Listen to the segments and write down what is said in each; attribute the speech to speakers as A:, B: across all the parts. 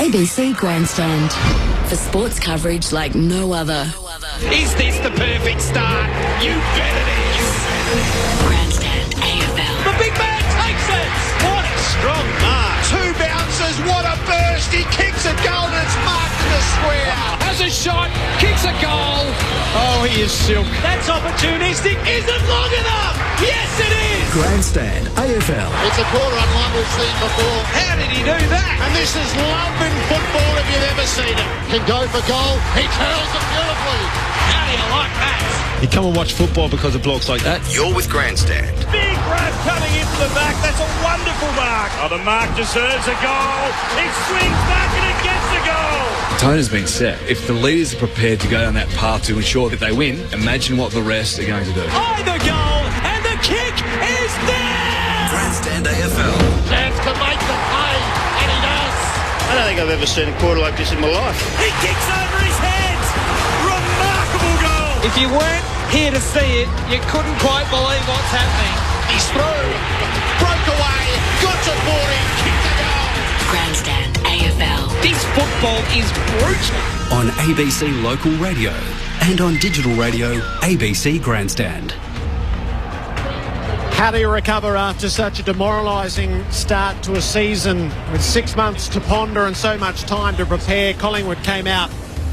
A: ABC Grandstand. For sports coverage like no other.
B: Is this the perfect start? You bet it is.
A: Grandstand AFL.
B: The big man takes it. What a strong mark. 2 bounces. What a burst. He kicks a goal and it's marked to the square. Has a shot. Kicks a goal. Oh, he is silk. That's opportunistic. Is it long enough? Yes, it is.
C: Grandstand AFL.
D: It's a quarter unlike we've seen before.
B: How did he do that?
D: And this is love in football if you've ever seen it. Can go for goal. He curls it beautifully.
B: How do you like that?
E: You come and watch football because of blokes like that.
C: You're with Grandstand.
F: Big grab coming into the back. That's a wonderful mark. Oh, the mark deserves a goal. It swings back and it gets a goal.
E: The tone has been set. If the leaders are prepared to go down that path to ensure that they win, imagine what the rest are going to do.
F: Oh, the goal and the kick is there.
C: Grandstand AFL.
D: Chance to make the pay, and he does.
G: I don't think I've ever seen a quarter like this in my life.
F: He kicks over his head. Remarkable goal.
B: If you weren't here to see it, you couldn't quite believe what's happening.
D: He's through. Broke away. Got to 40. Kicked the goal.
A: Grandstand AFL.
B: This football is brutal.
C: On ABC Local Radio and on digital radio, ABC Grandstand.
H: How do you recover after such a demoralising start to a season with 6 months to ponder and so much time to prepare? Collingwood came out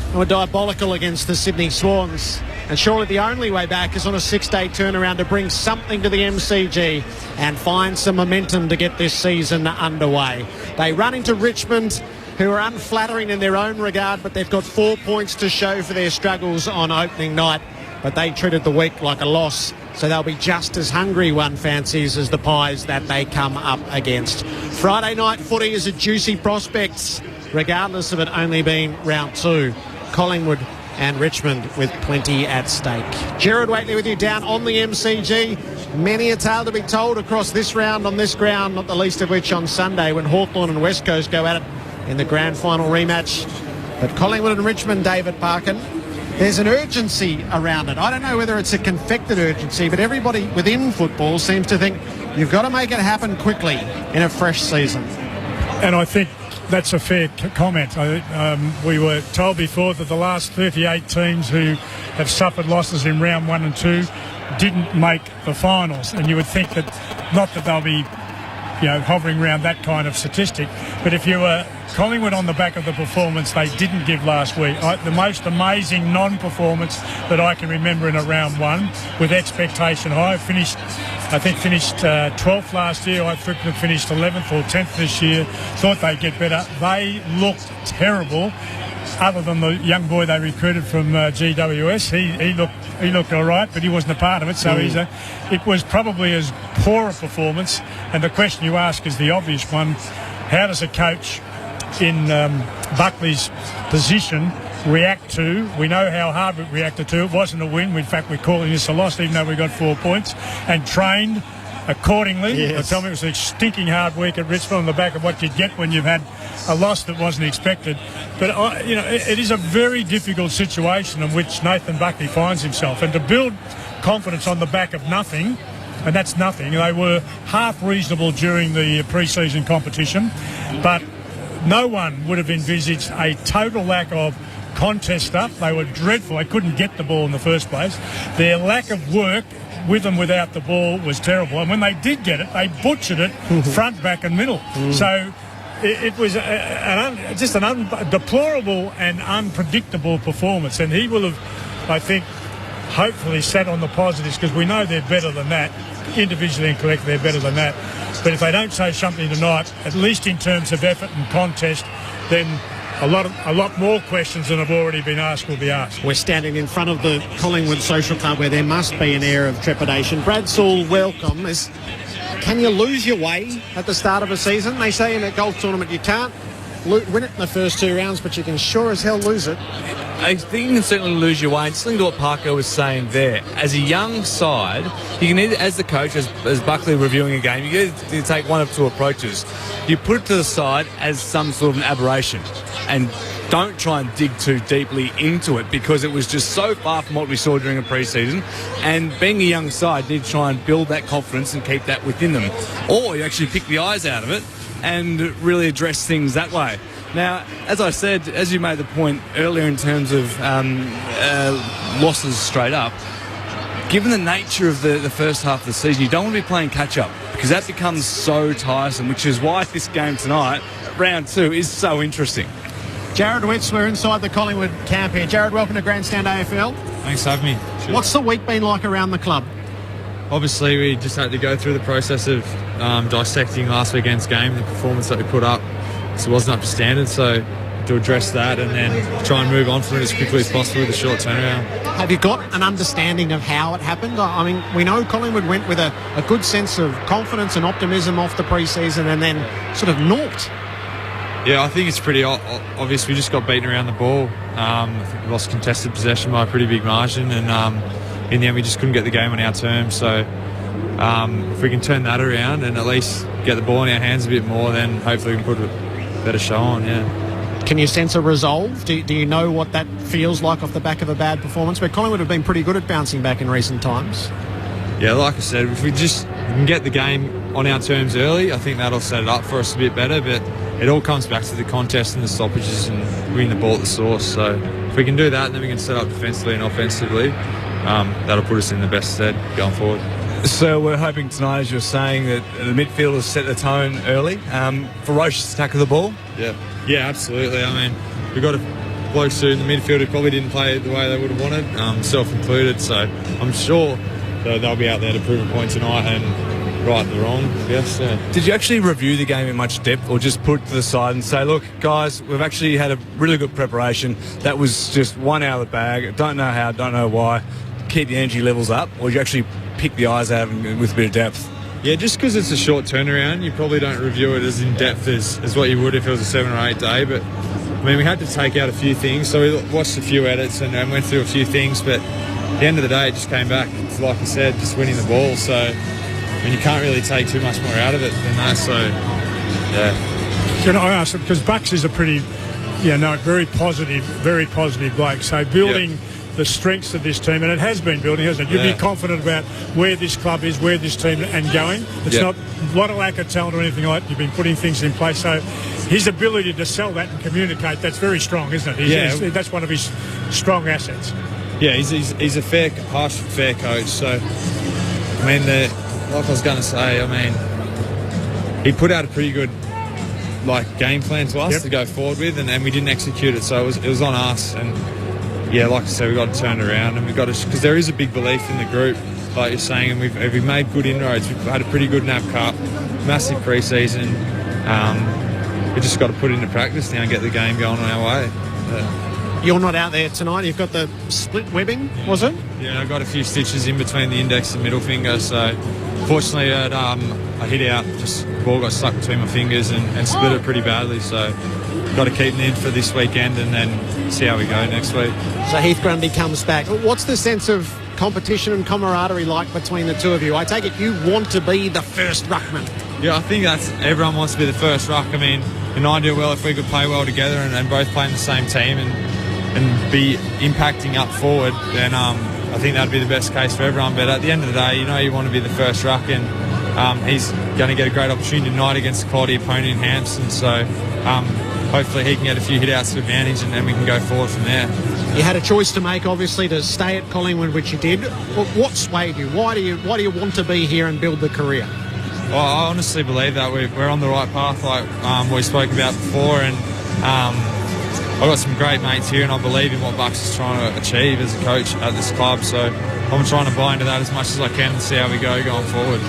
H: and were diabolical against the Sydney Swans. And surely the only way back is on a 6-day turnaround to bring something to the MCG and find some momentum to get this season underway. They run into Richmond, who are unflattering in their own regard, but they've got 4 points to show for their struggles on opening night. But they treated the week like a loss, so they'll be just as hungry, one fancies, as the Pies that they come up against. Friday night footy is a juicy prospects, regardless of it only being round 2. Collingwood and Richmond with plenty at stake. Gerard Waitley with you down on the MCG. Many a tale to be told across this round on this ground, not the least of which on Sunday when Hawthorn and West Coast go at it in the grand final rematch. But Collingwood and Richmond, David Parkin, there's an urgency around it. I don't know whether it's a confected urgency, but everybody within football seems to think you've got to make it happen quickly in a fresh season.
I: And I think that's a fair comment. We were told before that the last 38 teams who have suffered losses in round 1 and 2 didn't make the finals, and you would think that, not that they'll be hovering around that kind of statistic, but if you were Collingwood on the back of the performance they didn't give last week, the most amazing non-performance that I can remember in a round 1 with expectation high, finished 12th last year. I think they finished 11th or 10th this year. Thought they'd get better. They looked terrible, other than the young boy they recruited from GWS. He looked all right, but he wasn't a part of it. So it was probably as poor a performance. And the question you ask is the obvious one: how does a coach in Buckley's position react to? We know how hard we reacted to. It wasn't a win. In fact, we're calling this a loss, even though we got 4 points, and trained accordingly.
H: Yes.
I: They tell me it was a stinking hard week at Richmond on the back of what you'd get when you've had a loss that wasn't expected. But it is a very difficult situation in which Nathan Buckley finds himself, and to build confidence on the back of nothing. And that's nothing. They were half reasonable during the pre-season competition, but no one would have envisaged a total lack of contest stuff. They were dreadful. They couldn't get the ball in the first place. Their lack of work with and without the ball was terrible. And when they did get it, they butchered it front, back and middle. So it was just an deplorable and unpredictable performance. And he will have, I think, hopefully sat on the positives, because we know they're better than that. Individually and collectively, they're better than that. But if they don't say something tonight, at least in terms of effort and contest, then a lot more questions than have already been asked will be asked.
H: We're standing in front of the Collingwood Social Club where there must be an air of trepidation. Brad Sewell, welcome. Can you lose your way at the start of a season? They say in a golf tournament you can't win it in the first 2 rounds, but you can sure as hell lose it.
E: I think you can certainly lose your way. Just listening to what Parker was saying there, as a young side, you can either, as the coach, as Buckley reviewing a game, you can take one of 2 approaches. You put it to the side as some sort of an aberration and don't try and dig too deeply into it, because it was just so far from what we saw during a pre-season, and being a young side, need to try and build that confidence and keep that within them. Or you actually pick the eyes out of it and really address things that way. Now, as I said, as you made the point earlier in terms of losses straight up, given the nature of the first half of the season, you don't want to be playing catch-up because that becomes so tiresome, which is why this game tonight, round 2, is so interesting.
H: Jared Witts, we're inside the Collingwood camp here. Jared, welcome to Grandstand AFL.
J: Thanks for having me.
H: Sure. What's the week been like around the club?
J: Obviously, we just had to go through the process of dissecting last weekend's game, the performance that we put up. So it wasn't up to standard, so to address that and then try and move on from it as quickly as possible with a short turnaround.
H: Have you got an understanding of how it happened? I mean, we know Collingwood went with a good sense of confidence and optimism off the pre-season and then sort of naught.
J: Yeah, I think it's pretty obvious. We just got beaten around the ball. I think we lost contested possession by a pretty big margin, and in the end we just couldn't get the game on our terms. So if we can turn that around and at least get the ball in our hands a bit more, then hopefully we can put a better show on, yeah.
H: Can you sense a resolve? Do you know what that feels like off the back of a bad performance? Where Collingwood have been pretty good at bouncing back in recent times.
J: Yeah, like I said, if we can get the game on our terms early, I think that'll set it up for us a bit better, but it all comes back to the contest and the stoppages and winning the ball at the source. So if we can do that, then we can set up defensively and offensively. That'll put us in the best stead going forward.
E: So we're hoping tonight, as you're saying, that the midfielders set the tone early. Ferocious attack of the ball.
J: Yeah, absolutely. I mean, we've got a bloke in the midfield who probably didn't play the way they would have wanted, self-included. So I'm sure they'll be out there to prove a point tonight and right the wrong, I guess. Yeah.
E: Did you actually review the game in much depth or just put it to the side and say, look, guys, we've actually had a really good preparation. That was just one out of the bag. Don't know how, don't know why. Keep the energy levels up. Or did you actually pick the eyes out with a bit of depth?
J: Yeah, just because it's a short turnaround, you probably don't review it as in-depth as what you would if it was a 7 or 8 day. But, I mean, we had to take out a few things. So we watched a few edits and went through a few things. But at the end of the day, it just came back, like I said, just winning the ball. So, I mean, you can't really take too much more out of it than that. So, yeah.
I: Can I ask, because Bucks is a pretty, very positive bloke. So building the strengths of this team, and it has been building, hasn't it? You'd be confident about where this club is, where this team and going. It's not a lot of lack of talent or anything like that. You've been putting things in place. So his ability to sell that and communicate, that's very strong, isn't it? That's one of his strong assets.
J: Yeah, he's a harsh, fair coach. So, I mean, like I was going to say, I mean, he put out a pretty good game plan to us to go forward with, and we didn't execute it. So it was on us. And yeah, like I said, we've got to turn it around, and we've got to, because there is a big belief in the group, like you're saying, and we've made good inroads. We've had a pretty good NAB Cup, massive pre-season. We just got to put it into practice now and get the game going on our way.
H: You're not out there tonight. You've got the split webbing, was it?
J: Yeah, I got a few stitches in between the index and middle finger. So, fortunately, I hit out. Just the ball got stuck between my fingers and split it pretty badly. So, got to keep it in for this weekend and then see how we go next week.
H: So Heath Grundy comes back. What's the sense of competition and camaraderie like between the two of you? I take it you want to be the first ruckman.
J: Yeah, I think everyone wants to be the first ruck. I mean, in an ideal world, if we could play well together and both play in the same team and be impacting up forward, then I think that'd be the best case for everyone. But at the end of the day, you want to be the first ruck, and he's going to get a great opportunity tonight against a quality opponent in Hampson. So hopefully he can get a few hit-outs to advantage, and then we can go forward from there.
H: You had a choice to make, obviously, to stay at Collingwood, which you did. What swayed you? Why do you want to be here and build the career?
J: Well, I honestly believe that we're on the right path, like we spoke about before, and I've got some great mates here, and I believe in what Bucks is trying to achieve as a coach at this club. So I'm trying to buy into that as much as I can and see how we go going forward.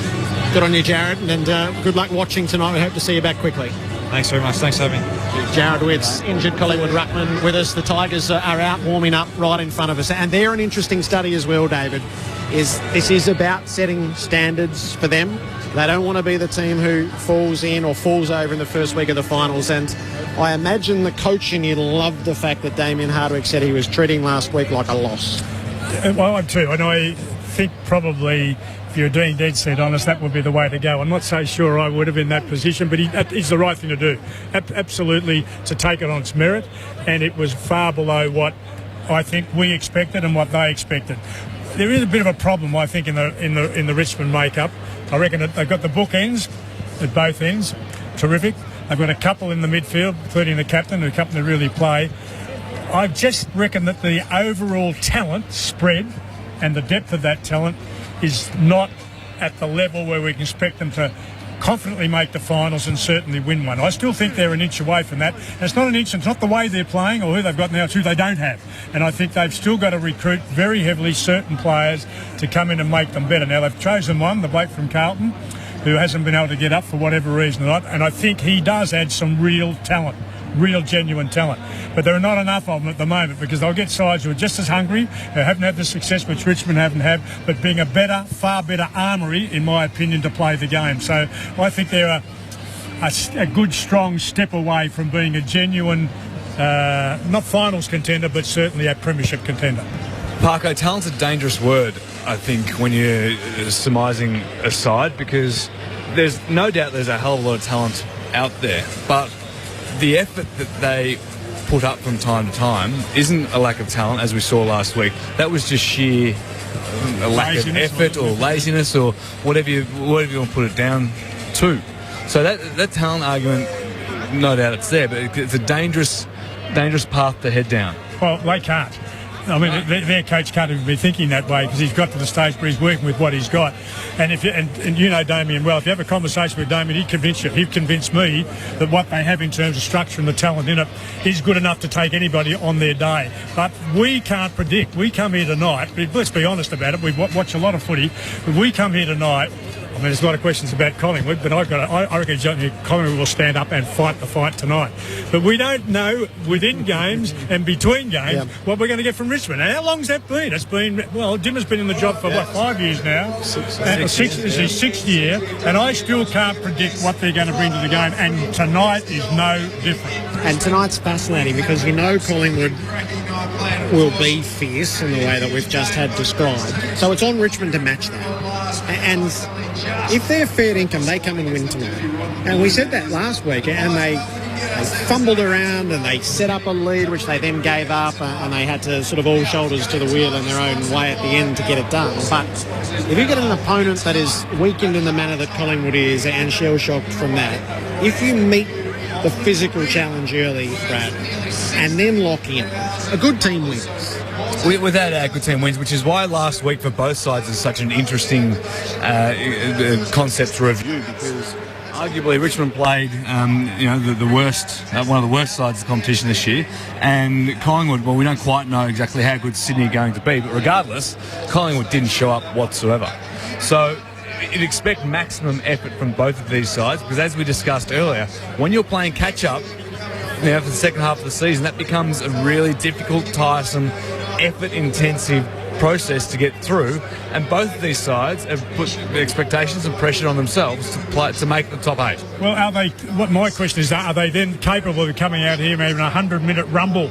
H: Good on you, Jared, and good luck watching tonight. We hope to see you back quickly.
J: Thanks very much. Thanks for having me.
H: Jared Witts, injured Collingwood ruckman, with us. The Tigers are out warming up right in front of us, and they're an interesting study as well, David. This is about setting standards for them. They don't want to be the team who falls in or falls over in the first week of the finals, and I imagine the coach in you loved the fact that Damien Hardwick said he was treating last week like a loss.
I: Well, I too, and I think probably, if you're being dead set honest, that would be the way to go. I'm not so sure I would have in that position, but that is the right thing to do. Absolutely, to take it on its merit, and it was far below what I think we expected and what they expected. There is a bit of a problem, I think, in the Richmond makeup. I reckon that they've got the bookends at both ends, terrific. They've got a couple in the midfield, including the captain, a couple that really play. I just reckon that the overall talent spread and the depth of that talent is not at the level where we can expect them to confidently make the finals and certainly win one. I still think they're an inch away from that. And it's not an inch, it's not the way they're playing or who they've got now, it's who they don't have. And I think they've still got to recruit very heavily certain players to come in and make them better. Now, they've chosen one, the bloke from Carlton, who hasn't been able to get up for whatever reason or not, and I think he does add some real talent. Real genuine talent, but there are not enough of them at the moment because they'll get sides who are just as hungry, who haven't had the success which Richmond haven't had, but being a better, far better armoury, in my opinion, to play the game. So I think they're a good, strong step away from being a genuine, not finals contender, but certainly a premiership contender.
E: Parko, talent's a dangerous word, I think, when you're surmising a side, because there's no doubt there's a hell of a lot of talent out there, but the effort that they put up from time to time isn't a lack of talent, as we saw last week. That was just sheer lack of effort or laziness or whatever you want to put it down to. So that talent argument, no doubt it's there, but it's a dangerous path to head down.
I: Well, they can't. I mean, their coach can't even be thinking that way because he's got to the stage where he's working with what he's got. And if and you know Damien well, if you have a conversation with Damien, he'd convince you. He'd convince me that what they have in terms of structure and the talent in it is good enough to take anybody on their day. But we can't predict. We come here tonight. Let's be honest about it. We watch a lot of footy. But we come here tonight. I mean, there's a lot of questions about Collingwood, but I reckon Collingwood will stand up and fight the fight tonight. But we don't know within games and between games what we're going to get from Richmond. And how long's that been? It's been, well, Dimmer's been in the job for, 5 years now? This is his sixth year, and I still can't predict what they're going to bring to the game, and tonight is no different.
H: And tonight's fascinating because we know Collingwood will be fierce in the way that we've just had described. So it's on Richmond to match that. And if they're fair income, they come and win tonight. And we said that last week, and they fumbled around and they set up a lead, which they then gave up, and they had to sort of all shoulders to the wheel in their own way at the end to get it done. But if you get an opponent that is weakened in the manner that Collingwood is and shell-shocked from that, if you meet the physical challenge early, Brad, and then lock in, a good team wins.
E: Without a good team wins, which is why last week for both sides is such an interesting concept to review, because arguably Richmond played the worst, one of the worst sides of the competition this year, and Collingwood, well, we don't quite know exactly how good Sydney are going to be, but regardless, Collingwood didn't show up whatsoever. So you'd expect maximum effort from both of these sides, because as we discussed earlier, when you're playing catch-up for the second half of the season, that becomes a really difficult, tiresome, effort-intensive process to get through, and both of these sides have put expectations and pressure on themselves to make the top 8.
I: Well, are they? What my question is, are they then capable of coming out here maybe in a 100-minute rumble?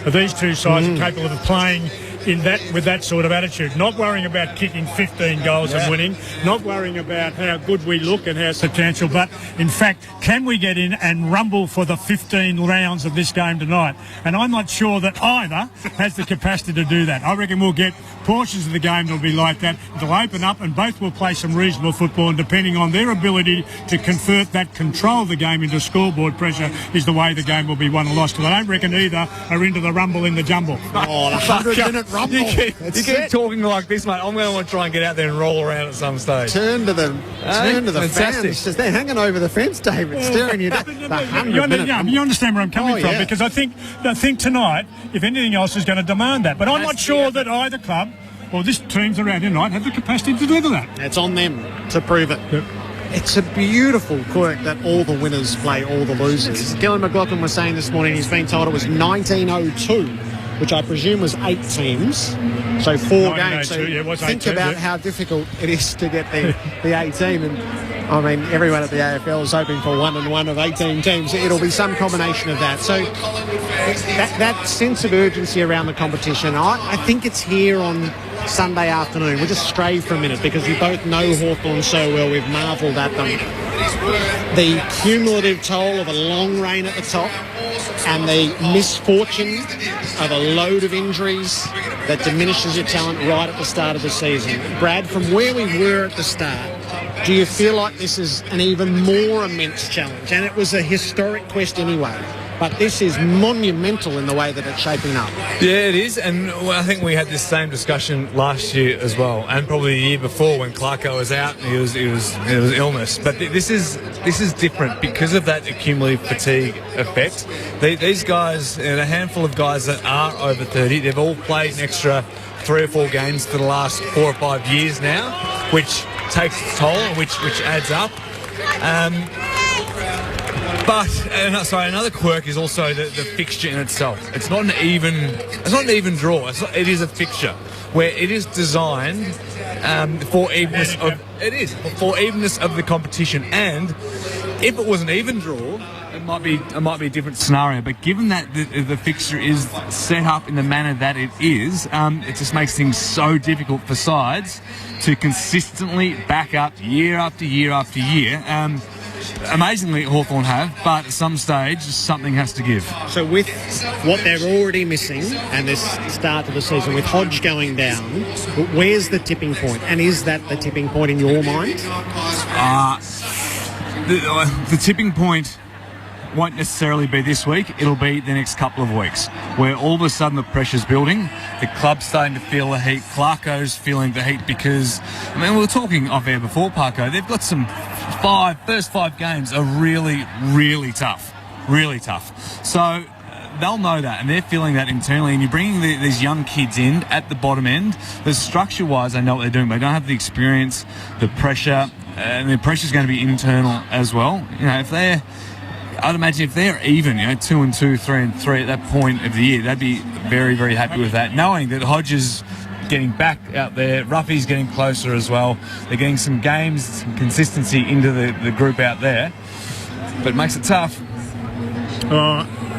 I: Are these two sides capable of playing in that with that sort of attitude, not worrying about kicking 15 goals and winning, not worrying about how good we look and how substantial, but in fact, can we get in and rumble for the 15 rounds of this game tonight? And I'm not sure that either has the capacity to do that. I reckon we'll get portions of the game that'll be like that. They'll open up and both will play some reasonable football, and depending on their ability to convert that control of the game into scoreboard pressure is the way the game will be won or lost. Because I don't reckon either are into the rumble in the jumble.
H: Oh, the 100-minute rumble.
E: You keep talking like this, mate. I'm going to want to try and get out there and roll around at some stage.
H: Turn to the fans. Just they're hanging over the fence, David, staring you down.
I: You understand where I'm coming from, because I think tonight, if anything else, is going to demand that. But I'm not sure that either club or this teams around here tonight have the capacity to deliver that.
H: It's on them to prove it. Yep. It's a beautiful quirk that all the winners play all the losers. Gillan McLaughlin was saying this morning he's been told it was 1902, which I presume was 8 teams, so 4 games. So think about how difficult it is to get the 18. And I mean, everyone at the AFL is hoping for 1 and 1 of 18 teams. It'll be some combination of that. So that sense of urgency around the competition, I think it's here on Sunday afternoon. We'll just stray for a minute because we both know Hawthorn so well. We've marvelled at them. The cumulative toll of a long reign at the top and the misfortune of a load of injuries that diminishes your talent right at the start of the season. Brad, from where we were at the start Do you feel like this is an even more immense challenge? And it was a historic quest anyway, but this is monumental in the way that it's shaping up.
E: Yeah, it is, and I think we had this same discussion last year as well, and probably the year before when Clarko was out. It was illness, but this is different because of that accumulative fatigue effect. These guys, a handful of guys that are over 30, they've all played an extra 3 or 4 games for the last 4 or 5 years now, which takes its toll, which adds up. Another quirk is also the fixture in itself. It's not an even draw. It is a fixture where it is designed for evenness of the competition. And if it was an even draw, it might be a different scenario. But given that the fixture is set up in the manner that it is, it just makes things so difficult for sides to consistently back up year after year after year. Amazingly, Hawthorn have, but at some stage, something has to give.
H: So with what they're already missing and this start to the season, with Hodge going down, where's the tipping point? And is that the tipping point in your mind?
E: The tipping point won't necessarily be this week. It'll be the next couple of weeks, where all of a sudden the pressure's building. The club's starting to feel the heat. Clarko's feeling the heat because, we were talking off air before, Parko. They've got some first 5 games are really, really tough. Really tough. So they'll know that, and they're feeling that internally. And you're bringing these young kids in at the bottom end. The structure-wise, they know what they're doing. They don't have the experience, the pressure, and the pressure's going to be internal as well. I'd imagine if they're even, 2 and 2, 3 and 3 at that point of the year, they'd be very, very happy with that, knowing that Hodge is getting back out there, Ruffy's getting closer as well. They're getting some games, some consistency into the group out there, but it makes it tough.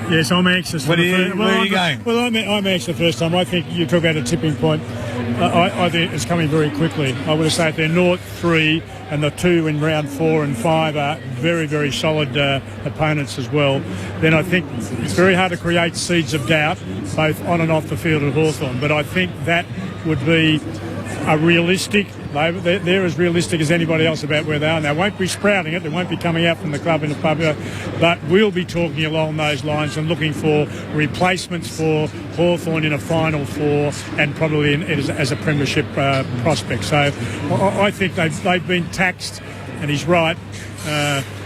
I: Yes, I'm anxious.
E: Where are you going?
I: Well, I'm anxious the first time. I think you talk about a tipping point. I think it's coming very quickly. I would say if they're North 3 and the 2 in round 4 and 5 are very, very solid opponents as well, then I think it's very hard to create seeds of doubt both on and off the field at Hawthorn. But I think that would be a realistic. They're as realistic as anybody else about where they are. And they won't be sprouting it. They won't be coming out from the club in the pub. But we'll be talking along those lines and looking for replacements for Hawthorn in a Final 4 and probably as a premiership prospect. So I think they've been taxed, and he's right.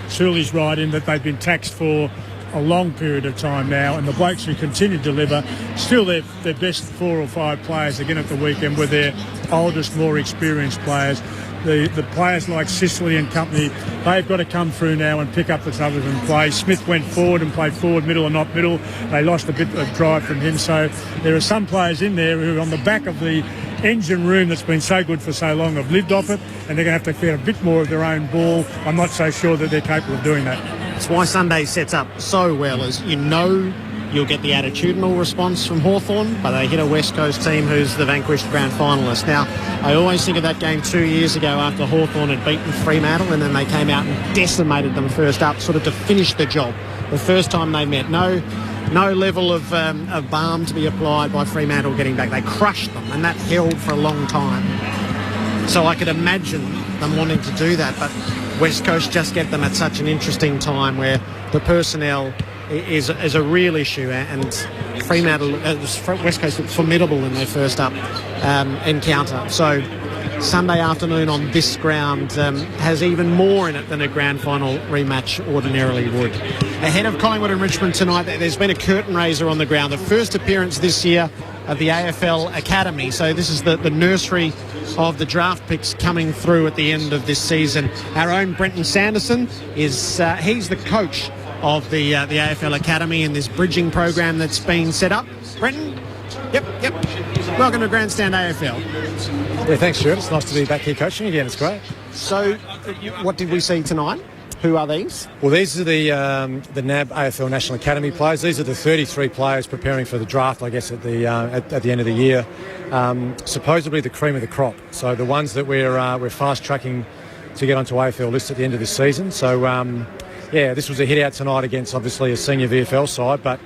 I: Sully's right in that they've been taxed for a long period of time now, and the blokes who continue to deliver, still their best 4 or 5 players again at the weekend were their oldest, more experienced players. The players like Sicily and company, they've got to come through now and pick up the others and play. Smith went forward and played forward, middle and not middle. They lost a bit of drive from him. So there are some players in there who, on the back of the engine room that's been so good for so long, have lived off it, and they're going to have to get a bit more of their own ball. I'm not so sure that they're capable of doing that.
H: That's why Sunday sets up so well, as you'll get the attitudinal response from Hawthorn, but they hit a West Coast team who's the vanquished grand finalist. Now, I always think of that game 2 years ago after Hawthorn had beaten Fremantle, and then they came out and decimated them first up, sort of to finish the job. The first time they met, no level of balm to be applied by Fremantle getting back. They crushed them, and that held for a long time. So I could imagine them wanting to do that, but West Coast just get them at such an interesting time where the personnel is a real issue, and Fremantle, West Coast looked formidable in their first up encounter. So Sunday afternoon on this ground has even more in it than a grand final rematch ordinarily would. Ahead of Collingwood and Richmond tonight, there's been a curtain raiser on the ground. The first appearance this year of the AFL Academy. So this is the nursery of the draft picks coming through at the end of this season. Our own Brenton Sanderson he's the coach of the AFL Academy in this bridging program that's been set up. Brenton? Yep. Welcome to Grandstand AFL.
K: Yeah, thanks, Stuart. It's nice to be back here coaching again. It's great.
H: So, what did we see tonight? Who are these?
K: Well, these are the NAB AFL National Academy players. These are the 33 players preparing for the draft, I guess, at the end of the year. Supposedly the cream of the crop. So the ones that we're fast tracking to get onto AFL lists at the end of this season. So this was a hit out tonight against obviously a senior VFL side, but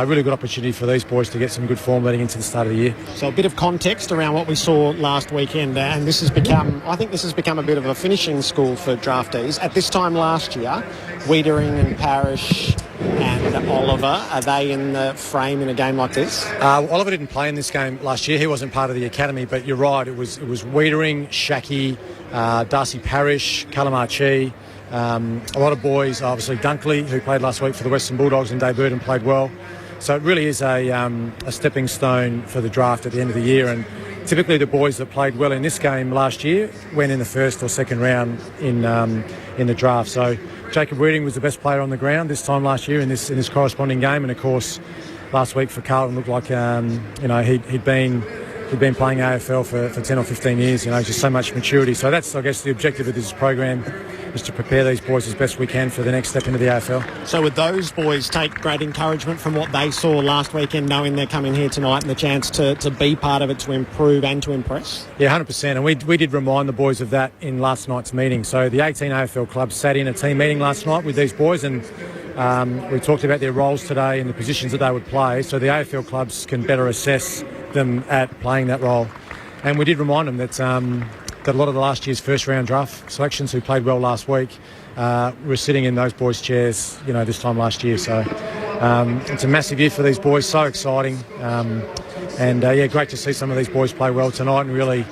K: really good opportunity for these boys to get some good form leading into the start of the year.
H: So a bit of context around what we saw last weekend, and this has become a bit of a finishing school for draftees. At this time last year, Wiedering and Parrish and Oliver, are they in the frame in a game like this?
K: Oliver didn't play in this game last year. He wasn't part of the academy, but you're right. It was Wiedering, Shaki, Darcy Parrish, Kalamarchi, a lot of boys. Obviously Dunkley, who played last week for the Western Bulldogs, and Dave Burton played well. So it really is a stepping stone for the draft at the end of the year. And typically the boys that played well in this game last year went in the first or second round in the draft. So Jacob Wiedering was the best player on the ground this time last year in this corresponding game. And of course, last week for Carlton looked like he'd been playing AFL for 10 or 15 years. Just so much maturity. So that's, I guess, the objective of this program, is to prepare these boys as best we can for the next step into the AFL.
H: So would those boys take great encouragement from what they saw last weekend, knowing they're coming here tonight and the chance to be part of it, to improve and to impress?
K: Yeah, 100%. And we did remind the boys of that in last night's meeting. So the 18 AFL clubs sat in a team meeting last night with these boys, and we talked about their roles today and the positions that they would play, so the AFL clubs can better assess them at playing that role. And we did remind them that a lot of the last year's first round draft selections who played well last week were sitting in those boys' chairs, this time last year. So it's a massive year for these boys, so exciting. Great to see some of these boys play well tonight and really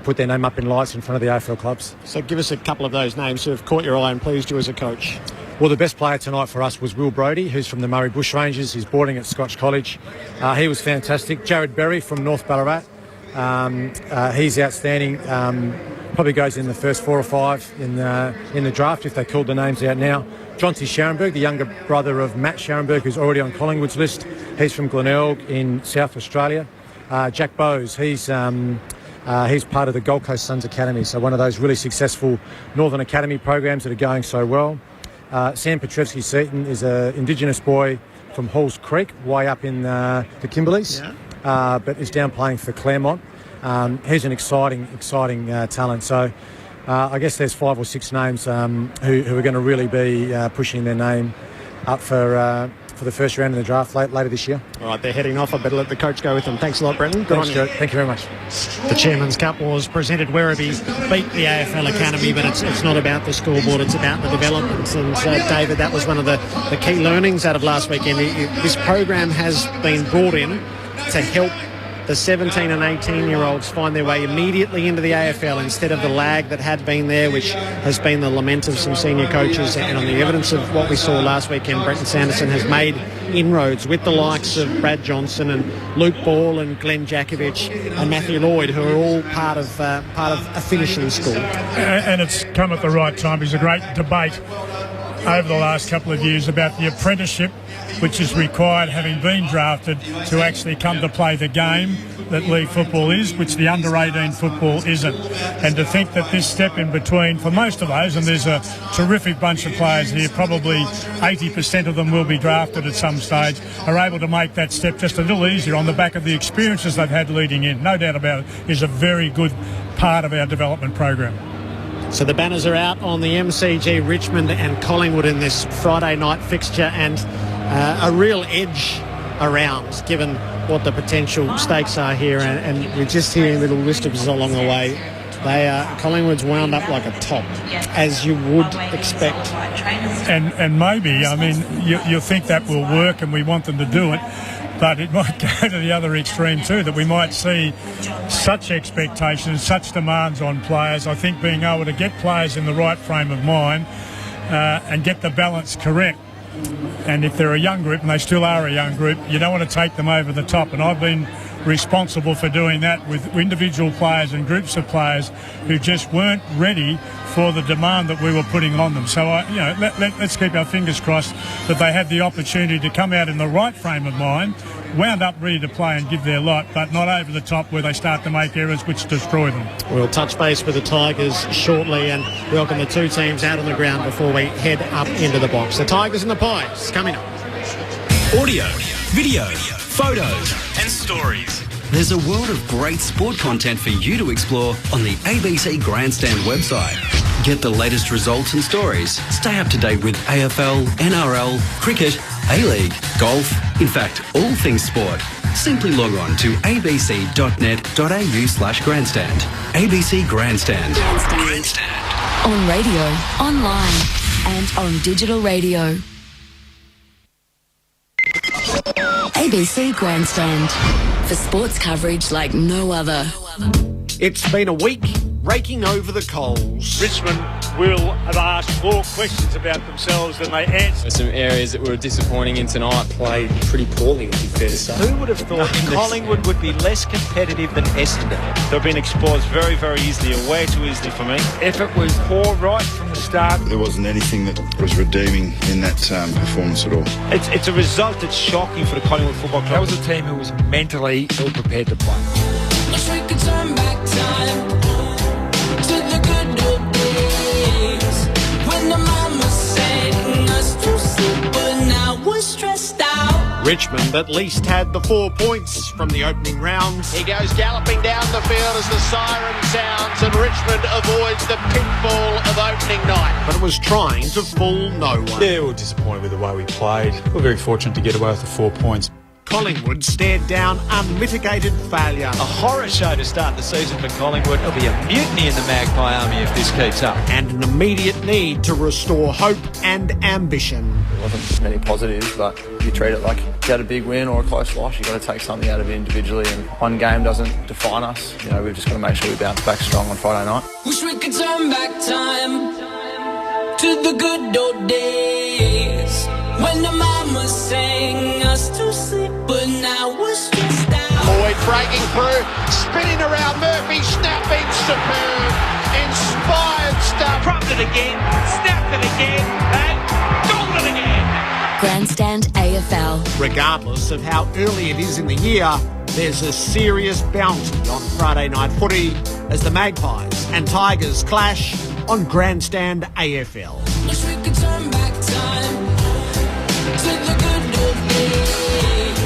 K: put their name up in lights in front of the AFL clubs.
H: So give us a couple of those names who have caught your eye and pleased you as a coach.
K: Well, the best player tonight for us was Will Brodie, who's from the Murray Bushrangers. He's boarding at Scotch College. He was fantastic. Jared Berry from North Ballarat. He's outstanding. Probably goes in the first 4 or 5 in the draft if they called the names out now. Jonty Scharenberg, the younger brother of Matt Scharenberg, who's already on Collingwood's list. He's from Glenelg in South Australia. Jack Bowes, he's part of the Gold Coast Suns Academy, so one of those really successful Northern Academy programs that are going so well. Sam Petrevsky-Seaton is an Indigenous boy from Halls Creek, way up in the Kimberleys, but is down playing for Claremont. He's an exciting talent. So I guess there's 5 or 6 names who are going to really be pushing their name up for the first round in the draft later this year.
H: All right, they're heading off. I better let the coach go with them. Thanks a lot, Brenton. Good on you.
K: Thank you very much.
H: The Chairman's Cup was presented. Werribee beat the AFL Academy, but it's not about the scoreboard, it's about the development. And David, that was one of the key learnings out of last weekend. This program has been brought in to help the 17 and 18-year-olds find their way immediately into the AFL instead of the lag that had been there, which has been the lament of some senior coaches. And on the evidence of what we saw last weekend, Brenton Sanderson has made inroads with the likes of Brad Johnson and Luke Ball and Glenn Jakovich and Matthew Lloyd, who are all part of a finishing school.
I: And it's come at the right time. There's a great debate over the last couple of years about the apprenticeship, which is required, having been drafted, to actually come to play the game that league football is, which the under-18 football isn't. And to think that this step in between, for most of those, and there's a terrific bunch of players here, probably 80% of them will be drafted at some stage, are able to make that step just a little easier on the back of the experiences they've had leading in. No doubt about it, is a very good part of our development program.
H: So the banners are out on the MCG, Richmond and Collingwood in this Friday night fixture, and a real edge around, given what the potential stakes are here. And we're just hearing little whispers along the way. Collingwood's wound up like a top, as you would expect.
I: And maybe, I mean, you think that will work, and we want them to do it. But it might go to the other extreme too, that we might see such expectations, such demands on players. I think being able to get players in the right frame of mind and get the balance correct. And if they're a young group, and they still are a young group, you don't want to take them over the top. And I've been responsible for doing that with individual players and groups of players who just weren't ready for the demand that we were putting on them. So, let's keep our fingers crossed that they have the opportunity to come out in the right frame of mind, wound up ready to play and give their lot, but not over the top where they start to make errors which destroy them.
H: We'll touch base with the Tigers shortly and welcome the two teams out on the ground before we head up into the box. The Tigers and the Pies coming up.
C: Audio, video, photos and stories. There's a world of great sport content for you to explore on the ABC Grandstand website. Get the latest results and stories. Stay up to date with AFL, NRL, cricket A-League, golf, in fact, all things sport. Simply log on to abc.net.au/grandstand. ABC Grandstand.
A: Grandstand. On radio, online, and on digital radio. ABC Grandstand. For sports coverage like no other.
H: It's been a week raking over the coals.
F: Richmond will have asked more questions about themselves than they answered.
L: Some areas that were disappointing in tonight. Played pretty poorly, would be fair to say.
B: Who would have thought Collingwood would be less competitive than Essendon?
F: They've been exposed very, very easily, or way too easily for me.
B: Effort was poor right from the start.
M: There wasn't anything that was redeeming in that performance at all.
F: It's a result that's shocking for the Collingwood Football Club.
B: That was a team who was mentally ill prepared to play.
N: Wish we could turn back time to the good old days when the mama sang us to sleep, but now we're stressed out.
H: Richmond at least had the 4 points from the opening round.
D: He goes galloping down the field as the siren sounds, and Richmond avoids the pitfall of opening night.
H: But it was trying to fool no one.
J: Yeah, we were disappointed with the way we played. We're very fortunate to get away with the 4 points.
H: Collingwood stared down unmitigated failure.
B: A horror show to start the season for Collingwood. There'll be a mutiny in the Magpie Army if this keeps up.
H: And an immediate need to restore hope and ambition.
O: There wasn't many positives, but you treat it like you had a big win or a close loss. You've got to take something out of it individually, and one game doesn't define us. You know, we've just got to make sure we bounce back strong on Friday night.
N: Wish we could turn back time to the good old days when the mama sang us to sleep, but now we're stressed out.
D: Boyd breaking through, spinning around Murphy, snapping, superb, inspired stuff.
B: Dropped it again, snapped it again, and gold it again.
A: Grandstand AFL.
H: Regardless of how early it is in the year, there's a serious bounty on Friday night footy as the Magpies and Tigers clash on Grandstand AFL.
N: Wish we could turn back time to the good old days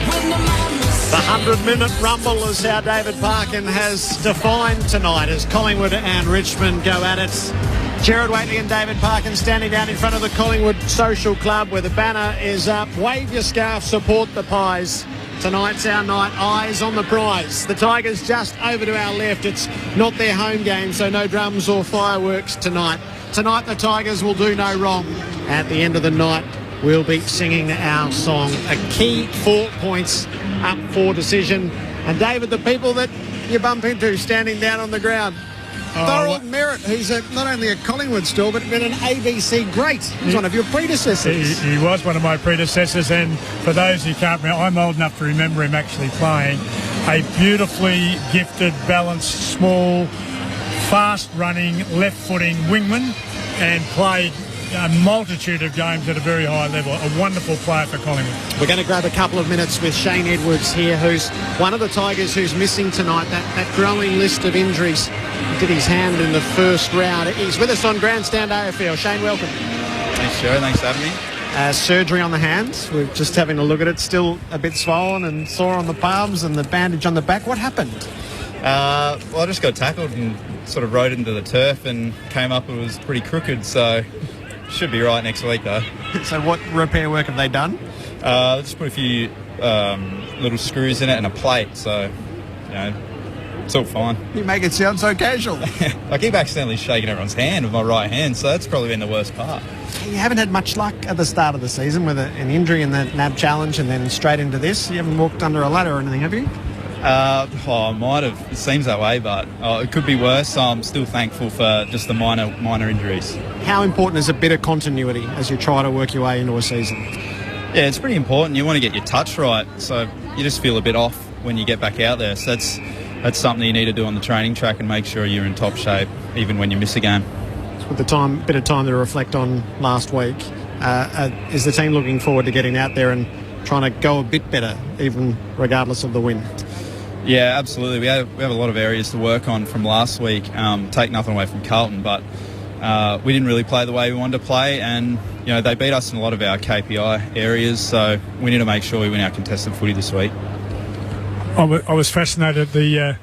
N: when the mama
H: The 100-minute rumble is how David Parkin has defined tonight as Collingwood and Richmond go at it. Gerard Whateley and David Parkin standing down in front of the Collingwood Social Club where the banner is up. Wave your scarf, support the Pies. Tonight's our night, eyes on the prize. The Tigers just over to our left. It's not their home game, so no drums or fireworks tonight. Tonight the Tigers will do no wrong. At the end of the night, we'll be singing our song. A key 4 points up for decision. And David, the people that you bump into standing down on the ground. Thorold Merritt, who's not only a Collingwood star, but been an ABC great. He's one of your predecessors.
I: He was one of my predecessors, and for those who can't remember, I'm old enough to remember him actually playing. A beautifully gifted, balanced, small, fast-running, left-footing wingman, and played a multitude of games at a very high level. A wonderful player for Collingwood.
H: We're going to grab a couple of minutes with Shane Edwards here, who's one of the Tigers who's missing tonight. That growing list of injuries. He did his hand in the first round. He's with us on Grandstand AFL. Shane, welcome.
J: Thanks, Joe. Thanks for having me.
H: Surgery on the hands. We're just having a look at it. Still a bit swollen and sore on the palms and the bandage on the back. What happened?
J: Well, I just got tackled and sort of rode into the turf and came up. It was pretty crooked, so should be right next week, though.
H: So what repair work have they done?
J: Just put a few little screws in it and a plate, so, you know, it's all fine.
H: You make it sound so casual.
J: I keep accidentally shaking everyone's hand with my right hand, so that's probably been the worst part.
H: You haven't had much luck at the start of the season with an injury in the NAB Challenge and then straight into this. You haven't walked under a ladder or anything, have you?
J: I might have. It seems that way, but it could be worse. I'm still thankful for just the minor injuries.
H: How important is a bit of continuity as you try to work your way into a season?
J: Yeah, it's pretty important. You want to get your touch right, so you just feel a bit off when you get back out there. So that's something you need to do on the training track and make sure you're in top shape, even when you miss a game.
H: With the bit of time to reflect on last week, is the team looking forward to getting out there and trying to go a bit better, even regardless of the win?
J: Yeah, absolutely. We have a lot of areas to work on from last week. Take nothing away from Carlton, but we didn't really play the way we wanted to play, and you know they beat us in a lot of our KPI areas. So we need to make sure we win our contested footy this week.
I: I was fascinated. The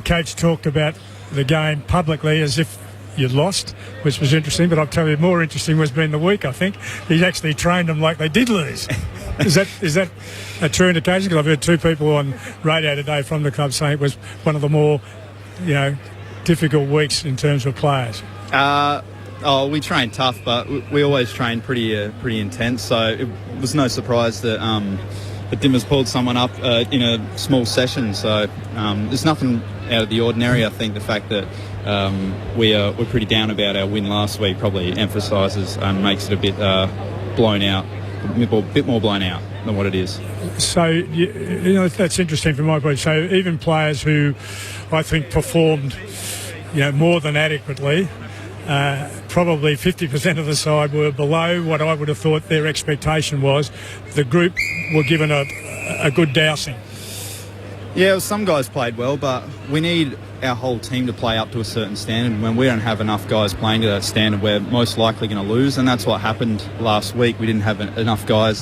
I: coach talked about the game publicly as if you lost, which was interesting. But I'll tell you, more interesting was been the week. I think he actually trained them like they did lose. Is that a true indication? Because I've heard two people on radio today from the club saying it was one of the more, difficult weeks in terms of players.
P: We train tough, but we always train pretty intense. So it was no surprise that Dimmer's pulled someone up in a small session. So there's nothing out of the ordinary. I think the fact that we're pretty down about our win last week probably emphasises and makes it a bit blown out, a bit more blown out than what it is.
I: So that's interesting from my point. So even players who I think performed more than adequately. Probably 50% of the side were below what I would have thought their expectation was. The group were given a good dousing.
P: Yeah, some guys played well, but we need our whole team to play up to a certain standard. When we don't have enough guys playing to that standard, we're most likely going to lose, and that's what happened last week. We didn't have enough guys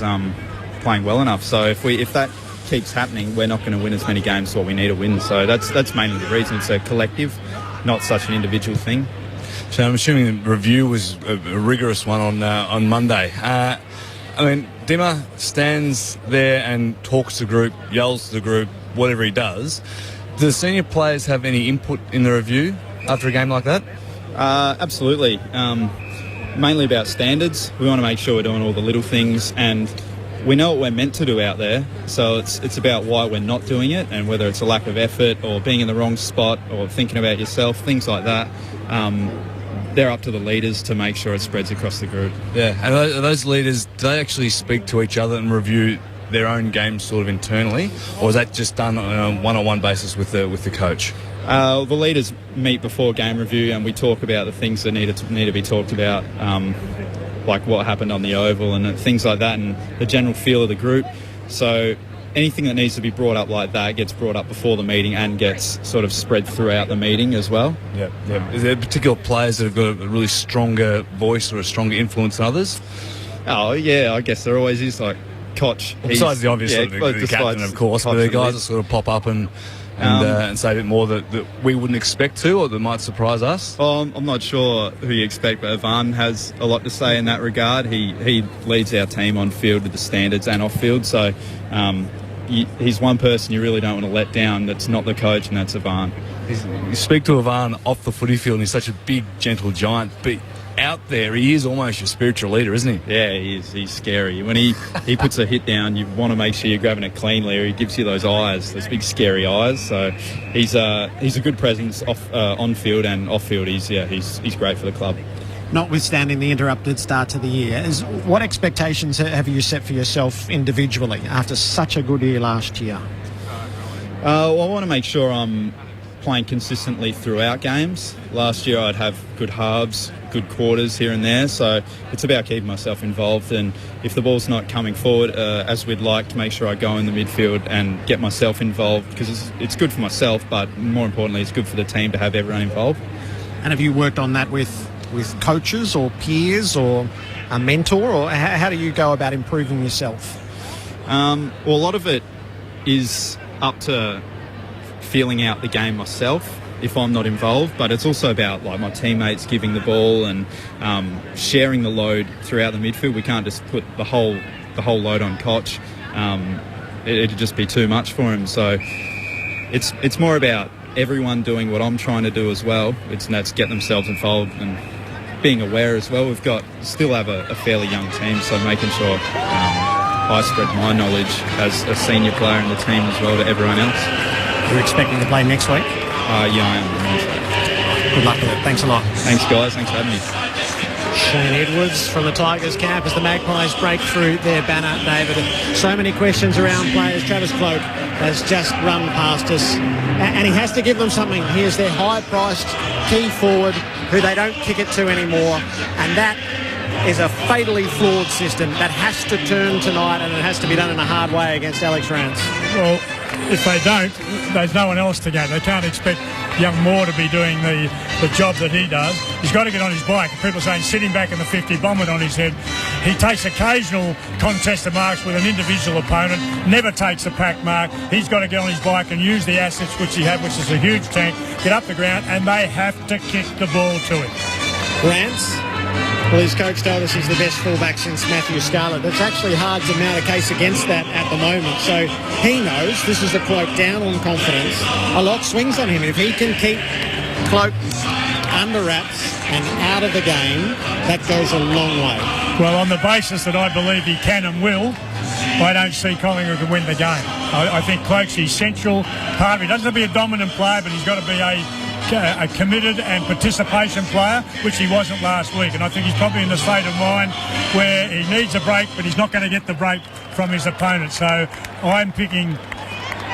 P: playing well enough. So if that keeps happening, we're not going to win as many games as what we need to win. So that's mainly the reason. It's a collective, not such an individual thing.
E: So I'm assuming the review was a rigorous one on Monday. Dimmer stands there and talks to the group, yells to the group, whatever he does. Do the senior players have any input in the review after a game like that?
P: Absolutely. Mainly about standards. We want to make sure we're doing all the little things, and we know what we're meant to do out there. So it's about why we're not doing it, and whether it's a lack of effort or being in the wrong spot or thinking about yourself, things like that. They're up to the leaders to make sure it spreads across the group.
E: Yeah, and are those leaders, do they actually speak to each other and review their own games sort of internally, or is that just done on a one-on-one basis with the coach?
P: The leaders meet before game review, and we talk about the things that need to be talked about, like what happened on the oval and things like that, and the general feel of the group. So anything that needs to be brought up like that gets brought up before the meeting and gets sort of spread throughout the meeting as well.
E: Yeah. Is there particular players that have got a really stronger voice or a stronger influence than others?
P: Oh, yeah, I guess there always is, like Koch.
E: Besides the obvious, the captain, of course, but there are guys that sort of pop up and say a bit more that we wouldn't expect to, or that might surprise us.
P: I'm not sure who you expect, but Ivan has a lot to say in that regard. He leads our team on field with the standards and off field, so he's one person you really don't want to let down. That's not the coach, and that's Ivan.
E: You speak to Ivan off the footy field, and he's such a big, gentle giant, but out there he is almost your spiritual leader, isn't he?
P: Yeah, he is. He's scary. When he puts a hit down, you want to make sure you're grabbing it cleanly, or he gives you those eyes, those big scary eyes. So he's a good presence on field and off field. He's great for the club.
H: Notwithstanding the interrupted start to the year, what expectations have you set for yourself individually after such a good year last year?
P: I want to make sure I'm playing consistently throughout games. Last year I'd have good halves, good quarters here and there, so it's about keeping myself involved, and if the ball's not coming forward as we'd like, to make sure I go in the midfield and get myself involved, because it's good for myself, but more importantly it's good for the team to have everyone involved.
H: And have you worked on that with coaches or peers or a mentor, or how do you go about improving yourself?
P: Well, a lot of it is up to feeling out the game myself if I'm not involved, but it's also about like my teammates giving the ball and sharing the load throughout the midfield. We can't just put the whole load on Koch. It'd just be too much for him. So it's more about everyone doing what I'm trying to do as well. That's get themselves involved and being aware as well. We've still have a fairly young team, so making sure I spread my knowledge as a senior player in the team as well to everyone else.
H: You're expecting to play next week?
P: Yeah, I am.
H: Good luck with it. Thanks a lot.
P: Thanks, guys. Thanks for having me.
H: Shane Edwards from the Tigers camp as the Magpies break through their banner, David. So many questions around players. Travis Cloke has just run past us, and he has to give them something. Here's their high-priced key forward who they don't kick it to anymore, and that is a fatally flawed system that has to turn tonight, and it has to be done in a hard way against Alex Rance.
I: Well, if they don't, there's no one else to go. They can't expect young Moore to be doing the job that he does. He's got to get on his bike. People are saying sit him back in the 50, bomb it on his head. He takes occasional contested marks with an individual opponent, never takes a pack mark. He's got to get on his bike and use the assets which he had, which is a huge tank, get up the ground, and they have to kick the ball to him.
H: Rance? Well, his coach told us he's the best fullback since Matthew Scarlett. It's actually hard to mount a case against that at the moment. So he knows, this is a quote, down on confidence. A lot swings on him. If he can keep Cloak under wraps and out of the game, that goes a long way.
I: Well, on the basis that I believe he can and will, I don't see Collingwood to win the game. I think Cloak's the essential part of it. He doesn't have to be a dominant player, but he's got to be a committed and participation player, which he wasn't last week. And I think he's probably in the state of mind where he needs a break, but he's not going to get the break from his opponent. So I'm picking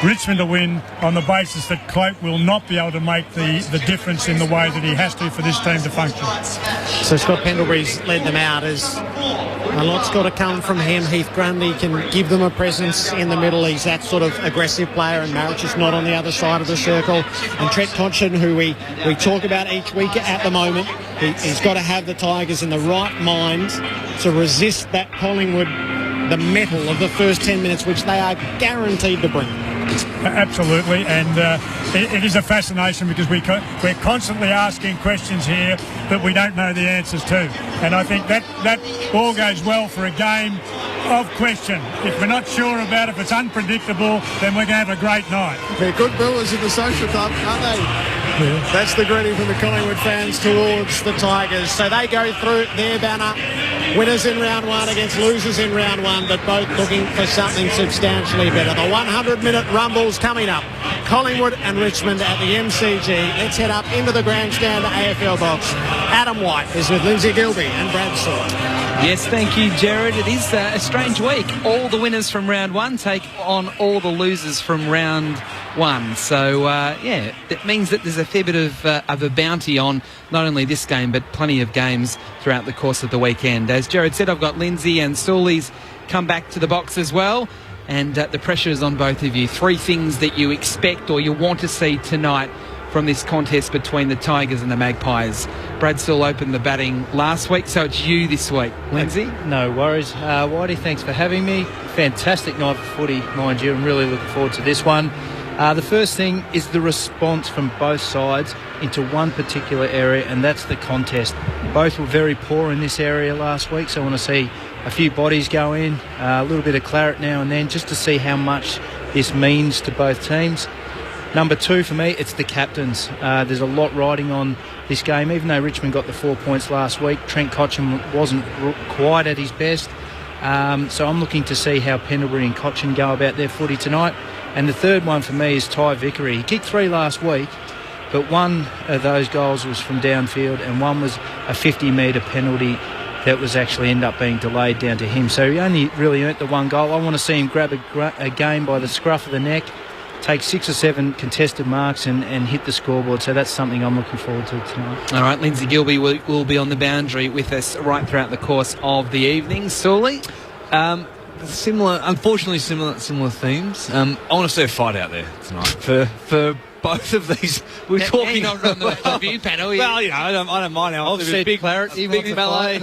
I: Richmond to win on the basis that Cloak will not be able to make the difference in the way that he has to for this team to function.
H: So Scott Pendlebury's led them out as a lot's got to come from him. Heath Grundy can give them a presence in the middle. He's that sort of aggressive player, and Marich is not on the other side of the circle. And Trent Cotchin, who we talk about each week at the moment, he's got to have the Tigers in the right mind to resist that Collingwood, the metal of the first 10 minutes, which they are guaranteed to bring.
I: Absolutely, and it is a fascination because we're constantly asking questions here that we don't know the answers to, and I think that all goes well for a game of question. If we're not sure about it, if it's unpredictable, then we're going to have a great night.
H: They're good builders in the social club, aren't they? Yeah. That's the greeting from the Collingwood fans towards the Tigers. So they go through their banner. Winners in round one against losers in round one, but both looking for something substantially better. The 100-minute rumble's coming up. Collingwood and Richmond at the MCG. Let's head up into the grandstand AFL box. Adam White is with Lindsay Gilbey and Brad Saw.
Q: Yes, thank you, Jared. It is a strange week. All the winners from round one take on all the losers from round one. So, that means that there's a fair bit of a bounty on not only this game, but plenty of games throughout the course of the weekend. As Jared said, I've got Lindsay and Sully's come back to the box as well. And the pressure is on both of you. 3 things that you expect or you want to see tonight from this contest between the Tigers and the Magpies. Brad still opened the batting last week, so it's you this week. Lindsay?
R: No worries. Whitey, thanks for having me. Fantastic night for footy, mind you. I'm really looking forward to this one. The first thing is the response from both sides into one particular area, and that's the contest. Both were very poor in this area last week, so I want to see a few bodies go in, a little bit of claret now and then, just to see how much this means to both teams. Number 2 for me, it's the captains. There's a lot riding on this game. Even though Richmond got the 4 points last week, Trent Cotchin wasn't quite at his best. So I'm looking to see how Pendlebury and Cotchin go about their footy tonight. And the third one for me is Ty Vickery. He kicked 3 last week, but one of those goals was from downfield and one was a 50-metre penalty that was actually end up being delayed down to him. So he only really earned the 1 goal. I want to see him grab a game by the scruff of the neck, take 6 or 7 contested marks and hit the scoreboard. So that's something I'm looking forward to tonight.
Q: All right, Lindsay Gilbey will be on the boundary with us right throughout the course of the evening. Sully?
E: Unfortunately, similar themes. I want to see a fight out there tonight for both of these. We're talking
Q: not on the review panel.
E: Well, I don't mind.
Q: Offset
E: big
Q: claret,
E: big melee.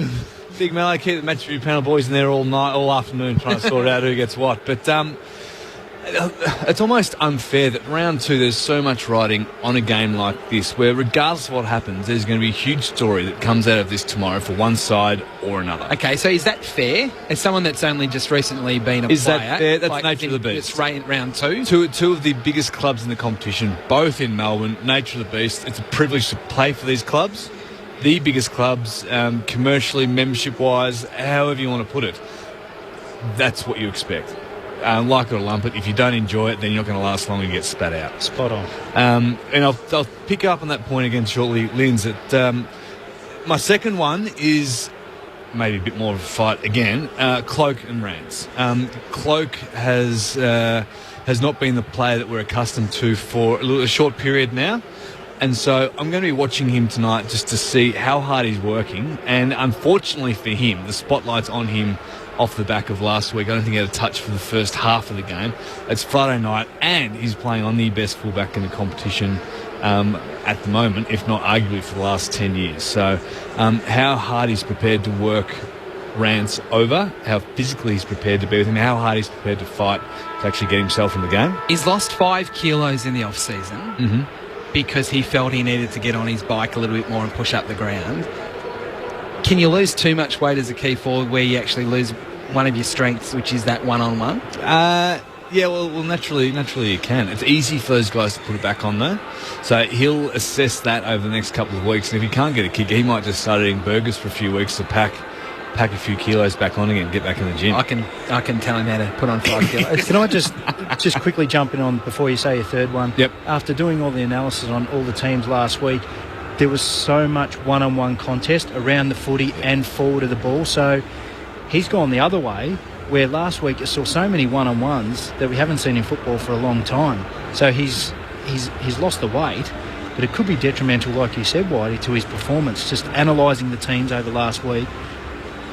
E: Big melee. Keep the match review panel boys in there all night, all afternoon, trying to sort out who gets what. But it's almost unfair that round 2 there's so much riding on a game like this where regardless of what happens there's going to be a huge story that comes out of this tomorrow for one side or another.
Q: Okay, so is that fair? As someone that's only just recently been a player...
E: Is that fair? That's nature of the beast.
Q: It's round 2?
E: Two of the biggest clubs in the competition, both in Melbourne, nature of the beast. It's a privilege to play for these clubs. The biggest clubs, commercially, membership-wise, however you want to put it. That's what you expect. Like it or lump it, if you don't enjoy it, then you're not going to last long and get spat out.
R: Spot on.
E: And I'll pick up on that point again shortly, Linz. That my second one is maybe a bit more of a fight again. Cloak and Rance. Cloak has not been the player that we're accustomed to for a short period now. And so I'm going to be watching him tonight just to see how hard he's working. And unfortunately for him, the spotlight's on him off the back of last week. I don't think he had a touch for the first half of the game. It's Friday night, and he's playing on the best fullback in the competition at the moment, if not arguably for the last 10 years. So how hard he's prepared to work Rance over, how physically he's prepared to be with him, how hard he's prepared to fight to actually get himself in the game.
Q: He's lost 5 kilos in the off-season because he felt he needed to get on his bike a little bit more and push up the ground. Can you lose too much weight as a key forward where you actually lose one of your strengths, which is that one-on-one?
E: Yeah, well, naturally you can. It's easy for those guys to put it back on, though. So he'll assess that over the next couple of weeks. And if he can't get a kick, he might just start eating burgers for a few weeks to pack a few kilos back on again and get back in the gym.
Q: I can tell him how to put on 5 kilos.
R: Can I just quickly jump in on before you say your third one?
E: Yep.
R: After doing all the analysis on all the teams last week, there was so much one-on-one contest around the footy and forward of the ball. So he's gone the other way, where last week I saw so many one-on-ones that we haven't seen in football for a long time. So he's lost the weight, but it could be detrimental, like you said, Whitey, to his performance. Just analysing the teams over last week,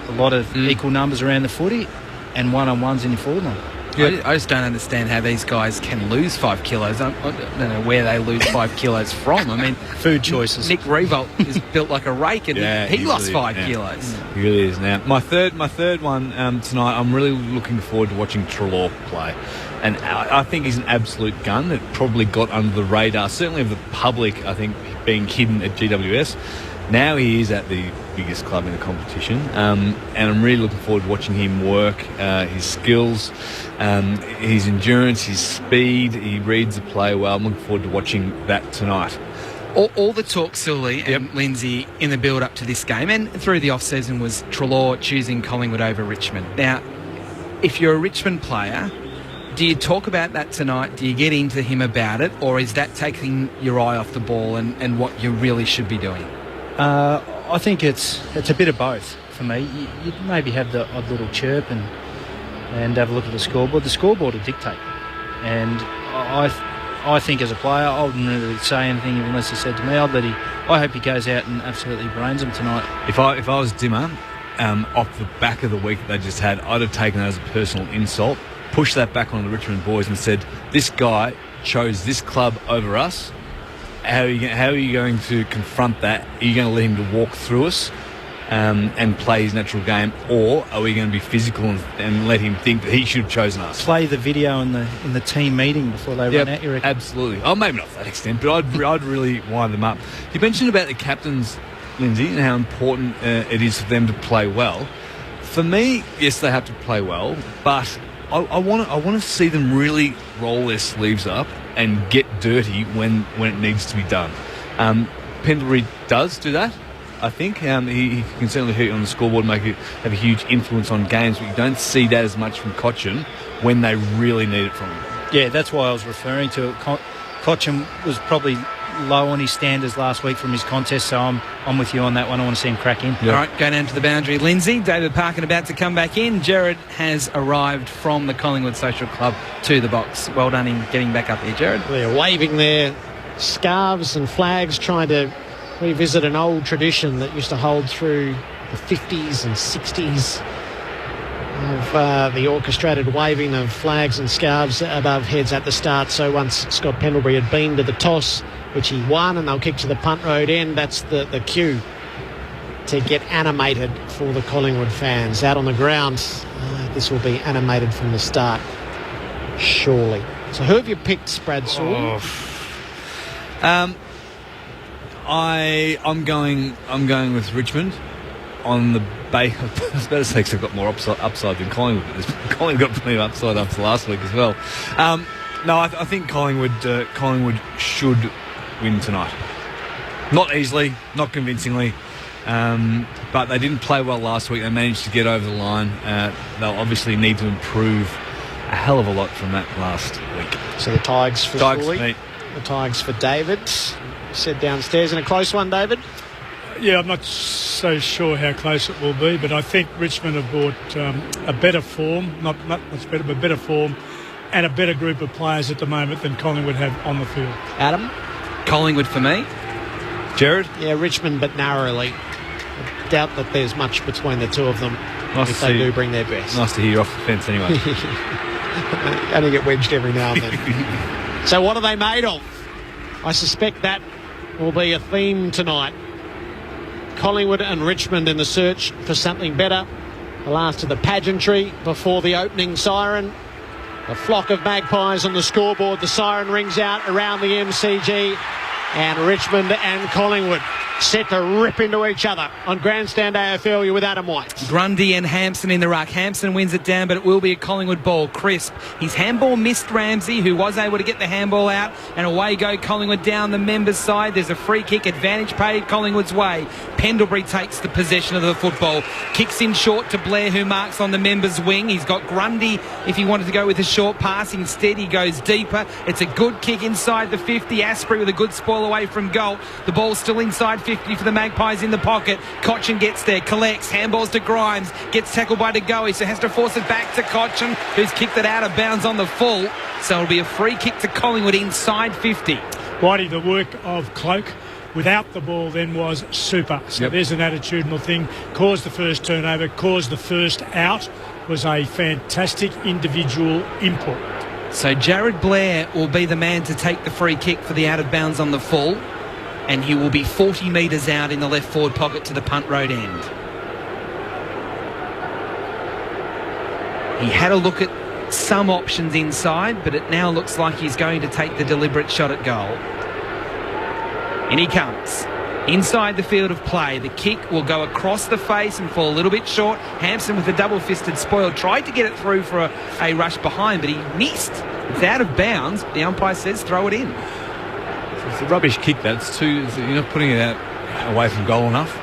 R: a lot of equal numbers around the footy and one-on-ones in your forward line.
Q: I just don't understand how these guys can lose 5 kilos. I don't know where they lose 5 kilos from. I mean,
R: food choices.
Q: Nick Revolt is built like a rake, and he lost 5 kilos.
E: He really is now. My third one tonight, I'm really looking forward to watching Treloar play. And I think he's an absolute gun that probably got under the radar, certainly of the public, I think, being hidden at GWS. Now he is at the biggest club in the competition, and I'm really looking forward to watching him work, his skills, his endurance, his speed. He reads the play well. I'm looking forward to watching that tonight.
Q: All the talk, Sully and Lindsay, in the build-up to this game and through the off-season was Treloar choosing Collingwood over Richmond. Now, if you're a Richmond player, do you talk about that tonight? Do you get into him about it? Or is that taking your eye off the ball and what you really should be doing?
R: I think it's a bit of both for me. You maybe have the odd little chirp and have a look at the scoreboard. The scoreboard will dictate. And I think as a player, I wouldn't really say anything unless he said to me, I hope he goes out and absolutely brains them tonight.
E: If I was Dimmer, off the back of the week that they just had, I'd have taken that as a personal insult, pushed that back on the Richmond boys and said, this guy chose this club over us. How are you going to confront that? Are you going to let him to walk through us and play his natural game, or are we going to be physical and let him think that he should have chosen us?
R: Play the video in the team meeting before they run out, you reckon?
E: Absolutely. Oh, maybe not to that extent, but I'd really wind them up. You mentioned about the captains, Lindsay, and how important it is for them to play well. For me, yes, they have to play well, but I want to see them really roll their sleeves up and get dirty when it needs to be done. Pendlebury does do that, I think. He can certainly hurt you on the scoreboard, have a huge influence on games, but you don't see that as much from Cochin when they really need it from him.
R: Yeah, that's why I was referring to it. Cochin was probably low on his standards last week from his contest, so I'm with you on that one. I want to see him crack in.
Q: Yep. All right, go down to the boundary. Lindsay, David Parkin about to come back in. Jared has arrived from the Collingwood Social Club to the box. Well done in getting back up here, Jared.
H: They're waving their scarves and flags, trying to revisit an old tradition that used to hold through the 50s and 60s of the orchestrated waving of flags and scarves above heads at the start. So once Scott Pendlebury had been to the toss, which he won, and they'll kick to the punt road end, that's the cue to get animated for the Collingwood fans. Out on the ground, this will be animated from the start, surely. So who have you picked, Brad Saul?
E: I'm going with Richmond on the base. I was about to say because I've got more upside than Collingwood, but Collingwood got plenty of upside after last week as well. No, I think Collingwood should win tonight. Not easily, not convincingly, but they didn't play well last week. They managed to get over the line. They'll obviously need to improve a hell of a lot from that last week.
H: So the Tigers for
E: me.
H: The Tigers for David. Said downstairs in a close one, David.
I: Yeah, I'm not so sure how close it will be, but I think Richmond have brought a better form, not much better, but better form, and a better group of players at the moment than Collingwood have on the field.
H: Adam?
Q: Collingwood for me.
E: Jared?
H: Yeah, Richmond, but narrowly. I doubt that there's much between the two of them.
E: Nice
H: if
E: to
H: they
E: see
H: do bring their best.
E: Nice to hear you off the fence anyway.
H: Only get wedged every now and then. So what are they made of? I suspect that will be a theme tonight. Collingwood and Richmond in the search for something better. The last of the pageantry before the opening siren. A flock of magpies on the scoreboard. The siren rings out around the MCG. And Richmond and Collingwood set to rip into each other on Grandstand AFL. You're with Adam White.
Q: Grundy and Hampson in the ruck. Hampson wins it down, but it will be a Collingwood ball. Crisp. His handball missed Ramsey, who was able to get the handball out, and away go Collingwood down the members' side. There's a free kick, advantage paid Collingwood's way. Pendlebury takes the possession of the football. Kicks in short to Blair, who marks on the members' wing. He's got Grundy if he wanted to go with a short pass. Instead, he goes deeper. It's a good kick inside the 50. Asprey with a good spoil away from goal. The ball's still inside 50 for the Magpies in the pocket. Cochin gets there, collects, handballs to Grimes, gets tackled by DeGoey, so has to force it back to Cochin, who's kicked it out of bounds on the full. So it'll be a free kick to Collingwood inside 50.
I: Whitey, the work of Cloak without the ball then was super. So there's an attitudinal thing. Caused the first turnover, caused the first out. Was a fantastic individual input.
Q: So Jared Blair will be the man to take the free kick for the out of bounds on the full, and he will be 40 metres out in the left forward pocket to the punt road end. He had a look at some options inside, but it now looks like he's going to take the deliberate shot at goal. In he comes. Inside the field of play, the kick will go across the face and fall a little bit short. Hampson with a double-fisted spoil tried to get it through for a rush behind, but he missed. It's out of bounds. The umpire says throw it in.
E: It's a rubbish kick, that. You're not putting it out away from goal enough.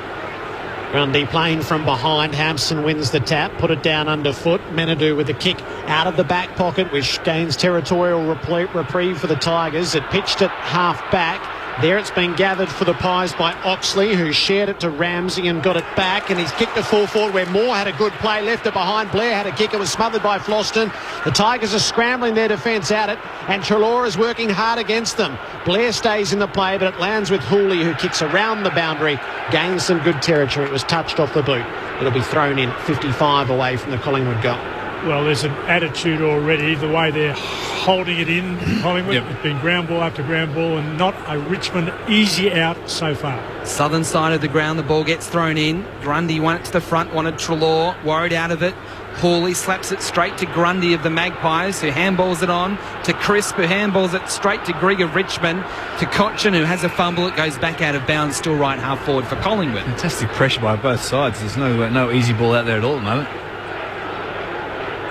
H: Grundy playing from behind. Hampson wins the tap, put it down underfoot. Menadou with the kick out of the back pocket, which gains territorial reprieve for the Tigers. It pitched it half back. There it's been gathered for the Pies by Oxley, who shared it to Ramsey and got it back, and he's kicked the full forward where Moore had a good play, left it behind. Blair had a kick, it was smothered by Floston. The Tigers are scrambling their defence at it, and Treloar is working hard against them. Blair stays in the play, but it lands with Hooley, who kicks around the boundary, gains some good territory. It was touched off the boot. It'll be thrown in 55 away from the Collingwood goal.
I: Well, there's an attitude already, the way they're holding it in, Collingwood. It's been ground ball after ground ball and not a Richmond easy out so far.
Q: Southern side of the ground, the ball gets thrown in. Grundy won it to the front, wanted Treloar, worried out of it. Hawley slaps it straight to Grundy of the Magpies, who handballs it on to Crisp, who handballs it straight to Grigg of Richmond, to Cochin, who has a fumble. It goes back out of bounds, still right half forward for Collingwood.
E: Fantastic pressure by both sides. There's no easy ball out there at all at the moment.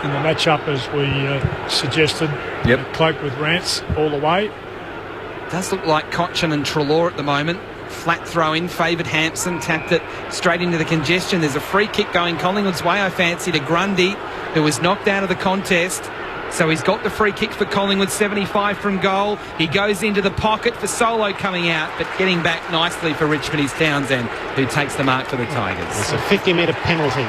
I: And the match-up, as we suggested, Cloak with Rance all the way.
Q: Does look like Cochin and Treloar at the moment. Flat throw in, favoured Hampson, tapped it straight into the congestion. There's a free kick going Collingwood's way, I fancy, to Grundy, who was knocked out of the contest. So he's got the free kick for Collingwood, 75 from goal. He goes into the pocket for Solo coming out, but getting back nicely for Richmond is Townsend, who takes the mark for the Tigers.
H: It's a 50-metre penalty.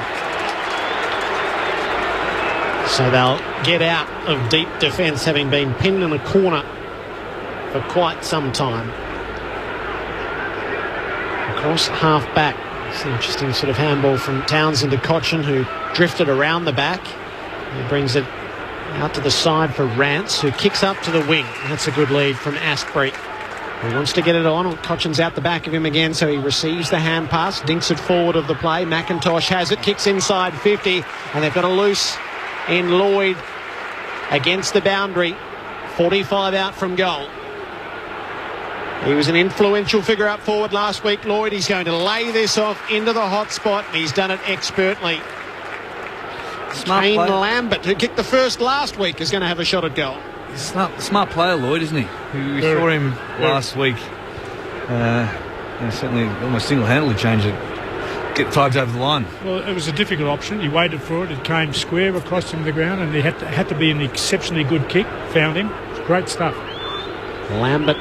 H: So they'll get out of deep defence, having been pinned in a corner for quite some time. Across half back. It's an interesting sort of handball from Townsend to Cochin, who drifted around the back. He brings it out to the side for Rance, who kicks up to the wing. That's a good lead from Asprey. He wants to get it on. Cochin's out the back of him again, so he receives the hand pass, dinks it forward of the play. McIntosh has it, kicks inside 50, and they've got a loose in Lloyd against the boundary. 45 out from goal. He was an influential figure up forward last week, Lloyd. He's going to lay this off into the hot spot. He's done it expertly. Kane Lambert, who kicked the first last week, is going to have a shot at goal.
E: Smart player, Lloyd, isn't he? We saw him last week. Certainly almost single-handedly changed it. Get Tigers over the line.
I: Well, it was a difficult option. He waited for it. It came square across him the ground, and he had to be an exceptionally good kick. Found him. It's great stuff.
H: Lambert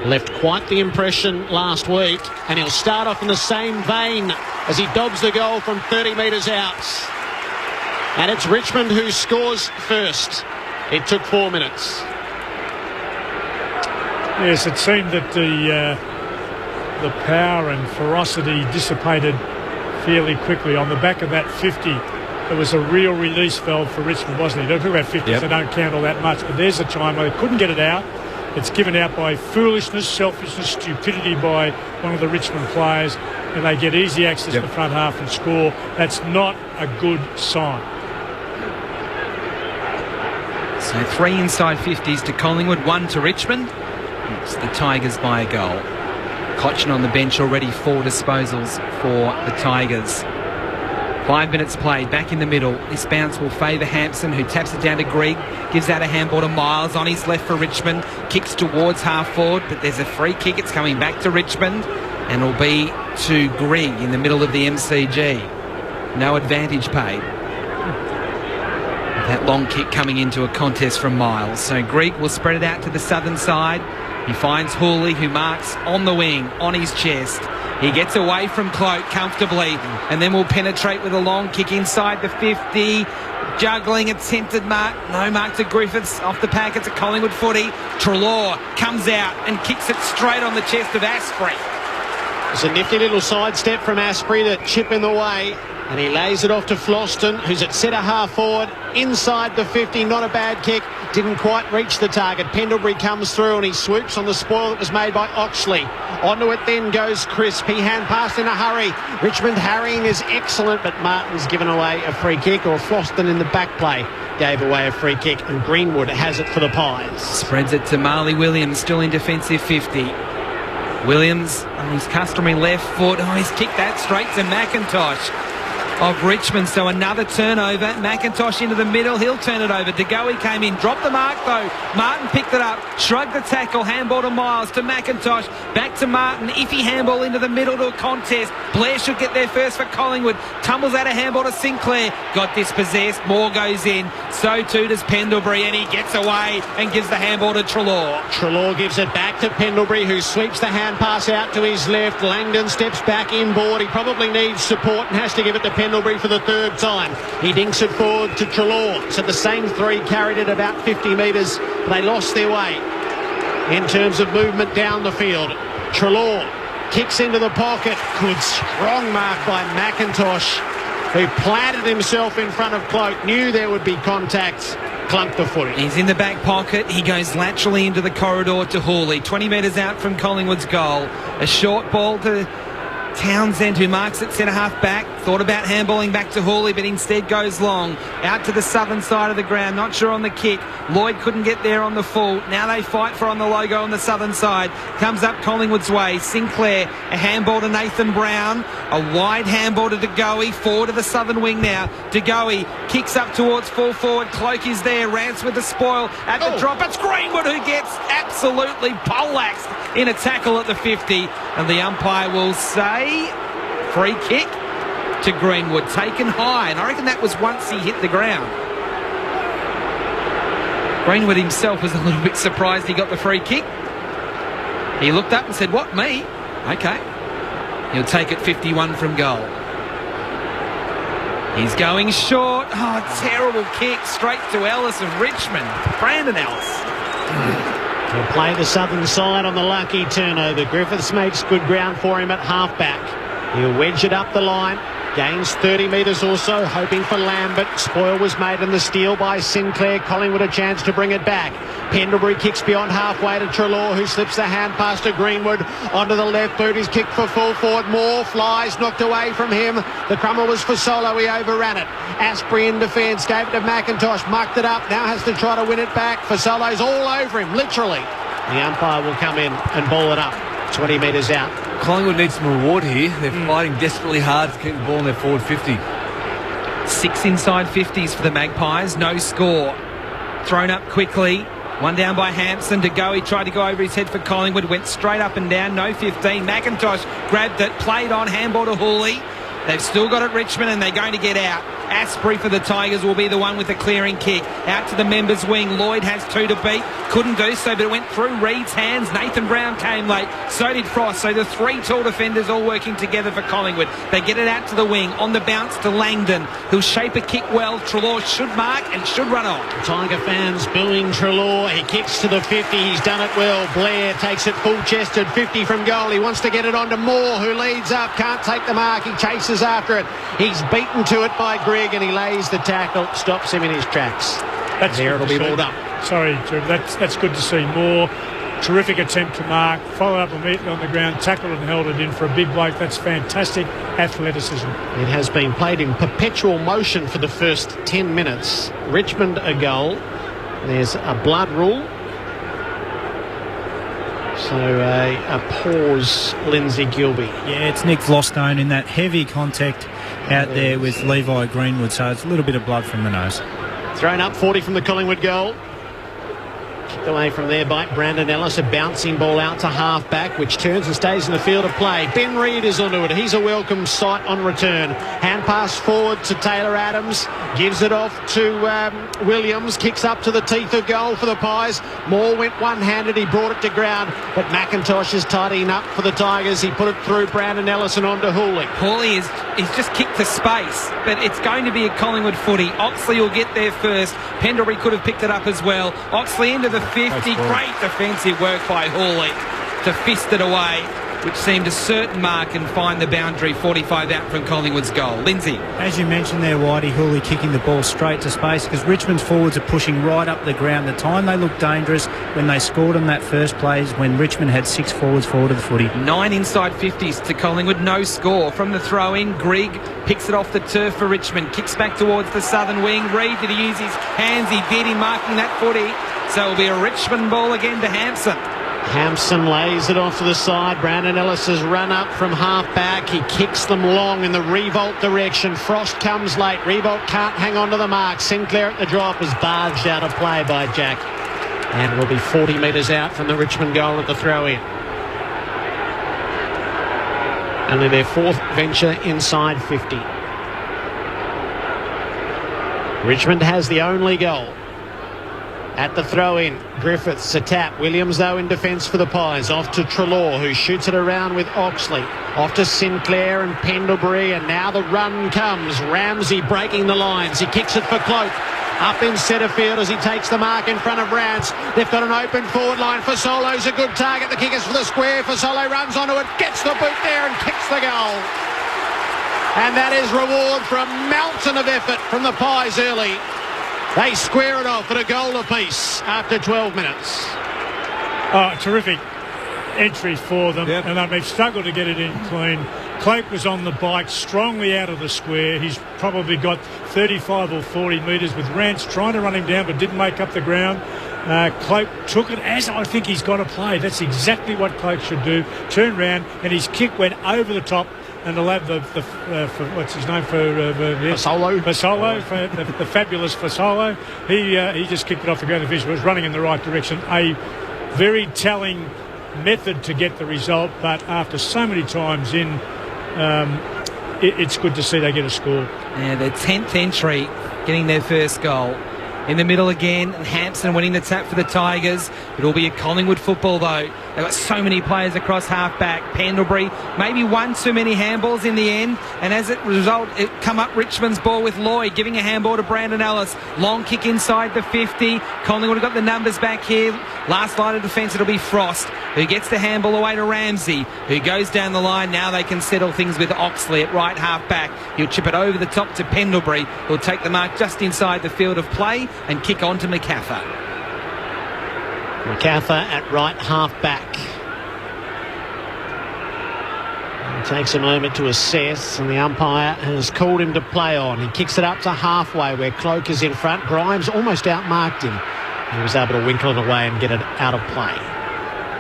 H: left quite the impression last week, and he'll start off in the same vein as he dobs the goal from 30 metres out. And it's Richmond who scores first. It took 4 minutes.
I: Yes, it seemed that the power and ferocity dissipated fairly quickly on the back of that 50. it was a real release valve for Richmond, wasn't it? They talk about 50s, they don't count all that much, but there's a time where they couldn't get it out. It's given out by foolishness, selfishness, stupidity by one of the Richmond players, and they get easy access to the front half and score. That's not a good sign.
Q: So 3 inside 50s to Collingwood, 1 to Richmond. It's the Tigers by a goal. Cochin on the bench already, 4 disposals for the Tigers. 5 minutes played, back in the middle. This bounce will favour Hampson, who taps it down to Grigg, gives out a handball to Miles on his left for Richmond, kicks towards half forward, but there's a free kick. It's coming back to Richmond, and will be to Grigg in the middle of the MCG. No advantage paid. That long kick coming into a contest from Miles. So Grigg will spread it out to the southern side. He finds Hooley, who marks on the wing, on his chest. He gets away from Cloak comfortably and then will penetrate with a long kick inside the 50. Juggling, attempted mark. No mark to Griffiths. Off the pack, it's a Collingwood footy. Treloar comes out and kicks it straight on the chest of Asprey.
H: It's a nifty little sidestep from Asprey to chip in the way. And he lays it off to Floston, who's at centre half forward, inside the 50, not a bad kick, didn't quite reach the target. Pendlebury comes through and he swoops on the spoil that was made by Oxley. Onto it then goes Crisp. He hand passed in a hurry. Richmond harrying is excellent, but Martin's given away a free kick, or Floston in the back play gave away a free kick, and Greenwood has it for the Pies.
Q: Spreads it to Marley Williams, still in defensive 50. Williams on his customary left foot. Oh, he's kicked that straight to McIntosh of Richmond, so another turnover. McIntosh into the middle, he'll turn it over. De Goey came in, dropped the mark though. Martin picked it up, shrugged the tackle, handball to Miles, to McIntosh, back to Martin. Iffy handball into the middle to a contest. Blair should get there first for Collingwood. Tumbles out a handball to Sinclair, got dispossessed. Moore goes in, so too does Pendlebury, and he gets away and gives the handball to Treloar.
H: Treloar gives it back to Pendlebury, who sweeps the hand pass out to his left. Langdon steps back inboard. He probably needs support and has to give it to Pendlebury for the 3rd time. He dinks it forward to Treloar. So the same 3 carried it about 50 metres. They lost their way in terms of movement down the field. Treloar kicks into the pocket. Good strong mark by McIntosh, who planted himself in front of Cloak, knew there would be contact, clunked the footy.
Q: He's in the back pocket. He goes laterally into the corridor to Hooley, 20 metres out from Collingwood's goal. A short ball to Townsend, who marks it centre half back. Thought about handballing back to Hooley, but instead goes long out to the southern side of the ground. Not sure on the kick. Lloyd couldn't get there on the full. Now they fight for on the logo on the southern side. Comes up Collingwood's way. Sinclair, a handball to Nathan Brown. A wide handball to De Goey. Forward to the southern wing now. De Goey kicks up towards full forward. Cloak is there. Rance with the spoil at the drop. It's Greenwood who gets absolutely poleaxed in a tackle at the 50. And the umpire will say free kick to Greenwood, taken high, and I reckon that was once he hit the ground. Greenwood himself was a little bit surprised he got the free kick. He looked up and said, "What, me?" Okay. He'll take it 51 from goal. He's going short. Oh, terrible kick straight to Ellis of Richmond. Brandon Ellis.
H: He'll play the southern side on the lucky turnover. Griffiths makes good ground for him at halfback. He'll wedge it up the line. Gains 30 metres or so, hoping for Lambert. Spoil was made in the steal by Sinclair. Collingwood a chance to bring it back. Pendlebury kicks beyond halfway to Treloar, who slips the hand pass to Greenwood. Onto the left boot, he's kicked for full forward. Moore flies, knocked away from him. The crumble was for Solo, he overran it. Asprey in defence, gave it to McIntosh, mucked it up, now has to try to win it back. For Solo's all over him, literally. The umpire will come in and ball it up 20 metres out.
E: Collingwood needs some reward here. They're fighting desperately hard to keep the ball in their forward 50.
Q: 6 inside 50s for the Magpies. No score. Thrown up quickly. One down by Hampson. De Goey tried to go over his head for Collingwood. Went straight up and down. No 15. McIntosh grabbed it. Played on. Handball to Hooley. They've still got it, Richmond, and they're going to get out. Asprey for the Tigers will be the one with the clearing kick. Out to the members' wing. Lloyd has 2 to beat. Couldn't do so, but it went through Reed's hands. Nathan Brown came late. So did Frost. So the 3 tall defenders all working together for Collingwood. They get it out to the wing. On the bounce to Langdon, who'll shape a kick well. Treloar should mark and should run on.
H: Tiger fans booing Treloar. He kicks to the 50. He's done it well. Blair takes it full-chested. 50 from goal. He wants to get it on to Moore, who leads up. Can't take the mark. He chases after it. He's beaten to it by Grigg. Grigg, and he lays the tackle, stops him in his tracks. There it'll be balled up.
I: Sorry, Drew, that's good to see. More terrific attempt to mark, followed up immediately on the ground, tackled and held it in for a big bloke. That's fantastic athleticism.
H: It has been played in perpetual motion for the first 10 minutes. Richmond a goal. There's a blood rule. So a pause, Lindsay Gilbey.
R: Yeah, it's Nick Vlostone in that heavy contact out there with Levi Greenwood, so it's a little bit of blood from the nose.
H: Thrown up 40 from the Collingwood goal. Kicked away from there by Brandon Ellis. A bouncing ball out to half-back, which turns and stays in the field of play. Ben Reid is onto it. He's a welcome sight on return. Hand pass forward to Taylor Adams. Gives it off to Williams. Kicks up to the teeth of goal for the Pies. Moore went one-handed. He brought it to ground. But McIntosh is tidying up for the Tigers. He put it through Brandon Ellis and on to Hooley.
Q: Hooley he's just kicked to space, but it's going to be a Collingwood footy. Oxley will get there first. Pendlebury could have picked it up as well. Oxley into the 50. Great defensive work by Hooley to fist it away, which seemed a certain mark and find the boundary 45 out from Collingwood's goal. Lindsay.
R: As you mentioned there, Whitey, Hooley kicking the ball straight to space because Richmond's forwards are pushing right up the ground. The time they looked dangerous when they scored on that first play is when Richmond had 6 forwards forward of the footy.
Q: 9 inside 50s to Collingwood, no score. From the throw-in, Grigg picks it off the turf for Richmond, kicks back towards the southern wing. Reid, did he use his hands? He did in marking that footy. So it'll be a Richmond ball again to Hampson.
H: Hampson lays it off to the side. Brandon Ellis has run up from half-back. He kicks them long in the Revolt direction. Frost comes late. Revolt can't hang on to the mark. Sinclair at the drop is barged out of play by Jack. And will be 40 metres out from the Richmond goal at the throw-in. Only their 4th venture inside 50. Richmond has the only goal. At the throw-in, Griffiths a tap. Williams, though, in defence for the Pies. Off to Treloar, who shoots it around with Oxley. Off to Sinclair and Pendlebury, and now the run comes. Ramsey breaking the lines. He kicks it for Cloak. Up in centre field as he takes the mark in front of Rance. They've got an open forward line. Fasolo's a good target. The kick is for the square. Fasolo runs onto it, gets the boot there and kicks the goal. And that is reward for a mountain of effort from the Pies early. They square it off at a goal apiece after 12 minutes.
I: Oh, terrific entry for them. Yep. And they've struggled to get it in clean. Cloak was on the bike, strongly out of the square. He's probably got 35 or 40 metres with Rance trying to run him down but didn't make up the ground. Cloak took it as I think he's got to play. That's exactly what Cloak should do. Turned round and his kick went over the top. And the lad, what's his name for
H: Fasolo,
I: the fabulous Fasolo. He just kicked it off the ground. The fish was running in the right direction. A very telling method to get the result, but after so many times in, it's good to see they get a score.
Q: Yeah, their 10th entry, getting their first goal. In the middle again, Hampson winning the tap for the Tigers. It'll be a Collingwood football though. They've got so many players across half-back. Pendlebury, maybe one too many handballs in the end. And as a result, it come up Richmond's ball with Lloyd, giving a handball to Brandon Ellis. Long kick inside the 50. Collingwood have got the numbers back here. Last line of defence, it'll be Frost, who gets the handball away to Ramsey, who goes down the line. Now they can settle things with Oxley at right half-back. He'll chip it over the top to Pendlebury, who'll take the mark just inside the field of play and kick on to MacArthur.
H: MacArthur at right half-back. He takes a moment to assess, and the umpire has called him to play on. He kicks it up to halfway where Cloak is in front. Grimes almost outmarked him. He was able to winkle it away and get it out of play.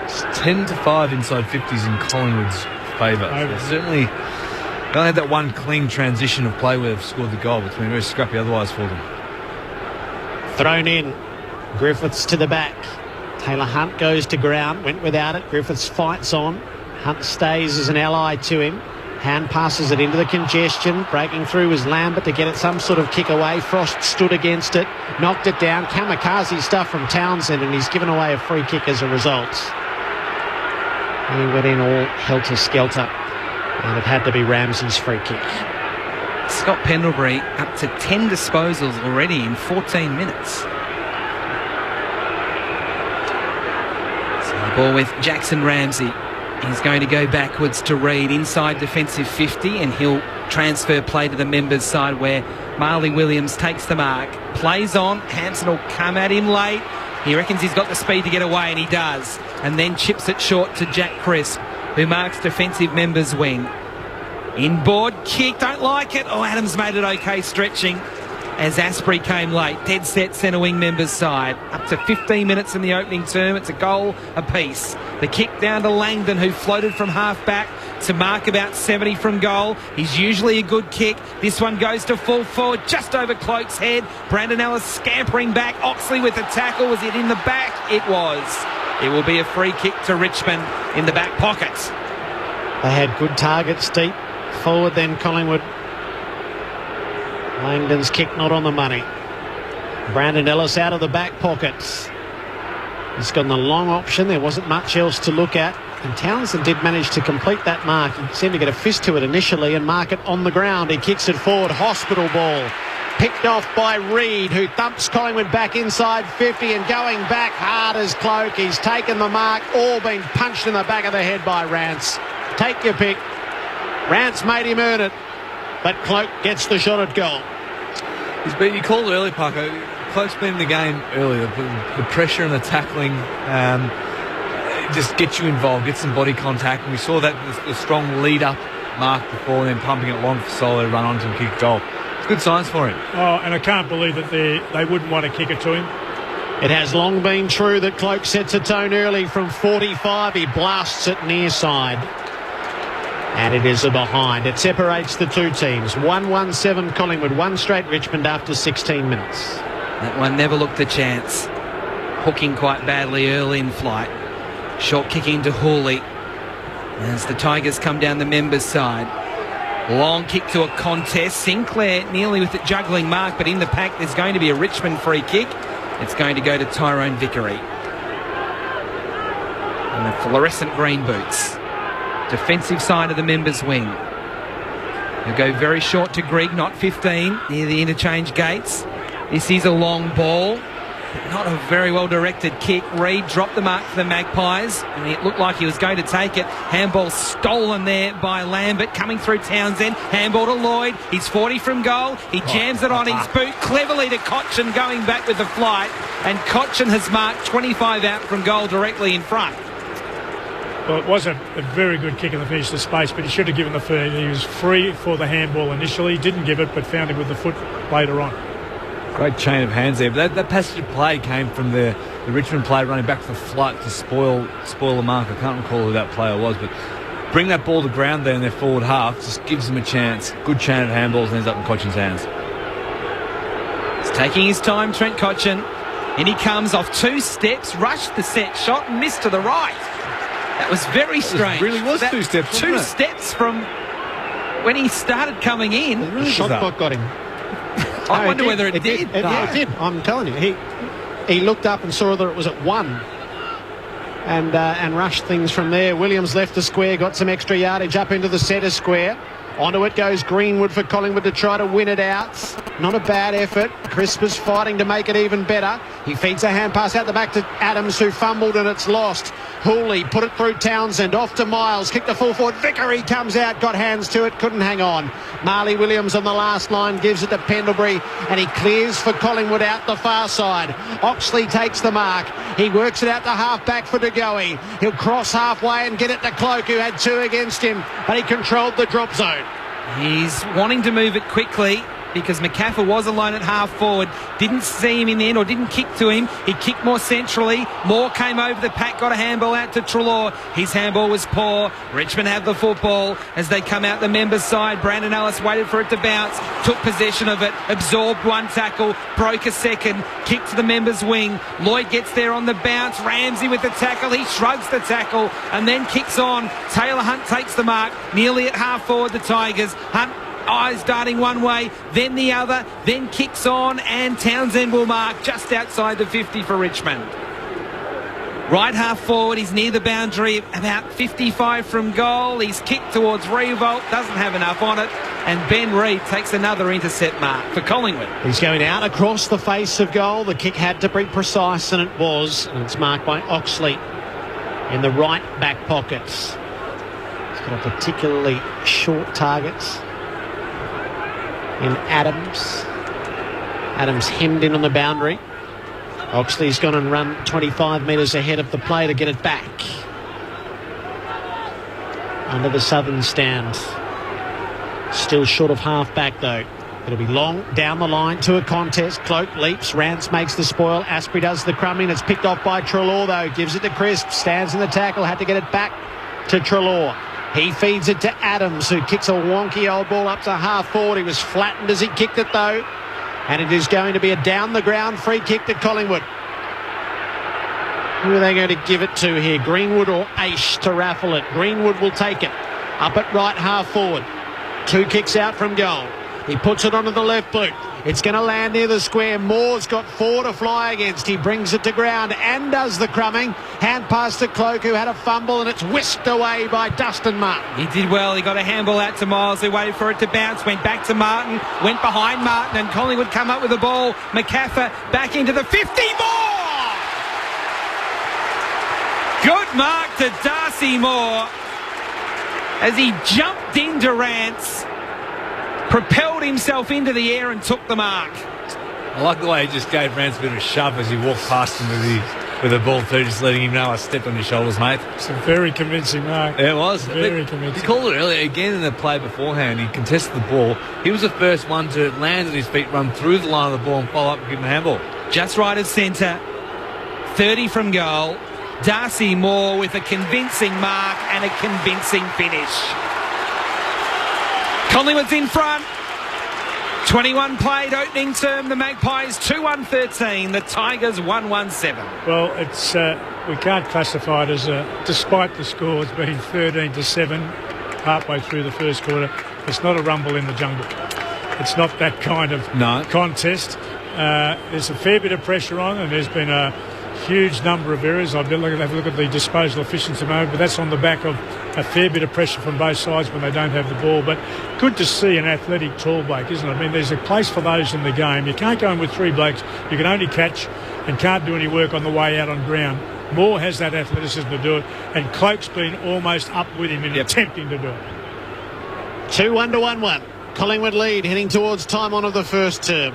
E: It's 10-5 inside 50s in Collingwood's favour. Certainly, they only had that one clean transition of play where they've scored the goal. It's been very scrappy otherwise for them.
H: Thrown in. Griffiths to the back. Taylor Hunt goes to ground. Went without it. Griffiths fights on. Hunt stays as an ally to him. Hand passes it into the congestion. Breaking through was Lambert to get it some sort of kick away. Frost stood against it. Knocked it down. Kamikaze stuff from Townsend, and he's given away a free kick as a result. He went in all helter-skelter, and it had to be Ramsey's free kick.
Q: Scott Pendlebury up to 10 disposals already in 14 minutes. So the ball with Jackson Ramsey. He's going to go backwards to Reid inside defensive 50, and he'll transfer play to the members' side where Marley Williams takes the mark, plays on. Hampson will come at him late. He reckons he's got the speed to get away, and he does. And then chips it short to Jack Crisp, who marks defensive members' wing. Inboard kick, don't like it. Oh, Adams made it okay, stretching as Asprey came late. Dead set centre wing members' side. Up to 15 minutes in the opening term. It's a goal apiece. The kick down to Langdon, who floated from half back to mark about 70 from goal. He's usually a good kick. This one goes to full forward, just over Cloak's head. Brandon Ellis scampering back. Oxley with the tackle. Was it in the back? It was. It will be a free kick to Richmond in the back pocket.
H: They had good targets deep forward then, Collingwood. Langdon's kick not on the money. Brandon Ellis out of the back pockets. He's got the long option. There wasn't much else to look at. And Townsend did manage to complete that mark. He seemed to get a fist to it initially and mark it on the ground. He kicks it forward. Hospital ball. Picked off by Reid, who thumps Collingwood back inside 50 and going back hard as Cloak. He's taken the mark. All been punched in the back of the head by Rance. Take your pick. Rance made him earn it. But Cloak gets the shot at goal.
E: You called it early, Parker. Cloak's been in the game earlier. The pressure and the tackling just gets you involved, get some body contact. And we saw that the strong lead-up mark before and then pumping it long for Solo, run onto him, kick goal. It's good signs for him.
I: Oh, and I can't believe that they wouldn't want to kick it to him.
H: It has long been true that Cloak sets a tone early from 45. He blasts it near side. And it is a behind. It separates the two teams. 1-1-7 Collingwood, one straight Richmond after 16 minutes.
Q: That one never looked a chance. Hooking quite badly early in flight. Short kicking to Hawley as the Tigers come down the members' side. Long kick to a contest. Sinclair nearly with it juggling mark, but in the pack there's going to be a Richmond free kick. It's going to go to Tyrone Vickery. And the fluorescent green boots. Defensive side of the members' wing. They'll go very short to Grigg, not 15, near the interchange gates. This is a long ball. Not a very well-directed kick. Reid dropped the mark for the Magpies, and it looked like he was going to take it. Handball stolen there by Lambert, coming through Townsend. Handball to Lloyd. He's 40 from goal. He jams it on his boot cleverly to Cochin, going back with the flight. And Cochin has marked 25 out from goal directly in front.
I: Well, it was a very good kick in the finish to space, but he should have given the third. He was free for the handball initially. Didn't give it, but found him with the foot later on.
E: Great chain of hands there. But that passage of play came from the Richmond player running back for the flight to spoil the mark. I can't recall who that player was, but bring that ball to ground there in their forward half just gives them a chance. Good chain of handballs and ends up in Cochin's hands.
Q: He's taking his time, Trent Cochin. In he comes off 2 steps, rushed the set shot and missed to the right. That was very strange.
E: It really was 2 steps.
Q: 2 steps from when he started coming in.
H: The shot clock got him.
Q: I wonder whether it did.
H: It did. I'm telling you. He looked up and saw that it was at 1 and rushed things from there. Williams left the square, got some extra yardage up into the centre square. Onto it goes Greenwood for Collingwood to try to win it out. Not a bad effort. Crisp is fighting to make it even better. He feeds a hand pass out the back to Adams, who fumbled and it's lost. Hooley put it through Townsend, off to Miles, kicked the full forward. Vickery comes out, got hands to it, couldn't hang on. Marley Williams on the last line gives it to Pendlebury, and he clears for Collingwood out the far side. Oxley takes the mark. He works it out to half back for De Goey. He'll cross halfway and get it to Cloak, who had 2 against him, but he controlled the drop zone.
Q: He's wanting to move it quickly because McCaffrey was alone at half forward. Didn't see him in the end, or didn't kick to him. He kicked more centrally. Moore came over the pack, got a handball out to Treloar. His handball was poor. Richmond have the football as they come out the members' side. Brandon Ellis waited for it to bounce, took possession of it, absorbed 1 tackle, broke a second, kicked to the members' wing. Lloyd gets there on the bounce. Ramsey with the tackle. He shrugs the tackle and then kicks on. Taylor Hunt takes the mark, nearly at half forward, the Tigers. Hunt eyes darting one way, then the other, then kicks on, and Townsend will mark just outside the 50 for Richmond. Right half forward, he's near the boundary, about 55 from goal. He's kicked towards Revolt, doesn't have enough on it, and Ben Reid takes another intercept mark for Collingwood.
H: He's going out across the face of goal. The kick had to be precise, and it was, and it's marked by Oxley in the right back pockets. He's got a particularly short targets. in Adams. Adams hemmed in on the boundary. Oxley's gone and run 25 metres ahead of the play to get it back. Under the southern stand. Still short of half back though. It'll be long down the line to a contest. Cloak leaps. Rance makes the spoil. Asprey does the crumbing. It's picked off by Treloar though. Gives it to Crisp. Stands in the tackle. Had to get it back to Treloar. He feeds it to Adams, who kicks a wonky old ball up to half forward. He was flattened as he kicked it though. And it is going to be a down the ground free kick to Collingwood. Who are they going to give it to here? Greenwood or Aish to raffle it? Greenwood will take it. Up at right half forward. 2 kicks out from goal. He puts it onto the left boot. It's going to land near the square. Moore's got 4 to fly against. He brings it to ground and does the crumbing. Hand pass to Cloak, who had a fumble, and it's whisked away by Dustin Martin.
Q: He did well. He got a handball out to Miles, who waited for it to bounce, went back to Martin, went behind Martin, and Collingwood come up with the ball. McCaffer back into the 50. Moore! Good mark to Darcy Moore as he jumped into Rance, propelled himself into the air and took the mark.
E: I like the way he just gave Rance a bit of a shove as he walked past him with the ball too, just letting him know I stepped on your shoulders, mate.
I: It's a very convincing mark.
E: Yeah, it was.
I: Very convincing.
E: He called it earlier again in the play beforehand. He contested the ball. He was the first one to land on his feet, run through the line of the ball and follow up and give him a handball.
Q: Just right of centre, 30 from goal. Darcy Moore with a convincing mark and a convincing finish. Collingwood's in front. 21 played opening term. The Magpies 2-1-13. The Tigers 1-1-7.
I: Well, it's we can't classify it as despite the scores being 13-7 halfway through the first quarter. It's not a rumble in the jungle. It's not that kind of contest. There's a fair bit of pressure on, and there's been a huge number of errors. I've been have a look at the disposal efficiency moment, but that's on the back of a fair bit of pressure from both sides when they don't have the ball. But good to see an athletic tall bloke, isn't it? I mean, there's a place for those in the game. You can't go in with 3 blokes. You can only catch and can't do any work on the way out on ground. Moore has that athleticism to do it, and Cloak's been almost up with him in attempting to do it.
H: 2-1 to 1-1. Collingwood lead heading towards time on of the first term.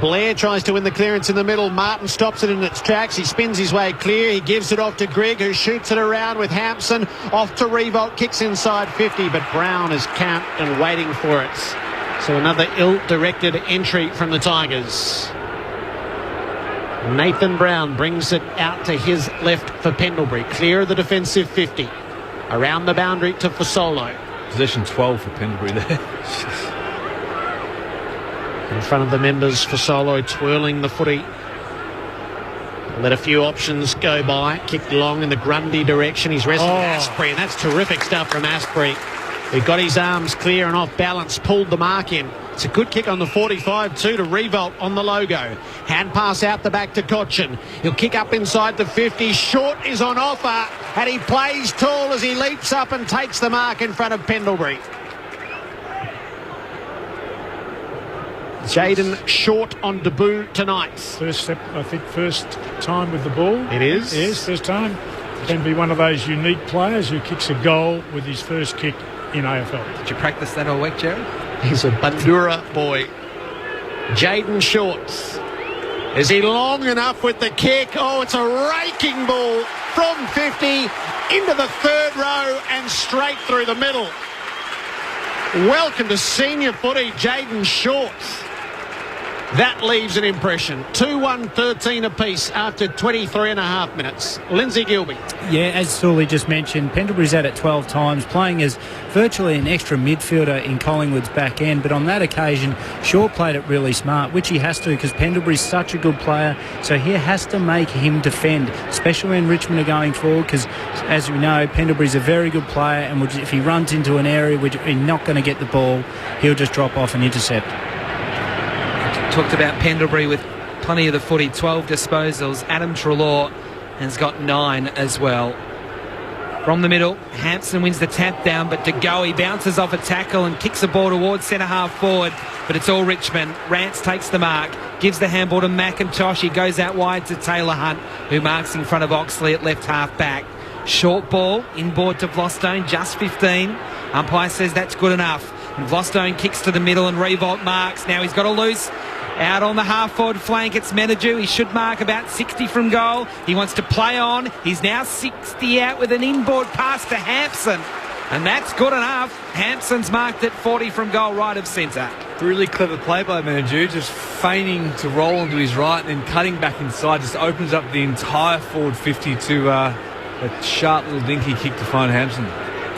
H: Blair tries to win the clearance in the middle. Martin stops it in its tracks. He spins his way clear. He gives it off to Grigg, who shoots it around with Hampson. Off to Revolt, kicks inside 50, but Brown is camped and waiting for it. So another ill-directed entry from the Tigers. Nathan Brown brings it out to his left for Pendlebury. Clear of the defensive 50. Around the boundary to Fasolo.
E: Possession 12 for Pendlebury there.
H: In front of the members, Fasolo twirling the footy. Let a few options go by. Kicked long in the Grundy direction. He's wrestled Asprey, and that's terrific stuff from Asprey. He got his arms clear and off balance, pulled the mark in. It's a good kick on the 45 too to Revolt on the logo. Hand pass out the back to Cochin. He'll kick up inside the 50. Short is on offer, and he plays tall as he leaps up and takes the mark in front of Pendlebury. Jaden Short on debut tonight.
I: First step, I think, first time with the ball.
H: It is?
I: Yes, first time. Can be one of those unique players who kicks a goal with his first kick in AFL.
Q: Did you practice that all week, Jerry?
H: He's a Bandura boy. Jaden Short. Is he long enough with the kick? Oh, it's a raking ball from 50 into the third row and straight through the middle. Welcome to senior footy, Jaden Short. That leaves an impression. 2-1-13 apiece after 23 and a half minutes. Lindsay Gilby.
S: Yeah, as Sully just mentioned, Pendlebury's at it 12 times, playing as virtually an extra midfielder in Collingwood's back end. But on that occasion, Short played it really smart, which he has to because Pendlebury's such a good player. So he has to make him defend, especially when Richmond are going forward because, as we know, Pendlebury's a very good player. And if he runs into an area where he's not going to get the ball, he'll just drop off and intercept.
Q: Talked about Pendlebury with plenty of the footy, 12 disposals. Adam Treloar has got 9 as well. From the middle, Hampson wins the tap down, but De Goey bounces off a tackle and kicks the ball towards centre half forward, but it's all Richmond. Rance takes the mark, gives the handball to McIntosh. He goes out wide to Taylor Hunt, who marks in front of Oxley at left half back. Short ball, inboard to Vlostone, just 15. Umpire says that's good enough. And Vostone kicks to the middle and Revolt marks. Now he's got a loose. Out on the half-forward flank, it's Menadue. He should mark about 60 from goal. He wants to play on. He's now 60 out with an inboard pass to Hampson. And that's good enough. Hampson's marked at 40 from goal, right of centre.
E: Really clever play by Menadue, just feigning to roll onto his right and then cutting back inside. Just opens up the entire forward 50 to a sharp little dinky kick to find Hampson.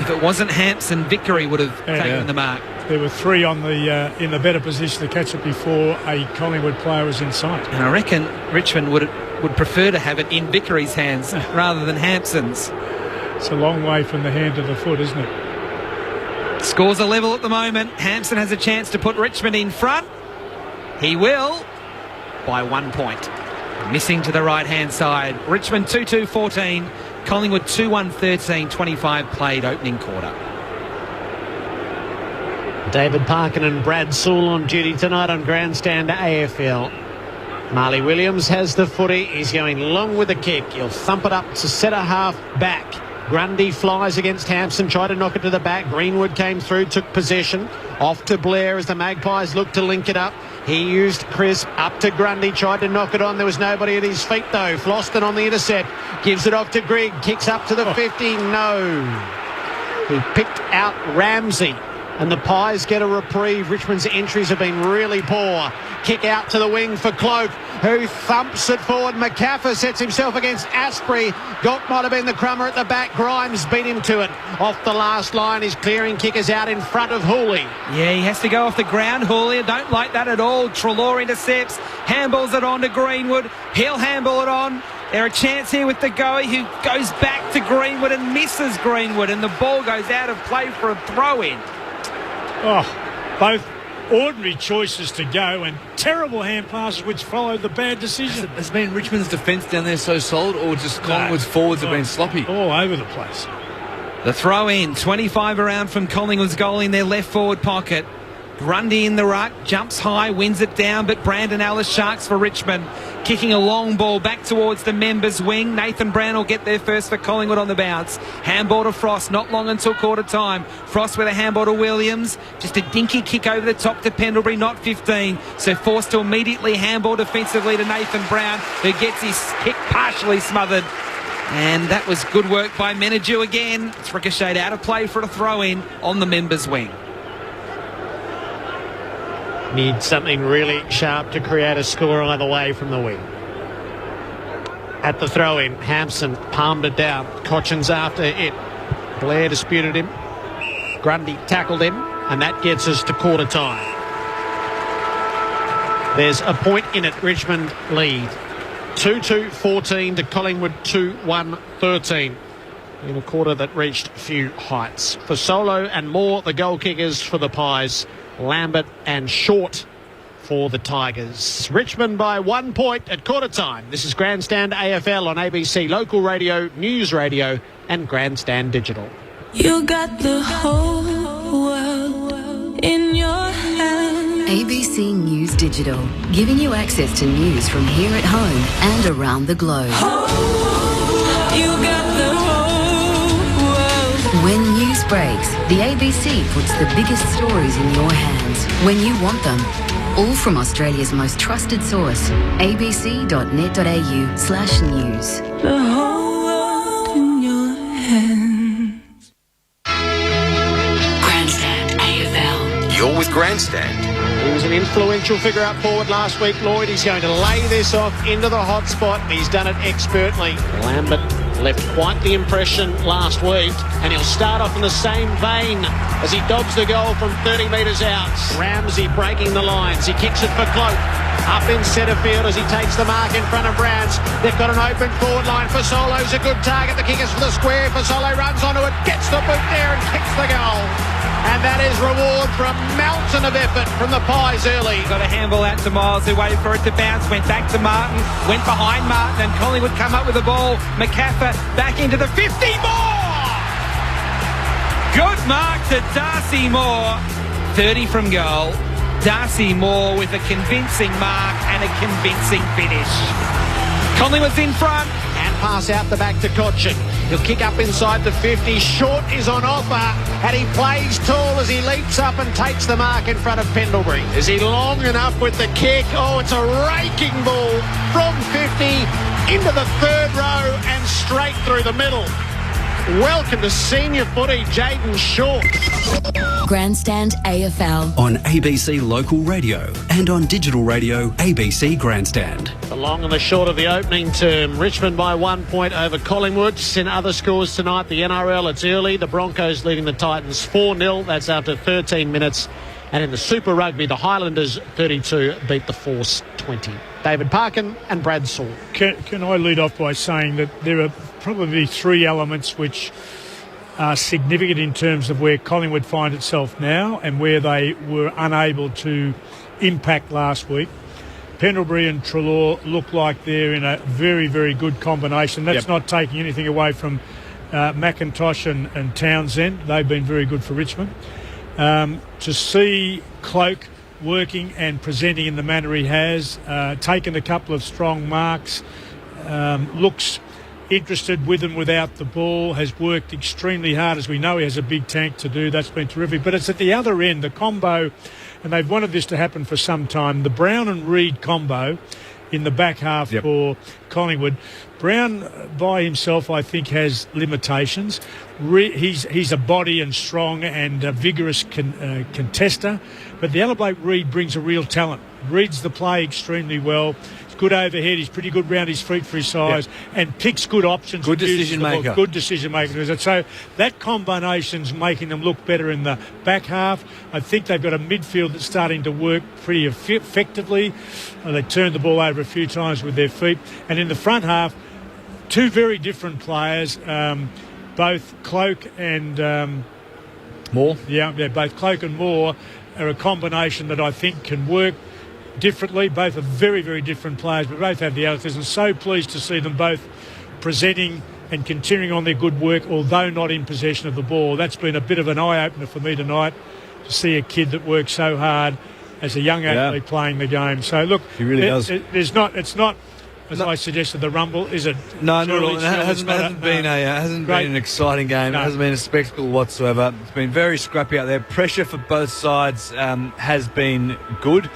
Q: If it wasn't Hampson, Vickery would have taken the mark.
I: There were three on the in the better position to catch it before a Collingwood player was in sight.
Q: And I reckon Richmond would prefer to have it in Vickery's hands rather than Hampson's.
I: It's a long way from the hand to the foot, isn't it?
Q: Scores are level at the moment. Hampson has a chance to put Richmond in front. He will by 1 point. Missing to the right-hand side. Richmond 2-2-14. Collingwood 2-1-13. 25 played opening quarter.
H: David Parkin and Brad Sewell on duty tonight on Grandstand AFL. Marley Williams has the footy. He's going long with the kick. He'll thump it up to centre half back. Grundy flies against Hampson, tried to knock it to the back. Greenwood came through, took possession. Off to Blair as the Magpies look to link it up. He used Crisp up to Grundy, tried to knock it on. There was nobody at his feet though. Floston on the intercept. Gives it off to Grigg. Kicks up to the 50. No. He picked out Ramsey. And the Pies get a reprieve. Richmond's entries have been really poor. Kick out to the wing for Cloak, who thumps it forward. McCaffer sets himself against Asprey. Gok might have been the crummer at the back. Grimes beat him to it. Off the last line, his clearing kick is out in front of Hooley.
Q: Yeah, he has to go off the ground, Hooley. I don't like that at all. Treloar intercepts, handballs it on to Greenwood. He'll handball it on. There's a chance here with the goalie who goes back to Greenwood and misses Greenwood, and the ball goes out of play for a throw-in.
I: Oh, both ordinary choices to go and terrible hand passes which followed the bad decision.
E: Has been Richmond's defence down there so solid, or just Collingwood's forwards have been sloppy?
I: All over the place.
Q: The throw in, 25 around from Collingwood's goal in their left forward pocket. Grundy in the ruck, jumps high, wins it down, but Brandon Ellis sharks for Richmond. Kicking a long ball back towards the members' wing. Nathan Brown will get there first for Collingwood on the bounce. Handball to Frost, not long until quarter time. Frost with a handball to Williams. Just a dinky kick over the top to Pendlebury, not 15. So forced to immediately handball defensively to Nathan Brown, who gets his kick partially smothered. And that was good work by Menadue again. It's ricocheted out of play for a throw-in on the members' wing.
H: Need something really sharp to create a score either way from the wing. At the throw-in, Hampson palmed it down. Cochin's after it. Blair disputed him. Grundy tackled him, and that gets us to quarter time. There's a point in it. Richmond lead 2-2-14 to Collingwood 2-1-13 in a quarter that reached few heights. For Solo and Moore, the goal kickers for the Pies. Lambert and Short for the Tigers. Richmond by 1 point at quarter time. This is Grandstand AFL on ABC Local Radio, News Radio and Grandstand Digital.
N: You got the whole world in your hands.
A: ABC News Digital, giving you access to news from here at home and around the globe.
N: You got the whole world.
A: When news breaks, the ABC puts the biggest stories in your hands when you want them. All from Australia's most trusted source, abc.net.au/news.
N: The whole world in your hands.
A: Grandstand AFL.
B: You're with Grandstand.
H: He was an influential figure up forward last week, Lloyd. He's going to lay this off into the hot spot. He's done it expertly. Lambert left quite the impression last week, and he'll start off in the same vein as he dobs the goal from 30 metres out. Ramsey breaking the lines. He kicks it for Cloak. Up in centre field as he takes the mark in front of Brands. They've got an open forward line for Solo's a good target. The kick is for the square. For Solo runs onto it, gets the boot there and kicks the goal. And that is reward for a mountain of effort from the Pies early.
Q: Got a handball out to Miles, who waited for it to bounce, went back to Martin, went behind Martin, and Collingwood come up with the ball. McCaffer back into the 50. Moore! Good mark to Darcy Moore. 30 from goal. Darcy Moore with a convincing mark and a convincing finish. Collingwood's in front.
H: And pass out the back to Cochin. He'll kick up inside the 50. Short is on offer, and he plays tall as he leaps up and takes the mark in front of Pendlebury. Is he long enough with the kick? Oh, it's a raking ball from 50 into the third row and straight through the middle. Welcome to senior footy, Jaden Short.
A: Grandstand AFL.
C: On ABC Local Radio and on digital radio ABC Grandstand.
H: The long and the short of the opening term. Richmond by 1 point over Collingwood. In other scores tonight, the NRL, it's early. The Broncos leading the Titans 4-0. That's after 13 minutes. And in the Super Rugby, the Highlanders 32 beat the Force 20. David Parkin and Brad Saul.
I: Can I lead off by saying that there are probably three elements which are significant in terms of where Collingwood find itself now and where they were unable to impact last week. Pendlebury and Treloar look like they're in a very, very good combination. That's not taking anything away from McIntosh and Townsend. They've been very good for Richmond. To see Cloak working and presenting in the manner he has, taken a couple of strong marks, looks interested with and without the ball, has worked extremely hard. As we know, he has a big tank to do. That's been terrific. But it's at the other end, the combo, and they've wanted this to happen for some time, the Brown and Reid combo in the back half for Collingwood. Brown by himself, I think, has limitations. He's a body and strong and vigorous contester, but the other bloke, Reid, brings a real talent. Reads the play extremely well. He's good overhead. He's pretty good round his feet for his size and picks good options.
E: Good decision maker.
I: Good decision maker. So that combination's making them look better in the back half. I think they've got a midfield that's starting to work pretty effectively. They turned the ball over a few times with their feet. And in the front half, two very different players, both Cloak and
E: Moore.
I: Yeah, both Cloak and Moore are a combination that I think can work differently. Both are very, very different players, but both have the attitudes. And so pleased to see them both presenting and continuing on their good work, although not in possession of the ball. That's been a bit of an eye-opener for me tonight, to see a kid that works so hard as a young athlete playing the game. So, look,
E: he really does.
I: It's not, as I suggested, the rumble, is it?
E: No, it hasn't been an exciting game. No. It hasn't been a spectacle whatsoever. It's been very scrappy out there. Pressure for both sides has been good.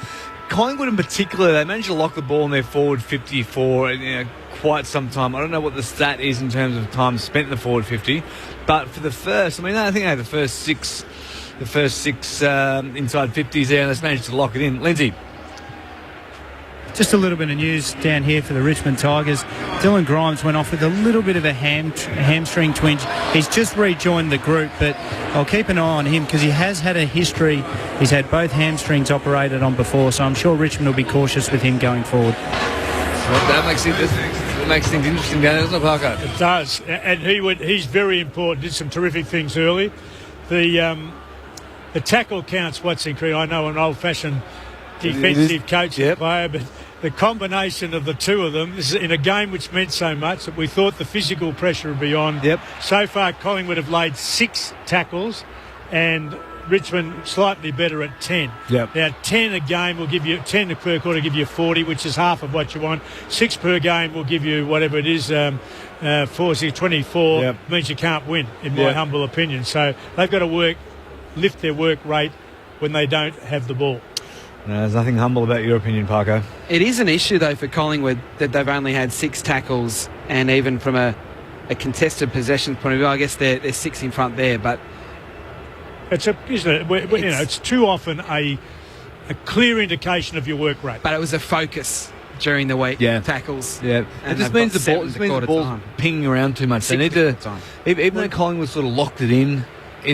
E: Collingwood in particular, they managed to lock the ball in their forward 50 for quite some time. I don't know what the stat is in terms of time spent in the forward 50, but for the first, I think they had the first six inside 50s there, and they managed to lock it in. Lindsay.
S: Just a little bit of news down here for the Richmond Tigers. Dylan Grimes went off with a little bit of a hamstring twinge. He's just rejoined the group, but I'll keep an eye on him because he has had a history. He's had both hamstrings operated on before, so I'm sure Richmond will be cautious with him going forward.
E: Well, that makes things interesting, doesn't it, Parker?
I: It does, and he's very important. Did some terrific things early. The tackle counts what's incredible. I know an old-fashioned defensive coaching player, but the combination of the two of them is in a game which meant so much that we thought the physical pressure would be on. So far, Collingwood have laid 6 tackles and Richmond slightly better at 10. Now, 10 a game will give you 10 per quarter, give you 40, which is half of what you want. 6 per game will give you whatever it is, 24. Means you can't win, in my humble opinion. So they've got to lift their work rate when they don't have the ball.
E: No, there's nothing humble about your opinion, Parker.
Q: It is an issue, though, for Collingwood that they've only had 6 tackles, and even from a contested possession point of view, I guess they're 6 in front there, but
I: isn't it? It's too often a clear indication of your work rate.
Q: But it was a focus during the week. Tackles.
E: It just means the ball's pinging around too much. They need to, even though Collingwood sort of locked it in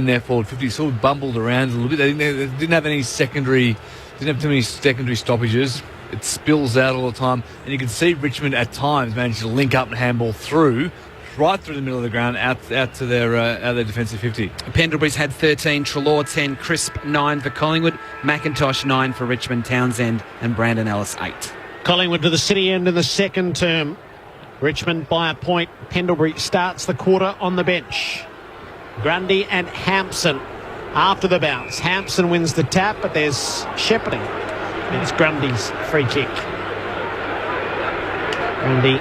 E: their forward 50, sort of bumbled around a little bit. They didn't have any didn't have too many secondary stoppages. It spills out all the time, and you can see Richmond at times manage to link up and handball right through the middle of the ground out to their defensive 50.
Q: Pendlebury's had 13, Treloar 10, Crisp 9 for Collingwood, McIntosh 9 for Richmond, Townsend and Brandon Ellis 8.
H: Collingwood to the city end in the second term. Richmond by a point. Pendlebury starts the quarter on the bench. Grundy and Hampson after the bounce. Hampson wins the tap, but there's shepherding. It's Grundy's free kick. Grundy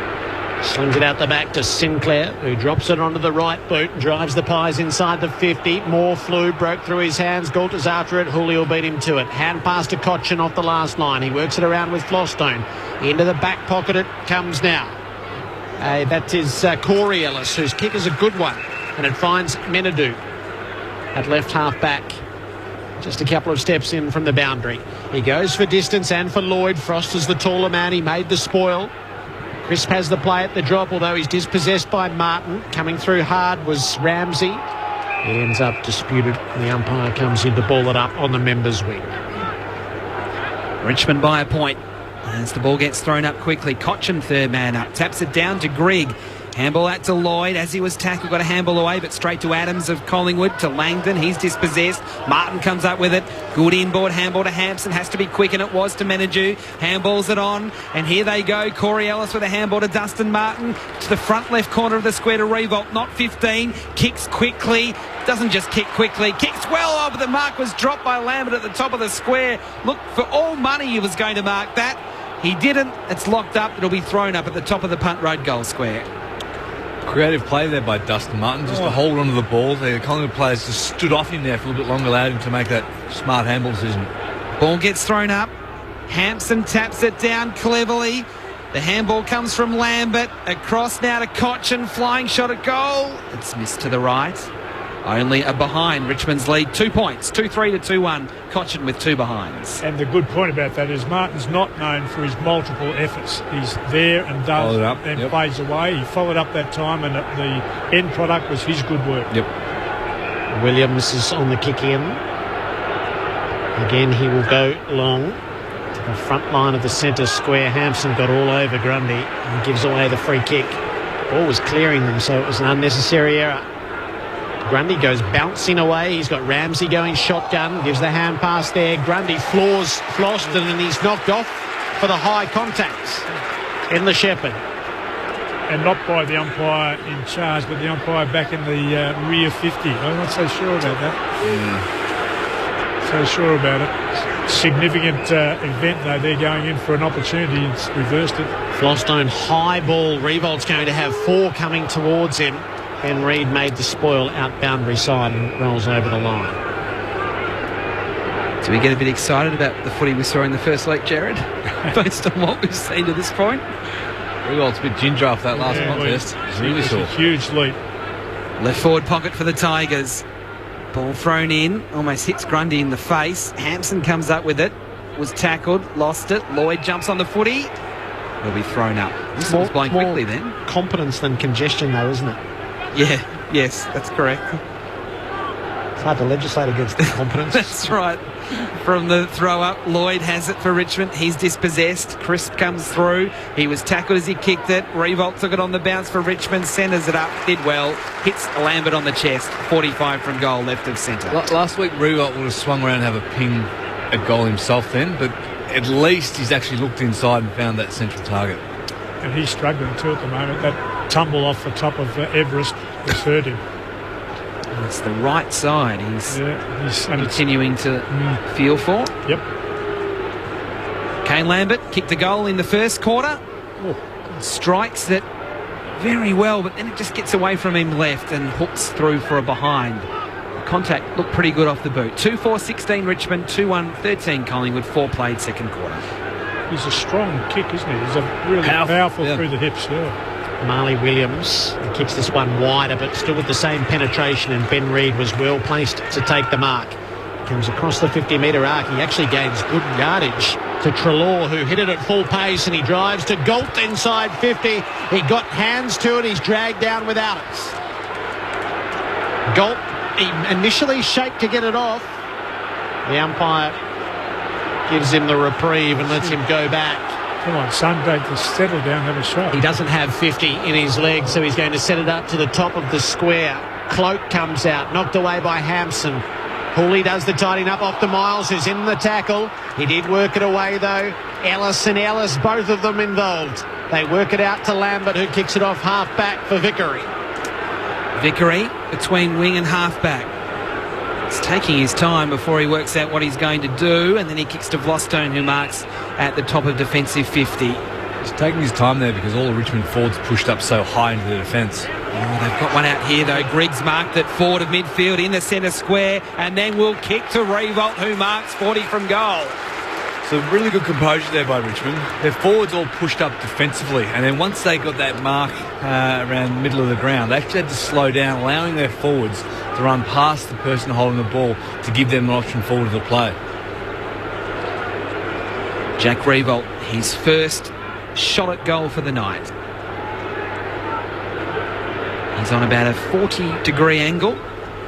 H: Slings it out the back to Sinclair, who drops it onto the right boot and drives the Pies inside the 50. More flew, broke through his hands. Galt is after it. Hooley will beat him to it. Hand pass to Cochin off the last line. He works it around with Flostone. Into the back pocket it comes now. That is Corey Ellis, whose kick is a good one. And it finds Menadou at left half back. Just a couple of steps in from the boundary. He goes for distance and for Lloyd. Frost is the taller man. He made the spoil. Crisp has the play at the drop, although he's dispossessed by Martin. Coming through hard was Ramsey. It ends up disputed. The umpire comes in to ball it up on the members' wing.
Q: Richmond by a point. As the ball gets thrown up quickly, Cochin third man up, taps it down to Grigg. Handball out to Lloyd as he was tackled, got a handball away, but straight to Adams of Collingwood, to Langdon. He's dispossessed. Martin comes up with it. Good inboard handball to Hampson. Has to be quick, and it was to Menadou. Handballs it on, and here they go. Corey Ellis with a handball to Dustin Martin. To the front left corner of the square to Revolt. Not 15. Kicks quickly. Doesn't just kick quickly. Kicks well over. The mark was dropped by Lambert at the top of the square. Look, for all money he was going to mark that. He didn't. It's locked up. It'll be thrown up at the top of the Punt Road goal square.
E: Creative play there by Dustin Martin, just to hold onto the ball. The Collingwood players just stood off him there for a little bit longer, allowed him to make that smart handball decision.
Q: Ball gets thrown up. Hampson taps it down cleverly. The handball comes from Lambert. Across now to Cochin. Flying shot at goal. It's missed to the right. Only a behind. Richmond's lead 2 points. 2-3 to 2-1. Cochin with 2 behinds.
I: And the good point about that is Martin's not known for his multiple efforts. He's there and does
E: up,
I: and fades away. He followed up that time, and the end product was his good work.
E: Yep.
H: Williams is on the kick in. Again, he will go long to the front line of the centre square. Hampson got all over Grundy and gives away the free kick. Ball was clearing them, so it was an unnecessary error. Grundy goes bouncing away. He's got Ramsey going shotgun. Gives the hand pass there. Grundy floors Floston, and he's knocked off for the high contacts in the Shepherd.
I: And not by the umpire in charge, but the umpire back in the rear 50. I'm not so sure about that. So sure about it. Significant event, though. They're going in for an opportunity. It's reversed it.
H: Flostone high ball. Revolt's going to have 4 coming towards him. Ben Reid made the spoil out boundary side and rolls over the line.
Q: Do we get a bit excited about the footy we saw in the first leg, Jared? Based on what we've seen to this point?
E: Revolt's a bit ginger off that last contest.
I: It's a huge leap.
Q: Left forward pocket for the Tigers. Ball thrown in, almost hits Grundy in the face. Hampson comes up with it. Was tackled, lost it. Lloyd jumps on the footy. It'll be thrown up. This one's blowing quickly then.
H: Competence than congestion, though, isn't it?
Q: Yeah, yes, that's correct.
H: It's hard to legislate against competence.
Q: That's right. From the throw up, Lloyd has it for Richmond. He's dispossessed. Crisp comes through. He was tackled as he kicked it. Revolt took it on the bounce for Richmond. Centres it up. Did well. Hits Lambert on the chest. 45 from goal, left of centre.
E: Last week, Revolt would have swung around and have a ping at goal himself then, but at least he's actually looked inside and found that central target.
I: And he's struggling too at the moment. That tumble off the top of Everest has hurt him.
Q: It's the right side he's continuing to feel for.
I: Yep.
Q: Kane Lambert kicked a goal in the first quarter. Strikes it very well, but then it just gets away from him left and hooks through for a behind. The contact looked pretty good off the boot. 2-4-16 Richmond, 2-1-13 Collingwood, 4 played second quarter.
I: He's a strong kick, isn't he? He's a really powerful through the hips,
H: Marley Williams kicks this one wider, but still with the same penetration, and Ben Reid was well placed to take the mark. Comes across the 50-metre arc. He actually gains good yardage to Treloar, who hit it at full pace, and he drives to Galt inside 50. He got hands to it. He's dragged down without it. Galt, he initially shaped to get it off. The umpire gives him the reprieve and lets him go back.
I: Come on, Sunday, to settle down, have a shot.
H: He doesn't have 50 in his leg, so he's going to set it up to the top of the square. Cloak comes out, knocked away by Hampson. Hooley does the tidying up off the Miles, who's in the tackle. He did work it away, though. Ellis and Ellis, both of them involved. They work it out to Lambert, who kicks it off half-back for Vickery.
Q: Vickery between wing and half-back. He's taking his time before he works out what he's going to do, and then he kicks to Flostone, who marks at the top of defensive 50.
E: He's taking his time there because all the Richmond forwards pushed up so high into the defence.
Q: Oh, they've got one out here, though. Griggs marked it forward of midfield in the centre square, and then will kick to Revolt, who marks 40 from goal.
E: So really good composure there by Richmond. Their forwards all pushed up defensively, and then once they got that mark around the middle of the ground, they actually had to slow down, allowing their forwards to run past the person holding the ball to give them an option forward of the play.
Q: Jack Revolt, his first shot at goal for the night. He's on about a 40-degree angle,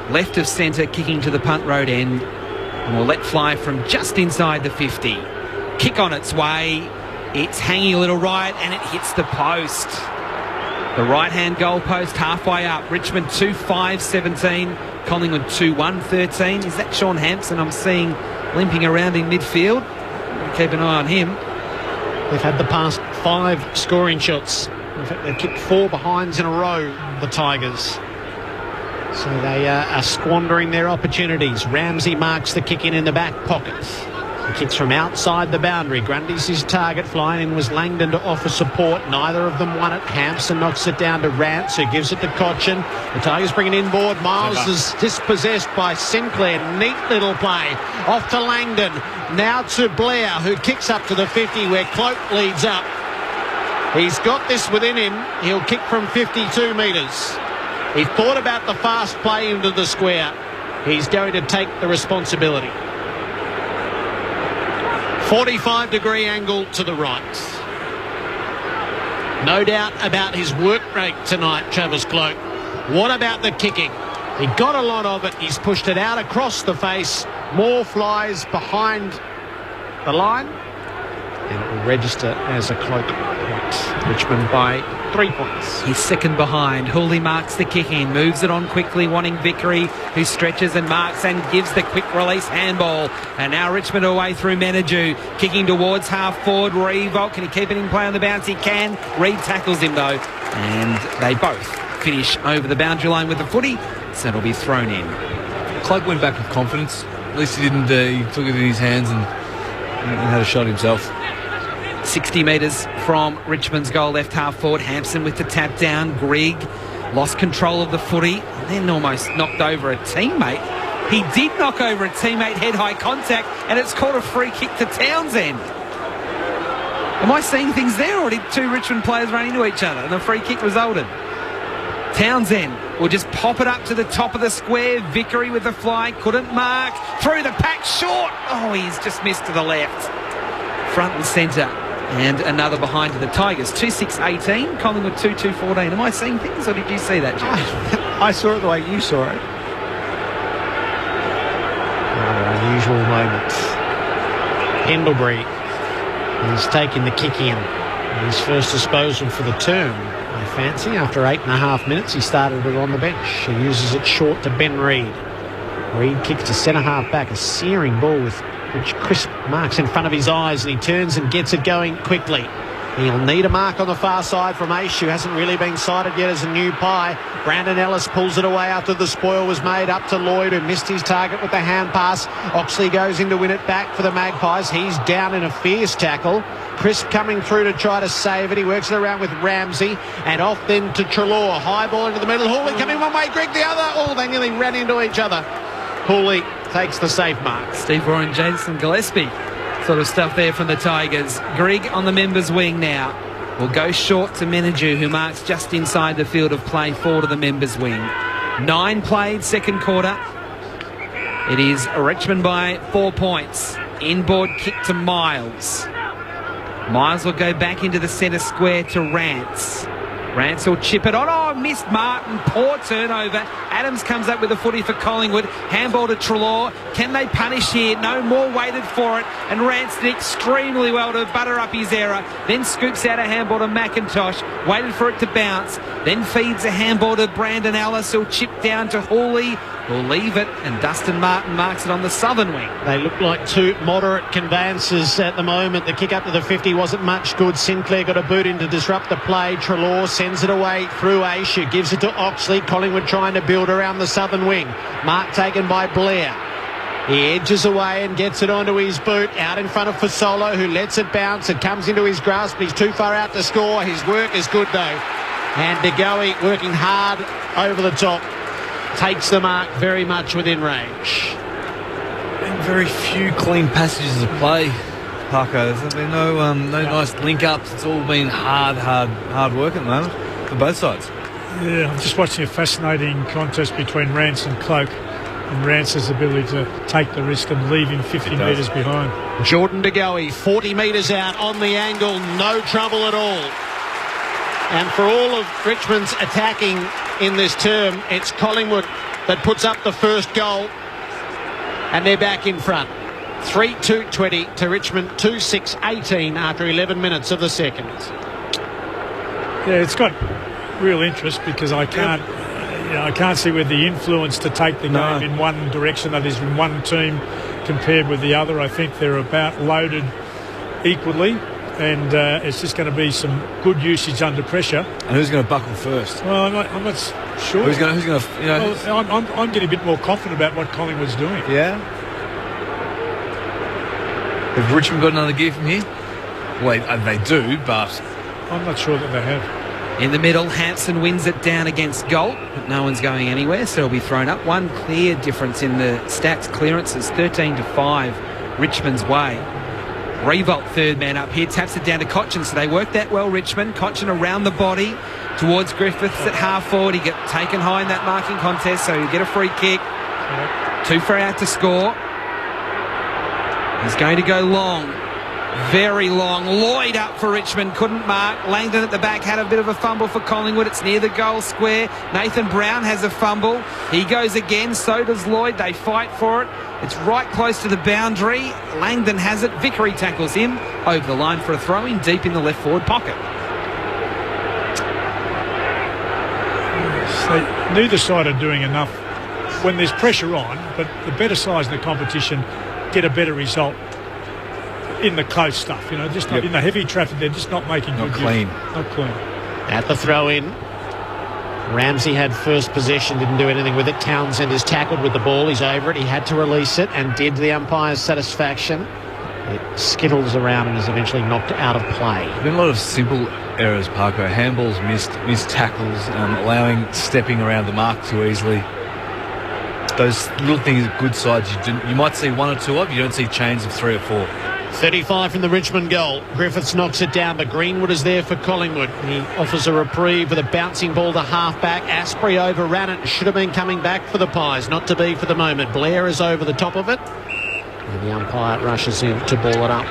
Q: left of centre, kicking to the punt road end, and will let fly from just inside the 50. Kick on its way. It's hanging a little right, and it hits the post. The right-hand goal post halfway up. Richmond 2-5-17. Collingwood 2-1-13. Is that Sean Hampson I'm seeing limping around in midfield? Keep an eye on him.
H: They've had the past 5 scoring shots. In fact, they've kicked 4 behinds in a row, the Tigers. So they are squandering their opportunities. Ramsey marks the kick in the back pocket. He kicks from outside the boundary. Grundy's his target. Flying in was Langdon to offer support. Neither of them won it. Hampson knocks it down to Rance, who gives it to Cochin. The Tigers bring it inboard. Miles is dispossessed by Sinclair. Neat little play. Off to Langdon. Now to Blair, who kicks up to the 50 where Cloak leads up. He's got this within him. He'll kick from 52 metres. He thought about the fast play into the square. He's going to take the responsibility. 45-degree angle to the right. No doubt about his work rate tonight, Travis Cloak. What about the kicking? He got a lot of it. He's pushed it out across the face. More flies behind the line. And it will register as a Cloak point. Richmond by 3 points.
Q: He's second behind. Hooley marks the kick in, moves it on quickly, wanting Vickery, who stretches and marks and gives the quick release handball. And now Richmond away through Menadue, kicking towards half forward. Revolt, can he keep it in play on the bounce? He can. Reed tackles him though, and they both finish over the boundary line with the footy, so it'll be thrown in.
E: Cloak went back with confidence. At least he didn't. He took it in his hands and had a shot himself.
Q: 60 metres from Richmond's goal, left half forward. Hampson with the tap down. Grigg lost control of the footy and then almost knocked over a teammate. He did knock over a teammate, head-high contact, and it's called a free kick to Townsend. Am I seeing things there, or did 2 Richmond players run into each other and the free kick resulted? Townsend will just pop it up to the top of the square. Vickery with the fly, couldn't mark. Through the pack, short. Oh, he's just missed to the left. Front and centre. And another behind to the Tigers. 2-6-18. Collingwood 2-2-14. Am I seeing things, or did you see that, Jim?
H: I saw it the way you saw it. Rather unusual moment. Pendlebury is taking the kick in. His first disposal for the term, I fancy. After 8.5 minutes, he started it on the bench. He uses it short to Ben Reid. Reid kicks to centre half back. A searing ball with which crisp marks in front of his eyes, and he turns and gets it going quickly. He'll need a mark on the far side from Aish, who hasn't really been sighted yet as a new pie. Brandon Ellis pulls it away after the spoil was made, up to Lloyd, who missed his target with the hand pass. Oxley goes in to win it back for the Magpies. He's down in a fierce tackle. Crisp coming through to try to save it. He works it around with Ramsey, and off then to Treloar. High ball into the middle. Hooley coming one way, Greg the other. Oh, they nearly ran into each other. Hooley takes the safe mark.
Q: Steve Warren, Jason Gillespie sort of stuff there from the Tigers. Grigg on the members' wing now. Will go short to Menadue, who marks just inside the field of play, 4 to the members' wing. 9 played, second quarter. It is Richmond by 4 points. Inboard kick to Miles. Miles will go back into the centre square to Rance. Rance will chip it on. Oh, missed Martin. Poor turnover. Adams comes up with a footy for Collingwood. Handball to Treloar. Can they punish here? No more waited for it. And Rance did extremely well to butter up his error. Then scoops out a handball to McIntosh. Waited for it to bounce. Then feeds a handball to Brandon Ellis. He'll chip down to Hooley. Will leave it, and Dustin Martin marks it on the southern wing.
H: They look like 2 moderate conveyances at the moment. The kick up to the 50 wasn't much good. Sinclair got a boot in to disrupt the play. Treloar sends it away through Aish, who gives it to Oxley. Collingwood trying to build around the southern wing. Mark taken by Blair. He edges away and gets it onto his boot, out in front of Fasolo, who lets it bounce. It comes into his grasp. He's too far out to score. His work is good, though. And De Goey, working hard over the top, takes the mark very much within range.
E: And very few clean passages of play, Parker. There's been no nice link-ups. It's all been hard work at the moment for both sides.
I: Yeah, I'm just watching a fascinating contest between Rance and Cloak, and Rance's ability to take the risk and leave him 50 metres behind.
H: Jordan De Goey, 40 metres out on the angle, no trouble at all. And for all of Richmond's attacking in this term, it's Collingwood that puts up the first goal, and they're back in front. 3-2-20 to Richmond, 2-6-18 after 11 minutes of the second.
I: Yeah, it's got real interest because I can't see where the influence to take the game in one direction, that is in one team compared with the other. I think they're about loaded equally, and it's just going to be some good usage under pressure.
E: And who's going to buckle first?
I: Well, I'm not sure.
E: Who's going to?
I: I'm getting a bit more confident about what Collingwood's doing.
E: Yeah. Have Richmond got another gear from here? Well, they do, but
I: I'm not sure that they have.
Q: In the middle, Hansen wins it down against Galt, but no one's going anywhere, so it'll be thrown up. One clear difference in the stats clearances, 13-5, Richmond's way. Revolt, third man up here, taps it down to Cochin, so they work that well, Richmond. Cochin around the body towards Griffiths at half forward. He get taken high in that marking contest, so he'll get a free kick. Too far out to score. He's going to go long. Very long. Lloyd up for Richmond. Couldn't mark. Langdon at the back had a bit of a fumble for Collingwood. It's near the goal square. Nathan Brown has a fumble. He goes again. So does Lloyd. They fight for it. It's right close to the boundary. Langdon has it. Vickery tackles him over the line for a throw-in deep in the left forward pocket.
I: So neither side are doing enough when there's pressure on, but the better sides in the competition get a better result in the close stuff, just not in the heavy traffic. They're just not making good
E: clean.
I: Not clean.
H: At the throw-in, Ramsey had first possession, didn't do anything with it. Townsend is tackled with the ball. He's over it. He had to release it and did to the umpire's satisfaction. It skittles around and is eventually knocked out of play.
E: There's been a lot of simple errors, Parker. Handballs missed tackles, allowing stepping around the mark too easily. Those little things, good sides, you might see one or two of. You don't see chains of 3 or 4.
H: 35 from the Richmond goal. Griffiths knocks it down, but Greenwood is there for Collingwood. He offers a reprieve with a bouncing ball to half-back. Asprey overran it. Should have been coming back for the Pies. Not to be for the moment. Blair is over the top of it. And the umpire rushes in to ball it up.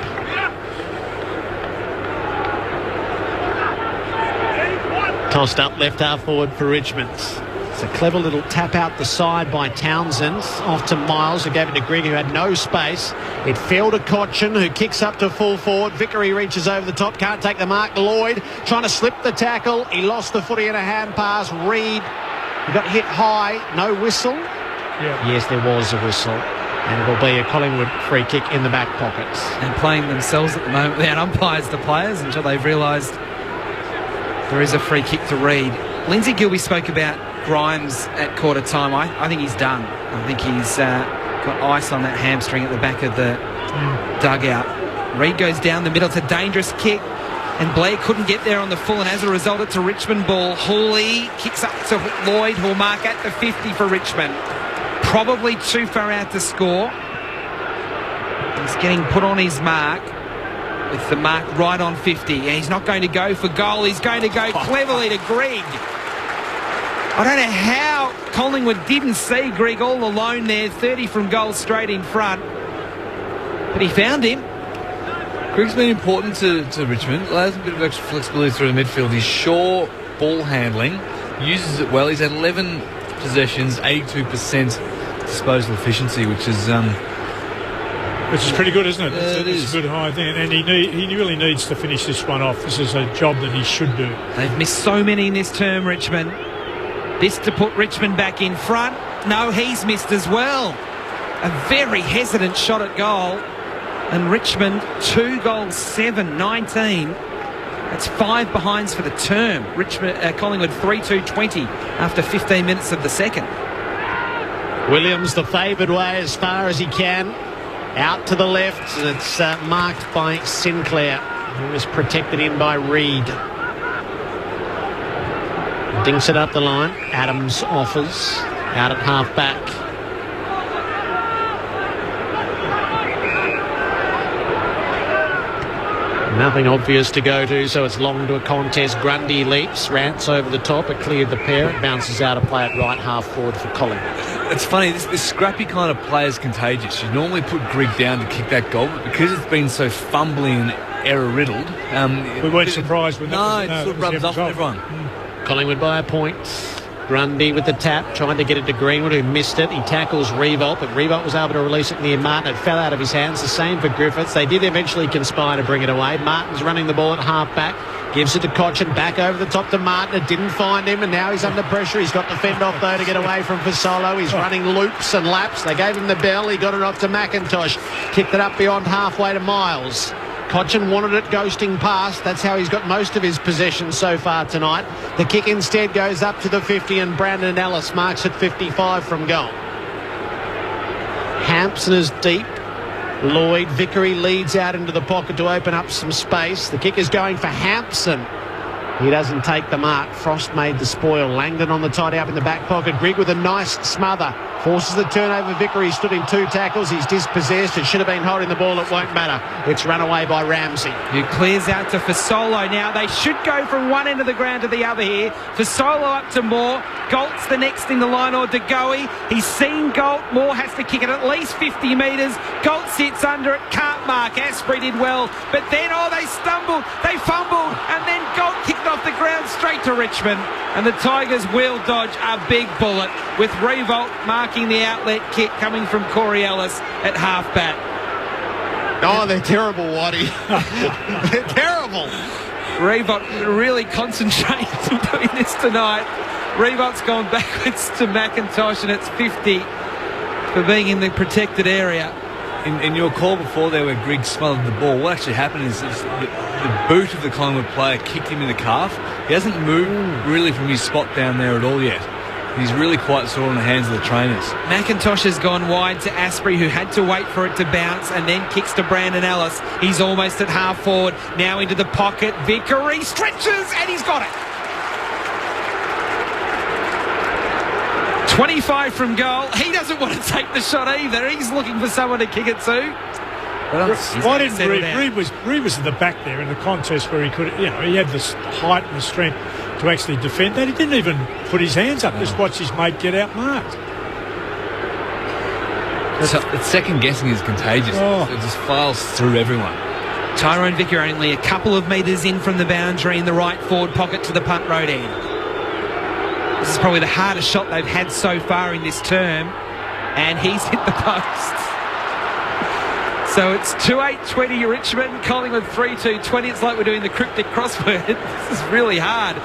H: Tossed up left half forward for Richmond. It's a clever little tap out the side by Townsend. Off to Miles, who gave it to Greg, who had no space. It fell to Cochin, who kicks up to full forward. Vickery reaches over the top, can't take the mark. Lloyd trying to slip the tackle. He lost the footy in a hand pass. Reid, he got hit high. No whistle.
I: Yeah.
H: Yes, there was a whistle. And it'll be a Collingwood free kick in the back pockets.
Q: And playing themselves at the moment without umpires to players until they've realised there is a free kick to Reid. Lindsay Gilbey spoke about Grimes at quarter time. I think he's done. I think he's got ice on that hamstring at the back of the dugout. Reid goes down the middle. It's a dangerous kick, and Blair couldn't get there on the full, and as a result it's a Richmond ball. Hooley kicks up to Lloyd, who'll mark at the 50 for Richmond. Probably too far out to score. He's getting put on his mark with the mark right on 50. And he's not going to go for goal. He's going to go cleverly to Greg. I don't know how Collingwood didn't see Greg all alone there, 30 from goal straight in front. But he found him.
E: Greg's been important to Richmond. Allows a bit of extra flexibility through the midfield. He's sure ball handling, uses it well. He's had 11 possessions, 82% disposal efficiency, which is
I: pretty good, isn't it?
E: It is.
I: It's a good high thing, and he really needs to finish this one off. This is a job that he should do.
Q: They've missed so many in this term, Richmond. This to put Richmond back in front. No, he's missed as well. A very hesitant shot at goal. And Richmond, 2 goals, 7, 19. That's 5 behinds for the term. Collingwood 3-2-20 after 15 minutes of the second.
H: Williams the favoured way as far as he can. Out to the left. It's marked by Sinclair, who is protected in by Reid. Dinks it up the line. Adams offers. Out at half back. Nothing obvious to go to, so it's long to a contest. Grundy leaps, Rance over the top. It cleared the pair. It bounces out of play at right half forward for Collingwood.
E: It's funny, this scrappy kind of play is contagious. You normally put Grigg down to kick that goal, but because it's been so fumbling and error-riddled...
I: we weren't surprised when
E: it sort of rubs off on everyone.
H: Collingwood by a point. Grundy with the tap, trying to get it to Greenwood, who missed it. He tackles Revolt, but Revolt was able to release it near Martin. It fell out of his hands. The same for Griffiths. They did eventually conspire to bring it away. Martin's running the ball at half-back. Gives it to Cochin, back over the top to Martin. It didn't find him, and now he's under pressure. He's got to fend off, though, to get away from Fasolo. He's running loops and laps. They gave him the bell. He got it off to McIntosh. Kicked it up beyond halfway to Miles. Cochin wanted it ghosting past. That's how he's got most of his possession so far tonight. The kick instead goes up to the 50, and Brandon Ellis marks at 55 from goal. Hampson is deep. Lloyd, Vickery leads out into the pocket to open up some space. The kick is going for Hampson. He doesn't take the mark. Frost made the spoil. Langdon on the tidy up in the back pocket. Grigg with a nice smother. Forces the turnover. Vickery stood in 2 tackles. He's dispossessed. It should have been holding the ball. It won't matter. It's run away by Ramsey.
Q: It clears out to Fasolo now. They should go from one end of the ground to the other here. Fasolo up to Moore. Galt's the next in the line, or De Goey. He's seen Galt. Moore has to kick it at least 50 metres. Galt sits under it. Can't mark. Asprey did well. But then, they stumbled. They fumbled. And then Galt kicked off the ground straight to Richmond. And the Tigers will dodge a big bullet, with Revolt marking the outlet kick coming from Corey Ellis at half-back.
H: Oh, they're terrible, Waddy. They're terrible.
Q: Revolt really concentrating on doing this tonight. Revolt's gone backwards to McIntosh, and it's 50 for being in the protected area.
E: In your call before there where Grigg smothered the ball, what actually happened is the boot of the Collingwood player kicked him in the calf. He hasn't moved really from his spot down there at all yet. He's really quite sore in the hands of the trainers.
Q: McIntosh has gone wide to Asprey, who had to wait for it to bounce, and then kicks to Brandon Ellis. He's almost at half forward. Now into the pocket. Vickery stretches, and he's got it. 25 from goal. He doesn't want to take the shot either. He's looking for someone to kick it to.
I: Why didn't Reid was in the back there in the contest where he could, he had the height and the strength to actually defend that. He didn't even put his hands up. Just watch his mate get outmarked.
E: It's second guessing is contagious. It just files through everyone.
Q: Tyrone Vickery only a couple of metres in from the boundary in the right forward pocket to the punt road end. This is probably the hardest shot they've had so far in this term, and he's hit the post. So it's 2-8-20 Richmond, Collingwood 3-2-20. It's like we're doing the cryptic crossword. This is really hard.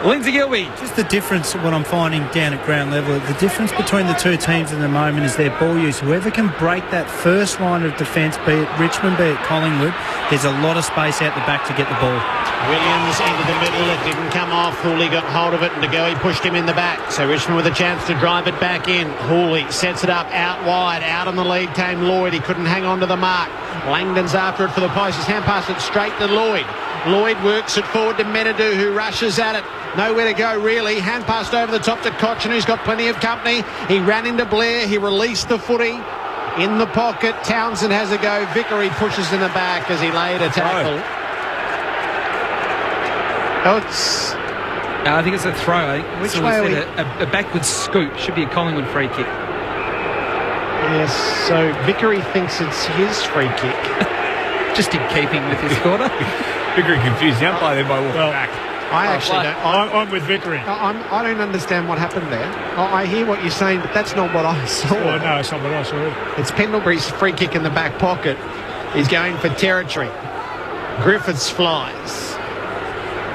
Q: Lindsay Gilbey.
S: Just the difference, what I'm finding down at ground level, the difference between the two teams at the moment is their ball use. Whoever can break that first line of defence, be it Richmond, be it Collingwood, there's a lot of space out the back to get the ball.
H: Williams into the middle. It didn't come off. Hooley got hold of it, and De Goey pushed him in the back. So Richmond with a chance to drive it back in. Hooley sets it up out wide. Out on the lead came Lloyd. He couldn't hang on to the mark. Langdon's after it for the post. His hand passed it straight to Lloyd. Lloyd works it forward to Menadou, who rushes at it. Nowhere to go, really. Hand passed over the top to Cochin, who's got plenty of company. He ran into Blair. He released the footy. In the pocket, Townsend has a go. Vickery pushes in the back as he laid a tackle.
Q: I think it's a throw. I think.
H: Which way are we?
Q: A backwards scoop. Should be a Collingwood free kick.
H: Yes, so Vickery thinks it's his free kick.
Q: Just in keeping with his quarter.
E: Vickery confused the umpire then by walking back.
H: I actually don't.
I: I'm with Vickery.
H: I don't understand what happened there. I hear what you're saying, but that's not what I saw.
I: Oh, no, it's not what I saw.
H: It's Pendlebury's free kick in the back pocket. He's going for territory. Griffiths flies.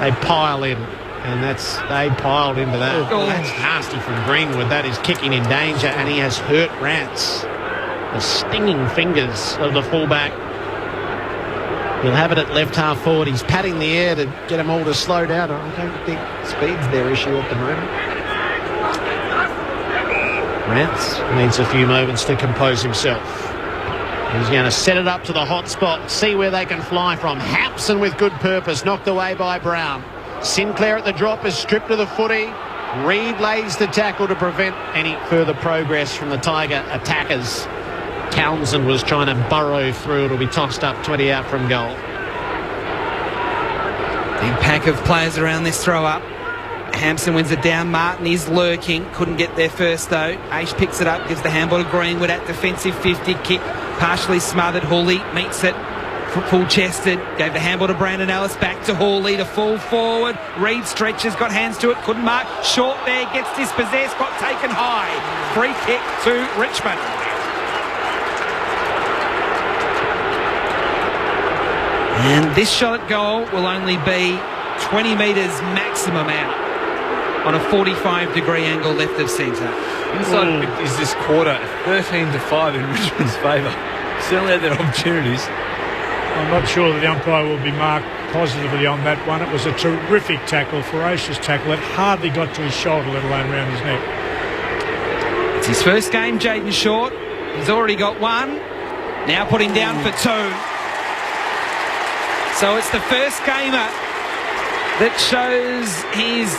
H: They pile in, and they piled into that. Oh, that's nasty from Greenwood. That is kicking in danger, and he has hurt Rance. The stinging fingers of the fullback. He'll have it at left half forward. He's patting the air to get them all to slow down. I don't think speed's their issue at the moment. Grant needs a few moments to compose himself. He's going to set it up to the hot spot, see where they can fly from. Hampson with good purpose, knocked away by Brown. Sinclair at the drop is stripped to the footy. Reid lays the tackle to prevent any further progress from the Tiger attackers. Townsend was trying to burrow through. It'll be tossed up 20 out from goal.
Q: Big pack of players around this throw up. Hampson wins it down. Martin is lurking. Couldn't get there first though. Aish picks it up, gives the handball to Greenwood at defensive 50. Kick partially smothered. Hawley meets it. Full-chested, gave the handball to Brandon Ellis, back to Hawley to fall forward. Reid stretches, got hands to it, couldn't mark. Short there, gets dispossessed, got taken high. Free kick to Richmond. And this shot at goal will only be 20 metres maximum out on a 45-degree angle left of centre.
E: Inside is this quarter 13-5 in Richmond's favour. Certainly had their opportunities.
I: I'm not sure that the umpire will be marked positively on that one. It was a terrific tackle, ferocious tackle. It hardly got to his shoulder, let alone around his neck.
Q: It's his first game, Jaden Short. He's already got one. Now put him down for two. So it's the first gamer that shows his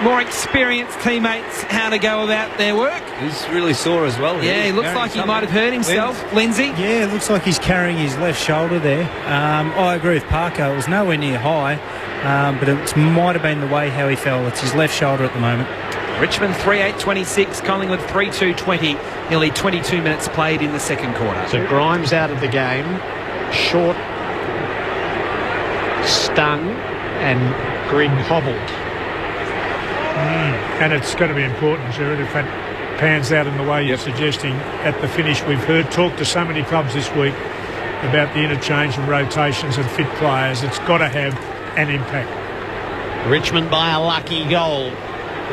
Q: more experienced teammates how to go about their work.
E: He's really sore as well.
Q: Yeah, he looks like he might have hurt himself. Lindsay?
S: Yeah, it looks like he's carrying his left shoulder there. I agree with Parker. It was nowhere near high, but it might have been the way how he fell. It's his left shoulder at the moment.
Q: Richmond 3-8-26, Collingwood 3-2-20. Nearly 22 minutes played in the second quarter.
H: So Grimes out of the game. Short, stung, and Grigg hobbled.
I: And it's going to be important, Jared, if that pans out in the way you're suggesting at the finish. We've heard talk to so many clubs this week about the interchange and rotations and fit players. It's got to have an impact.
H: Richmond by a lucky goal.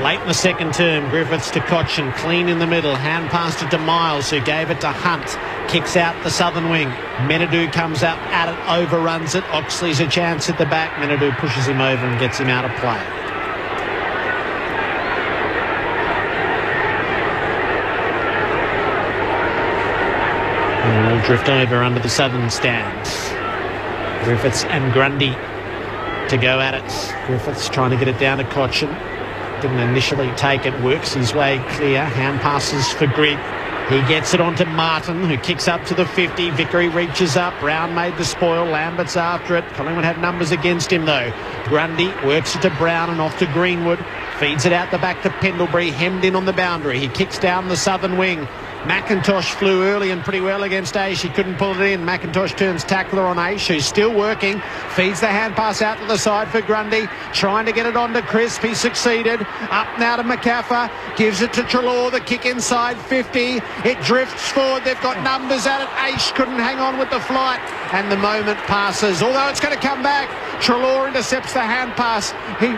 H: Late in the second term, Griffiths to Cochin, clean in the middle. Hand passed it to Miles, who gave it to Hunt. Kicks out the southern wing. Menadue comes up at it, overruns it. Oxley's a chance at the back. Menadue pushes him over and gets him out of play. And we'll drift over under the southern stand. Griffiths and Grundy to go at it. Griffiths trying to get it down to Cochin. Didn't initially take it. Works his way clear. Hand passes for Grigg. He gets it onto Martin, who kicks up to the 50. Vickery reaches up. Brown made the spoil. Lambert's after it. Collingwood had numbers against him, though. Grundy works it to Brown and off to Greenwood. Feeds it out the back to Pendlebury. Hemmed in on the boundary. He kicks down the southern wing. McIntosh flew early and pretty well against Aish. He couldn't pull it in. McIntosh turns tackler on Aish, who's still working. Feeds the hand pass out to the side for Grundy. Trying to get it on to Crisp. He succeeded. Up now to McCaffer. Gives it to Treloar. The kick inside 50. It drifts forward. They've got numbers at it. Aish couldn't hang on with the flight. And the moment passes. Although it's going to come back. Treloar intercepts the hand pass. He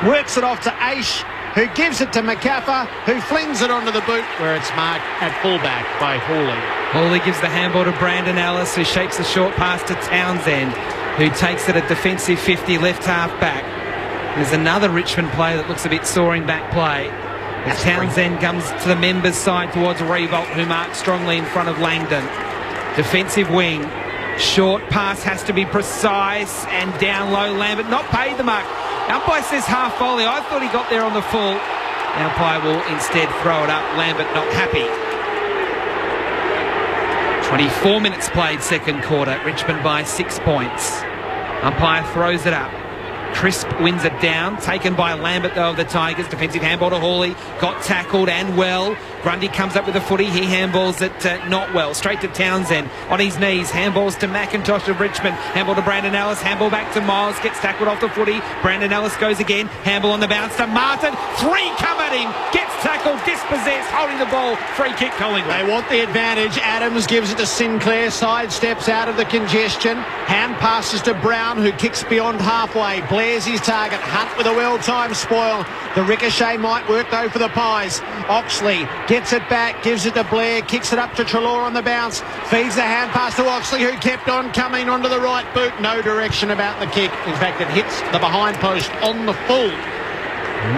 H: works it off to Aish, who gives it to McCaffer, who flings it onto the boot, where it's marked at fullback by Hawley.
Q: Hawley gives the handball to Brandon Ellis, who shapes a short pass to Townsend, who takes it at defensive 50, left half back. There's another Richmond player that looks a bit sore in back play. As Townsend comes to the members' side towards Revolt, who marks strongly in front of Langdon. Defensive wing. Short pass has to be precise, and down low Lambert. Not paid the mark. Umpire says half volley. I thought he got there on the full. The umpire will instead throw it up. Lambert not happy. 24 minutes played second quarter. Richmond by 6 points. Umpire throws it up. Crisp wins it down. Taken by Lambert, though, of the Tigers. Defensive handball to Hawley. Got tackled and well. Grundy comes up with a footy. He handballs it not well. Straight to Townsend. On his knees. Handballs to McIntosh of Richmond. Handball to Brandon Ellis. Handball back to Miles. Gets tackled off the footy. Brandon Ellis goes again. Handball on the bounce to Martin. Three come at him. Gets tackled. Dispossessed. Holding the ball. Free kick Collingwood.
H: They want the advantage. Adams gives it to Sinclair. Sidesteps out of the congestion. Hand passes to Brown, who kicks beyond halfway. Blair's his target. Hunt with a well-timed spoil. The ricochet might work, though, for the Pies. Oxley gets it back, gives it to Blair, kicks it up to Treloar on the bounce, feeds the hand pass to Oxley, who kept on coming onto the right boot. No direction about the kick. In fact, it hits the behind post on the full.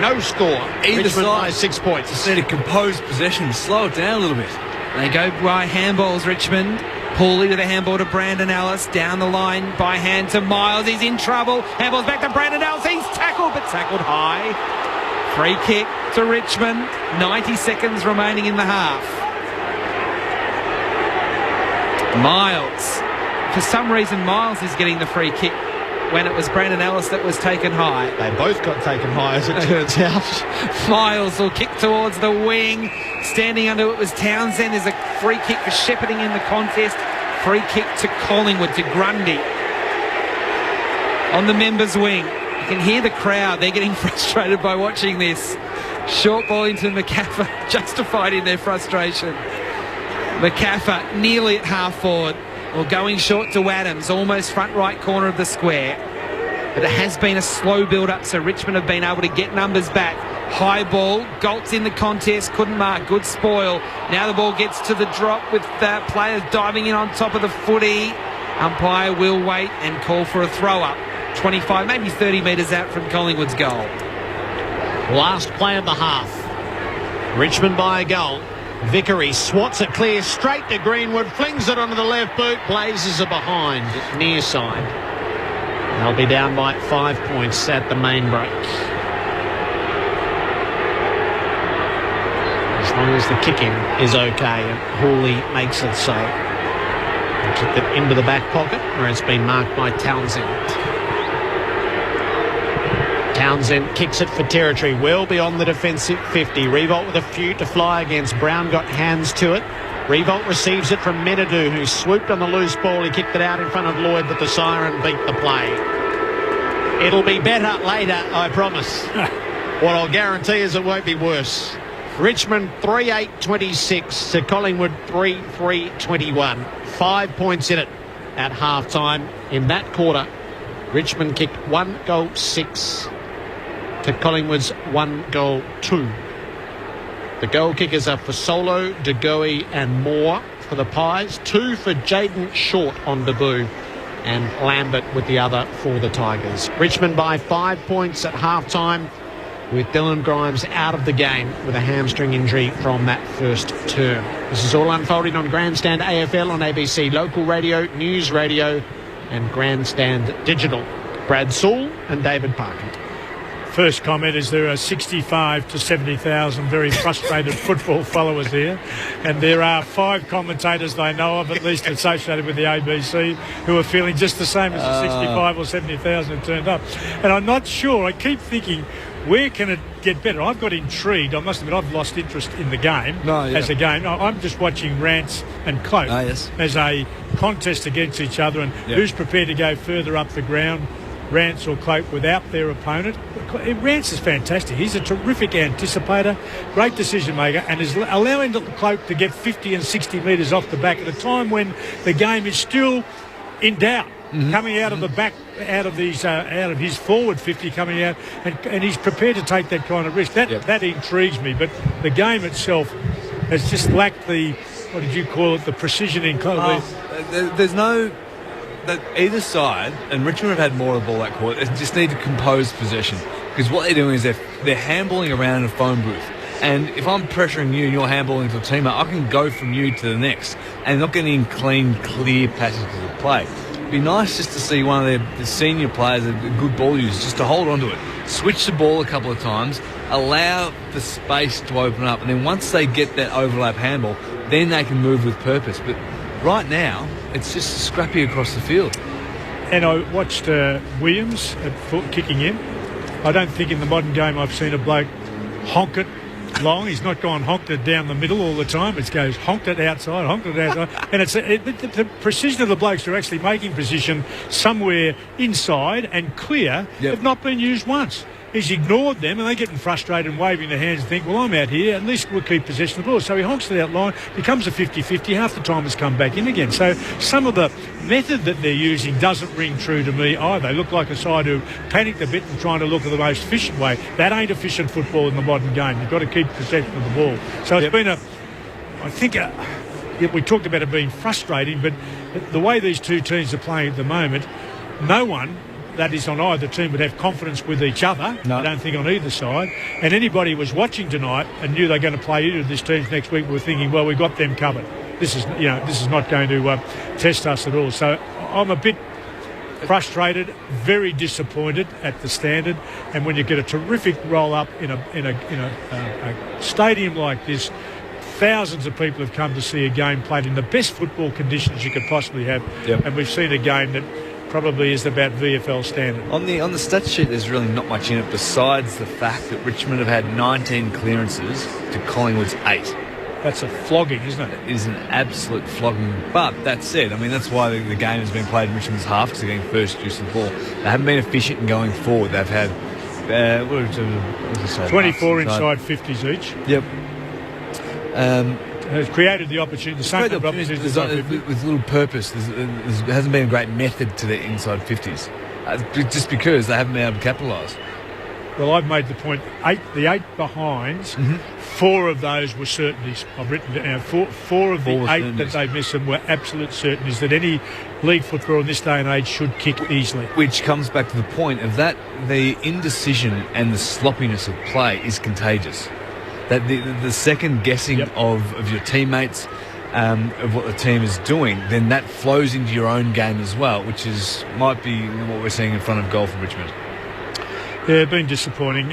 H: No score.
E: Either
H: Richmond
E: side
H: by 6 points.
E: just need to compose possession, slow it down a little bit.
Q: They go by handballs, Richmond. Pooley with a handball to Brandon Ellis. Down the line by hand to Miles. He's in trouble. Handballs back to Brandon Ellis. He's tackled, but tackled high. Free kick to Richmond. 90 seconds remaining in the half. Miles. For some reason, Miles is getting the free kick when it was Brandon Ellis that was taken high.
H: They both got taken high, as it turns out.
Q: Miles will kick towards the wing. Standing under it was Townsend. There's a free kick for shepherding in the contest. Free kick to Collingwood, to Grundy. On the members' wing. You can hear the crowd. They're getting frustrated by watching this. Short ball into McCaffer, justified in their frustration. McCaffer nearly at half forward. Well, going short to Adams, almost front right corner of the square. But it has been a slow build-up, so Richmond have been able to get numbers back. High ball, Galt's in the contest, couldn't mark, good spoil. Now the ball gets to the drop with players diving in on top of the footy. Umpire will wait and call for a throw-up. 25, maybe 30 metres out from Collingwood's goal.
H: Last play of the half. Richmond by a goal. Vickery swats it clear straight to Greenwood, flings it onto the left boot. Blazers are behind, near side. They'll be down by 5 points at the main break. As long as the kicking is okay and Hooley makes it so. He kicked it into the back pocket where it's been marked by Townsend. Townsend kicks it for territory, well beyond the defensive 50. Revolt with a few to fly against. Brown got hands to it. Revolt receives it from Menadou, who swooped on the loose ball. He kicked it out in front of Lloyd, but the siren beat the play. It'll be better later, I promise. What I'll guarantee is it won't be worse. Richmond 3-8-26 to Collingwood 3-3-21. 5 points in it at half-time. In that quarter, Richmond kicked 1-6 to Collingwood's 1-2. The goal kickers are for Solo, De Goey and Moore for the Pies. 2 for Jaden Short on debut, and Lambert with the other for the Tigers. Richmond by 5 points at half-time, with Dylan Grimes out of the game with a hamstring injury from that first term. This is all unfolding on Grandstand AFL on ABC Local Radio, News Radio and Grandstand Digital. Brad Sewell and David Parkin.
I: First comment is there are 65 to 70,000 very frustrated football followers here, and there are 5 commentators they know of, at least associated with the ABC, who are feeling just the same as the 65 or 70,000 who turned up. And I'm not sure, I keep thinking, where can it get better? I've got intrigued. I must admit, I've lost interest in the game as a game. I'm just watching Rance and Cloak as a contest against each other, and who's prepared to go further up the ground, Rance or Cloak, without their opponent. Rance is fantastic. He's a terrific anticipator, great decision maker, and is allowing the Cloak to get 50 and 60 metres off the back at a time when the game is still in doubt. Coming out of the back, out of his forward 50 coming out, and he's prepared to take that kind of risk. That intrigues me. But the game itself has just lacked the, what did you call it, the precision in
E: there's no. That either side, and Richmond have had more of the ball that quarter, they just need to compose possession, because what they're doing is they're handballing around in a phone booth. And if I'm pressuring you and you're handballing to a teammate, I can go from you to the next and not getting clean, clear passages of play. It'd be nice just to see one of the senior players, the good ball users, just to hold on to it, switch the ball a couple of times, allow the space to open up, and then once they get that overlap handball, then they can move with purpose. But right now, it's just scrappy across the field.
I: And I watched Williams at foot kicking in. I don't think in the modern game I've seen a bloke honk it long. He's not gone honked it down the middle all the time. It goes honked it outside. And it's the precision of the blokes who are actually making position somewhere inside and clear have not been used once. He's ignored them, and they're getting frustrated and waving their hands and think, well, I'm out here, at least we'll keep possession of the ball. So he honks it out line, becomes a 50-50, half the time it's come back in again. So some of the method that they're using doesn't ring true to me either. They look like a side who panicked a bit and trying to look at the most efficient way. That ain't efficient football in the modern game. You've got to keep possession of the ball. So it's been we talked about it being frustrating, but the way these two teams are playing at the moment, no one that is on either team, would have confidence with each other.
E: No.
I: I don't think on either side. And anybody who was watching tonight and knew they're going to play either of these teams next week were thinking, well, we've got them covered. This is not going to test us at all. So I'm a bit frustrated, very disappointed at the standard. And when you get a terrific roll up in a stadium like this, thousands of people have come to see a game played in the best football conditions you could possibly have.
E: Yep.
I: And we've seen a game that probably is about VFL standard.
E: On the stat sheet, there's really not much in it besides the fact that Richmond have had 19 clearances to Collingwood's 8.
I: That's a flogging, isn't it?
E: It is an absolute flogging. But that said, I mean, that's why the game has been played in Richmond's half, because they're getting first use of the ball. They haven't been efficient in going forward. They've had
I: 24 inside 50s each.
E: Yep.
I: Has created the opportunity. The same opportunity
E: with little purpose. There hasn't been a great method to the inside 50s, just because they haven't been able to capitalise.
I: Well, I've made the point. The 8 behinds, 4 of those were certainties. I've written down 4 of the 8 that they've missed them were absolute certainties that any league footballer in this day and age should kick easily.
E: Which comes back to the point of that the indecision and the sloppiness of play is contagious. That the second guessing of your teammates, of what the team is doing, then that flows into your own game as well, which might be what we're seeing in front of goal for Richmond.
I: Yeah, been disappointing.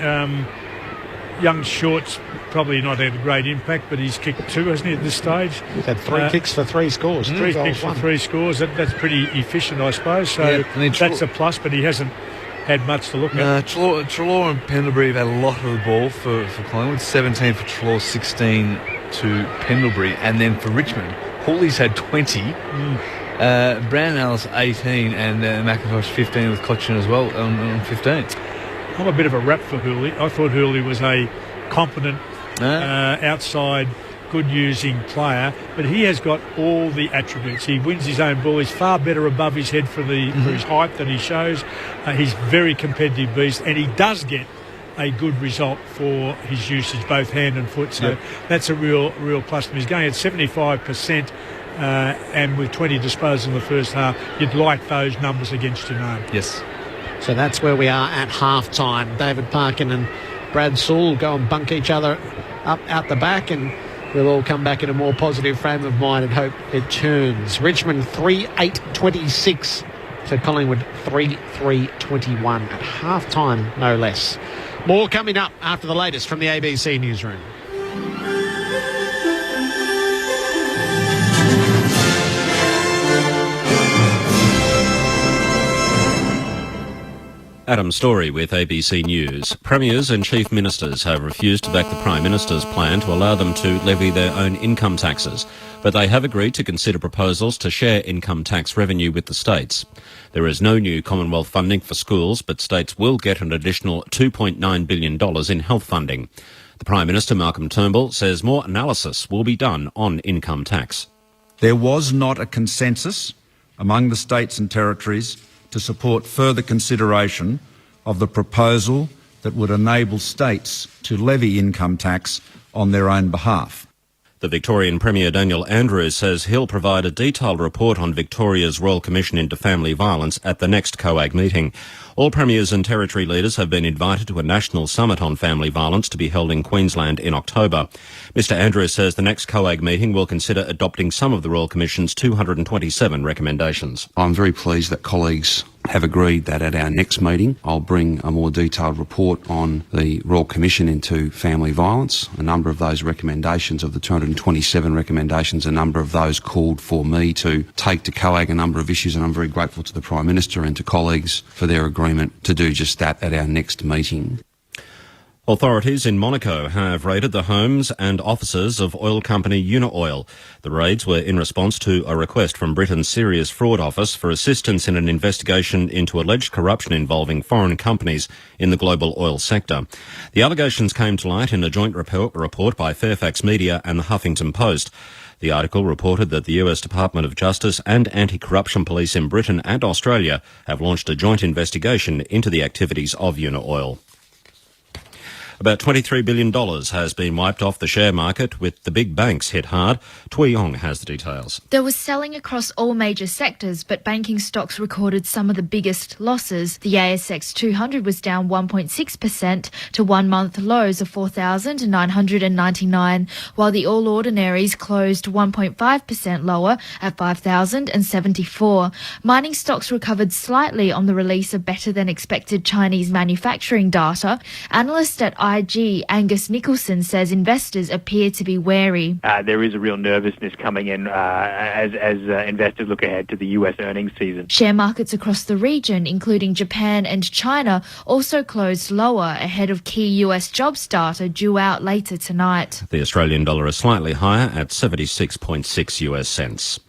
I: Young Short's probably not had a great impact, but he's kicked 2, hasn't he, at this stage?
H: He's had 3 kicks for 3 scores.
I: 3 kicks for 3 scores. That's pretty efficient, I suppose. So that's a plus, but he hasn't had much to look at.
E: Treloar and Pendlebury have had a lot of the ball for Collingwood. 17 for Treloar, 16 to Pendlebury. And then for Richmond, Hawley's had 20. Brown Ellis 18 and McIntosh 15 with Cochin as well on 15.
I: I'm a bit of a rap for Hooley. I thought Hooley was a competent outside good using player, but he has got all the attributes. He wins his own ball. He's far better above his head for his height than he shows. He's very competitive beast, and he does get a good result for his usage, both hand and foot. So that's a real plus. He's going at 75%, and with 20 disposals in the first half, you'd like those numbers against your name.
E: Yes.
H: So that's where we are at half-time. David Parkin and Brad Sewell go and bunk each other up out the back, and we'll all come back in a more positive frame of mind and hope it turns. Richmond 3-8-26 to Collingwood 3-3-21 at half-time, no less. More coming up after the latest from the ABC newsroom.
T: Adam Story with ABC News. Premiers and Chief Ministers have refused to back the Prime Minister's plan to allow them to levy their own income taxes, but they have agreed to consider proposals to share income tax revenue with the states. There is no new Commonwealth funding for schools, but states will get an additional $2.9 billion in health funding. The Prime Minister, Malcolm Turnbull, says more analysis will be done on income tax.
U: There was not a consensus among the states and territories to support further consideration of the proposal that would enable states to levy income tax on their own behalf.
T: The Victorian Premier Daniel Andrews says he'll provide a detailed report on Victoria's Royal Commission into Family Violence at the next COAG meeting. All premiers and territory leaders have been invited to a national summit on family violence to be held in Queensland in October. Mr Andrews says the next COAG meeting will consider adopting some of the Royal Commission's 227 recommendations.
V: I'm very pleased that colleagues have agreed that at our next meeting I'll bring a more detailed report on the Royal Commission into family violence. A number of those recommendations, of the 227 recommendations, a number of those called for me to take to COAG a number of issues, and I'm very grateful to the Prime Minister and to colleagues for their agreement to do just that at our next meeting.
T: Authorities in Monaco have raided the homes and offices of oil company Unaoil. The raids were in response to a request from Britain's Serious Fraud Office for assistance in an investigation into alleged corruption involving foreign companies in the global oil sector. The allegations came to light in a joint report by Fairfax Media and the Huffington Post. The article reported that the US Department of Justice and anti-corruption police in Britain and Australia have launched a joint investigation into the activities of Unaoil. About $23 billion has been wiped off the share market, with the big banks hit hard. Tui Yong has the details.
G: There was selling across all major sectors, but banking stocks recorded some of the biggest losses. The ASX 200 was down 1.6% to one-month lows of 4,999, while the All Ordinaries closed 1.5% lower at 5,074. Mining stocks recovered slightly on the release of better-than-expected Chinese manufacturing data. Analyst at IG, Angus Nicholson, says investors appear to be wary.
K: There is a real nervousness coming in as investors look ahead to the US earnings season.
G: Share markets across the region, including Japan and China, also closed lower ahead of key US jobs data due out later tonight.
T: The Australian dollar is slightly higher at 76.6 US cents.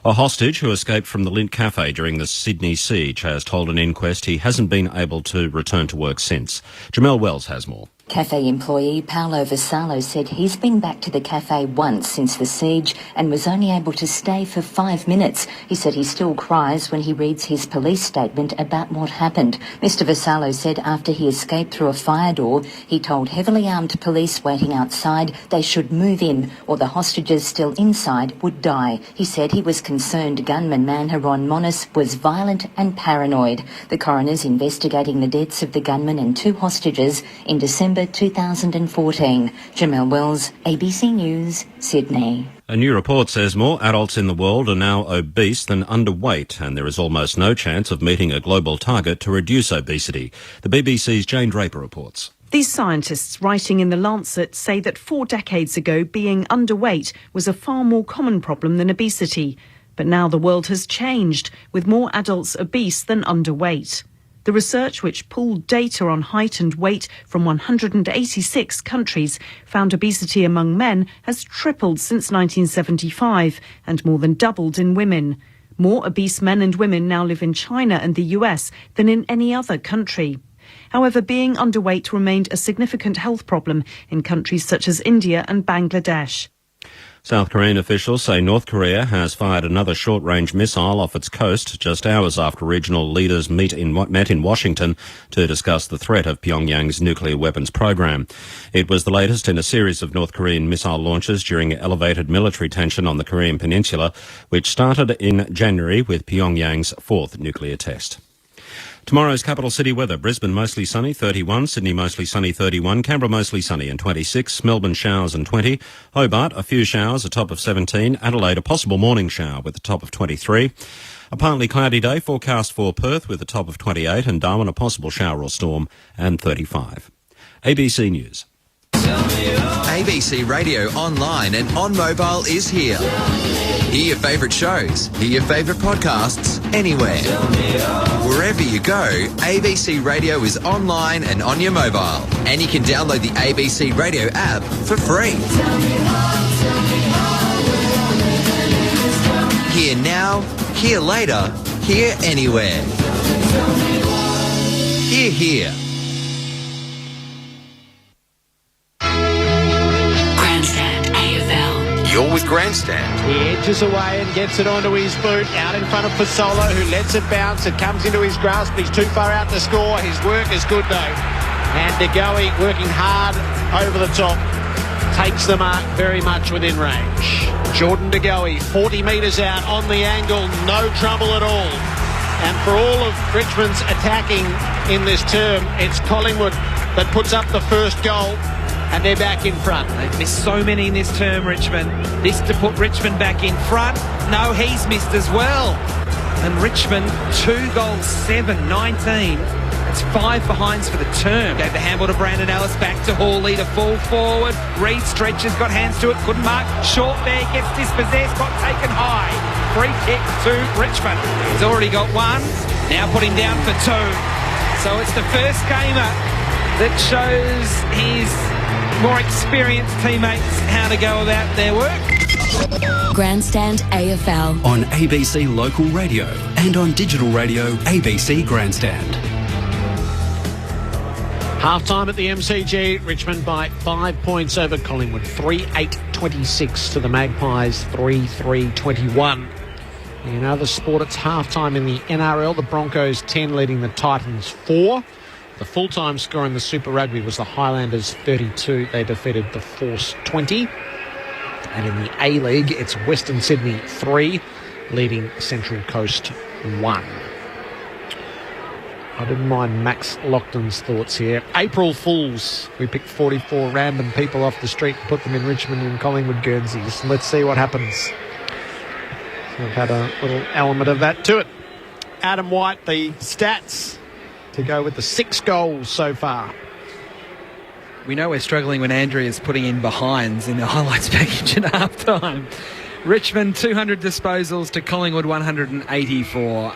T: A hostage who escaped from the Lindt Cafe during the Sydney siege has told an inquest he hasn't been able to return to work since. Jamel Wells has more.
W: Cafe employee Paolo Vassallo said he's been back to the cafe once since the siege and was only able to stay for 5 minutes. He said he still cries when he reads his police statement about what happened. Mr. Vassallo said after he escaped through a fire door, he told heavily armed police waiting outside they should move in or the hostages still inside would die. He said he was concerned gunman Manharon Monis was violent and paranoid. The coroner's investigating the deaths of the gunman and 2 hostages in December 2014. Jamel Wells, ABC News, Sydney.
T: A new report says more adults in the world are now obese than underweight, and there is almost no chance of meeting a global target to reduce obesity. The BBC's Jane Draper reports.
X: These scientists writing in The Lancet say that 4 decades ago being underweight was a far more common problem than obesity. But now the world has changed, with more adults obese than underweight. The research, which pooled data on height and weight from 186 countries, found obesity among men has tripled since 1975 and more than doubled in women. More obese men and women now live in China and the US than in any other country. However, being underweight remained a significant health problem in countries such as India and Bangladesh.
T: South Korean officials say North Korea has fired another short-range missile off its coast just hours after regional leaders met in Washington to discuss the threat of Pyongyang's nuclear weapons program. It was the latest in a series of North Korean missile launches during elevated military tension on the Korean peninsula, which started in January with Pyongyang's 4th nuclear test. Tomorrow's capital city weather: Brisbane mostly sunny, 31, Sydney mostly sunny, 31, Canberra mostly sunny and 26, Melbourne showers and 20, Hobart a few showers, a top of 17, Adelaide a possible morning shower with a top of 23, a partly cloudy day forecast for Perth with a top of 28, and Darwin a possible shower or storm and 35. ABC News.
Y: ABC Radio online and on mobile is here. Hear your favourite shows, hear your favourite podcasts, anywhere. Wherever you go, ABC Radio is online and on your mobile. And you can download the ABC Radio app for free. Hear now, hear later, hear anywhere. Hear here. You're with Grandstand.
H: He edges away and gets it onto his boot, out in front of Fasolo, who lets it bounce. It comes into his grasp, but he's too far out to score. His work is good, though. And DeGoey, working hard over the top, takes the mark very much within range. Jordan DeGoey, 40 metres out on the angle, no trouble at all. And for all of Richmond's attacking in this term, it's Collingwood that puts up the first goal. And they're back in front.
Q: They've missed so many in this term, Richmond. This to put Richmond back in front. No, he's missed as well. And Richmond, 2 goals, 7-19. It's 5 behinds for the term. Gave the handball to Brandon Ellis, back to Hawley to fall forward. Reid stretches, got hands to it, couldn't mark. Short there, gets dispossessed, got taken high. Free kick to Richmond. He's already got 1. Now put him down for 2. So it's the first gamer that shows his more experienced teammates how to go about their work.
A: Grandstand AFL.
C: On ABC Local Radio and on digital radio ABC Grandstand.
H: Half-time at the MCG, Richmond by 5 points over Collingwood. 3-8-26 to the Magpies, 3-3-21. In other sport, it's half-time in the NRL. The Broncos 10 leading the Titans 4. The full-time score in the Super Rugby was the Highlanders 32. They defeated the Force 20. And in the A-League, it's Western Sydney 3, leading Central Coast 1. I didn't mind Max Lockton's thoughts here. April Fools. We picked 44 random people off the street and put them in Richmond and Collingwood Guernseys. Let's see what happens. So we've had a little element of that to it. Adam White, the stats to go with the 6 goals so far.
Q: We know we're struggling when Andrea's putting in behinds in the highlights package at half-time. Richmond, 200 disposals to Collingwood, 184.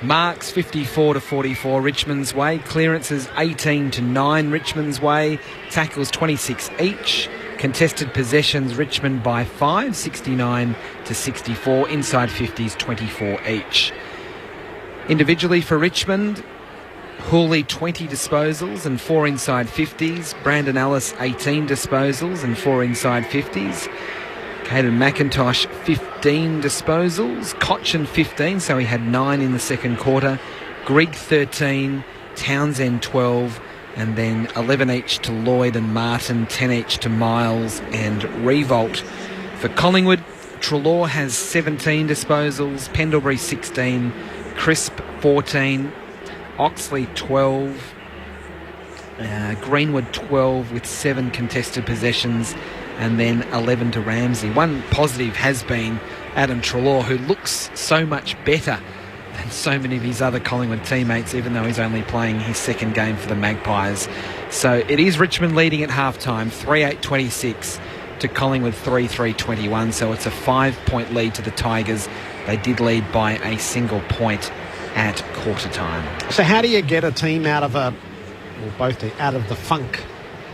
Q: Marks, 54 to 44 Richmond's way. Clearances, 18 to 9 Richmond's way. Tackles, 26 each. Contested possessions, Richmond by 5, 69 to 64. Inside 50s, 24 each. Individually for Richmond, Hooley 20 disposals and 4 inside 50s. Brandon Ellis 18 disposals and 4 inside 50s. Caden McIntosh 15 disposals. Cochin 15, so he had 9 in the second quarter. Grigg 13, Townsend 12, and then 11 each to Lloyd and Martin, 10 each to Miles and Revolt. For Collingwood, Treloar has 17 disposals, Pendlebury 16, Crisp 14, Oxley 12, Greenwood 12 with 7 contested possessions, and then 11 to Ramsey. One positive has been Adam Treloar, who looks so much better than so many of his other Collingwood teammates, even though he's only playing his second game for the Magpies. So it is Richmond leading at halftime, 3-8-26 to Collingwood 3-3-21. So it's a 5-point lead to the Tigers. They did lead by a single point at quarter time.
H: So how do you get a team out of out of the funk?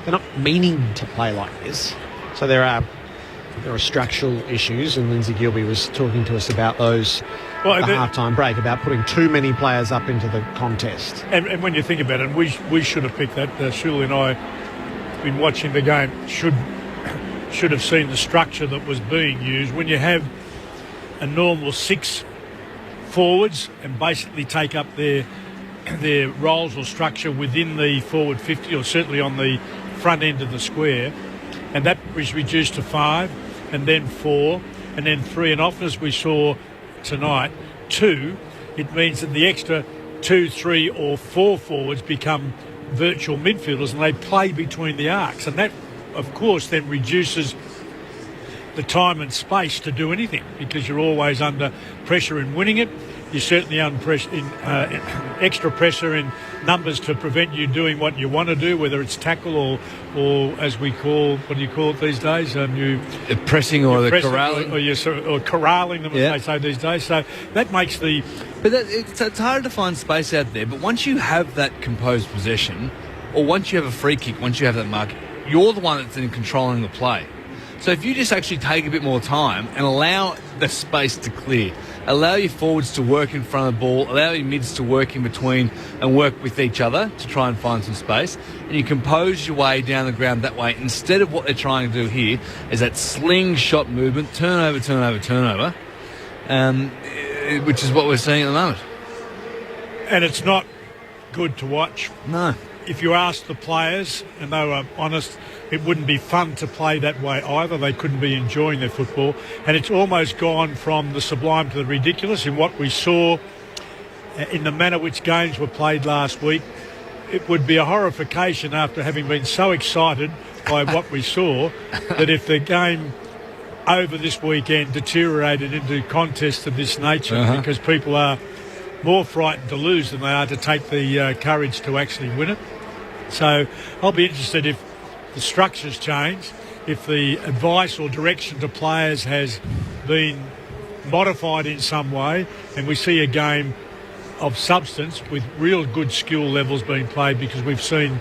H: They're not meaning to play like this. So there are structural issues, and Lindsay Gilbey was talking to us about those at the half-time break, about putting too many players up into the contest.
I: And when you think about it, we should have picked that. Shuli and I, been watching the game, should have seen the structure that was being used. When you have a normal 6 forwards and basically take up their roles or structure within the forward 50, or certainly on the front end of the square, and that was reduced to 5 and then 4 and then 3, and often as we saw tonight 2, it means that the extra 2, 3 or 4 forwards become virtual midfielders and they play between the arcs, and that of course then reduces the time and space to do anything, because you're always under pressure in winning it. You're certainly under pressure in extra pressure in numbers to prevent you doing what you want to do, whether it's tackle or as we call, what do you call it these days?
E: Pressing or the corralling.
I: Or corralling them, as they say these days. So that makes the...
E: But it's hard to find space out there. But once you have that composed possession, or once you have a free kick, once you have that mark, you're the one that's in controlling the play. So if you just actually take a bit more time and allow the space to clear, allow your forwards to work in front of the ball, allow your mids to work in between and work with each other to try and find some space, and you compose your way down the ground that way, instead of what they're trying to do here is that slingshot movement, turnover, which is what we're seeing at the moment.
I: And it's not good to watch.
E: No.
I: If you ask the players, and they were honest, it wouldn't be fun to play that way either. They couldn't be enjoying their football. And it's almost gone from the sublime to the ridiculous in what we saw in the manner which games were played last week. It would be a horrification after having been so excited by what we saw that if the game over this weekend deteriorated into contests of this nature, because people are more frightened to lose than they are to take the courage to actually win it. So I'll be interested if the structures change, if the advice or direction to players has been modified in some way, and we see a game of substance with real good skill levels being played, because we've seen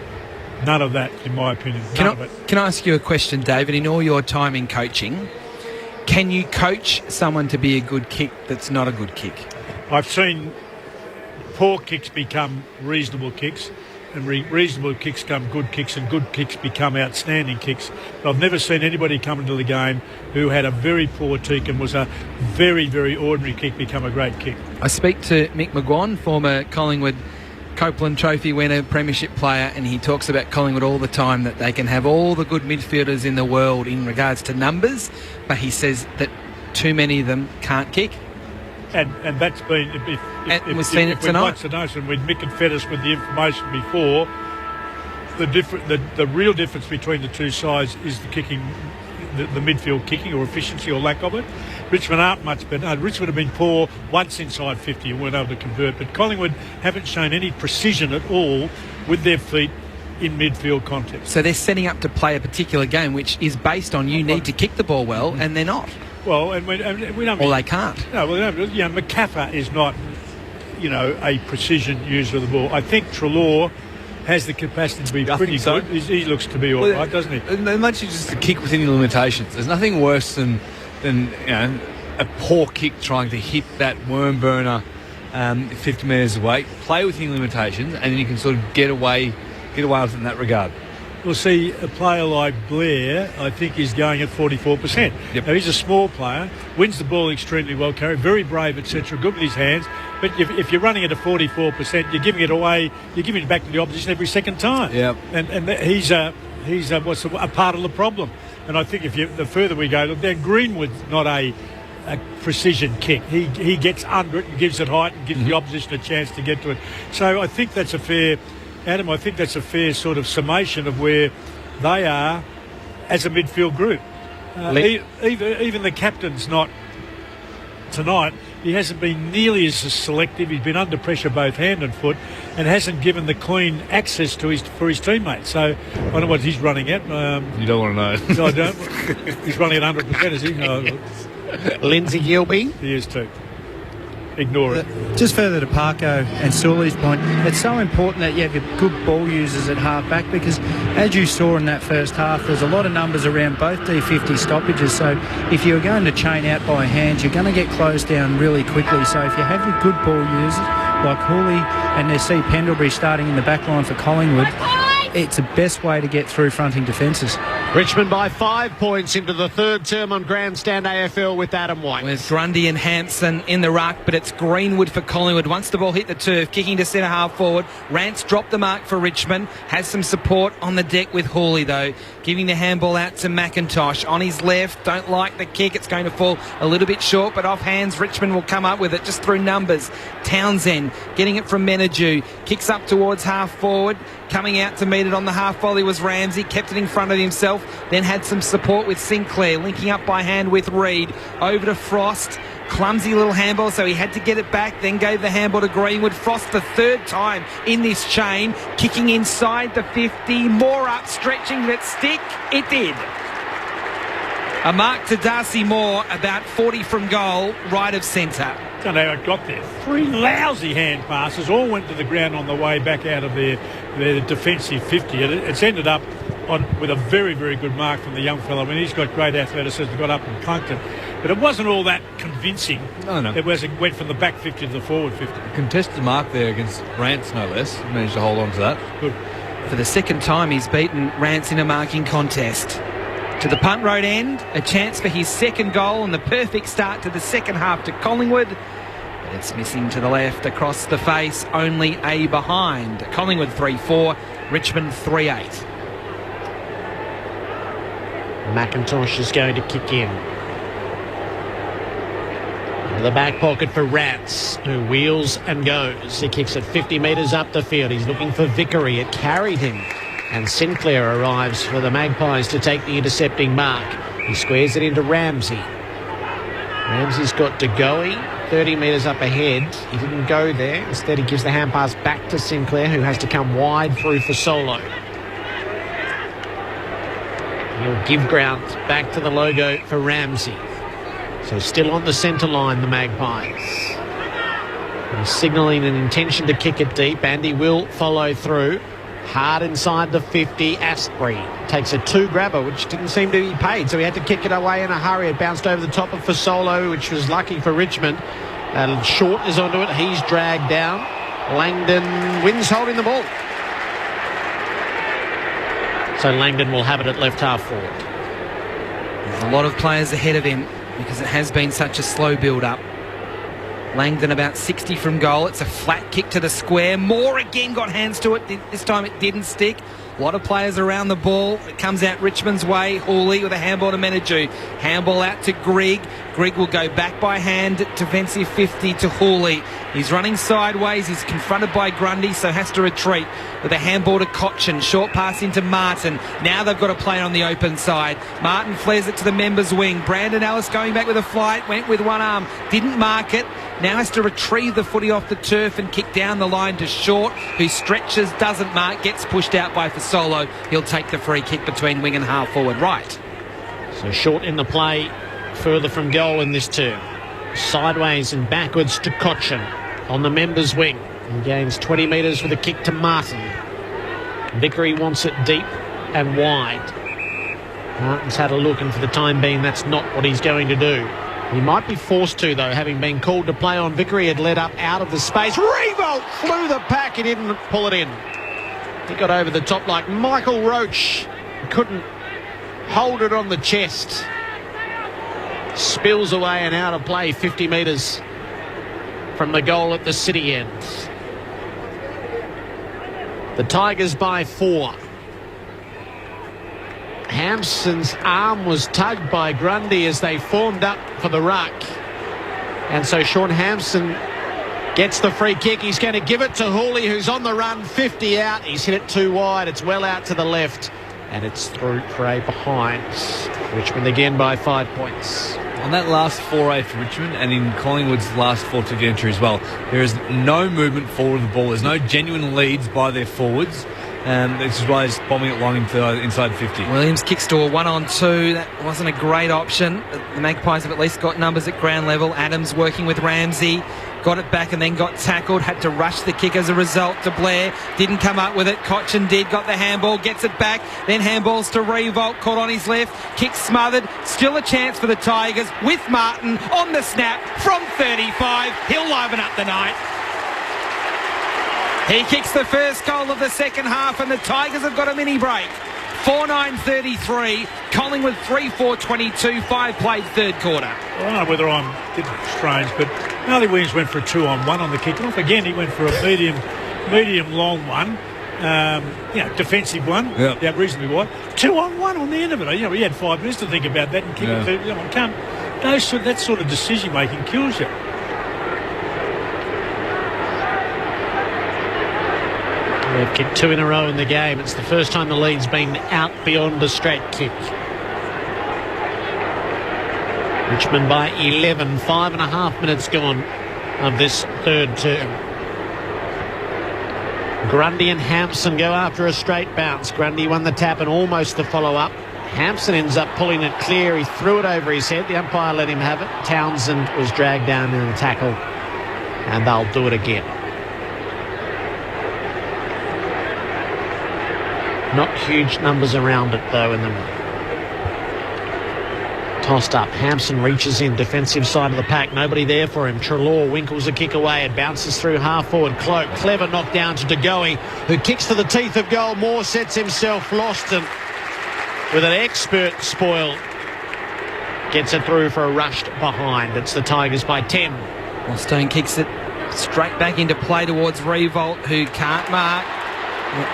I: none of that, in my opinion.
Q: Can I ask you a question, David? In all your time in coaching, can you coach someone to be a good kick that's not a good kick?
I: I've seen poor kicks become reasonable kicks, and reasonable kicks become good kicks, and good kicks become outstanding kicks. But I've never seen anybody come into the game who had a very poor kick and was a very, very ordinary kick become a great kick.
Q: I speak to Mick McGuan, former Collingwood Copeland Trophy winner, premiership player, and he talks about Collingwood all the time, that they can have all the good midfielders in the world in regards to numbers, but he says that too many of them can't kick.
I: And that's been, if
Q: we've seen it tonight.
I: Watch the notion, when Mick had fed us with the information before, the real difference between the two sides is the kicking, the midfield kicking or efficiency or lack of it. Richmond aren't much better. Richmond have been poor once inside 50 and weren't able to convert, but Collingwood haven't shown any precision at all with their feet in midfield context.
Q: So they're setting up to play a particular game which is based on you need to kick the ball well, and they're not.
I: Well, and we don't.
Q: Or they can't.
I: No, well, McCaffer is not, a precision user of the ball. I think Treloar has the capacity to be pretty good. He looks to be all right, doesn't he?
E: They want you just to kick within the limitations. There's nothing worse than a poor kick trying to hit that worm burner 50 metres away. Play within limitations, and then you can sort of get away with it in that regard.
I: We'll see a player like Blair, I think, is going at 44%. Now, he's a small player, wins the ball extremely well, carried, very brave, etc., good with his hands. But if you're running at a 44%, you're giving it away, you're giving it back to the opposition every second time.
E: Yep.
I: And he's a part of the problem. And I think the further we go, look, Greenwood's not a precision kick. He gets under it and gives it height and gives the opposition a chance to get to it. So I think that's a fair... Adam, I think that's a fair sort of summation of where they are as a midfield group. Even the captain's not tonight. He hasn't been nearly as selective. He's been under pressure both hand and foot, and hasn't given the clean access to for his teammates. So I don't know what he's running at.
E: You don't want to know.
I: No, I don't. He's running at 100%, is he? No.
H: Lindsay Gilbey.
I: He is too. Ignore it.
S: Just further to Parko and Sully's point, it's so important that you have your good ball users at half back, because as you saw in that first half, there's a lot of numbers around both D50 stoppages. So if you're going to chain out by hand, you're going to get closed down really quickly. So if you have your good ball users like Hooley, and they see Pendlebury starting in the back line for Collingwood, it's the best way to get through fronting defences.
H: Richmond by 5 points into the third term on Grandstand AFL with Adam White.
Q: With Grundy and Hansen in the ruck, but it's Greenwood for Collingwood. Once the ball hit the turf, kicking to centre half forward. Rance dropped the mark for Richmond. Has some support on the deck with Hawley, though. Giving the handball out to McIntosh. On his left, don't like the kick. It's going to fall a little bit short, but off hands, Richmond will come up with it just through numbers. Townsend getting it from Menadue. Kicks up towards half forward. Coming out to meet it on the half volley was Ramsey. Kept it in front of himself. Then had some support with Sinclair. Linking up by hand with Reid. Over to Frost. Clumsy little handball, so he had to get it back. Then gave the handball to Greenwood. Frost the third time in this chain. Kicking inside the 50. More up, stretching. Did it stick? It did. A mark to Darcy Moore, about 40 from goal, right of centre.
I: I don't know how it got there. 3 lousy hand passes, all went to the ground on the way back out of their defensive 50. It's ended up with a very, very good mark from the young fellow. I mean, he's got great athleticism, got up and clunked it. But it wasn't all that convincing.
E: No.
I: It went from the back 50 to the forward 50.
E: Contested mark there against Rance, no less. Managed to hold on to that.
I: Good.
Q: For the second time, he's beaten Rance in a marking contest. To the punt road end, a chance for his second goal and the perfect start to the second half to Collingwood. But it's missing to the left, across the face, only a behind. Collingwood 3-4, Richmond 3-8.
H: McIntosh is going to kick in. Into the back pocket for Rance, who wheels and goes. He kicks it 50 metres up the field. He's looking for Vickery. It carried him. And Sinclair arrives for the Magpies to take the intercepting mark. He squares it into Ramsey. Ramsey's got De Goey 30 metres up ahead. He didn't go there. Instead, he gives the hand pass back to Sinclair, who has to come wide through for Solo. He'll give ground back to the logo for Ramsey. So still on the centre line, the Magpies. He's signalling an intention to kick it deep, and he will follow through. Hard inside the 50, Astbury takes a 2-grabber, which didn't seem to be paid, so he had to kick it away in a hurry. It bounced over the top of Fasolo, which was lucky for Richmond. And Short is onto it. He's dragged down. Langdon wins holding the ball. So Langdon will have it at left half forward.
Q: There's a lot of players ahead of him because it has been such a slow build-up. Langdon about 60 from goal. It's a flat kick to the square. Moore again got hands to it. This time it didn't stick. A lot of players around the ball. It comes out Richmond's way. Hawley with a handball to Menadue. Handball out to Grigg. Grigg will go back by hand. Defensive 50 to Hawley. He's running sideways. He's confronted by Grundy, so has to retreat with a handball to Cochin. Short pass into Martin. Now they've got to play on the open side. Martin flares it to the members' wing. Brandon Ellis going back with a flight. Went with one arm. Didn't mark it. Now has to retrieve the footy off the turf and kick down the line to Short, who stretches, doesn't mark, gets pushed out by Fasolo. He'll take the free kick between wing and half forward right.
H: So Short in the play, further from goal in this term. Sideways and backwards to Cochin on the members' wing. He gains 20 metres with a kick to Martin. Vickery wants it deep and wide. Martin's had a look, and for the time being, that's not what he's going to do. He might be forced to, though, having been called to play on. Vickery had led up out of the space. Revolt flew the pack. He didn't pull it in. He got over the top like Michael Roach. He couldn't hold it on the chest. Spills away and out of play 50 metres from the goal at the city end. The Tigers by 4. Hampson's arm was tugged by Grundy as they formed up for the ruck. And so Sean Hampson gets the free kick. He's going to give it to Hawley, who's on the run, 50 out. He's hit it too wide. It's well out to the left. And it's through for a behind. Richmond again by 5 points.
E: On that last foray for Richmond and in Collingwood's last 4-2 entry as well, there is no movement forward of the ball. There's no genuine leads by their forwards. This is why he's bombing it long inside 50.
Q: Williams kicks to a 1-on-2. That wasn't a great option. The Magpies have at least got numbers at ground level. Adams working with Ramsey. Got it back and then got tackled. Had to rush the kick as a result to Blair. Didn't come up with it. Cochin did. Got the handball. Gets it back. Then handballs to Revolt. Caught on his left. Kick smothered. Still a chance for the Tigers with Martin on the snap from 35. He'll liven up the night. He kicks the first goal of the second half and the Tigers have got a mini break. 4-9-33. Collingwood 3-4-22. 5 played third quarter.
I: I don't know whether I'm getting strange, but Marley Williams went for a 2-on-1 on the kick-off. Again, he went for a medium-long one. Defensive one.
E: Yep.
I: Yeah, reasonably wide. 2-on-1 on the end of it. He had 5 minutes to think about that and kick it to. That sort of decision-making kills you.
H: They've kicked 2 in a row in the game. It's the first time the lead's been out beyond a straight kick. Richmond by 11. 5.5 minutes gone of this third term. Grundy and Hampson go after a straight bounce. Grundy won the tap and almost the follow-up. Hampson ends up pulling it clear. He threw it over his head. The umpire let him have it. Townsend was dragged down in the tackle, and they'll do it again. Not huge numbers around it, though, in the tossed up. Hampson reaches in, defensive side of the pack. Nobody there for him. Treloar winkles a kick away. It bounces through half forward. Cloak, clever knock down to DeGoey, who kicks to the teeth of goal. Moore sets himself lost and with an expert spoil gets it through for a rushed behind. It's the Tigers by 10.
Q: Well, Stone kicks it straight back into play towards Revolt, who can't mark.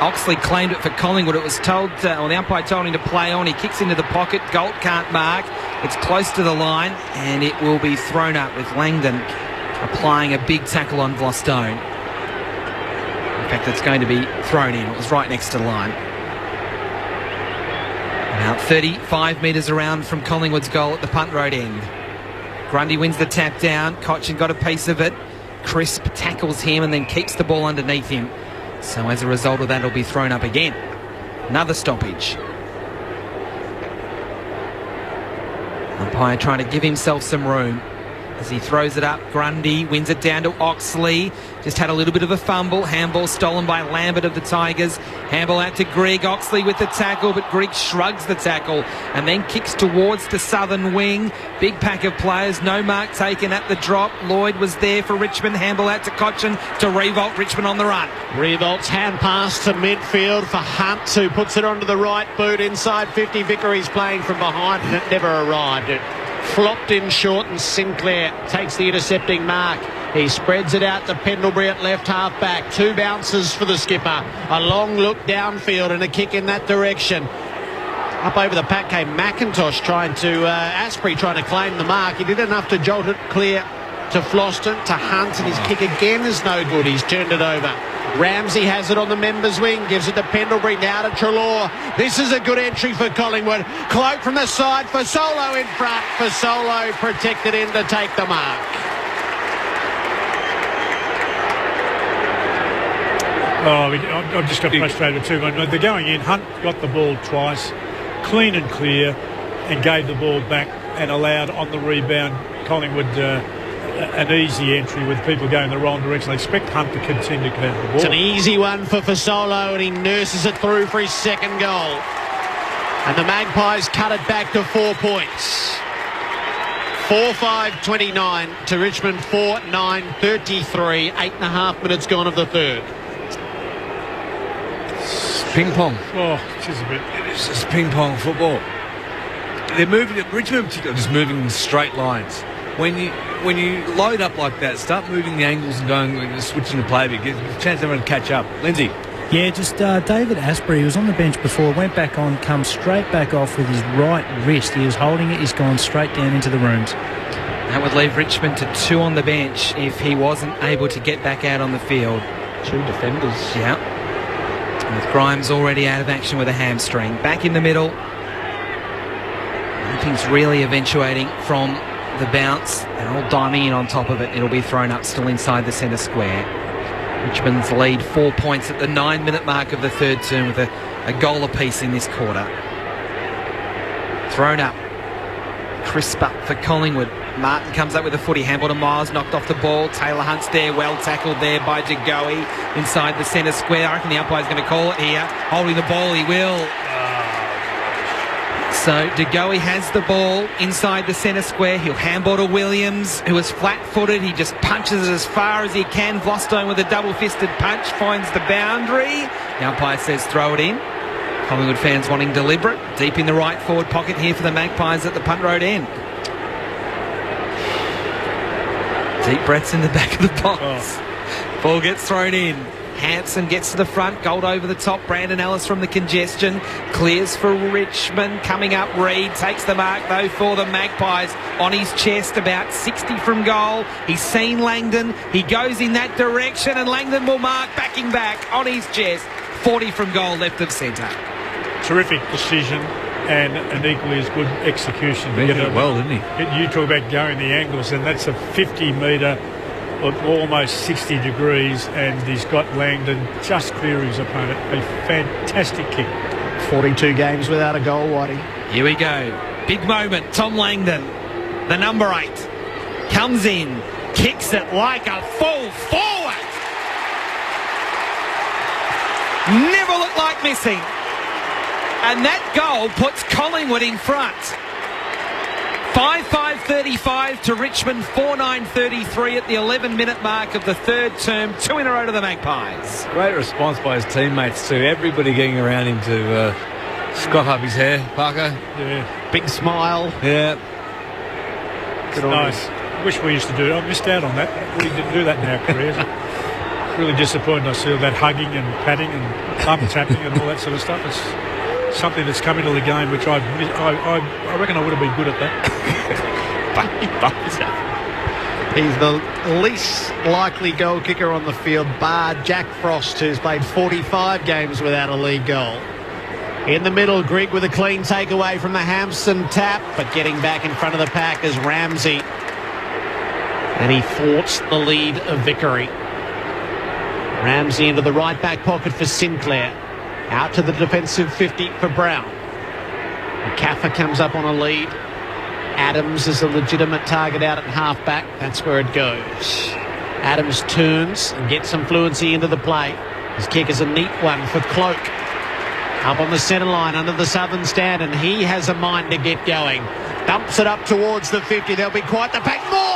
Q: Oxley claimed it for Collingwood. It was told, the umpire told him to play on. He kicks into the pocket. Galt can't mark. It's close to the line, and it will be thrown up with Langdon applying a big tackle on Vlostone. In fact, it's going to be thrown in. It was right next to the line. About 35 metres around from Collingwood's goal at the punt road end. Grundy wins the tap down. Cochin got a piece of it. Crisp tackles him and then keeps the ball underneath him. So as a result of that, it'll be thrown up again. Another stoppage. Umpire trying to give himself some room as he throws it up. Grundy wins it down to Oxley. Just had a little bit of a fumble. Handball stolen by Lambert of the Tigers. Handball out to Grigg. Oxley with the tackle, but Grigg shrugs the tackle and then kicks towards the southern wing. Big pack of players. No mark taken at the drop. Lloyd was there for Richmond. Handball out to Cochin to Revolt. Richmond on the run.
H: Revolt's hand pass to midfield for Hunt, who puts it onto the right boot inside 50. Vickery's playing from behind and it never arrived. It flopped in short and Sinclair takes the intercepting mark. He spreads it out to Pendlebury at left half back. 2 bounces for the skipper. A long look downfield and a kick in that direction. Up over the pack came McIntosh Asprey trying to claim the mark. He did enough to jolt it clear to Floston, to Hunt, and his kick again is no good. He's turned it over. Ramsey has it on the members' wing, gives it to Pendlebury, now to Treloar. This is a good entry for Collingwood. Cloak from the side for Solo in front. For Solo protected in to take the mark.
I: I've just got frustrated too. They're going in. Hunt got the ball twice, clean and clear, and gave the ball back and allowed on the rebound Collingwood an easy entry with people going the wrong direction. I expect Hunt to continue to get the ball.
H: It's an easy one for Fasolo, and he nurses it through for his second goal. And the Magpies cut it back to 4 points. 4-5-29 to Richmond 4-9-33. 8.5 minutes gone of the third.
E: Ping pong.
I: Oh, it is a bit.
E: It's just ping pong football. They're moving. Richmond in particular, just moving in straight lines. When you load up like that, start moving the angles and going switching the play a bit. Get a chance for everyone to catch up. Lindsay.
S: Yeah, just David Asprey, he was on the bench before, went back on, come straight back off with his right wrist. He was holding it. He's gone straight down into the rooms.
Q: That would leave Richmond to 2 on the bench if he wasn't able to get back out on the field.
H: 2 defenders.
Q: Yeah. With Grimes already out of action with a hamstring. Back in the middle. Nothing's really eventuating from the bounce. They're all diving in on top of it. It'll be thrown up still inside the centre square. Richmond's lead 4 points at the 9-minute mark of the third term with a goal apiece in this quarter. Thrown up. Crisp up for Collingwood. Martin comes up with a footy. Handball to Miles, knocked off the ball. Taylor Hunt's there, well tackled there by Jagoe inside the centre square. I reckon the umpire's going to call it here. Holding the ball, he will. So Jagoe has the ball inside the centre square. He'll handball to Williams, who is flat-footed. He just punches it as far as he can. Vlostone with a double-fisted punch finds the boundary. The umpire says throw it in. Collingwood fans wanting deliberate. Deep in the right forward pocket here for the Magpies at the punt road end. Deep breaths in the back of the box. Ball gets thrown in. Hanson gets to the front. Gold over the top. Brandon Ellis from the congestion. Clears for Richmond. Coming up, Reid takes the mark, though, for the Magpies. On his chest, about 60 from goal. He's seen Langdon. He goes in that direction, and Langdon will mark, backing back on his chest. 40 from goal, left of centre.
I: Terrific decision and an equally as good execution.
E: He did it well, didn't he?
I: You talk about going the angles, and that's a 50-metre, almost 60 degrees, and he's got Langdon just clear of his opponent. A fantastic kick.
H: 42 games without a goal, Whitey.
Q: Here we go. Big moment. Tom Langdon, the number 8, comes in, kicks it like a full forward. Never looked like missing. And that goal puts Collingwood in front. 5-5-35 to Richmond, 4-9-33 at the 11-minute mark of the third term. 2 in a row to the Magpies.
E: Great response by his teammates too. Everybody getting around him to scruff up his hair. Parker.
I: Yeah.
H: Big smile.
E: Yeah.
I: It's nice. Wish we used to do it. I missed out on that. We didn't do that in our careers. Really disappointed I see all that hugging and patting and thumb tapping and all that sort of stuff. It's something that's come into the game which I reckon I would have been good at that.
H: He's the least likely goal kicker on the field, bar Jack Frost, who's played 45 games without a league goal. In the middle, Grigg with a clean takeaway from the Hampson tap, but getting back in front of the pack is Ramsey. And he thwarts the lead of Vickery. Ramsey into the right back pocket for Sinclair. Out to the defensive 50 for Brown. Kaffer comes up on a lead. Adams is a legitimate target out at half-back. That's where it goes. Adams turns and gets some fluency into the play. His kick is a neat one for Cloak. Up on the centre line under the southern stand, and he has a mind to get going. Dumps it up towards the 50. There'll be quite the pack. More!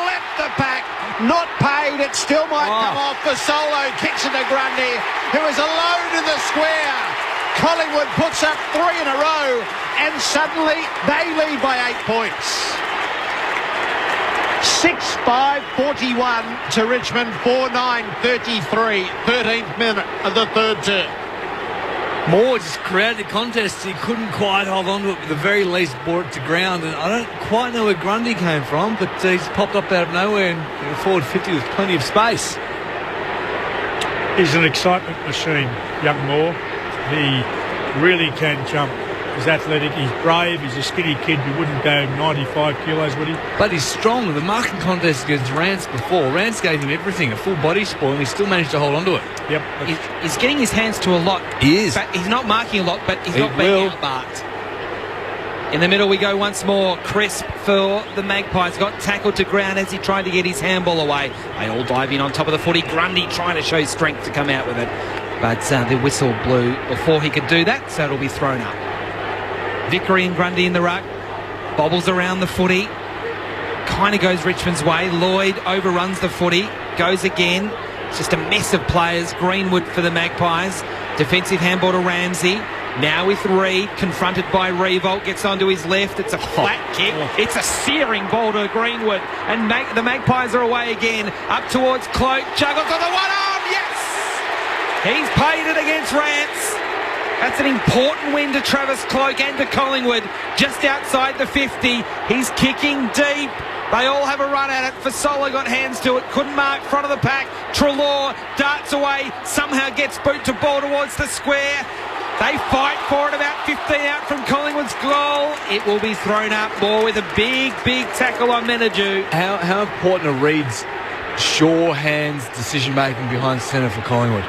H: Left the pack. Not paid. It still might come off for Solo. Kicks it to Grundy, who is alone in the square. Collingwood puts up 3 in a row, and suddenly they lead by 8 points. 6-5-41 to Richmond, 4-9-33, 13th minute of the third term.
E: Moore just created the contest. He couldn't quite hold on to it, but at the very least brought it to ground. And I don't quite know where Grundy came from, but he's popped up out of nowhere and forward 50 with plenty of space.
I: He's an excitement machine, young Moore. He really can jump. He's athletic, he's brave, he's a skinny kid who wouldn't go 95 kilos, would he?
E: But he's strong. The marking contest against Rance before, Rance gave him everything, a full body spoil, and he still managed to hold on to it.
I: Yep.
Q: He's getting his hands to a lot.
E: He is.
Q: But he's not marking a lot, but he's not being outmarked. In the middle we go once more. Crisp for the Magpies. Got tackled to ground as he tried to get his handball away. They all dive in on top of the footy. Grundy trying to show strength to come out with it. But the whistle blew before he could do that, so it'll be thrown up. Vickery and Grundy in the ruck. Bobbles around the footy. Kind of goes Richmond's way. Lloyd overruns the footy. Goes again. It's just a mess of players. Greenwood for the Magpies. Defensive handball to Ramsey. Now with Reid, confronted by Revolt, gets onto his left. It's a flat kick. It's a searing ball to Greenwood. And the Magpies are away again. Up towards Cloak. Juggles on the one arm. Yes! He's paid it against Rance. That's an important win to Travis Cloak and to Collingwood. Just outside the 50. He's kicking deep. They all have a run at it. Fasolo got hands to it. Couldn't mark front of the pack. Treloar darts away. Somehow gets boot to ball towards the square. They fight for it about 15 out from Collingwood's goal. It will be thrown up. More with a big, big tackle on Menadue.
E: How important are Reid's sure hands decision-making behind centre for Collingwood?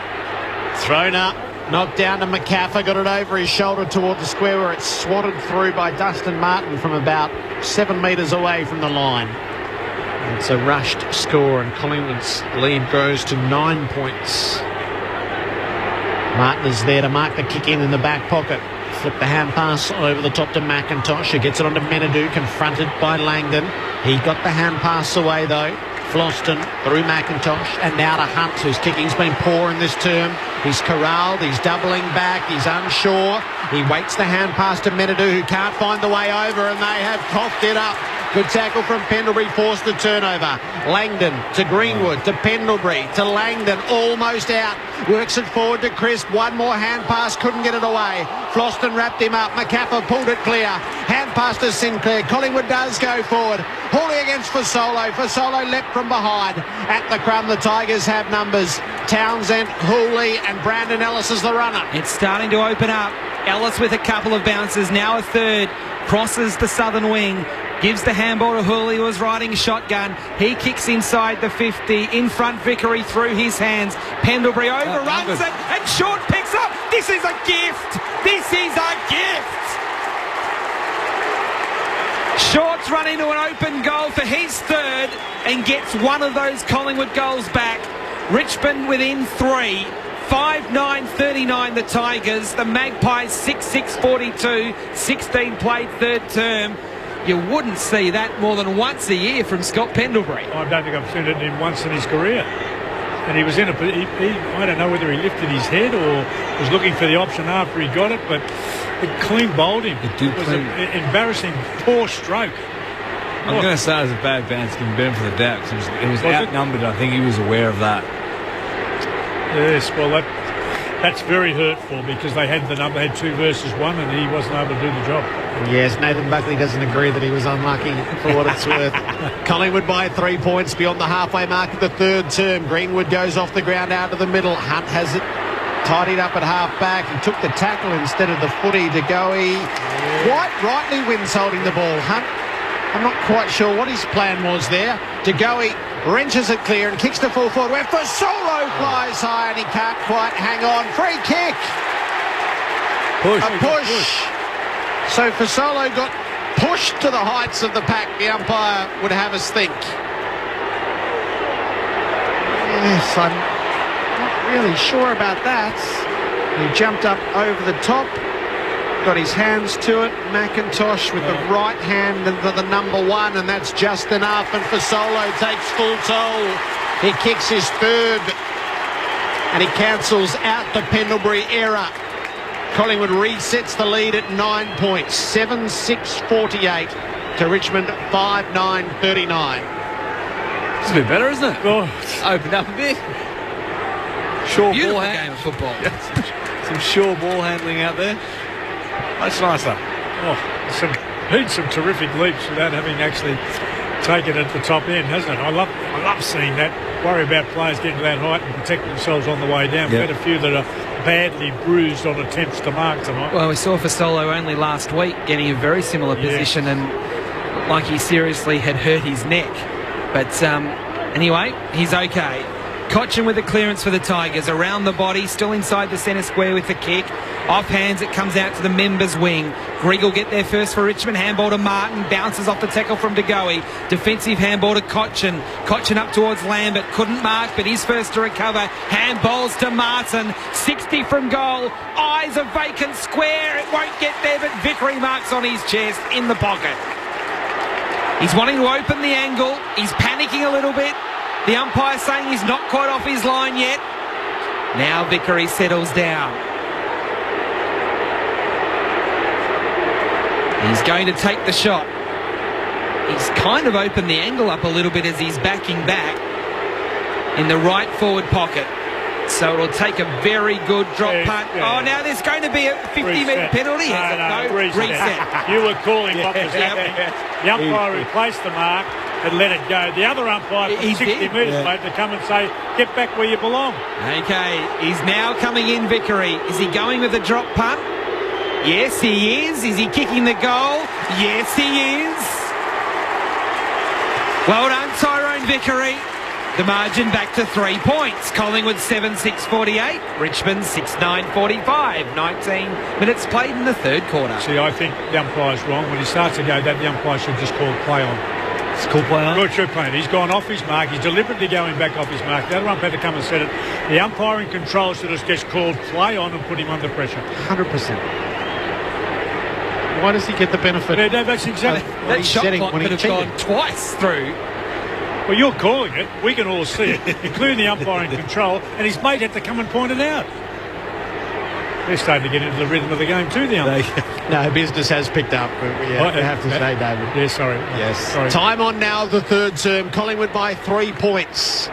H: Thrown up. Knocked down to McCaffer, got it over his shoulder toward the square where it's swatted through by Dustin Martin from about 7 metres away from the line. It's a rushed score and Collingwood's lead grows to 9 points. Martin is there to mark the kick in the back pocket. Flip the hand pass over the top to McIntosh, who gets it onto Menadue, confronted by Langdon. He got the hand pass away though. Floston through McIntosh and now to Hunt, whose kicking's been poor in this term. He's corralled, he's doubling back, he's unsure. He waits the hand pass to Menadue, who can't find the way over, and they have coughed it up. Good tackle from Pendlebury, forced the turnover. Langdon to Greenwood, to Pendlebury, to Langdon, almost out. Works it forward to Crisp. One more hand pass, couldn't get it away. Floston wrapped him up. McCapper pulled it clear. Hand pass to Sinclair. Collingwood does go forward. Hawley against Fasolo. Fasolo leapt from behind. At the crumb, the Tigers have numbers. Townsend, Hooley and Brandon Ellis is the runner.
Q: It's starting to open up. Ellis with a couple of bounces. Now a third. Crosses the southern wing. Gives the handball to Hooley, who was riding shotgun. He kicks inside the 50. In front, Vickery through his hands. Pendlebury overruns it, and Short picks up. This is a gift. This is a gift. Short's run into an open goal for his third and gets one of those Collingwood goals back. Richmond within 3. 5-9-39 the Tigers. The Magpies 6-6-42. 16 played third term. You wouldn't see that more than once a year from Scott Pendlebury.
I: I don't think I've seen it in once in his career. And he was in I don't know whether he lifted his head or was looking for the option after he got it, but it clean bowled him. It was an embarrassing, poor stroke.
E: I'm going to say it was a bad bounce, given benefit of the doubt, because it was outnumbered. I think he was aware of that.
I: Yes, well, that's very hurtful because they had the number, had 2 versus 1, and he wasn't able to do the job.
H: Yes, Nathan Buckley doesn't agree that he was unlucky for what it's worth. Collingwood by 3 points beyond the halfway mark of the third term. Greenwood goes off the ground out of the middle. Hunt has it tidied up at half back. He took the tackle instead of the footy. De Goey quite rightly wins holding the ball. Hunt, I'm not quite sure what his plan was there. De Goey wrenches it clear and kicks to full forward where Fasolo flies high and he can't quite hang on. Free kick. A push. So Fasolo got pushed to the heights of the pack, the umpire would have us think. Yes, I'm not really sure about that. He jumped up over the top, got his hands to it. McIntosh with the right hand into the number 1, and that's just enough. And Fasolo takes full toll. He kicks his third, and he cancels out the Pendlebury error. Collingwood resets the lead at 9 points, 7-6-48 to Richmond 5-9-39.
E: It's a bit better, isn't it?
I: Oh.
E: Opened up a bit. Sure
Q: Beautiful
E: ball
Q: game of football.
E: Some sure ball handling out there. Much nicer.
I: Some terrific leaps without having actually taken it at the top end, hasn't it? I love seeing that. Worry about players getting to that height and protect themselves on the way down. We've had a few that are badly bruised on attempts to mark tonight.
Q: Well, we saw Fasolo only last week getting a very similar position and like he seriously had hurt his neck. But anyway, he's okay. Cochin with the clearance for the Tigers. Around the body, still inside the centre square with the kick. Off hands, it comes out to the members' wing. Grigg will get there first for Richmond. Handball to Martin. Bounces off the tackle from DeGoey. Defensive handball to Cochin. Cochin up towards Lambert. Couldn't mark, but he's first to recover. Handballs to Martin. 60 from goal. Eyes a vacant square. It won't get there, but Vickery marks on his chest in the pocket. He's wanting to open the angle. He's panicking a little bit. The umpire saying he's not quite off his line yet. Now Vickery settles down. He's going to take the shot. He's kind of opened the angle up a little bit as he's backing back in the right forward pocket. So it'll take a very good drop punt. Oh, now there's going to be a 50-metre penalty. Reset.
I: You were calling what was happening. The umpire who placed the mark had let it go. The other umpire from 60 metres late to come and say, get back where you belong.
Q: Okay, he's now coming in, Vickery. Is he going with a drop punt? Yes, he is. Is he kicking the goal? Yes, he is. Well done, Tyrone Vickery. The margin back to 3 points. Collingwood 7-6-48. Richmond 6-9-45. 19 minutes played in the third quarter.
I: See, I think the umpire's wrong. When he starts to go that, the umpire should just call play on.
E: It's called play on?
I: Good, should play on. He's gone off his mark. He's deliberately going back off his mark. The other umpire had to come and set it. The umpire in control should have just called play on and put him under pressure.
H: 100%. Why does he get the benefit?
I: Yeah, no, that's exactly.
Q: That shot clock could have gone twice through.
I: Well, you're calling it. We can all see it, including the umpire in control, and his mate had to come and point it out. They're starting to get into the rhythm of the game too, the umpire.
H: No, business has picked up. We have to say, David.
I: Yeah, sorry.
H: Yes.
I: Sorry.
H: Time on now, the third term. Collingwood by 3 points.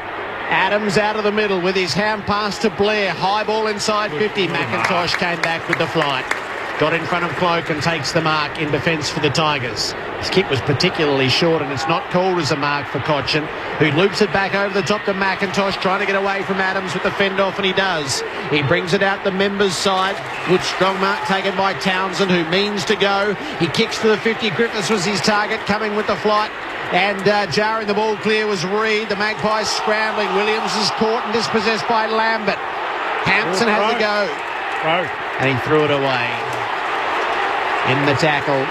H: Adams out of the middle with his hand pass to Blair. High ball inside 50. McIntosh came back with the flight. Got in front of Cloak and takes the mark in defence for the Tigers. His kick was particularly short and it's not called as a mark for Cochin, who loops it back over the top to McIntosh, trying to get away from Adams with the fend off, and he does. He brings it out the members' side. Good strong mark taken by Townsend, who means to go. He kicks to the 50. Griffiths was his target, coming with the flight. And jarring the ball clear was Reid. The Magpies scrambling. Williams is caught and dispossessed by Lambert. Hampson had to go. And he threw it away. In the tackle,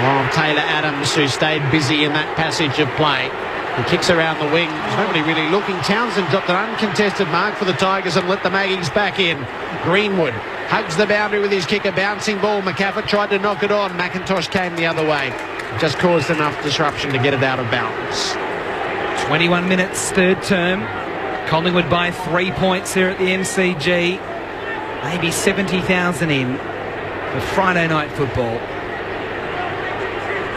H: while Taylor Adams, who stayed busy in that passage of play. He kicks around the wing. There's nobody really looking. Townsend dropped an uncontested mark for the Tigers and let the Maggies back in. Greenwood hugs the boundary with his kick, a bouncing ball. McCaffrey tried to knock it on. McIntosh came the other way. Just caused enough disruption to get it out of bounds.
Q: 21 minutes, third term. Collingwood by 3 points here at the MCG. Maybe 70,000 in for Friday night football.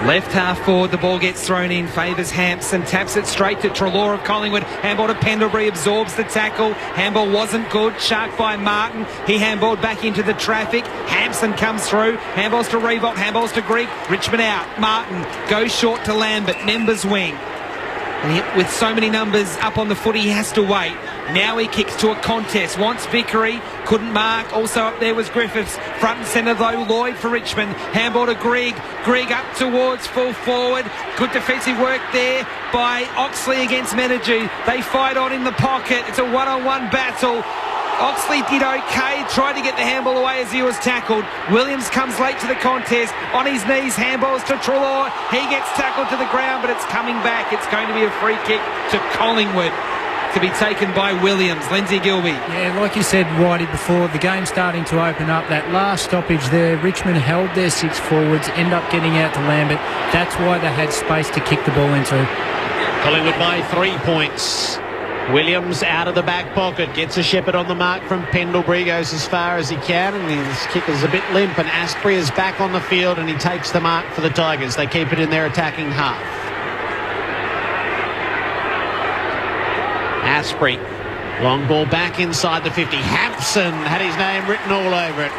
Q: Left half forward, the ball gets thrown in, favours Hampson, taps it straight to Treloar of Collingwood. Handball to Pendlebury, absorbs the tackle. Handball wasn't good, shark by Martin. He handballed back into the traffic. Hampson comes through, handballs to Revolt, handballs to Grigg. Richmond out, Martin goes short to Lambert, members wing. And with so many numbers up on the footy, he has to wait. Now he kicks to a contest. Wants Vickery. Couldn't mark. Also up there was Griffiths. Front and centre though, Lloyd for Richmond. Handball to Grigg. Grigg up towards full forward. Good defensive work there by Oxley against Menadue. They fight on in the pocket. It's a one-on-one battle. Oxley did okay, tried to get the handball away as he was tackled. Williams comes late to the contest, on his knees, handballs to Treloar. He gets tackled to the ground, but it's coming back. It's going to be a free kick to Collingwood to be taken by Williams. Lindsay Gilbey.
S: Yeah, like you said, Whitey, before, the game's starting to open up. That last stoppage there, Richmond held their 6 forwards, end up getting out to Lambert. That's why they had space to kick the ball into.
H: Collingwood by 3 points. Williams out of the back pocket, gets a shepherd on the mark from Pendlebury, goes as far as he can, and his kick is a bit limp, and Asprey is back on the field and he takes the mark for the Tigers. They keep it in their attacking half. Asprey. Long ball back inside the 50. Hampson had his name written all over it.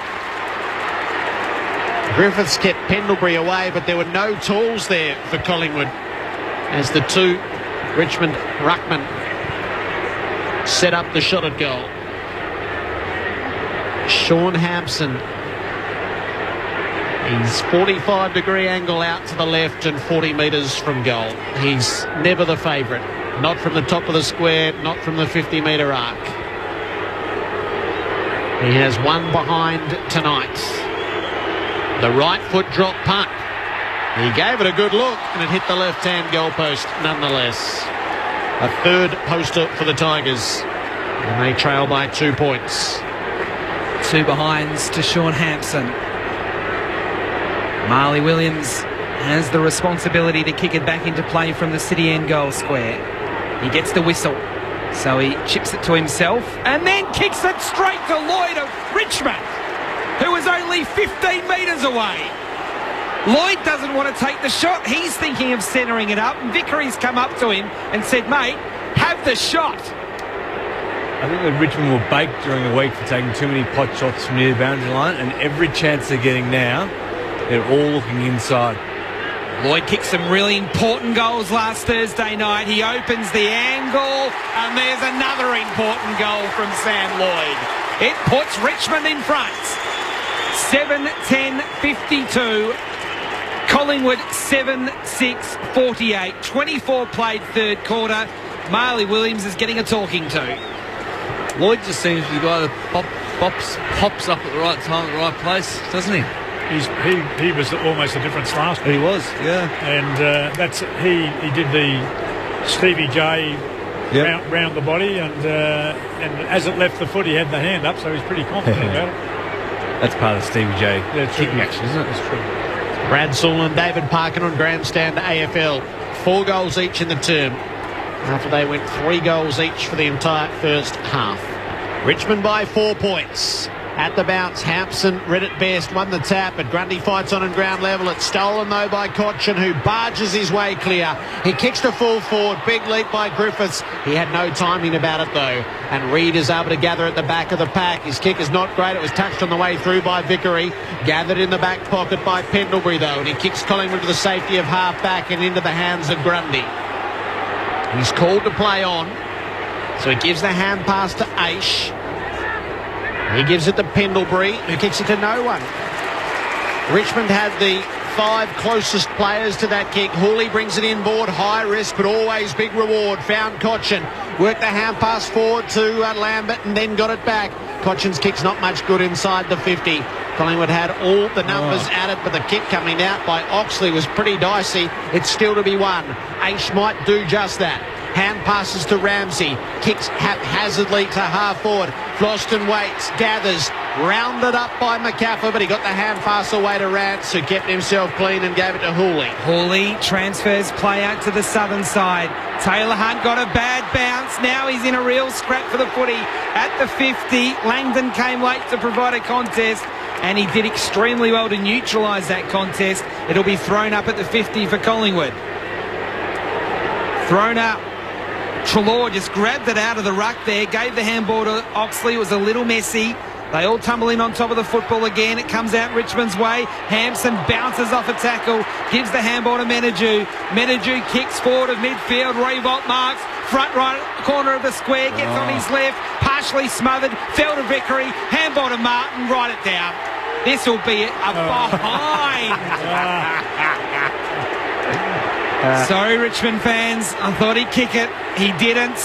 H: Griffiths kept Pendlebury away, but there were no tools there for Collingwood as the two Richmond ruckmen set up the shot at goal. Sean Hampson. He's 45-degree angle out to the left and 40 metres from goal. He's never the favourite. Not from the top of the square, not from the 50-metre arc. He has one behind tonight. The right foot drop punt. He gave it a good look and it hit the left-hand goalpost nonetheless. A third poster for the Tigers. And they trail by 2 points.
Q: 2 behinds to Sean Hampson. Marley Williams has the responsibility to kick it back into play from the city end goal square. He gets the whistle, so he chips it to himself and then kicks it straight to Lloyd of Richmond, who was only 15 metres away. Lloyd doesn't want to take the shot. He's thinking of centering it up, and Vickery's come up to him and said, mate, have the shot.
E: I think that Richmond were baked during the week for taking too many pot shots from near the boundary line, and every chance they're getting now, they're all looking inside.
Q: Lloyd kicked some really important goals last Thursday night. He opens the angle, and there's another important goal from Sam Lloyd. It puts Richmond in front. 7-10-52. Collingwood 7-6-48. 24 played third quarter. Marley Williams is getting a talking to.
E: Lloyd just seems to be the guy that pops up at the right time, at the right place, doesn't he?
I: He was almost a difference last week.
E: He was, yeah.
I: And he did the Stevie J round the body, and as it left the foot, he had the hand up, so he's pretty confident about it.
E: That's part of the Stevie J kicking action, isn't it?
I: That's true.
H: Brad Sewell and David Parkin on grandstand AFL. 4 goals each in the term, after they went 3 goals each for the entire first half. Richmond by 4 points. At the bounce, Hampson read it best, won the tap, but Grundy fights on ground level. It's stolen, though, by Cochin, who barges his way clear. He kicks to full forward. Big leap by Griffiths. He had no timing about it, though. And Reid is able to gather at the back of the pack. His kick is not great. It was touched on the way through by Vickery. Gathered in the back pocket by Pendlebury, though. And he kicks Collingwood to the safety of half-back and into the hands of Grundy. He's called to play on. So he gives the hand pass to Aish. He gives it to Pendlebury, who kicks it to no one. Richmond had the 5 closest players to that kick. Hooley brings it inboard, high risk, but always big reward. Found Cochin, worked the hand pass forward to Lambert, and then got it back. Cochin's kick's not much good inside the 50. Collingwood had all the numbers added, but the kick coming out by Oxley was pretty dicey. It's still to be won. Aish might do just that. Hand passes to Ramsey. Kicks haphazardly to half forward. Floston waits, gathers, rounded up by McCaffrey, but he got the hand pass away to Rance, who kept himself clean and gave it to Hooley.
Q: Hooley transfers play out to the southern side. Taylor Hunt got a bad bounce. Now he's in a real scrap for the footy at the 50. Langdon came late to provide a contest, and he did extremely well to neutralise that contest. It'll be thrown up at the 50 for Collingwood. Thrown up. Treloar just grabbed it out of the ruck there, gave the handball to Oxley. It was a little messy. They all tumble in on top of the football again. It comes out Richmond's way. Hampson bounces off a tackle, gives the handball to Menadue. Menadue kicks forward of midfield. Revolt marks, front right corner of the square, gets on his left, partially smothered, fell to Vickery, handball to Martin, write it down. This will be a behind. Sorry, Richmond fans. I thought he'd kick it. He didn't.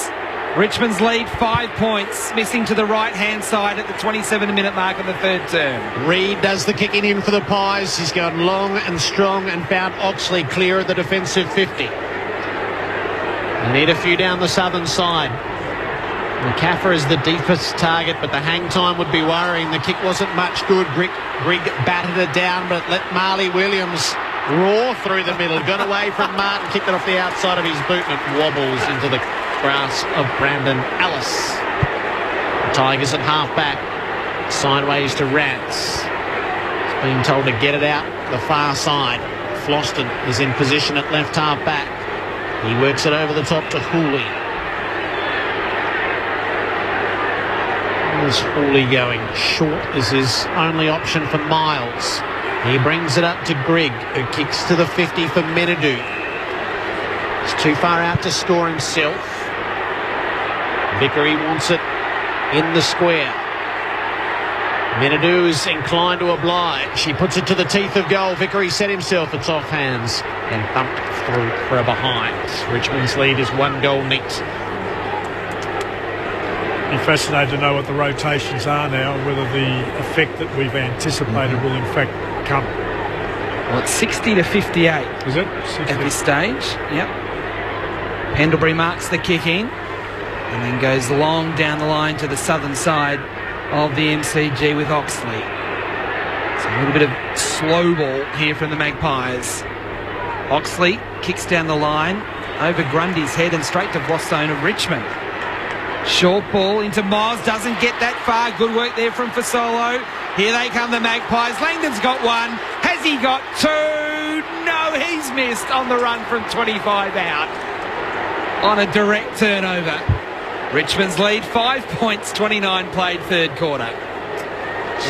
Q: Richmond's lead 5 points, missing to the right-hand side at the 27-minute mark of the third term.
H: Reid does the kicking in for the Pies. He's gone long and strong and found Oxley clear of the defensive 50. They need a few down the southern side. McCaffrey is the deepest target, but the hang time would be worrying. The kick wasn't much good. Grigg batted it down, but it let Marley Williams roar through the middle. Got away from Martin, kicked it off the outside of his boot, and it wobbles into the grass of Brandon Ellis. The Tigers at half-back. Sideways to Rance. He's being told to get it out the far side. Floston is in position at left half-back. He works it over the top to Hooley. Here's Hawley going. Short is his only option for Miles. He brings it up to Grigg, who kicks to the 50 for Menadue. He's too far out to score himself. Vickery wants it in the square. Menadue is inclined to oblige. He puts it to the teeth of goal. Vickery set himself. It's off hands and thumped through for a behind. Richmond's lead is 1 goal neat.
I: Be fascinated to know what the rotations are now, whether the effect that we've anticipated will in fact come.
Q: Well, it's 60 to 58.
I: Is it?
Q: 60. At this stage, yep. Pendlebury marks the kick in and then goes long down the line to the southern side of the MCG with Oxley. So a little bit of slow ball here from the Magpies. Oxley kicks down the line over Grundy's head and straight to Vostone of Richmond. Short ball into Miles, doesn't get that far. Good work there from Fasolo. Here they come, the Magpies. Langdon's got one. Has he got two? No, he's missed on the run from 25 out on a direct turnover. Richmond's lead 5 points, 29 played third quarter.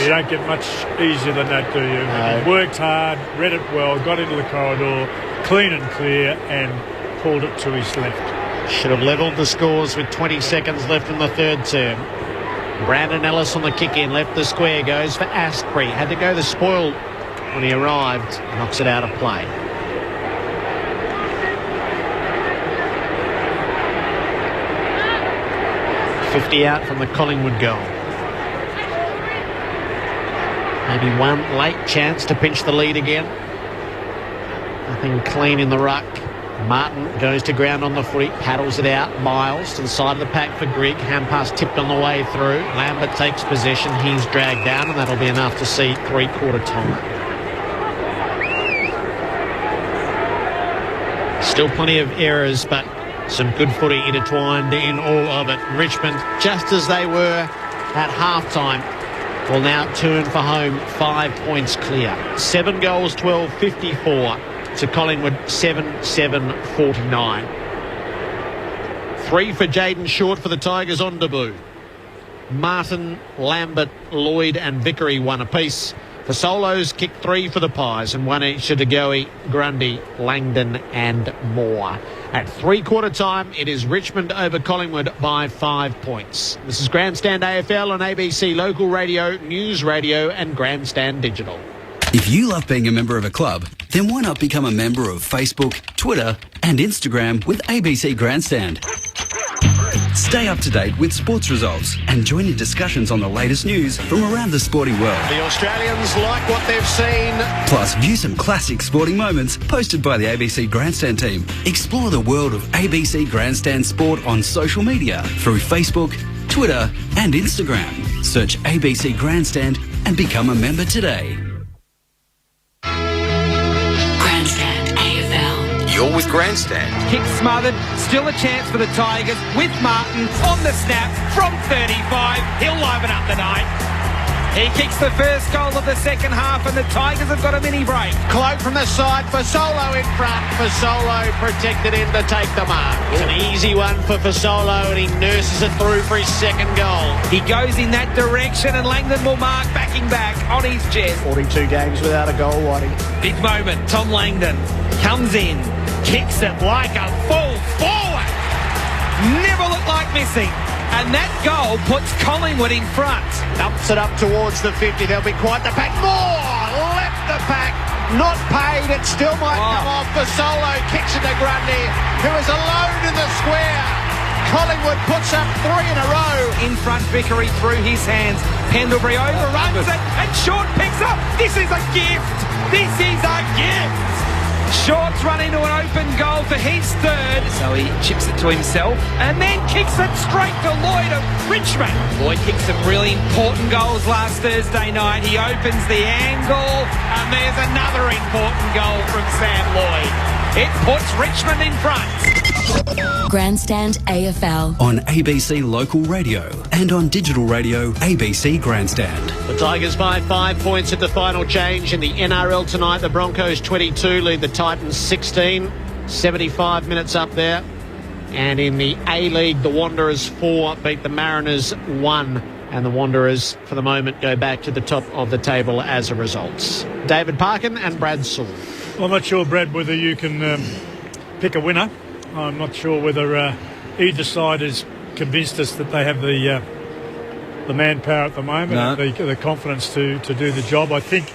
I: You don't get much easier than that, do you? No. He worked hard, read it well, got into the corridor, clean and clear, and pulled it to his left.
H: Should have levelled the scores with 20 seconds left in the third term. Brandon Ellis on the kick-in, left the square, goes for Asprey. Had to go the spoil when he arrived, knocks it out of play. .50 out from the Collingwood goal. Maybe one late chance to pinch the lead again. Nothing clean in the ruck. Martin goes to ground on the footy, paddles it out. Miles to the side of the pack for Grigg. Hand pass tipped on the way through. Lambert takes possession. He's dragged down, and that'll be enough to see three-quarter time. Still plenty of errors, but some good footy intertwined in all of it. Richmond, just as they were at halftime, will now turn for home 5 points clear. 7 goals, 12-54. To Collingwood, 7-7-49. 3 for Jaden Short for the Tigers on debut. Martin, Lambert, Lloyd and Vickery one apiece. For Solos, kicked 3 for the Pies and 1 each to DeGoey, Grundy, Langdon and Moore. At three-quarter time, it is Richmond over Collingwood by 5 points. This is Grandstand AFL on ABC Local Radio, News Radio and Grandstand Digital.
C: If you love being a member of a club, then why not become a member of Facebook, Twitter and Instagram with ABC Grandstand? Stay up to date with sports results and join in discussions on the latest news from around the sporting world.
H: The Australians like what they've seen.
C: Plus, view some classic sporting moments posted by the ABC Grandstand team. Explore the world of ABC Grandstand sport on social media through Facebook, Twitter and Instagram. Search ABC Grandstand and become a member today.
Y: You're with Grandstand.
Q: Kick smothered, still a chance for the Tigers with Martin on the snap from 35. He'll liven up the night. He kicks the first goal of the second half and the Tigers have got a mini break.
H: Cloak from the side for Solo in front. Fasolo protected in to take the mark. It's an easy one for Fasolo and he nurses it through for his second goal.
Q: He goes in that direction and Langdon will mark backing back on his chest.
H: 42 games without a goal, Whitey.
Q: Big moment. Tom Langdon comes in, kicks it like a full forward. Never looked like missing. And that goal puts Collingwood in front.
H: Dumps it up towards the 50. There'll be quite the pack. More! Left the pack. Not paid. It still might come off for Solo. Kicks it to Grundy, who is alone in the square. Collingwood puts up 3 in a row.
Q: In front, Vickery through his hands. Pendlebury overruns it. And Short picks up. This is a gift. This is a gift. Short's run into an open goal for his third. So he chips it to himself and then kicks it straight to Lloyd of Richmond. Lloyd kicked some really important goals last Thursday night. He opens the angle and there's another important goal from Sam Lloyd. It puts Richmond in front.
A: Grandstand AFL.
C: On ABC Local Radio and on digital radio ABC Grandstand.
H: The Tigers by 5 points at the final change. In the NRL tonight, the Broncos 22 lead the Titans 16. 75 minutes up there. And in the A-League, the Wanderers 4 beat the Mariners 1 And the Wanderers, for the moment, go back to the top of the table as a result. David Parkin and Brad Saul.
I: Well, I'm not sure, Brad, whether you can pick a winner. I'm not sure whether either side has convinced us that they have the manpower at the moment, the confidence to do the job. I think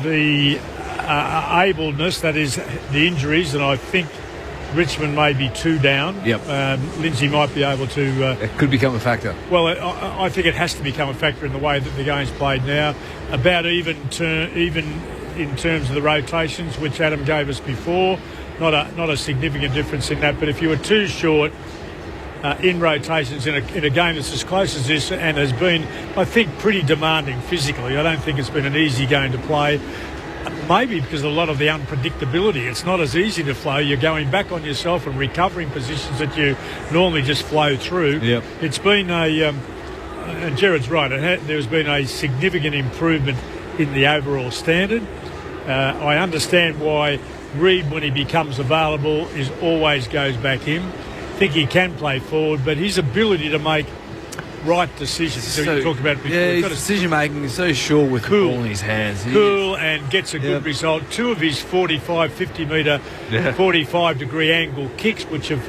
I: the ableness, that is the injuries, and I think Richmond may be 2 down. Lindsay might be able to...
E: it could become a factor.
I: Well, I think it has to become a factor in the way that the game's played now. About even in terms of the rotations, which Adam gave us before. Not a significant difference in that. But if you were too short in rotations in a game that's as close as this and has been, I think, pretty demanding physically. I don't think it's been an easy game to play. Maybe because of a lot of the unpredictability. It's not as easy to flow. You're going back on yourself and recovering positions that you normally just flow through. It's been and Jared's right, there's been a significant improvement in the overall standard. I understand why Reid, when he becomes available, always goes back in. I think he can play forward, but his ability to make right decisions. So you talked about it before.
E: Yeah, his decision making is so sure with the ball in his hands.
I: Cool and gets a good result. 2 of his 45, 50 metre, 45 degree angle kicks, which have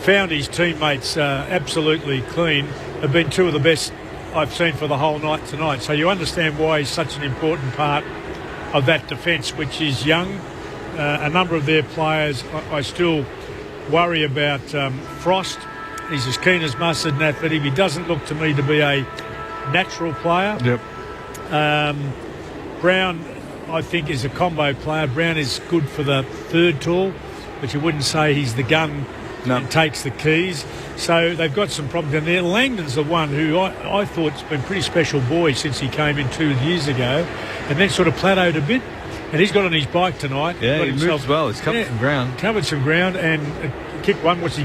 I: found his teammates absolutely clean, have been 2 of the best I've seen for the whole night tonight. So you understand why he's such an important part of that defence, which is young. A number of their players, I still worry about Frost. He's as keen as mustard and that, but he doesn't look to me to be a natural player. Brown, I think, is a combo player. Brown is good for the third tool, but you wouldn't say he's the gun and takes the keys. So they've got some problems down there. Langdon's the one who I thought's been a pretty special boy since he came in 2 years ago, and then sort of plateaued a bit. And he's got on his bike tonight.
E: Yeah, he moves well. He's covered some ground.
I: Covered some ground and kicked one. He's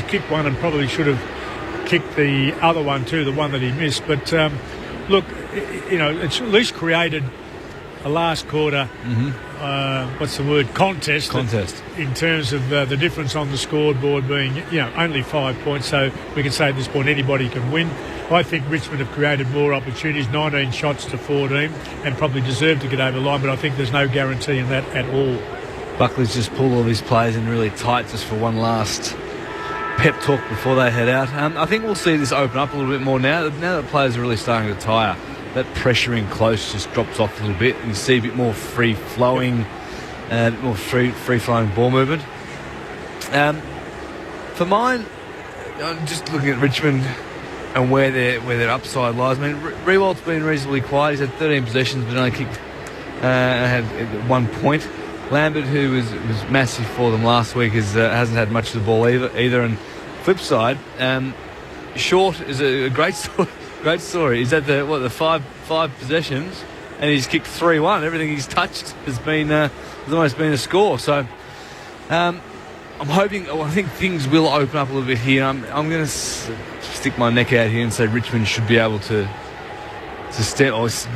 I: kicked one and probably should have kicked the other one too, the one that he missed. But look, it's at least created a last quarter, contest in terms of the difference on the scoreboard being, only 5 points. So we can say at this point anybody can win. I think Richmond have created more opportunities, 19 shots to 14, and probably deserve to get over the line, but I think there's no guarantee in that at all.
E: Buckley's just pulled all these players in really tight just for one last pep talk before they head out. I think we'll see this open up a little bit more now that players are really starting to tire. That pressure in close just drops off a little bit, and you see a bit more free-flowing, more free-flowing ball movement. For mine, I'm just looking at Richmond and where their upside lies. I mean, Riewoldt has been reasonably quiet. He's had 13 possessions, but only kicked had 1 point. Lambert, who was massive for them last week, hasn't had much of the ball either. And flip side, Short is a great story. Great story. He's had the five possessions, and he's kicked 3-1. Everything he's touched has almost been a score. So I'm hoping. I think things will open up a little bit here. I'm going to stick my neck out here and say Richmond should be able to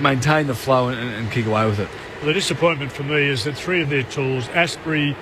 E: maintain the flow and kick away with it.
I: Well, the disappointment for me is that 3 of their tools, Asprey,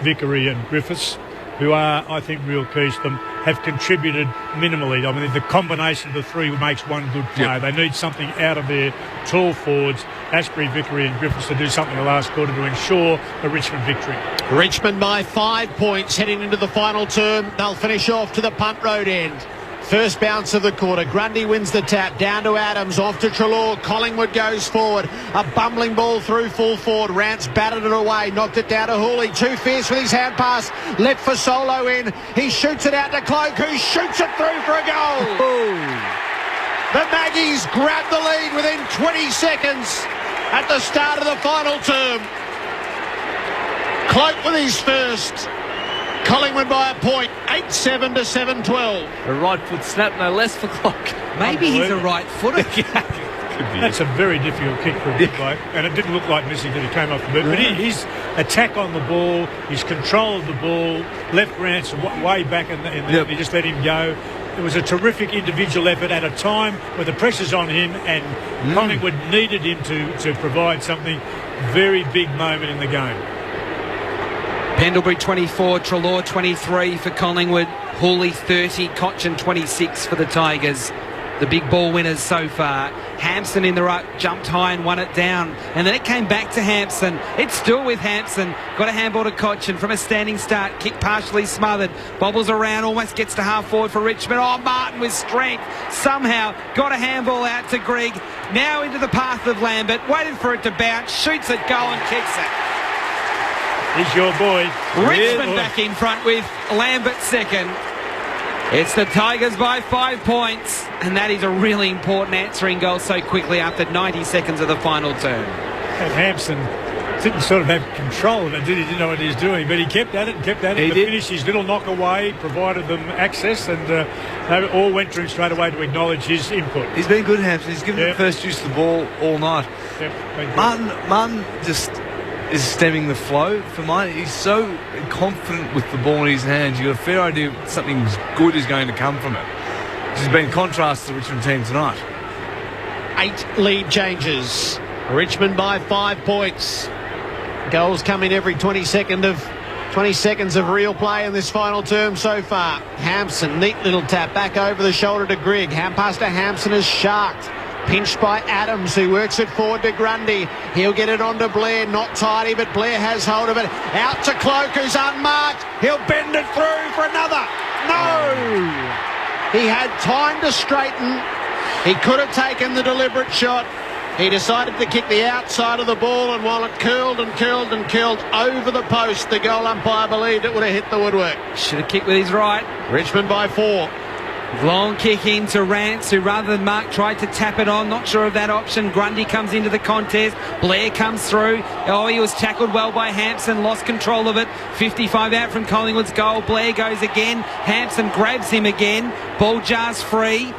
I: Vickery and Griffiths, who are, I think, real keys to them, have contributed minimally. I mean, the combination of the 3 makes one good player. They need something out of their tall forwards, Asprey, Vickery and Griffiths, to do something the last quarter to ensure a Richmond victory.
H: Richmond by 5 points heading into the final term. They'll finish off to the punt road end. First bounce of the quarter. Grundy wins the tap. Down to Adams. Off to Treloar. Collingwood goes forward. A bumbling ball through full forward. Rance batted it away. Knocked it down to Hooley. Too fierce with his hand pass. Let for Solo in. He shoots it out to Cloak, who shoots it through for a goal. The Maggies grab the lead within 20 seconds at the start of the final term. Cloak with his first. Collingwood by a point, 8-7 to 7-12.
E: A right foot snap, no less for Cloak.
Q: Maybe he's a right footer.
I: That's a very difficult kick for a big bloke, and it didn't look like missing that he came off the boot. But his attack on the ball, his control of the ball, left Rance way back, and they just let him go. It was a terrific individual effort at a time where the pressure's on him, and Collingwood needed him to provide something. Very big moment in the game.
Q: Pendlebury 24, Treloar 23 for Collingwood, Hooley 30, Cochin 26 for the Tigers. the big ball winners so far. Hampson in the right, jumped high and won it down. And then it came back to Hampson. It's still with Hampson. Got a handball to Cochin from a standing start. Kick partially smothered. Bobbles around, almost gets to half forward for Richmond. Oh, Martin with strength. Somehow got a handball out to Grigg. Now into the path of Lambert. Waited for it to bounce. Shoots it, goal and kicks it.
I: He's your boy.
Q: Richmond back in front with Lambert second. It's the Tigers by 5 points, and that is a really important answering goal so quickly after 90 seconds of the final term.
I: And Hampson didn't sort of have control of it, did he? Didn't know what he was doing, but he kept at it and kept at it. He finished his little knock away, provided them access, and they all went to him straight away to acknowledge his input.
E: He's been good, Hampson. He's given the first use of the ball all night. Martin just is stemming the flow for mine. He's so confident with the ball in his hands. You've got a fair idea something good is going to come from it. This has been contrast to the Richmond team tonight.
H: 8 lead changes. Richmond by 5 points. Goals coming every 20 seconds of real play in this final term so far. Hampson, neat little tap back over the shoulder to Grigg. Hand pass to Hampson is sharked. Pinched by Adams, who works it forward to Grundy. He'll get it on to Blair. Not tidy, but Blair has hold of it. Out to Cloak, who's unmarked. He'll bend it through for another. No! He had time to straighten. He could have taken the deliberate shot. He decided to kick the outside of the ball, and while it curled and curled and curled over the post, the goal umpire believed it would have hit the woodwork.
Q: Should have kicked with his right.
H: Richmond by 4.
Q: Long kick into Rance, who rather than Mark tried to tap it on. Not sure of that option. Grundy comes into the contest. Blair comes through. Oh, he was tackled well by Hampson. Lost control of it. 55 out from Collingwood's goal. Blair goes again. Hampson grabs him again. Ball jars free.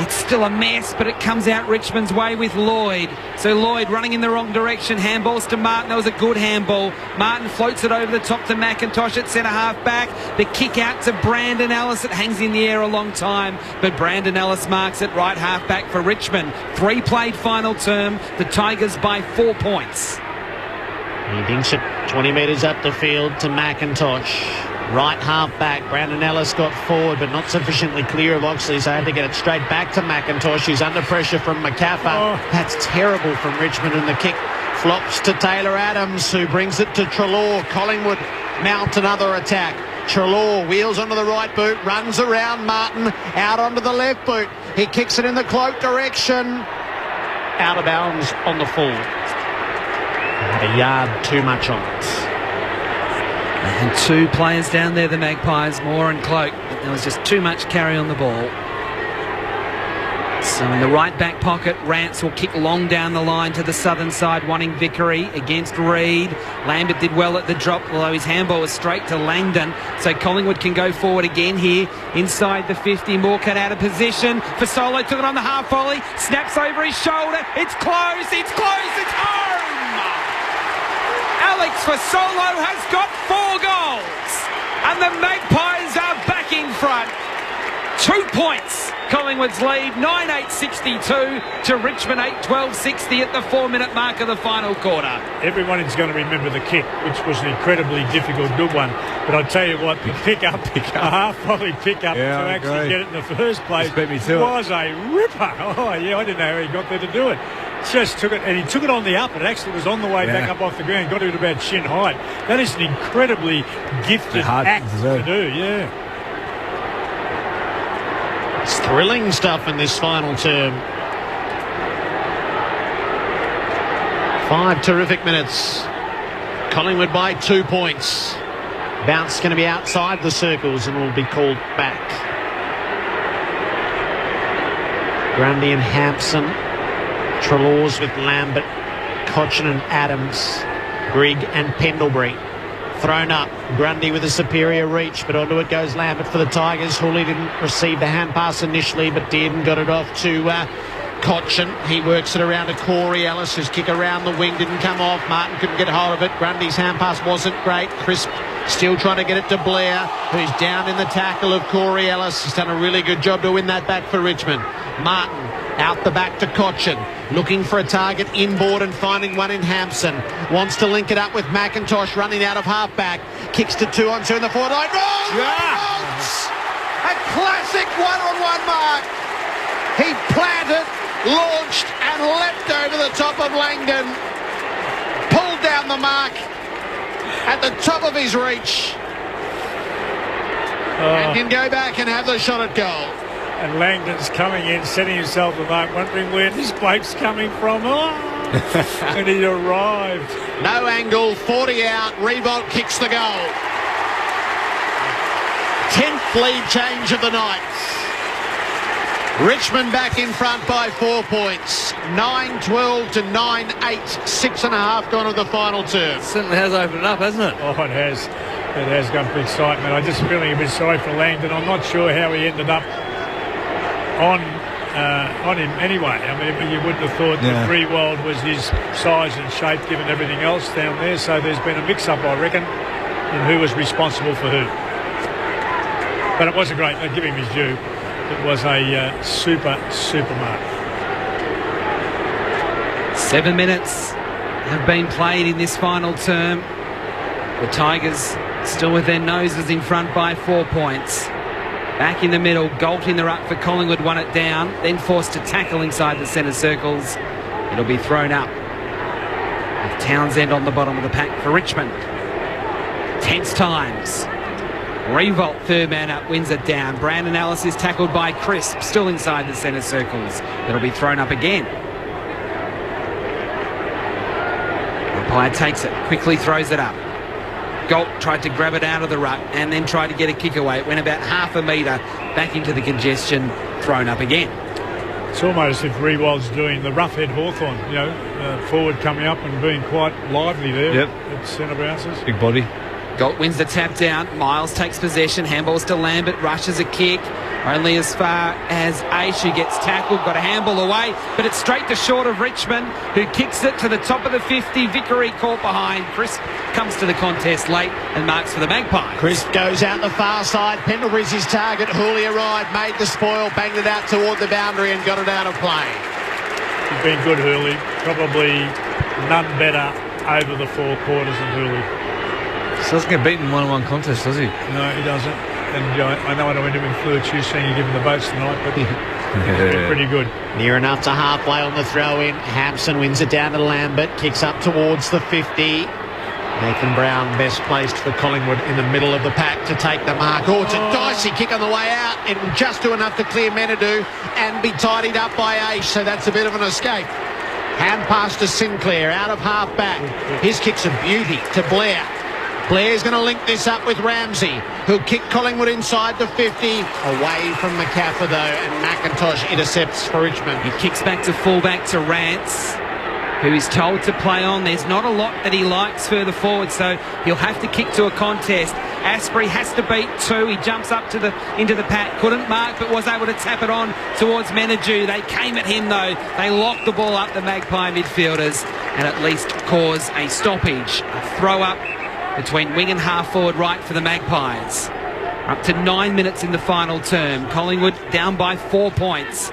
Q: It's still a mess, but it comes out Richmond's way with Lloyd. So Lloyd running in the wrong direction. Handballs to Martin. That was a good handball. Martin floats it over the top to McIntosh at centre-half back. The kick out to Brandon Ellis. It hangs in the air a long time, but Brandon Ellis marks it right half back for Richmond. 3 played final term. The Tigers by 4 points.
H: He dinks it 20 metres up the field to McIntosh. Right half back. Brandon Ellis got forward, but not sufficiently clear of Oxley, so I had to get it straight back to McIntosh, who's under pressure from McCaffer. That's terrible from Richmond, and the kick flops to Taylor Adams, who brings it to Treloar. Collingwood mount another attack. Treloar wheels onto the right boot, runs around Martin, out onto the left boot. He kicks it in the Cloak direction. Out of bounds on the full. A yard too much on it.
Q: And 2 players down there, the Magpies, Moore and Cloak. But there was just too much carry on the ball. So in the right back pocket, Rance will kick long down the line to the southern side, wanting Vickery against Reid. Lambert did well at the drop, although his handball was straight to Langdon. So Collingwood can go forward again here inside the 50. Moore cut out of position. Fasolo took it on the half volley, snaps over his shoulder. It's close, it's close, it's home! Alex Fasolo has got 4 goals, and the Magpies are back in front. 2 points. Collingwood's lead 9-8-62 to Richmond 8-12-60 at the 4-minute mark of the final quarter.
I: Everyone is going to remember the kick, which was an incredibly difficult, good one. But I'll tell you what, the pick-up, a half-volley pick-up to actually get it in the first place was a ripper. Oh, yeah, I didn't know how he got there to do it. Just took it, and he took it on the up. It actually was on the way back up off the ground. Got it at about shin height. That is an incredibly gifted act to do,
H: It's thrilling stuff in this final term. 5 terrific minutes. Collingwood by 2 points. Bounce going to be outside the circles and will be called back. Grundy and Hampson. Treloar's with Lambert, Cochin and Adams, Grigg and Pendlebury. Thrown up, Grundy with a superior reach, but onto it goes Lambert for the Tigers. Hooley didn't receive the hand pass initially, but did and got it off to Cochin. He works it around to Corey Ellis, whose kick around the wing didn't come off. Martin couldn't get hold of it. Grundy's hand pass wasn't great. Crisp still trying to get it to Blair, who's down in the tackle of Corey Ellis. He's done a really good job to win that back for Richmond. Martin out the back to Cochin, looking for a target inboard and finding one in Hampson. Wants to link it up with McIntosh running out of halfback. Kicks to 2-on-2 in the forward line. A classic one-on-one mark.
B: He planted, launched and leapt over the top of Langdon. Pulled down the mark at the top of his reach. And can go back and have the shot at goal.
I: And Langdon's coming in, setting himself the mark, wondering where this bloke's coming from. And he arrived.
B: No angle, 40 out, Revolt kicks the goal. 10th lead change of the night. Richmond back in front by 4 points. 9-12 to 9-8. 6.5 gone of the final term.
E: Certainly has opened up, hasn't it?
I: Oh, it has. It has got big excitement. I'm just feeling a bit sorry for Langdon. I'm not sure how he ended up on him anyway. I mean, you wouldn't have thought that Rewald was his size and shape given everything else down there. So there's been a mix-up, I reckon, in who was responsible for who. But it was a great, I'll give him his due. It was a super mark.
Q: 7 minutes have been played in this final term. The Tigers still with their noses in front by 4 points. Back in the middle, Galt in the ruck for Collingwood, won it down, then forced to tackle inside the centre circles. It'll be thrown up with Townsend on the bottom of the pack for Richmond. Tense times. Revolt, third man up, wins it down. Brandon Ellis is tackled by Crisp, still inside the centre circles. It'll be thrown up again. Umpire takes it, quickly throws it up. Galt tried to grab it out of the ruck and then tried to get a kick away. It went about half a metre back into the congestion, thrown up again.
I: It's almost as if Rewald's doing the roughhead Hawthorn, forward coming up and being quite lively there at centre bounces.
E: Big body.
Q: Galt wins the tap down. Miles takes possession. Handballs to Lambert. Rushes a kick. Only as far as Aish, who gets tackled. Got a handball away. But it's straight to short of Richmond, who kicks it to the top of the 50. Vickery caught behind. Crisp comes to the contest late and marks for the Magpies.
B: Crisp goes out the far side. Pendlebury's his target. Hooley arrived, made the spoil, banged it out toward the boundary and got it out of play.
I: He's been good, Hooley. Probably none better over the 4 quarters than Hooley.
E: So doesn't get beaten in one-on-one contest, does he?
I: No, he doesn't. And I know I don't want to influence you seeing you give him the votes tonight, but he's been pretty good.
B: Near enough to halfway on the throw-in. Hampson wins it down to Lambert. Kicks up towards the 50. Nathan Brown best placed for Collingwood in the middle of the pack to take the mark. Oh, it's a dicey kick on the way out. It will just do enough to clear Menadue and be tidied up by Aish, so that's a bit of an escape. Hand pass to Sinclair, out of half back. His kick's a beauty to Blair. Blair's going to link this up with Ramsey, who'll kick Collingwood inside the 50. Away from McCaffer, though, and McIntosh intercepts for Richmond.
Q: He kicks back to fullback to Rance, who is told to play on. There's not a lot that he likes further forward, so he'll have to kick to a contest. Asprey has to beat 2. He jumps up to into the pack. Couldn't mark, but was able to tap it on towards Menadue. They came at him, though. They locked the ball up, the Magpie midfielders, and at least cause a stoppage. A throw-up between wing and half-forward right for the Magpies. Up to 9 minutes in the final term. Collingwood down by 4 points.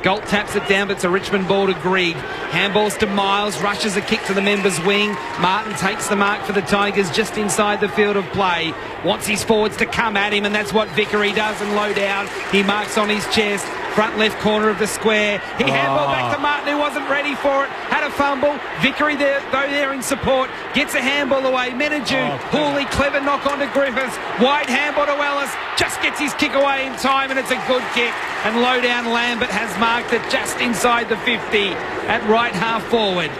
Q: Galt taps it down, but it's a Richmond ball to Grigg. Handballs to Miles, rushes a kick to the members' wing. Martin takes the mark for the Tigers just inside the field of play. Wants his forwards to come at him, and that's what Vickery does, and low down. He marks on his chest. Front left corner of the square. He handballed back to Martin, who wasn't ready for it. Had a fumble. Vickery there, though, there in support. Gets a handball away. Menadue, Hooley, clever knock on to Griffiths. Wide handball to Ellis. Just gets his kick away in time, and it's a good kick. And low down Lambert has marked it just inside the 50 at right half forward.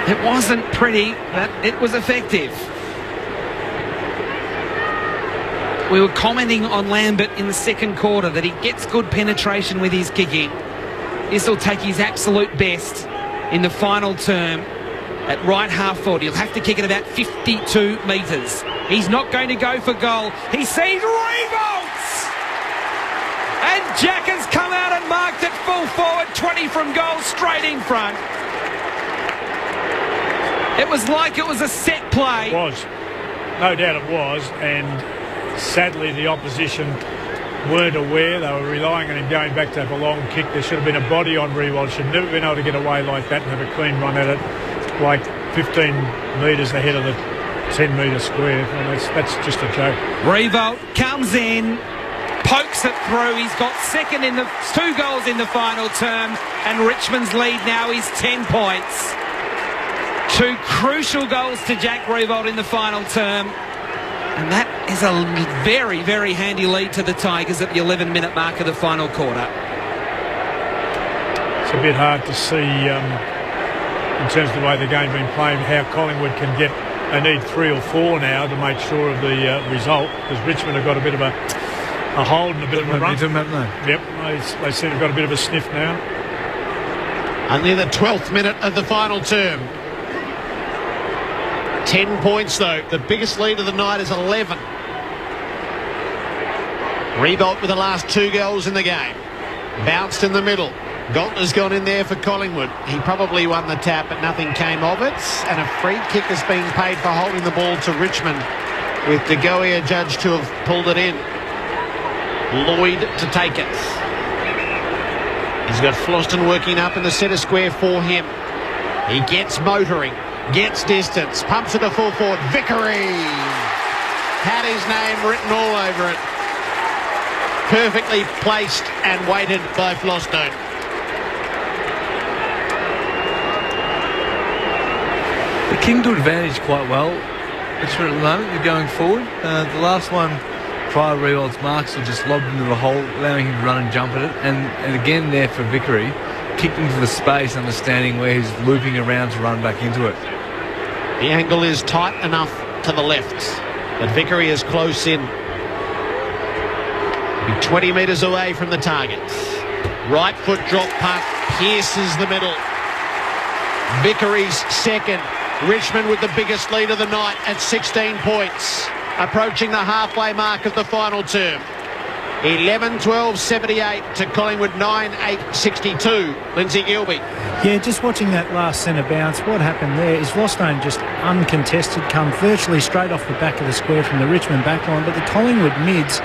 Q: It wasn't pretty, but it was effective. We were commenting on Lambert in the second quarter that he gets good penetration with his kicking. This will take his absolute best in the final term at right half forward. He'll have to kick it about 52 metres. He's not going to go for goal. He sees Revolts! And Jack has come out and marked it full forward, 20 from goal, straight in front. It was like it was a set play.
I: It was. No doubt it was, and sadly, the opposition weren't aware. They were relying on him going back to have a long kick. There should have been a body on Rewald. Should never been able to get away like that and have a clean run at it, like 15 metres ahead of the 10-metre square. Well, that's just a joke.
Q: Revolt comes in, pokes it through. He's got second in the 2 goals in the final term, and Richmond's lead now is 10 points. 2 crucial goals to Jack Riewoldt in the final term, and that is a very, very handy lead to the Tigers at the 11-minute mark of the final quarter.
I: It's a bit hard to see in terms of the way the game's been played, how Collingwood can get. They need 3 or 4 now to make sure of the result, because Richmond have got a bit of a hold and a bit of a run. Yep, they seem to have got a bit of a sniff now.
H: Only the 12th minute of the final term. 10 points though. The biggest lead of the night is 11. Riewoldt with the last 2 goals in the game. Bounced in the middle. Galtner's gone in there for Collingwood. He probably won the tap, but nothing came of it. And a free kick has been paid for holding the ball to Richmond, with De Goey adjudged to have pulled it in. Lloyd to take it. He's got Floston working up in the centre square for him. He gets motoring, gets distance, pumps it to full forward. Vickery had his name written all over it. Perfectly placed and weighted by Floston.
E: The King to advantage quite well. Richmond at the moment, they're going forward. The last one, prior to Riewoldt's marks, was just lobbed into the hole, allowing him to run and jump at it. And again there for Vickery, kicked into the space, understanding where he's looping around to run back into it.
H: The angle is tight enough to the left, but Vickery is close in. Be 20 metres away from the target. Right foot drop punt, pierces the middle. Vickery's second. Richmond with the biggest lead of the night at 16 points, approaching the halfway mark of the final term. 11-12-78 to Collingwood 9-8-62. Lindsay Gilby.
S: Yeah, just watching that last centre bounce, what happened there is Floston just uncontested, come virtually straight off the back of the square from the Richmond backline, but the Collingwood mids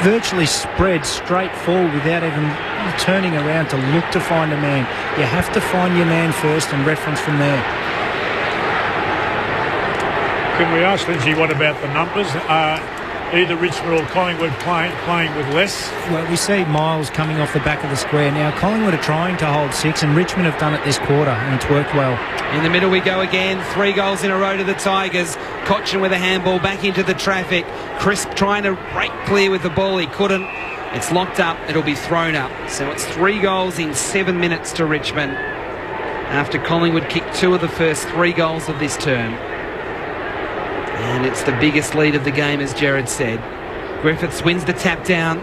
S: virtually spread straight forward without even turning around to look to find a man. You have to find your man first and reference from there.
I: Can we ask Lindsay, what about the numbers? Either Richmond or Collingwood playing with less?
S: Well, we see Miles coming off the back of the square now. Collingwood are trying to hold 6, and Richmond have done it this quarter, and it's worked well.
Q: In the middle we go again. 3 goals in a row to the Tigers. Cochin with a handball back into the traffic. Crisp trying to break clear with the ball. He couldn't. It's locked up. It'll be thrown up. So it's 3 goals in 7 minutes to Richmond, after Collingwood kicked 2 of the first 3 goals of this term. And it's the biggest lead of the game, as Jared said. Griffiths wins the tap down.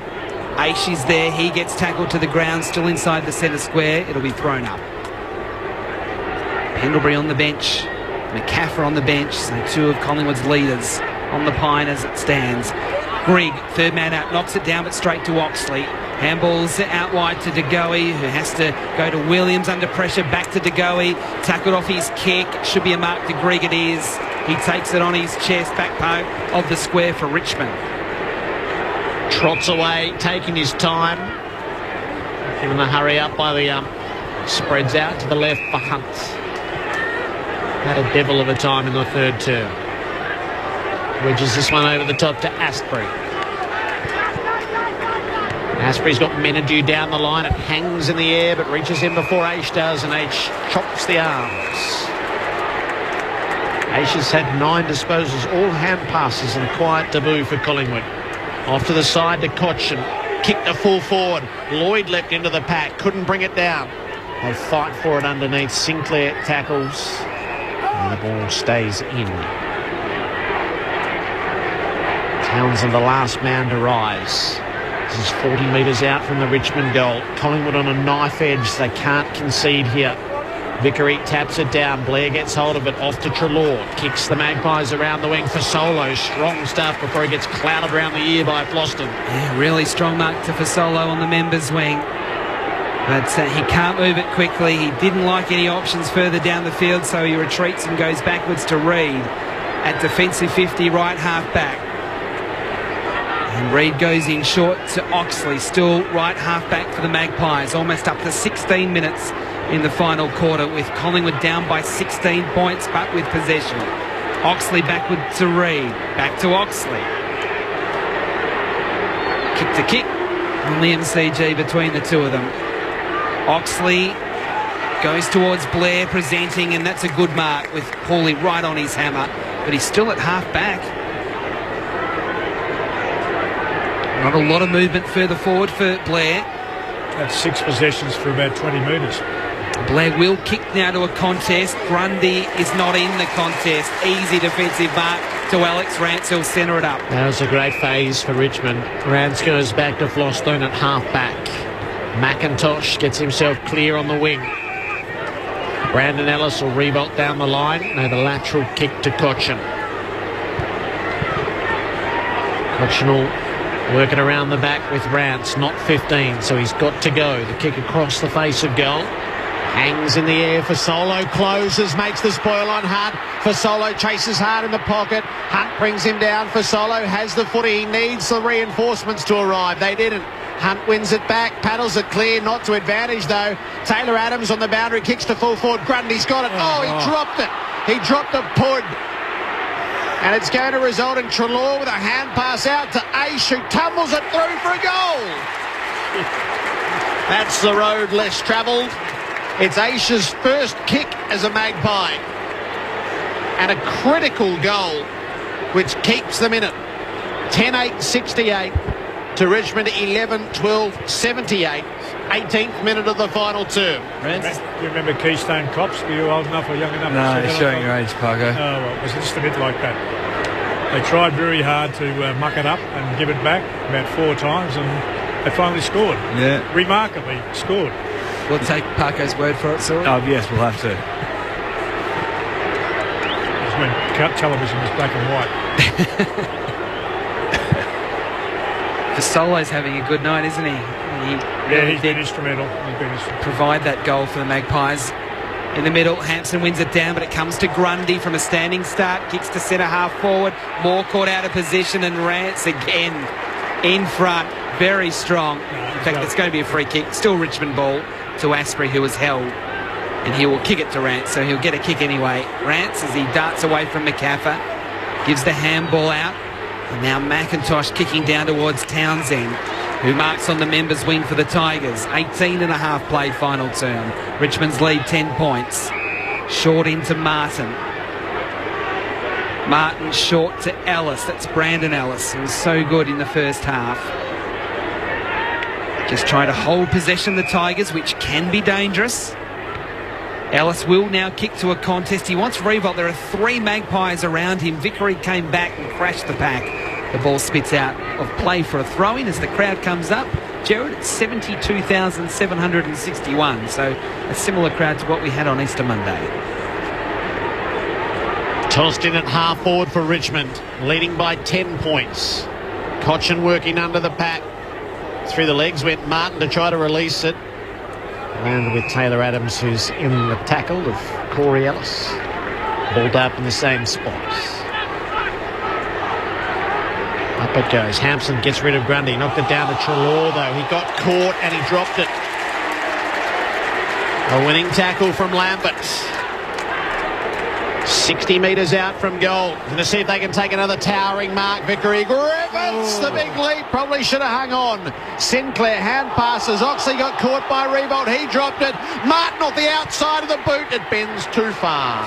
Q: Aishi's there. He gets tackled to the ground, still inside the centre square. It'll be thrown up. Pendlebury on the bench. McCaffrey on the bench. So 2 of Collingwood's leaders on the pine as it stands. Grigg, third man out, knocks it down but straight to Oxley. Handballs out wide to De Goey, who has to go to Williams under pressure. Back to De Goey. Tackled off his kick. Should be a mark to Grigg. It is. He takes it on his chest, back part of the square for Richmond.
H: Trots away, taking his time. Given the hurry up by the spreads out to the left for Hunt. Had a devil of a time in the third term. Wedges this one over the top to Astbury. Astbury's got Menadue down the line. It hangs in the air but reaches him before Aish does, and Aish chops the arms. Aish has had 9 disposals, all hand passes, and a quiet debut for Collingwood. Off to the side to Cochin. Kicked a full forward. Lloyd leapt into the pack, couldn't bring it down. They fight for it underneath. Sinclair tackles, and the ball stays in. Townsend the last man to rise. This is 40 metres out from the Richmond goal. Collingwood on a knife edge. They can't concede here. Vickery taps it down. Blair gets hold of it. Off to Treloar. Kicks the Magpies around the wing for Solo. Strong stuff before he gets clouded around the ear by Floston.
Q: Yeah, really strong mark to Fasolo on the members' wing. But he can't move it quickly. He didn't like any options further down the field, so he retreats and goes backwards to Reid at defensive 50, right half back. And Reid goes in short to Oxley, still right half back for the Magpies. Almost up to 16 minutes in the final quarter, with Collingwood down by 16 points but with possession. Oxley backward to Reid, back to Oxley. Kick to kick on the MCG between the two of them. Oxley goes towards Blair, presenting, and that's a good mark with Hawley right on his hammer, but he's still at half back. Not a lot of movement further forward for Blair.
I: That's 6 possessions for about 20 metres.
Q: Blair will kick now to a contest. Grundy is not in the contest. Easy defensive mark to Alex Rance. He'll centre it up.
H: That was a great phase for Richmond. Rance goes back to Flostone at half-back. McIntosh gets himself clear on the wing. Brandon Ellis will revolt down the line. Now the lateral kick to Cochin. Cochin will work it around the back with Rance. Not 15, so he's got to go. The kick across the face of goal. Hangs in the air for Solo, closes, makes the spoil on Hunt. For Solo, chases hard in the pocket. Hunt brings him down. For Solo, has the footy. He needs the reinforcements to arrive. They didn't. Hunt wins it back, paddles it clear, not to advantage though. Taylor Adams on the boundary, kicks to full forward. Grundy's got it. He dropped it. He dropped a pud. And it's going to result in Treloar with a hand pass out to Aish, who tumbles it through for a goal. That's the road less travelled. It's Aish's first kick as a Magpie. And a critical goal, which keeps them in it. 10-8-68 to Richmond, 11-12-78. 18th minute of the final term.
I: Do you remember Keystone Cops? Were you old enough or young enough?
E: No, you're showing your age, Parker.
I: Oh, well, it was just a bit like that. They tried very hard to muck it up and give it back about 4 times, and they finally scored.
J: Yeah.
I: Remarkably scored.
Q: We'll take Parker's word for it, so.
E: Oh, yes, we'll have to.
I: It's when television was black and white.
Q: Fasolo's having a good night, isn't he?
I: He's been instrumental.
Q: Provide that goal for the Magpies. In the middle, Hampson wins it down, but it comes to Grundy from a standing start. Kicks to centre half forward. Moore caught out of position, and Rance again in front. Very strong. In fact, it's going to be a free kick. Still Richmond ball to Asprey, who was held. And he will kick it to Rance, so he'll get a kick anyway. Rance, as he darts away from McCaffer, gives the handball out. And now McIntosh kicking down towards Townsend, who marks on the members' wing for the Tigers. 18.5 played final term. Richmond's lead 10 points. Short into Martin. Martin short to Ellis. That's Brandon Ellis, who was so good in the first half. Just trying to hold possession, the Tigers, which can be dangerous. Ellis will now kick to a contest. He wants revolt. There are 3 Magpies around him. Vickery came back and crashed the pack. The ball spits out of play for a throw-in as the crowd comes up. Jared, it's 72,761, so a similar crowd to what we had on Easter Monday.
H: Tossed in at half forward for Richmond, leading by 10 points. Cochin working under the pack. Through the legs went Martin to try to release it. Landed with Taylor Adams, who's in the tackle of Corey Ellis. Balled up in the same spot. Up it goes. Hampson gets rid of Grundy. Knocked it down to Treloar, though. He got caught and he dropped it. A winning tackle from Lambert. 60 metres out from goal. Going to see if they can take another towering mark. Vickery. Griffiths, the big leap. Probably should have hung on. Sinclair hand passes. Oxley got caught by Revolt. He dropped it. Martin off the outside of the boot. It bends too far.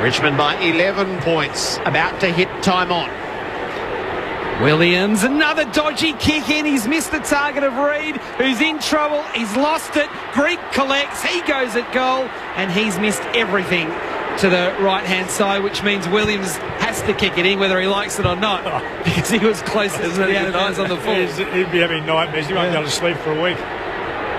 H: Richmond by 11 points. About to hit time on.
Q: Williams, another dodgy kick in. He's missed the target of Reid, who's in trouble. He's lost it. Greek collects. He goes at goal, and he's missed everything to the right-hand side, which means Williams has to kick it in, whether he likes it or not, because he was closer than he had eyes on the full.
I: He'd be having nightmares. He won't be able to sleep for a week.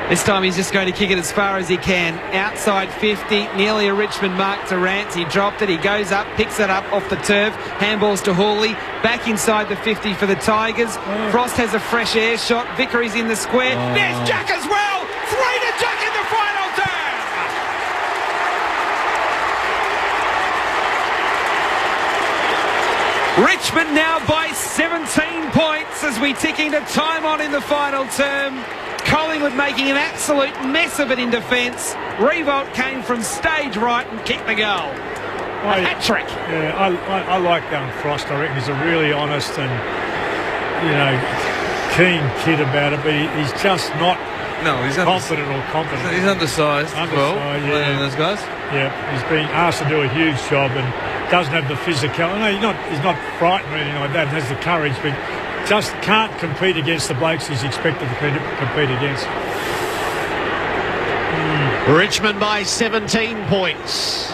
Q: This time he's just going to kick it as far as he can. Outside 50, nearly a Richmond mark to Rance. He dropped it. He goes up, picks it up off the turf. Handballs to Hawley. Back inside the 50 for the Tigers. Frost has a fresh air shot. Vickery's in the square. There's Jack as well. 3 to Jack in the final turn. Richmond now by 17 points as we tick into time on in the final term. Collingwood making an absolute mess of it in defence. Revolt came from stage right and kicked the goal. A hat-trick.
I: Yeah, I like Frost. I reckon he's a really honest and, keen kid about it, but he's just not
E: he's
I: confident or competent.
E: He's undersized. Well,
I: yeah.
E: Those guys.
I: Yeah, he's being asked to do a huge job and doesn't have the physical. No, he's not frightened or anything like that. Has the courage, but just can't compete against the blokes he's expected to compete against.
H: Richmond by 17 points.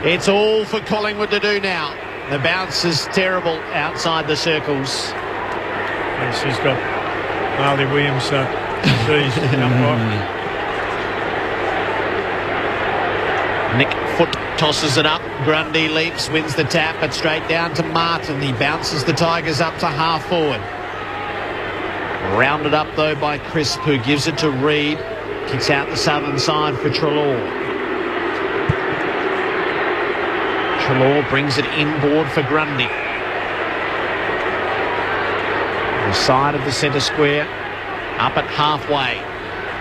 H: It's all for Collingwood to do now. The bounce is terrible outside the circles.
I: And she's got Marley Williams seized the umpire.
H: Nick Foot tosses it up. Grundy leaps, wins the tap, but straight down to Martin. He bounces the Tigers up to half forward. Rounded up though by Crisp, who gives it to Reid. Kicks out the southern side for Treloar. Treloar brings it inboard for Grundy. The side of the centre square, up at halfway.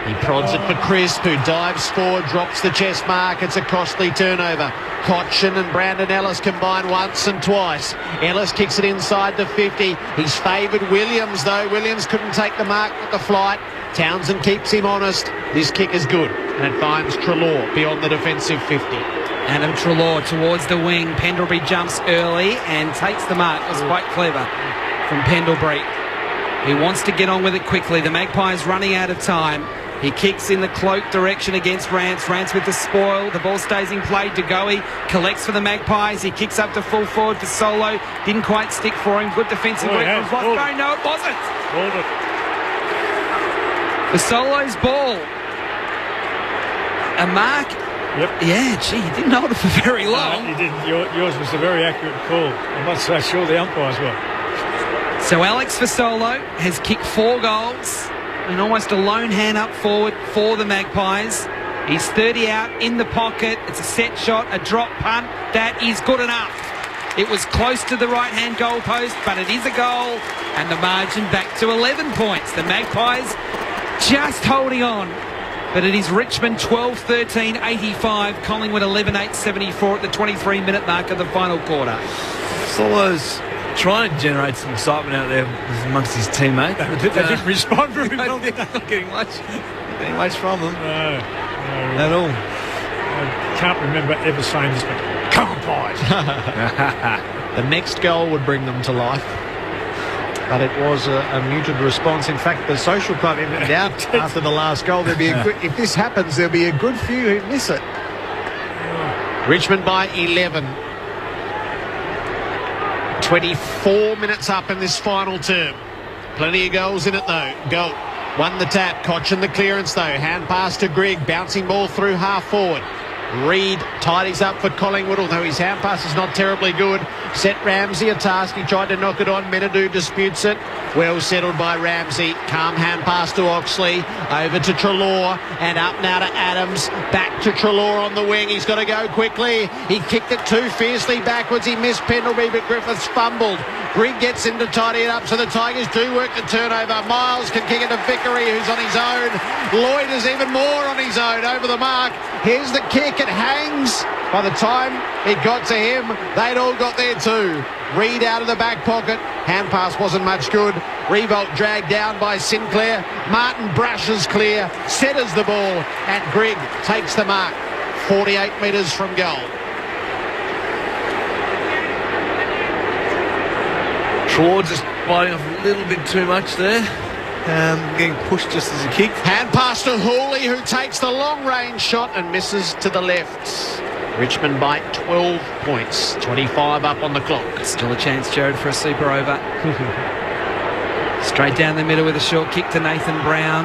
H: He prods it for Crisp, who dives forward, drops the chest mark. It's a costly turnover. Cotchin and Brandon Ellis combine once and twice. Ellis kicks it inside the 50. He's favoured Williams, though. Williams couldn't take the mark with the flight. Townsend keeps him honest. This kick is good, and it finds Treloar beyond the defensive 50.
Q: Adam Treloar towards the wing. Pendlebury jumps early and takes the mark. It was quite clever from Pendlebury. He wants to get on with it quickly. The Magpies running out of time. He kicks in the cloak direction against Rance. Rance with the spoil. The ball stays in play. DeGoey collects for the Magpies. He kicks up to full forward for Solo. Didn't quite stick for him. Good defensive work from Bosco. No, it wasn't.
I: Hold it.
Q: The Solo's ball. A mark.
I: Yep.
Q: Yeah, gee, he didn't hold it for very long.
I: He didn't. Yours was a very accurate call. I'm not so sure the umpires were.
Q: So Alex Fasolo has kicked 4 goals and almost a lone hand up forward for the Magpies. He's 30 out in the pocket. It's a set shot, a drop punt. That is good enough. It was close to the right-hand goal post, but it is a goal. And the margin back to 11 points. The Magpies just holding on. But it is Richmond 12-13, 85. Collingwood 11-8, 74 at the 23-minute mark of the final quarter.
E: Solo's trying to generate some excitement out there amongst his teammates.
I: They didn't respond very well.
E: They're not getting much from them.
I: No.
E: At all.
I: I can't remember ever saying this, but come on, Pies.
H: The next goal would bring them to life. But it was a muted response. In fact, the social club in doubt after the last goal. There'll be if this happens, there'll be a good few who miss it. Richmond by 11. 24 minutes up in this final term. Plenty of goals in it though. Goal won the tap. Cochin the clearance though. Hand pass to Grigg. Bouncing ball through half forward. Reid tidies up for Collingwood, although his hand pass is not terribly good. Set Ramsey a task. He tried to knock it on. Menadou disputes it. Well settled by Ramsey. Calm hand pass to Oxley. Over to Treloar. And up now to Adams. Back to Treloar on the wing. He's got to go quickly. He kicked it too fiercely backwards. He missed Pendlebury, but Griffiths fumbled. Grigg gets him to tidy it up, so the Tigers do work the turnover. Miles can kick it to Vickery, who's on his own. Lloyd is even more on his own over the mark. Here's the kick. It hangs. By the time it got to him, they'd all got there too. Reid out of the back pocket. Hand pass wasn't much good. Revolt dragged down by Sinclair. Martin brushes clear, centres the ball, and Grigg takes the mark. 48 metres from goal.
E: Treloar just biting off a little bit too much there. Getting pushed just as he kicked.
H: Hand pass to Hooley, who takes the long-range shot and misses to the left. Richmond by 12 points. 25 up on the clock.
Q: Still a chance, Jared, for a super over. Straight down the middle with a short kick to Nathan Brown.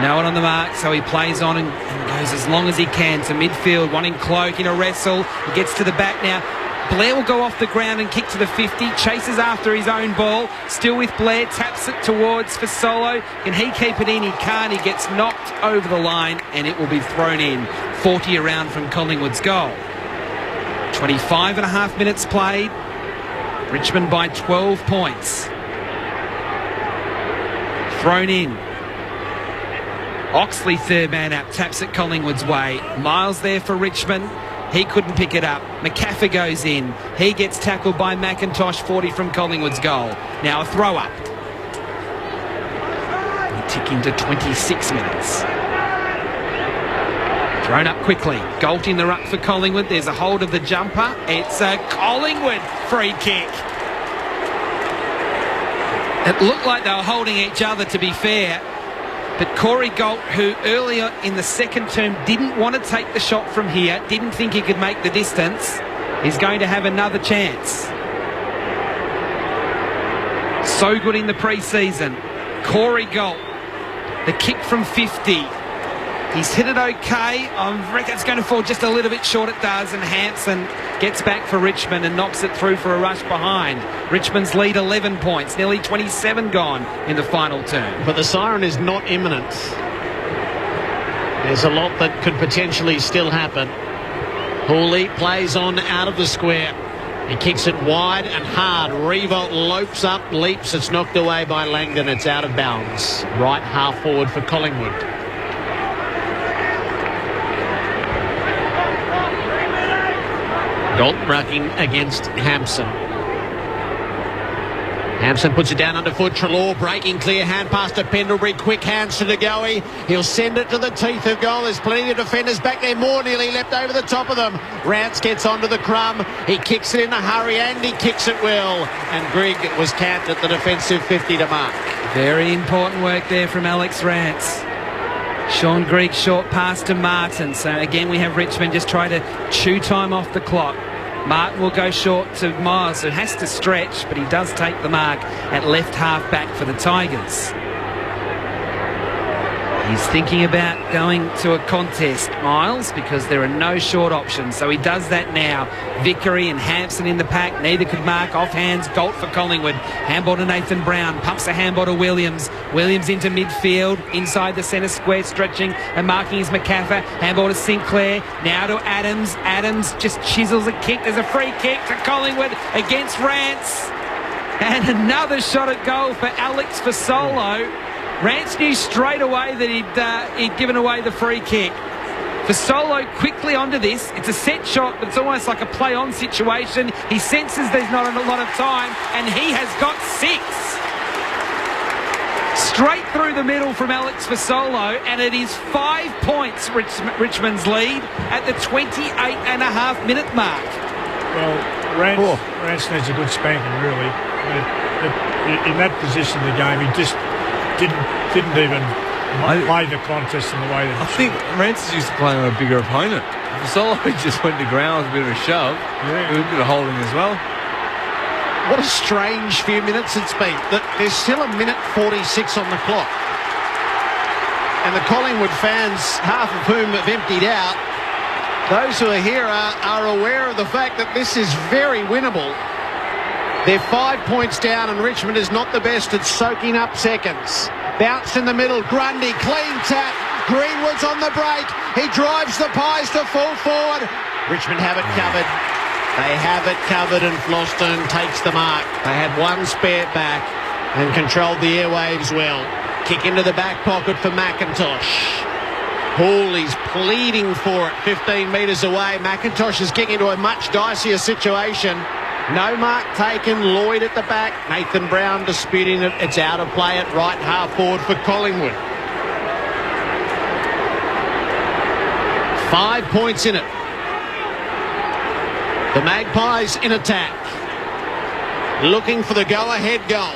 Q: No one on the mark, so he plays on and goes as long as he can to midfield. One in cloak in a wrestle. He gets to the back now. Blair will go off the ground and kick to the 50. Chases after his own ball. Still with Blair. Taps it towards for Solo. Can he keep it in? He can't. He gets knocked over the line and it will be thrown in. 40 around from Collingwood's goal. 25 and a half minutes played. Richmond by 12 points. Thrown in. Oxley, third man up. Taps it Collingwood's way. Miles there for Richmond. He couldn't pick it up. McCaffrey goes in. He gets tackled by McIntosh, 40 from Collingwood's goal. Now a throw up. ticking to 26 minutes. Thrown up quickly. Galt in the ruck for Collingwood. There's a hold of the jumper. It's a Collingwood free kick. It looked like they were holding each other, to be fair. But Corey Galt, who earlier in the second term didn't want to take the shot from here, didn't think he could make the distance, is going to have another chance. So good in the pre-season. Corey Galt, the kick from 50. He's hit it okay. I reckon it's going to fall just a little bit short. It does, and Hampson gets back for Richmond and knocks it through for a rush behind. Richmond's lead 11 points, nearly 27 gone in the final term.
H: But the siren is not imminent. There's a lot that could potentially still happen. Hooley plays on out of the square. He kicks it wide and hard. Revolt lopes up, leaps. It's knocked away by Langdon. It's out of bounds. Right half forward for Collingwood. Galt rucking against Hampson. Hampson puts it down underfoot. Treloar breaking clear. Hand pass to Pendlebury. Quick hands to Ngoe. He'll send it to the teeth of goal. There's plenty of defenders back there. More nearly leapt over the top of them. Rance gets onto the crumb. He kicks it in a hurry and he kicks it well. And Grigg was camped at the defensive 50 to mark.
Q: Very important work there from Alex Rance. Sean Grigg short pass to Martin. So again we have Richmond just try to chew time off the clock. Martin will go short to Miles, who has to stretch, but he does take the mark at left half back for the Tigers. He's thinking about going to a contest, Miles, because there are no short options. So he does that now. Vickery and Hampson in the pack. Neither could mark. Off hands. Galt for Collingwood. Handball to Nathan Brown. Pumps a handball to Williams. Williams into midfield. Inside the centre square. Stretching and marking is McCaffer. Handball to Sinclair. Now to Adams. Adams just chisels a kick. There's a free kick to Collingwood against Rance. And another shot at goal for Alex Fasolo. Rance knew straight away that he'd given away the free kick. Fasolo quickly onto this. It's a set shot, but it's almost like a play-on situation. He senses there's not a lot of time, and he has got 6. Straight through the middle from Alex Fasolo, and it is 5 points Richmond's lead at the 28.5-minute mark.
I: Well, Rance needs a good spanking, really. In that position of the game, he just didn't even play the contest in the way that
E: I think Rance is used to playing on a bigger opponent. Solo just went to ground with a bit of a shove. Yeah. A bit of holding as well.
H: What a strange few minutes it's been. There's still 1 minute 46 on the clock. And the Collingwood fans, half of whom have emptied out, those who are here are aware of the fact that this is very winnable. They're 5 points down and Richmond is not the best at soaking up seconds. Bounced in the middle, Grundy, clean tap. Greenwood's on the break. He drives the Pies to full forward. Richmond have it covered. They have it covered and Floston takes the mark. They had one spare back and controlled the airwaves well. Kick into the back pocket for McIntosh. Hooley's pleading for it 15 metres away. McIntosh is getting into a much dicier situation. No mark taken. Lloyd at the back. Nathan Brown disputing it. It's out of play at right half forward for Collingwood. 5 points in it. The Magpies in attack. Looking for the go-ahead goal.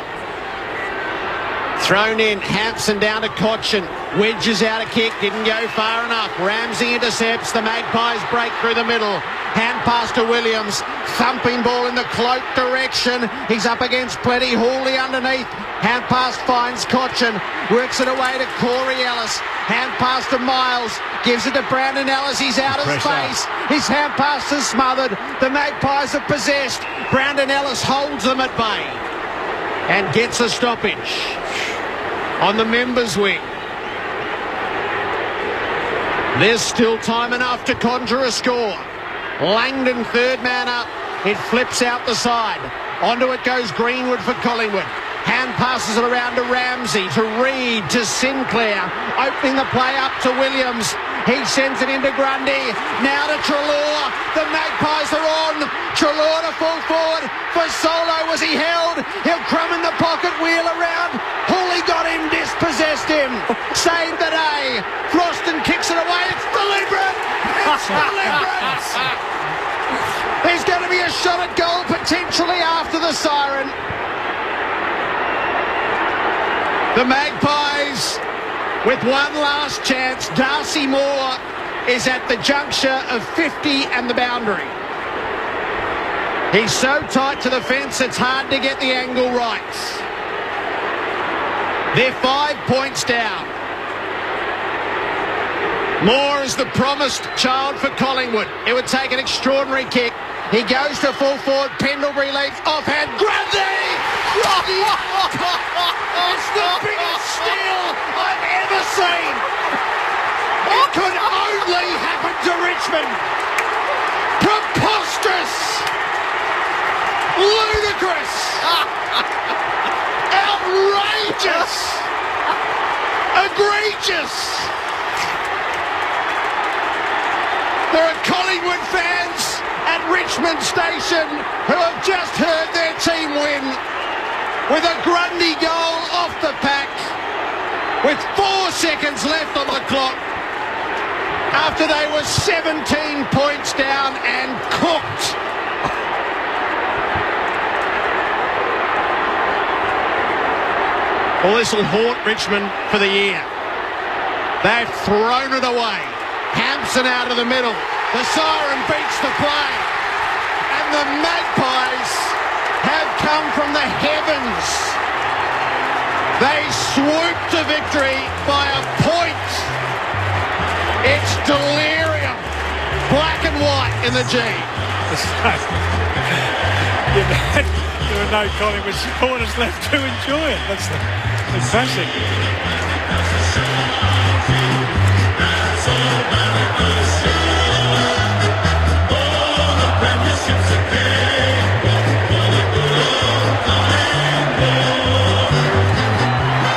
H: Thrown in. Hampson down to Cotchin. Wedges out a kick. Didn't go far enough. Ramsey intercepts. The Magpies break through the middle. Hand pass to Williams. Thumping ball in the cloak direction. He's up against Plenty. Hooley underneath. Hand pass finds Cotchin. Works it away to Corey Ellis. Hand pass to Miles. Gives it to Brandon Ellis. He's out of space. His hand pass is smothered. The Magpies are possessed. Brandon Ellis holds them at bay. And gets a stoppage. On the members' wing. There's still time enough to conjure a score. Langdon, third man up. It flips out the side. Onto it goes Greenwood for Collingwood. Hand passes it around to Ramsey, to Reid, to Sinclair. Opening the play up to Williams. He sends it into Grundy. Now to Treloar. The Magpies are on. Treloar to full forward. For Solo, was he held? He'll crumb in the pocket, wheel around. Hooley got him, dispossessed him.
B: deliverance! There's going to be a shot at goal potentially after the siren. The Magpies with one last chance. Darcy Moore is at the juncture of 50 and the boundary. He's so tight to the fence, it's hard to get the angle right. They're 5 points down. Moore is the promised child for Collingwood. It would take an extraordinary kick. He goes to full forward. Pendlebury leads offhand. Grundy! It's the biggest steal I've ever seen. It could only happen to Richmond. Preposterous! Ludicrous! Outrageous! Egregious! There are Collingwood fans at Richmond Station who have just heard their team win with a Grundy goal off the pack with 4 seconds left on the clock after they were 17 points down and cooked. Well, this will haunt Richmond for the year. They've thrown it away. Hampson out of the middle. The siren beats the play. And the Magpies have come from the heavens. They swoop to victory by a point. It's delirium. Black and white in the G.
I: There are no Collingwood supporters left to enjoy it. That's the classic.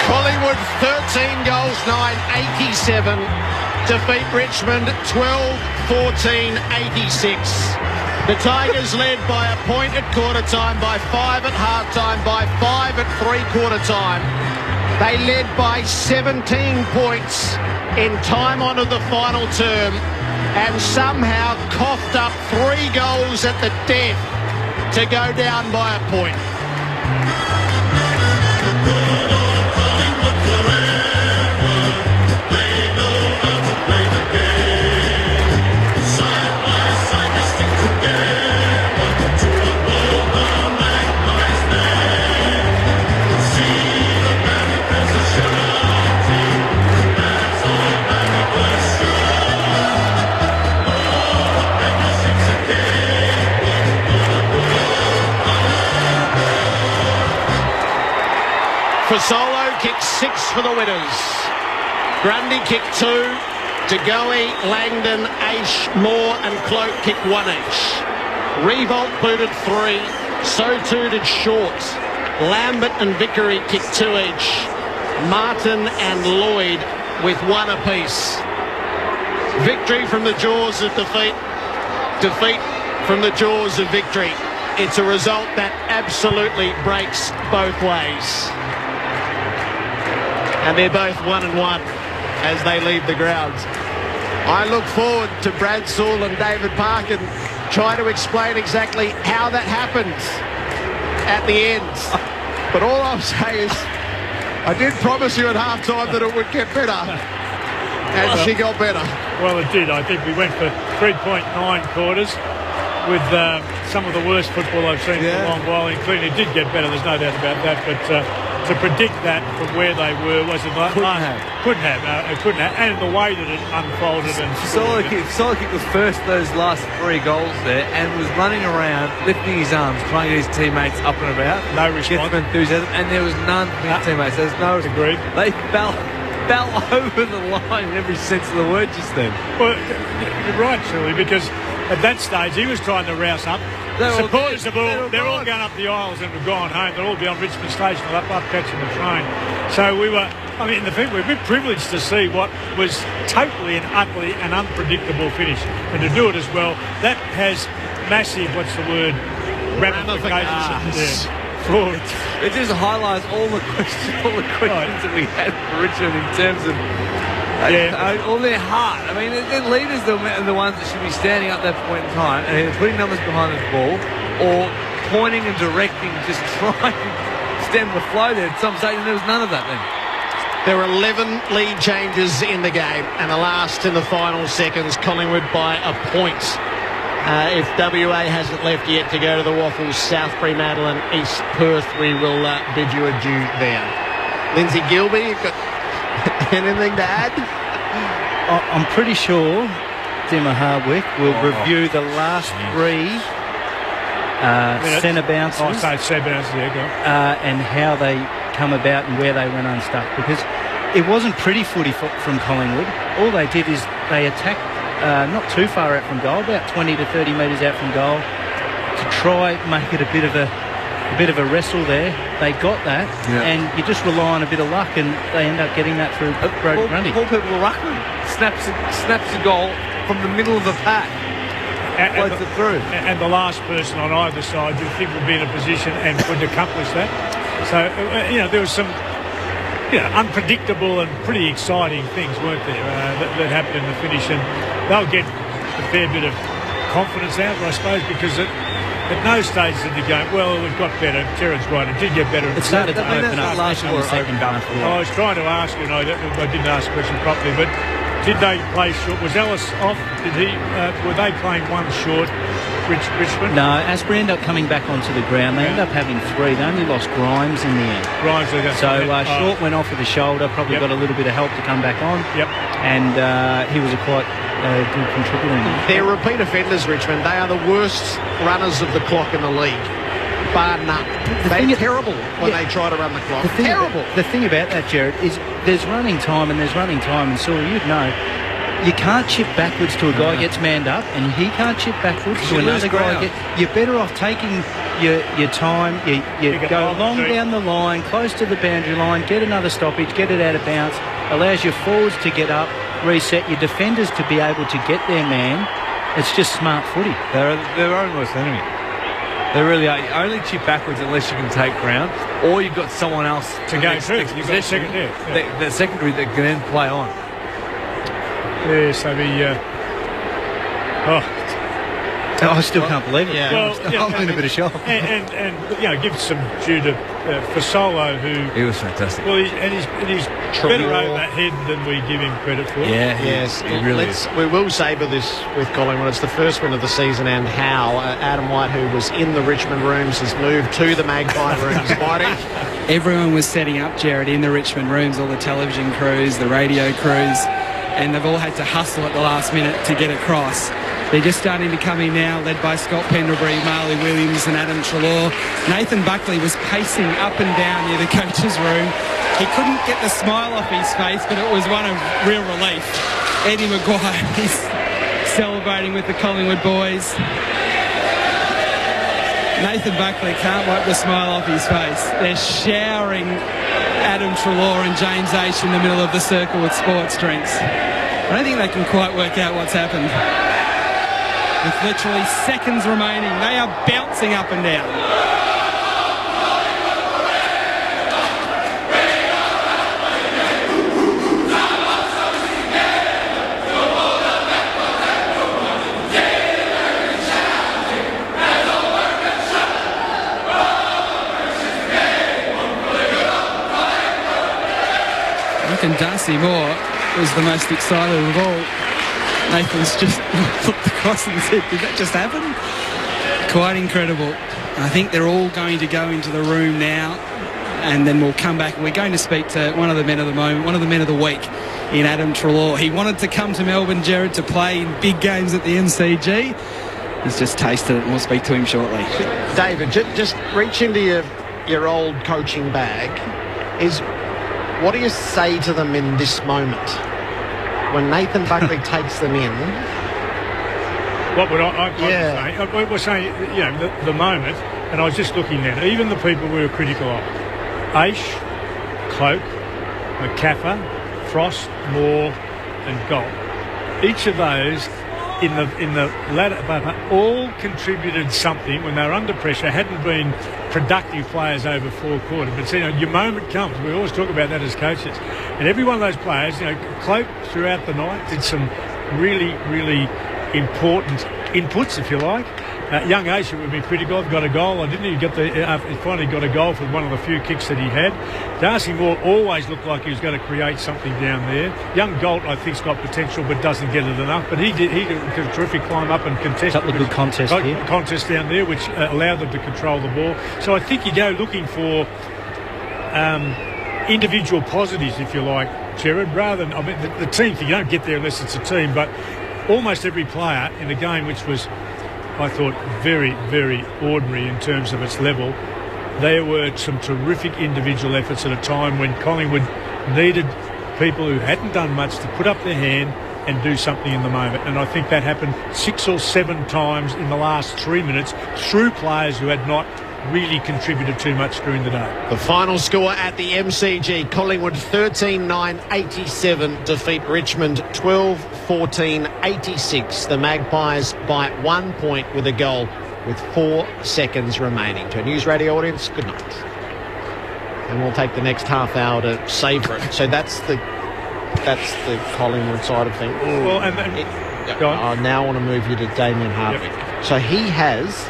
B: Collingwood 13 goals, 9, 87. Defeat Richmond 12-14, 86. The Tigers led by a point at quarter time, by 5 at half time, by 5 at three-quarter time. They led by 17 points in time on of the final term and somehow coughed up 3 goals at the death to go down by a point. Fasolo kicked 6 for the winners. Grundy kicked 2. DeGoey, Langdon, Aish, Moore and Cloak kicked 1 each. Revolt booted 3. So too did Short. Lambert and Vickery kicked 2 each. Martin and Lloyd with 1 apiece. Victory from the jaws of defeat. Defeat from the jaws of victory. It's a result that absolutely breaks both ways. And they're both 1-1 as they leave the grounds. I look forward to Brad Sewell and David Parkin trying to explain exactly how that happened at the end. But all I'll say is I did promise you at half-time that it would get better. And she got better.
I: Well, it did. I think we went for 3.9 quarters with some of the worst football I've seen in a long while, including it did get better, there's no doubt about that, but to predict that from where they were was it couldn't have, and the way that it unfolded. And
E: Solo kicked the first of those last 3 goals there and was running around, lifting his arms, trying to get his teammates up and about.
I: No response.
E: Get some enthusiasm, and there was none from his teammates. There's no...
I: Agreed.
E: They fell over the line in every sense of the word just then.
I: Well, you're right, Shirley, because at that stage he was trying to rouse up. Supporters they're all going up the aisles and have gone home. They'll all be on Richmond Station up catching the train. So we were, we're a bit privileged to see what was totally and utterly an unpredictable finish. And to do it as well, that has massive, ramifications.
E: It just highlights all the questions that we had for Richmond in terms of Or their heart. I mean, their leaders are the ones that should be standing up at that point in time and either putting numbers behind the ball or pointing and directing, just trying to stem the flow there at some stage, and there was none of that then.
H: There were 11 lead changes in the game, and the last in the final seconds, Collingwood by a point. If WA hasn't left yet to go to the Waffles, South Fremantle and East Perth, we will bid you adieu there. Lindsay Gilby, you've got anything to add?
R: I'm pretty sure Dimmer Hardwick will review the last three centre bounces.
I: Centre bounces, yeah,
R: and how they come about and where they went unstuck, because it wasn't pretty footy from Collingwood. All they did is they attacked not too far out from goal, about 20 to 30 metres out from goal, to try make it a bit of a wrestle there. They got that, and you just rely on a bit of luck, and they end up getting that through Brodie Grundy.
E: Paul Ruckman snaps a goal from the middle of the pack. Floats it through.
I: And the last person on either side you think would be in a position and would accomplish that. So, there was some unpredictable and pretty exciting things, weren't there, that happened in the finish. And they'll get a fair bit of confidence out, I suppose, because at no stage did the game, we've got better. Jared's right, it did get better.
R: It started to open up last in the second half.
I: I was trying to ask you, I didn't ask the question properly, but did they play short? Was Ellis off? Were they playing one short, Richmond?
R: No, Asprey ended up coming back onto the ground. They ended up having three. They only lost Grimes in the end. Short went off with the shoulder, probably got a little bit of help to come back on.
I: Yep.
R: And he was a quite good contributor in that.
H: They're repeat offenders, Richmond. They are the worst runners of the clock in the league. Bar none. They're terrible when they try to run the clock.
R: The thing about that, Jared, is there's running time, and so you'd know. You can't chip backwards to a guy gets manned up, and he can't chip backwards to another guy. You're better off taking your time. You go long down the line, close to the boundary line, get another stoppage, get it out of bounds, allows your forwards to get up, reset, your defenders to be able to get their man. It's just smart footy.
E: They're their own worst enemy. They really are. You only chip backwards unless you can take ground, or you've got someone else
I: to go through. You've got
E: the secondary that can then play on.
I: Yeah, so
R: I still can't believe it.
E: I'm in a bit of shock.
I: And give some due to Fasolo, who
E: he was fantastic.
I: Well, he's better over that head than we give him credit for.
E: Yeah,
H: yes, he really is. We will savour this with Collingwood. It's the first win of the season, and how Adam White, who was in the Richmond rooms, has moved to the Magpie rooms. Whitey,
D: everyone was setting up, Jared, in the Richmond rooms. All the television crews, the radio crews. And they've all had to hustle at the last minute to get across. They're just starting to come in now, led by Scott Pendlebury, Marley Williams and Adam Treloar. Nathan Buckley was pacing up and down near the coach's room. He couldn't get the smile off his face, but it was one of real relief. Eddie Maguire is celebrating with the Collingwood boys. Nathan Buckley can't wipe the smile off his face. They're showering Adam Treloar and James Aish in the middle of the circle with sports drinks. I don't think they can quite work out what's happened. With literally seconds remaining, they are bouncing up and down. And Darcy Moore was the most excited of all. Nathan's just looked across and said, did that just happen? Quite incredible. I think they're all going to go into the room now, and then we'll come back. We're going to speak to one of the men of the moment, one of the men of the week in Adam Treloar. He wanted to come to Melbourne, Jared, to play in big games at the MCG. He's just tasted it, and we'll speak to him shortly.
H: David, just reach into your old coaching bag. What do you say to them in this moment when Nathan Buckley takes them in?
I: What would I say? We're saying, the moment, and I was just looking then, even the people we were critical of, Aish, Cloak, McCaffer, Frost, Moore and Gold, each of those in the latter, but all contributed something when they were under pressure. Hadn't been productive players over 4 quarters, but your moment comes. We always talk about that as coaches, and every one of those players, Cloak throughout the night did some really, really important inputs, if you like. Young Aisha would be critical. Got a goal, didn't he? He finally got a goal for one of the few kicks that he had. Darcy Moore always looked like he was going to create something down there. Young Galt, I think, has got potential but doesn't get it enough. But he did a terrific climb up and contest.
S: A good contest here.
I: Contest down there, which allowed them to control the ball. So I think you go looking for individual positives, if you like, Jared, rather than the team thing. You don't get there unless it's a team, but almost every player in the game, which was, I thought, very, very ordinary in terms of its level. There were some terrific individual efforts at a time when Collingwood needed people who hadn't done much to put up their hand and do something in the moment. And I think that happened 6 or 7 times in the last 3 minutes through players who had not really contributed too much during the day.
H: The final score at the MCG, Collingwood 13-9-87 defeat Richmond 12-14-86. The Magpies by 1 point with a goal with 4 seconds remaining. To a News Radio audience, good night. And we'll take the next half hour to savour it. So that's the Collingwood side of things.
I: Well,
H: I now want to move you to Damien Hardwick. Yep. So he has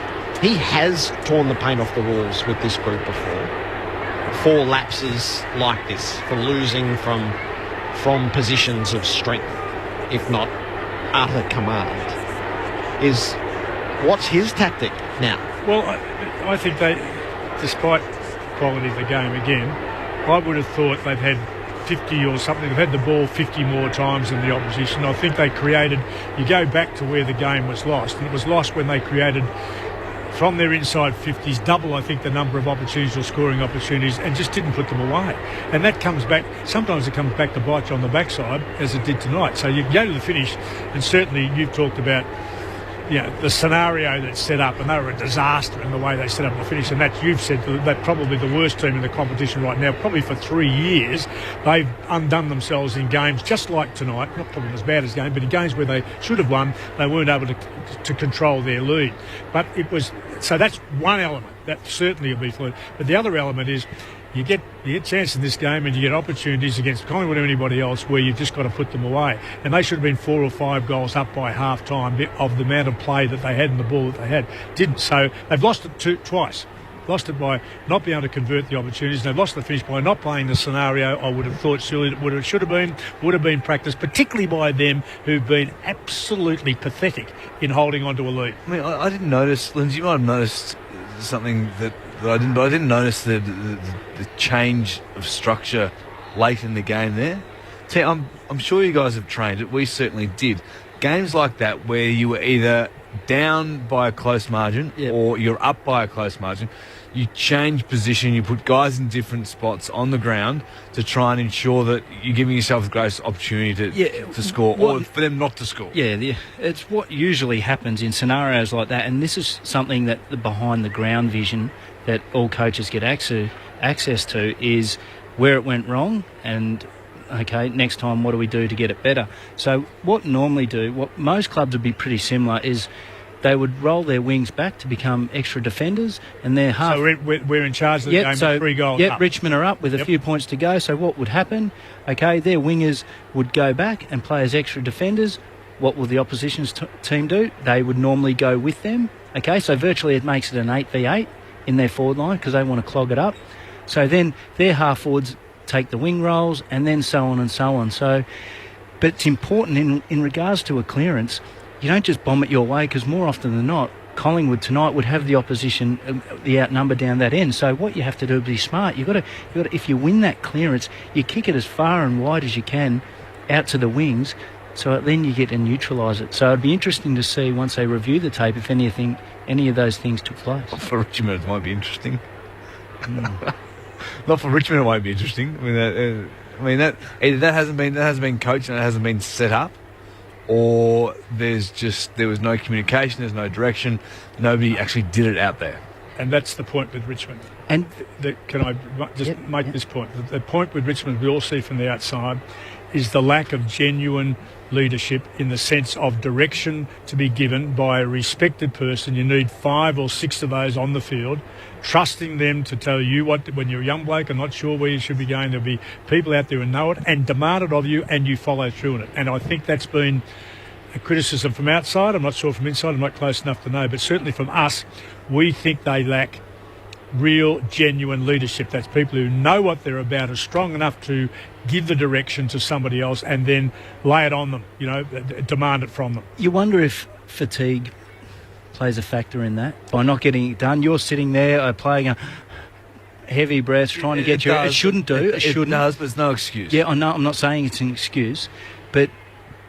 H: torn the paint off the walls with this group before. 4 lapses like this for losing from positions of strength, if not utter command. What's his tactic now?
I: Well, I think they, despite quality of the game again, I would have thought they've had 50 or something. They've had the ball 50 more times than the opposition. I think they created, you go back to where the game was lost, and it was lost when they created from their inside 50s, double, I think, the number of opportunities or scoring opportunities, and just didn't put them away. And that comes back, sometimes it comes back to bite you on the backside, as it did tonight. So you go to the finish, and certainly you've talked about the scenario that's set up, and they were a disaster in the way they set up the finish, and that you've said they're probably the worst team in the competition right now. Probably for 3 years they've undone themselves in games just like tonight, not probably as bad as game, but in games where they should have won, they weren't able to control their lead. But it was, so that's one element that certainly will be fluid. But the other element is you get chances in this game, and you get opportunities against Collingwood or anybody else where you've just got to put them away. And they should have been 4 or 5 goals up by half time of the amount of play that they had and the ball that they had. Didn't. So they've lost it twice. Lost it by not being able to convert the opportunities. They've lost the finish by not playing the scenario. I would have thought surely it would have been practiced, particularly by them who've been absolutely pathetic in holding on to a lead.
E: I mean, I didn't notice, Lindsay, you might have noticed something that I didn't, but I didn't notice the change of structure late in the game there. See, I'm sure you guys have trained it. We certainly did. Games like that where you were either down by a close margin or you're up by a close margin, you change position, you put guys in different spots on the ground to try and ensure that you're giving yourself the greatest opportunity to score, or for them not to score.
S: It's what usually happens in scenarios like that, and this is something that the behind the ground vision that all coaches get access to is where it went wrong, and okay, next time what do we do to get it better? So what most clubs would be pretty similar is they would roll their wings back to become extra defenders, and they're half.
I: So we're in charge of the game with 3 goals up.
S: Richmond are up with a few points to go. So what would happen? Okay, their wingers would go back and play as extra defenders. What will the opposition's team do? They would normally go with them. Okay, so virtually it makes it an 8v8 in their forward line because they want to clog it up. So then their half forwards take the wing rolls, and then so on and so on. So, but it's important in regards to a clearance. You don't just bomb it your way, because more often than not, Collingwood tonight would have the opposition, the outnumber down that end. So what you have to do is be smart. You've got to, if you win that clearance, you kick it as far and wide as you can out to the wings, so then you get to neutralise it. So it'd be interesting to see once they review the tape if any of those things took place.
E: For Richmond, it might be interesting. Not for Richmond, it won't be interesting. I mean that either that hasn't been coached and it hasn't been set up, or there was no communication, there's no direction, nobody actually did it out there.
I: And that's the point with Richmond.
S: And
I: can I just make this point? The point with Richmond we all see from the outside is the lack of genuine leadership in the sense of direction to be given by a respected person. You need 5 or 6 of those on the field, trusting them to tell you what, when you're a young bloke and not sure where you should be going, there'll be people out there who know it and demand it of you, and you follow through on it. And I think that's been a criticism from outside. I'm not sure from inside, I'm not close enough to know, but certainly from us, we think they lack real, genuine leadership. That's people who know what they're about, are strong enough to give the direction to somebody else and then lay it on them, demand it from them.
S: You wonder if fatigue plays a factor in that, by not getting it done. You're sitting there applying a heavy breath, trying to get you. It shouldn't do. It shouldn't.
E: It does, but it's no excuse.
S: Yeah, I know. I'm not saying it's an excuse, but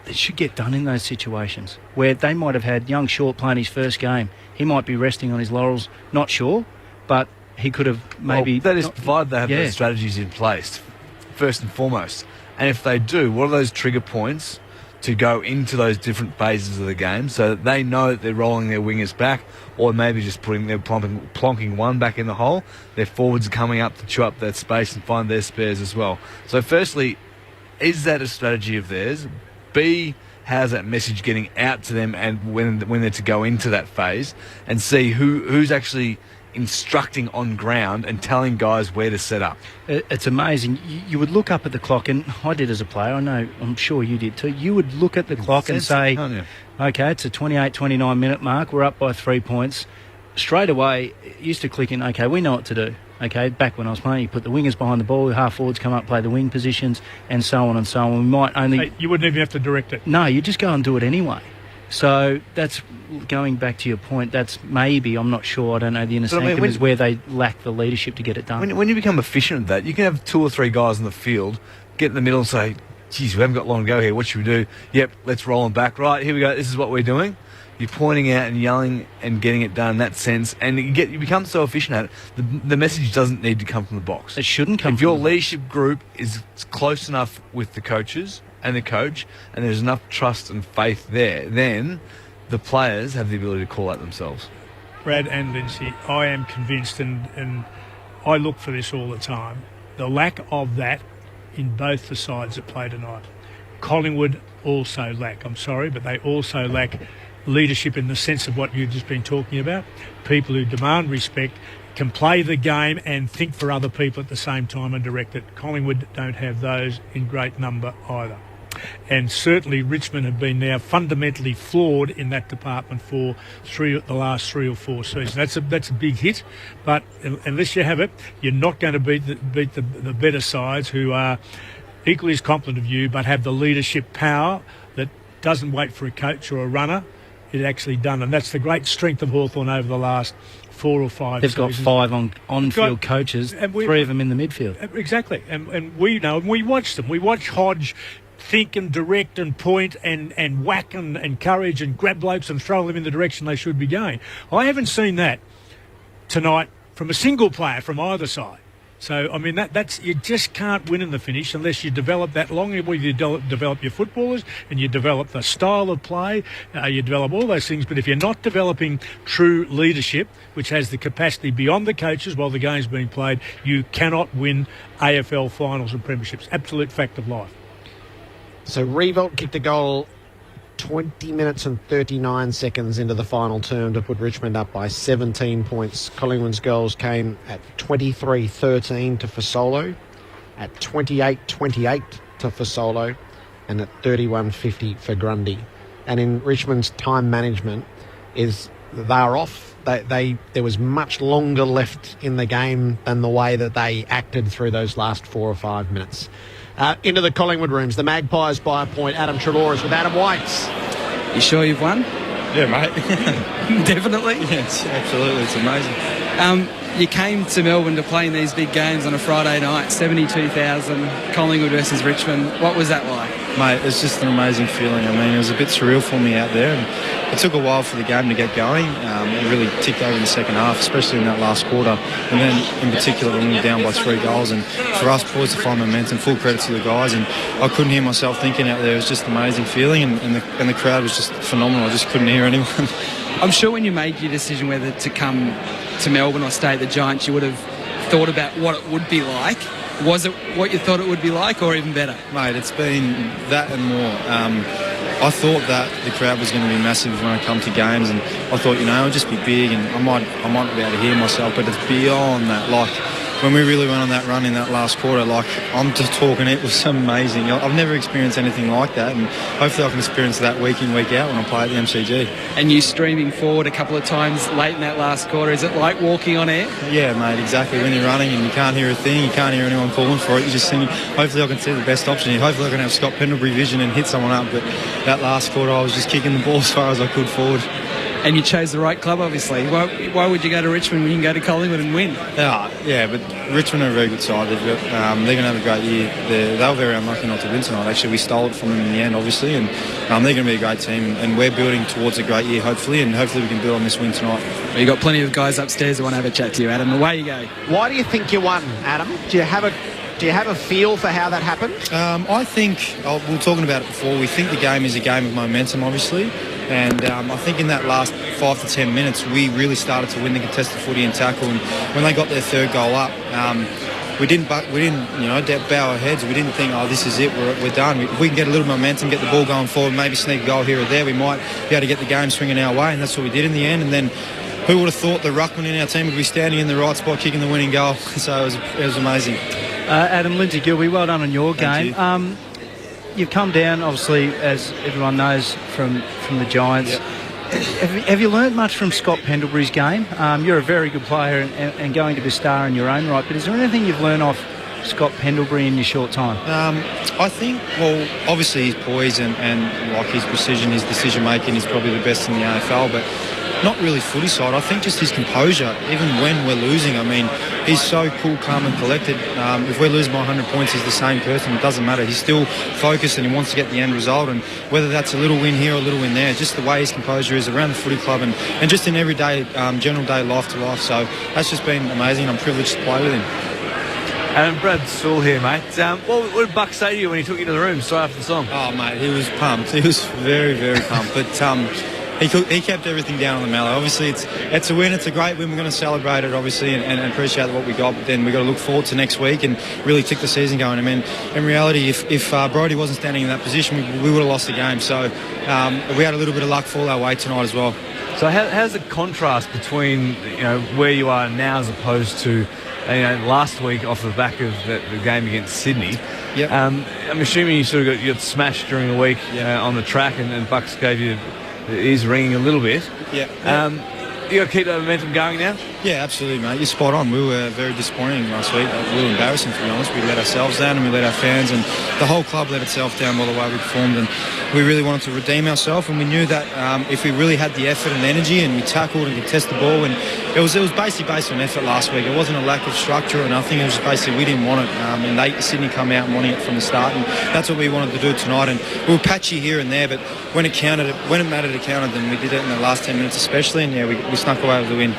S: it should get done in those situations where they might have had young Short playing his first game. He might be resting on his laurels, not sure, but he could have maybe...
E: Well, that is provided they have those strategies in place, first and foremost. And if they do, what are those trigger points to go into those different phases of the game so that they know that they're rolling their wingers back, or maybe just plonking one back in the hole? Their forwards are coming up to chew up that space and find their spares as well. So firstly, is that a strategy of theirs? B, how's that message getting out to them and when they're to go into that phase? And C, who's actually instructing on ground and telling guys where to set up?
S: It's amazing. You would look up at the clock, and I did as a player, I know, I'm sure you did too. You would look at the clock and say, okay, it's a 28, 29 minute mark, we're up by 3 points. Straight away, it used to click in, okay, we know what to do. Okay, back when I was playing, you put the wingers behind the ball, half forwards come up, play the wing positions, and so on and so on. We might only...
I: You wouldn't even have to direct it.
S: No, you just go and do it anyway. So that's, going back to your point, that's maybe, I'm not sure, I don't know the inner sanctum, is where they lack the leadership to get it done.
E: When you become efficient at that, you can have 2 or 3 guys in the field, get in the middle and say, geez, we haven't got long to go here, what should we do? Yep, let's roll them back. Right, here we go, this is what we're doing. You're pointing out and yelling and getting it done in that sense, and you become so efficient at it. The message doesn't need to come from the box.
S: It shouldn't come.
E: If your leadership group is close enough with the coaches and the coach, and there's enough trust and faith there, then the players have the ability to call out themselves.
I: Brad and Lindsay, I am convinced, and I look for this all the time, the lack of that in both the sides that play tonight. Collingwood also lack, I'm sorry, but they also lack leadership in the sense of what you've just been talking about. People who demand respect, can play the game and think for other people at the same time and direct it. Collingwood don't have those in great number either. And certainly Richmond have been now fundamentally flawed in that department for the last 3 or 4 seasons. That's a big hit, but unless you have it, you're not going to beat the better sides who are equally as competent of you but have the leadership power that doesn't wait for a coach or a runner. It actually done, and that's the great strength of Hawthorn over the last 4 or 5
S: They've
I: seasons.
S: got 5 on-field coaches, 3 of them in the midfield.
I: Exactly, and we know, and we watch them. We watch Hodge think and direct and point and whack and encourage and grab blokes and throw them in the direction they should be going. I haven't seen that tonight from a single player from either side. So, I mean, that's you just can't win in the finish unless you develop that long. You develop your footballers and you develop the style of play, you develop all those things. But if you're not developing true leadership, which has the capacity beyond the coaches while the game's being played, you cannot win AFL finals and premierships. Absolute fact of life.
H: So Revolt kicked a goal 20 minutes and 39 seconds into the final term to put Richmond up by 17 points. Collingwood's goals came at 23-13 to Fasolo, at 28-28 to Fasolo, and at 31-50 for Grundy. And in Richmond's time management is they're off. There was much longer left in the game than the way that they acted through those last 4 or 5 minutes. Into the Collingwood rooms, the Magpies by a point. Adam Treloar is with Adam Whites.
D: You sure you've won?
J: Yeah, mate.
D: Definitely?
J: Yes, absolutely. It's amazing.
D: You came to Melbourne to play in these big games on a Friday night, 72,000, Collingwood versus Richmond. What was that like?
J: Mate, it's just an amazing feeling. I mean, it was a bit surreal for me out there. And it took a while for the game to get going. It really ticked over in the second half, especially in that last quarter. And then, in particular, when we were down by 3 goals. And for us boys to find momentum, full credit to the guys. And I couldn't hear myself thinking out there. It was just an amazing feeling. And the crowd was just phenomenal. I just couldn't hear anyone.
D: I'm sure when you made your decision whether to come to Melbourne or stay at the Giants, you would have thought about what it would be like. Was it what you thought it would be like, or even better?
J: Mate, it's been that and more. I thought that the crowd was going to be massive when I come to games, and I thought, it'll just be big, and I might be able to hear myself, but it's beyond that. Like, when we really went on that run in that last quarter, like, I'm just talking, it was amazing. I've never experienced anything like that, and hopefully I can experience that week in, week out when I play at the MCG.
D: And you streaming forward a couple of times late in that last quarter, is it like walking on air?
J: Yeah, mate, exactly. When you're running and you can't hear a thing, you can't hear anyone calling for it, you're just thinking, hopefully I can see the best option here. Hopefully I can have Scott Pendlebury vision and hit someone up, but that last quarter I was just kicking the ball as far as I could forward.
D: And you chose the right club, obviously. Why would you go to Richmond when you can go to Collingwood and win?
J: Yeah, but Richmond are a very good side. They're going to have a great year. They were very unlucky not to win tonight. Actually, we stole it from them in the end, obviously, and they're going to be a great team. And we're building towards a great year, hopefully, and hopefully we can build on this win tonight.
D: Well, you've got plenty of guys upstairs who want to have a chat to you, Adam. Away you go.
H: Why do you think you won, Adam? Do you have a feel for how that happened?
J: I think, we were talking about it before, we think the game is a game of momentum, obviously. And I think in that last 5 to 10 minutes, we really started to win the contested footy and tackle. And when they got their third goal up, we didn't bow our heads. We didn't think, this is it, we're done. If we can get a little momentum, get the ball going forward, maybe sneak a goal here or there, we might be able to get the game swinging our way. And that's what we did in the end. And then who would have thought the ruckman in our team would be standing in the right spot, kicking the winning goal? So it was amazing.
R: Adam, Lindsay Gilby, well done on your game. You've come down, obviously, as everyone knows, from the Giants. Yep. Have you learnt much from Scott Pendlebury's game? You're a very good player and going to be a star in your own right, but is there anything you've learned off Scott Pendlebury in your short time?
J: I think, obviously his poise and like his precision, his decision-making is probably the best in the AFL, but not really footy side. I think just his composure, even when we're losing. I mean, he's so cool, calm and collected. If we're losing by 100 points, he's the same person. It doesn't matter. He's still focused and he wants to get the end result. And whether that's a little win here or a little win there, just the way his composure is around the footy club and just in everyday, general day, life to life. So that's just been amazing. I'm privileged to play with him.
E: Adam, Brad Sewell here, mate. What did Buck say to you when he took you to the room straight after the song?
J: Oh, mate, he was pumped. He was very, very pumped. But he kept everything down on the mellow. Obviously, it's a win. It's a great win. We're going to celebrate it, obviously, and appreciate what we got. But then we've got to look forward to next week and really kick the season going. I mean, in reality, if Brodie wasn't standing in that position, we would have lost the game. So we had a little bit of luck fall our way tonight as well.
E: So how's the contrast between where you are now as opposed to last week off the back of the game against Sydney?
J: Yep.
E: I'm assuming you sort of got snapped during the week on the track, and Bucks gave you the ears ringing a little bit.
J: Yeah.
E: You got to keep that momentum going now?
J: Yeah, absolutely, mate. You're spot on. We were very disappointing last week. We were embarrassing, to be honest. We let ourselves down and we let our fans and the whole club let itself down by the way we performed. And we really wanted to redeem ourselves, and we knew that if we really had the effort and energy and we tackled and contested the ball, and it was basically based on effort last week. It wasn't a lack of structure or nothing. It was just basically we didn't want it. And Sydney come out wanting it from the start, and that's what we wanted to do tonight. And we were patchy here and there, but when it mattered to count it, then we did it in the last 10 minutes especially, and we snuck away with the win.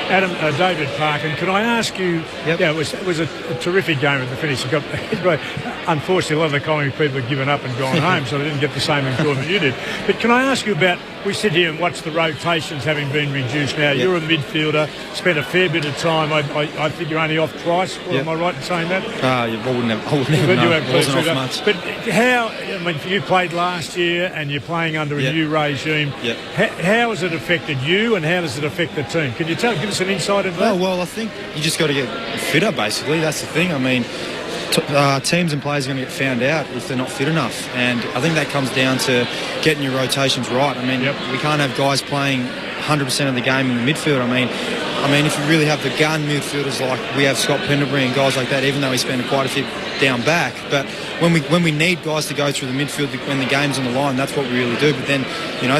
I: Adam, David Parkin, can I ask you,
J: Yep.
I: it was a terrific game at the finish. Unfortunately, a lot of the Collingwood people have given up and gone home, so they didn't get the same enjoyment you did. But can I ask you about, we sit here and watch the rotations having been reduced now. Yep. You're a midfielder, spent a fair bit of time. I think you're only off twice, or am I right in saying that?
J: I wouldn't have known. It wasn't off much.
I: But you played last year and you're playing under a new regime.
J: Yep.
I: How has it affected you and how does it affect the team? Can you give us an insight into that?
J: Well, I think you just got to get fitter, basically. That's the thing. I mean, teams and players are going to get found out if they're not fit enough. And I think that comes down to getting your rotations right. I mean, we can't have guys playing 100% of the game in the midfield. I mean, if you really have the gun midfielders like we have Scott Pendlebury and guys like that, even though we spend quite a few down back, but when we need guys to go through the midfield when the game's on the line, that's what we really do. But then,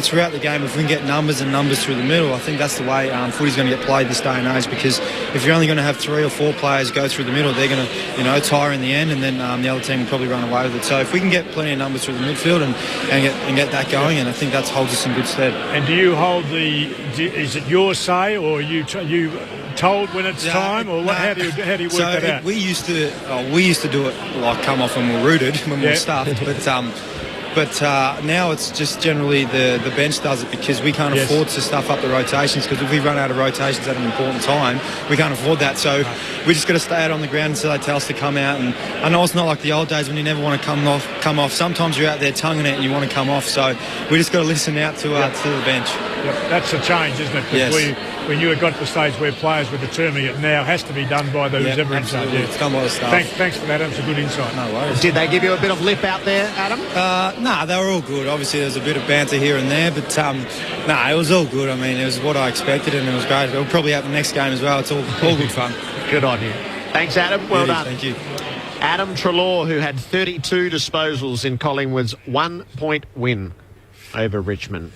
J: throughout the game, if we can get numbers and numbers through the middle, I think that's the way footy's going to get played this day and age, because if you're only going to have 3 or 4 players go through the middle, they're going to, tire in the end, and then the other team will probably run away with it. So if we can get plenty of numbers through the midfield and get that going, and I think that holds us in good stead.
I: And do you hold is it your say, or are you told when it's time, or how do you work that out?
J: We used to do it like come off when we're rooted, when we're stuffed, but But now it's just generally the bench does it because we can't afford to stuff up the rotations, because if we run out of rotations at an important time, we can't afford that. So we just got to stay out on the ground until they tell us to come out. And I know it's not like the old days when you never want to come off. Sometimes you're out there tonguing it and you want to come off. So we just got to listen out to the bench.
I: Yep, that's a change, isn't it? Because we knew it got to the stage where players were determining it now has to be done by those ever in charge.
K: It's done by the staff.
I: Thanks for that. That's a good insight.
K: No worries.
H: Did they give you a bit of lip out there, Adam?
J: Nah, they were all good. Obviously, there was a bit of banter here and there, but it was all good. I mean, it was what I expected, and it was great. It'll probably happen next game as well. It's all good fun.
H: Good on you. Thanks, Adam. Well done.
J: Thank you.
H: Adam Treloar, who had 32 disposals in Collingwood's 1-point win over Richmond.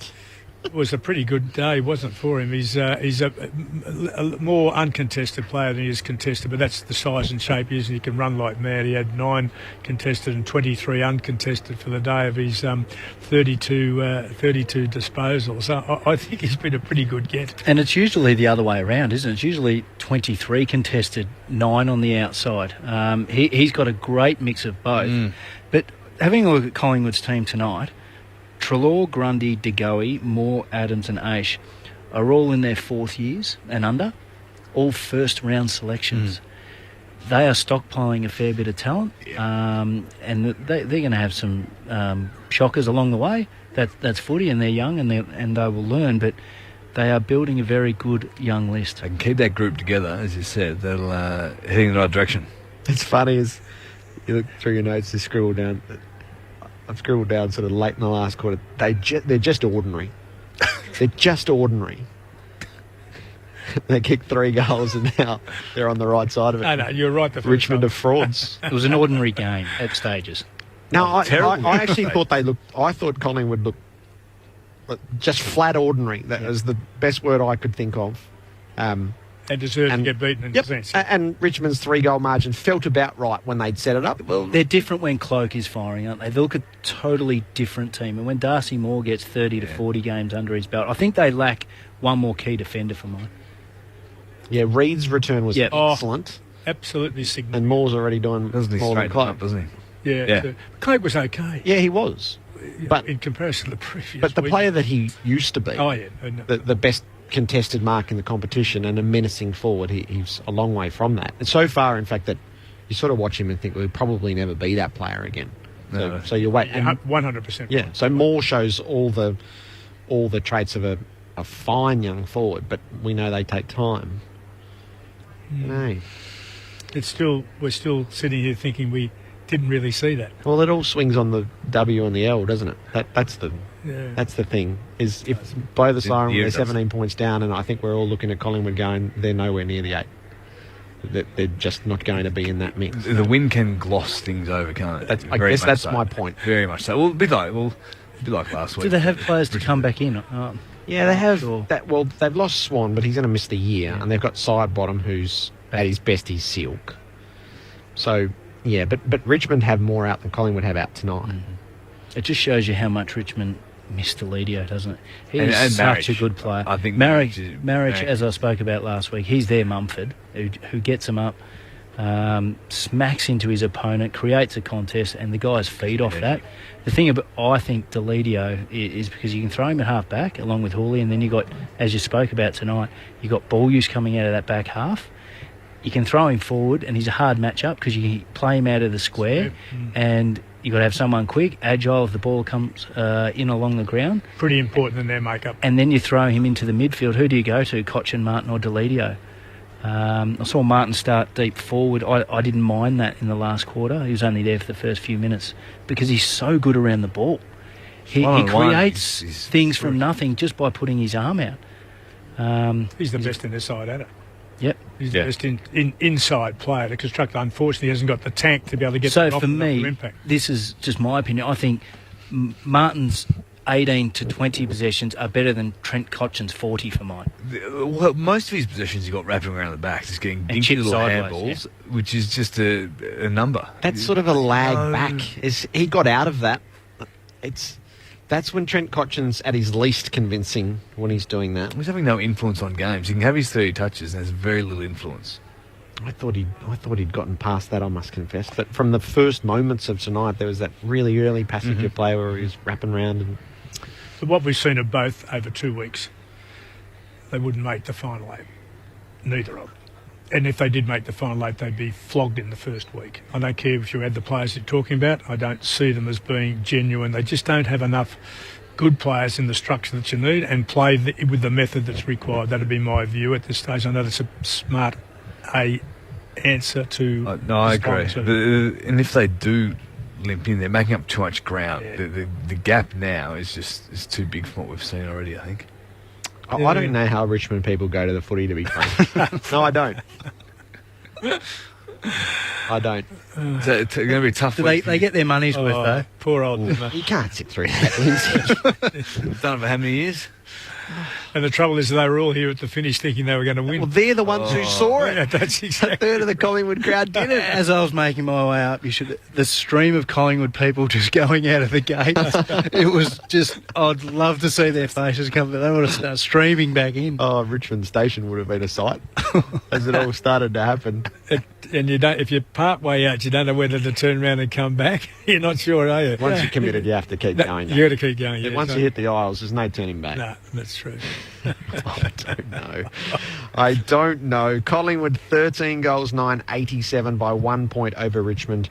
I: It was a pretty good day, wasn't it, for him? He's a more uncontested player than he is contested, but that's the size and shape he is, and he can run like mad. He had 9 contested and 23 uncontested for the day of his 32 disposals. I think he's been a pretty good get.
S: And it's usually the other way around, isn't it? It's usually 23 contested, 9 on the outside. He's got a great mix of both. But having a look at Collingwood's team tonight, Treloar, Grundy, De Goey, Moore, Adams and Aish are all in their 4th years and under, all first-round selections. They are stockpiling a fair bit of talent, and they're going to have some shockers along the way. That's footy, and they're young, and they will learn, but they are building a very good young list.
E: They can keep that group together, as you said. They'll heading in the right direction.
H: It's funny as you look through your notes, you scroll down. I've scribbled down sort of late in the last quarter. They're just ordinary. They're just ordinary. They kicked 3 goals and now they're on the right side of it.
I: No, you're right.
H: Richmond of frauds.
S: It was an ordinary game at stages.
H: No, I actually thought I thought Collingwood looked just flat ordinary. That was the best word I could think of.
I: And deserved to get beaten in a sense.
H: And Richmond's 3-goal margin felt about right when they'd set it up.
S: Well, they're different when Cloak is firing, aren't they? They look a totally different team. And when Darcy Moore gets 30 to 40 games under his belt, I think they lack one more key defender for mine.
H: Yeah, Reed's return was excellent.
I: Absolutely significant.
H: And Moore's already doing more than Cloak,
E: doesn't
I: he? Yeah. Cloak was okay.
H: Yeah, he was. But
I: in comparison to the previous
H: But the
I: week,
H: player that he used to be, the best contested mark in the competition and a menacing forward, he's a long way from that. And so far, in fact, that you sort of watch him and think, well, he'll probably never be that player again. So you wait.
I: 100%.
H: Yeah, so Moore shows all the traits of a fine young forward, but we know they take time. No.
I: We're still sitting here thinking we didn't really see that.
H: Well, it all swings on the W and the L, doesn't it? That's the thing. Is if blow the siren, they're 17 points down, and I think we're all looking at Collingwood going, they're nowhere near the 8. They're just not going to be in that mix.
E: The win can gloss things over, can't it?
H: I guess that's my point.
E: Very much so. Well, a bit like last week.
S: Do they have players to come back in?
H: Yeah, they have. Well, they've lost Swan, but he's going to miss the year, and they've got Sidebottom, who's at his best, he's silk. So. Yeah, but Richmond have more out than Collingwood have out tonight.
S: It just shows you how much Richmond missed Deledio, doesn't it? He's such a good player.
E: I think
S: Marriage, as I spoke about last week, he's their Mumford, who gets him up, smacks into his opponent, creates a contest, and the guys feed off that. The thing about, I think, Deledio is because you can throw him at half back along with Hooley, and then you got, as you spoke about tonight, you got ball use coming out of that back half. You can throw him forward, and he's a hard matchup because you can play him out of the square, and you've got to have someone quick, agile if the ball comes in along the ground.
I: Pretty important in their makeup.
S: And then you throw him into the midfield. Who do you go to, Cochin, Martin or Deledio? I saw Martin start deep forward. I didn't mind that in the last quarter. He was only there for the first few minutes because he's so good around the ball. He creates things from nothing just by putting his arm out.
I: He's the best in the side at it.
S: Yep.
I: He's the best inside player to construct. Unfortunately, he hasn't got the tank to be able to get
S: so for me, this is just my opinion. I think Martin's 18 to 20 possessions are better than Trent Cotchin's 40 for mine.
E: Well, most of his possessions he got wrapping around the back, just getting dinky little handballs, which is just a number.
H: That's sort of a lag back. He got out of that. That's when Trent Cotchin's at his least convincing when he's doing that.
E: He's having no influence on games. He can have his 30 touches and has very little influence.
H: I thought he'd gotten past that, I must confess. But from the first moments of tonight, there was that really early passage of play where he was wrapping around. And
I: So what we've seen of both over 2 weeks, they wouldn't make the final 8. Neither of them. And if they did make the final 8, they'd be flogged in the first week. I don't care if you had the players you're talking about. I don't see them as being genuine. They just don't have enough good players in the structure that you need and play with the method that's required. That'd be my view at this stage. I know that's a smart answer to...
F: No, I agree. And if they do limp in, they're making up too much ground. Yeah. The gap now is too big from what we've seen already, I think.
H: I don't know how Richmond people go to the footy, to be frank. No, I don't. I don't.
F: It's going to be tough.
S: They get their money's worth, though.
I: Poor old...
H: You can't sit through that, Lindsay.
F: We've done it for how many years?
I: And the trouble is they were all here at the finish thinking they were going to win.
H: Well, they're the ones who saw it.
I: Yeah, that's exactly.
H: A third of the Collingwood crowd did it.
S: As I was making my way up, the stream of Collingwood people just going out of the gate. It was just, I'd love to see their faces come. They would have started streaming back in.
H: Oh, Richmond Station would have been a sight as it all started to happen.
I: And you don't, if you're part way out, you don't know whether to turn around and come back. You're not sure, are you?
H: Once you're committed, you have to keep going.
I: You got to keep going. Yeah,
H: once you hit the aisles, there's no turning back.
I: No, that's true.
H: I don't know. Collingwood 13 goals 9, 87 by 1 point over Richmond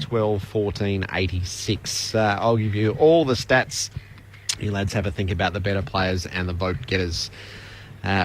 H: 12, 14, 86. I'll give you all the stats. You lads have a think about the better players and the vote getters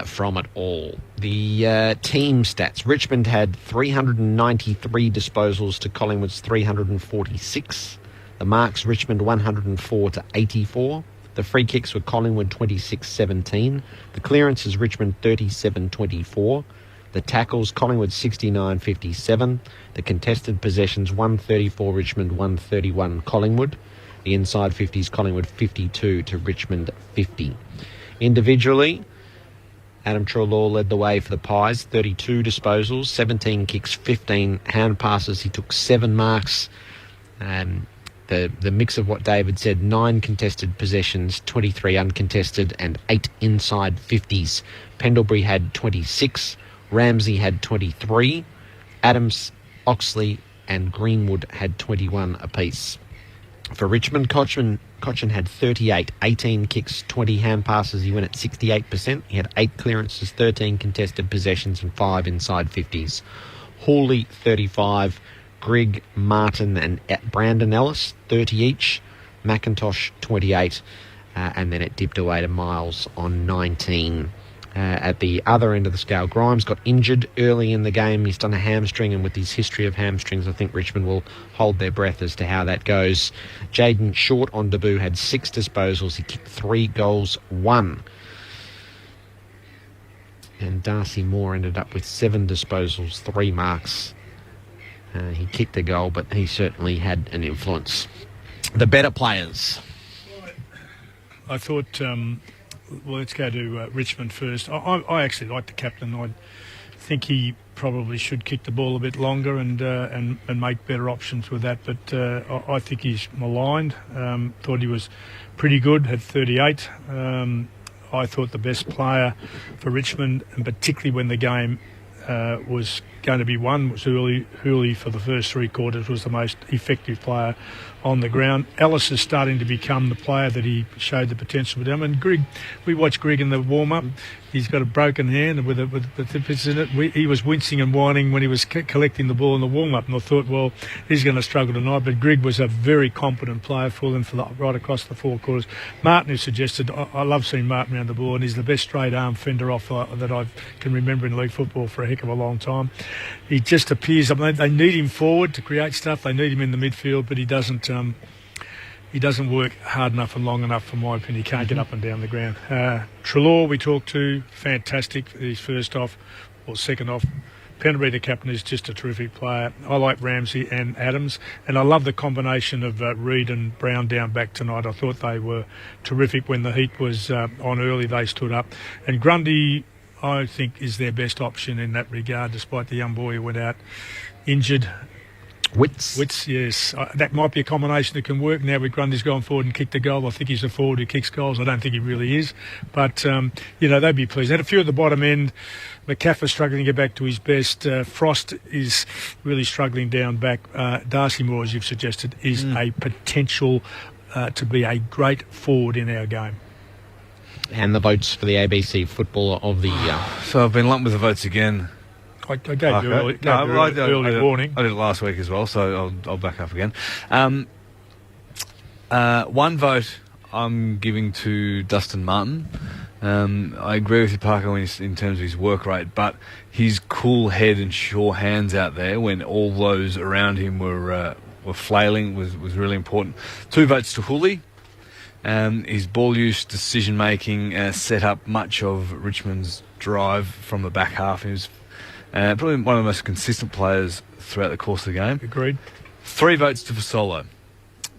H: from it all. The team stats. Richmond had 393 disposals to Collingwood's 346. The marks, Richmond 104 to 84. The free kicks were Collingwood 26-17. The clearances, Richmond 37-24. The tackles, Collingwood 69-57. The contested possessions, 134 Richmond, 131 Collingwood. The inside 50s, Collingwood 52 to Richmond 50. Individually, Adam Treloar led the way for the Pies, 32 disposals, 17 kicks, 15 hand passes. He took 7 marks. The mix of what David said, 9 contested possessions, 23 uncontested, and 8 inside 50s. Pendlebury had 26, Ramsey had 23, Adams, Oxley, and Greenwood had 21 apiece. For Richmond, Cochin had 38, 18 kicks, 20 hand passes. He went at 68%. He had 8 clearances, 13 contested possessions, and 5 inside 50s. Hawley, 35, Grigg, Martin and Brandon Ellis, 30 each. McIntosh, 28. And then it dipped away to Miles on 19. At the other end of the scale, Grimes got injured early in the game. He's done a hamstring, and with his history of hamstrings, I think Richmond will hold their breath as to how that goes. Jaden Short on debut had 6 disposals. He kicked 3 goals, 1. And Darcy Moore ended up with 7 disposals, 3 marks. He kicked a goal, but he certainly had an influence. The better players.
I: I thought, well, let's go to Richmond first. I actually like the captain. I think he probably should kick the ball a bit longer and make better options with that. But I think he's maligned. Thought he was pretty good, had 38. I thought the best player for Richmond, and particularly when the game was going to be won, was Hooley for the first 3 quarters, was the most effective player on the ground. Ellis is starting to become the player that he showed the potential with him. And Grigg, we watched Grigg in the warm-up. He's got a broken hand with the tips in it. He was wincing and whining when he was collecting the ball in the warm-up, and I thought, well, he's going to struggle tonight. But Grigg was a very competent player for them right across the 4 quarters. Martin, who suggested, I love seeing Martin around the ball, and he's the best straight-arm fender off that I can remember in league football for a heck of a long time. He just appears, I mean, they need him forward to create stuff. They need him in the midfield, but he doesn't work hard enough and long enough, for my opinion. He can't get up and down the ground. Treloar, we talked to, fantastic for his first off, or second off. Pendlebury, the captain, is just a terrific player. I like Ramsey and Adams, and I love the combination of Reid and Brown down back tonight. I thought they were terrific when the heat was on early. They stood up. And Grundy, I think, is their best option in that regard, despite the young boy who went out injured. Wits, yes. That might be a combination that can work. Now Grundy's gone forward and kicked a goal. I think he's a forward who kicks goals. I don't think he really is. But, they'd be pleased. Had a few at the bottom end. McCaffrey's struggling to get back to his best. Frost is really struggling down back. Darcy Moore, as you've suggested, is a potential to be a great forward in our game.
L: And the votes for the ABC Footballer of the Year.
F: So I've been lumped with the votes again.
I: I gave you early warning.
F: I did it last week as well, so I'll back up again. One vote I'm giving to Dustin Martin. I agree with you, Parker, in terms of his work rate, but his cool head and sure hands out there when all those around him were flailing was really important. 2 votes to Hooley. His ball use, decision making set up much of Richmond's drive from the back half. He was probably one of the most consistent players throughout the course of the game.
I: Agreed.
F: 3 votes to Fasolo.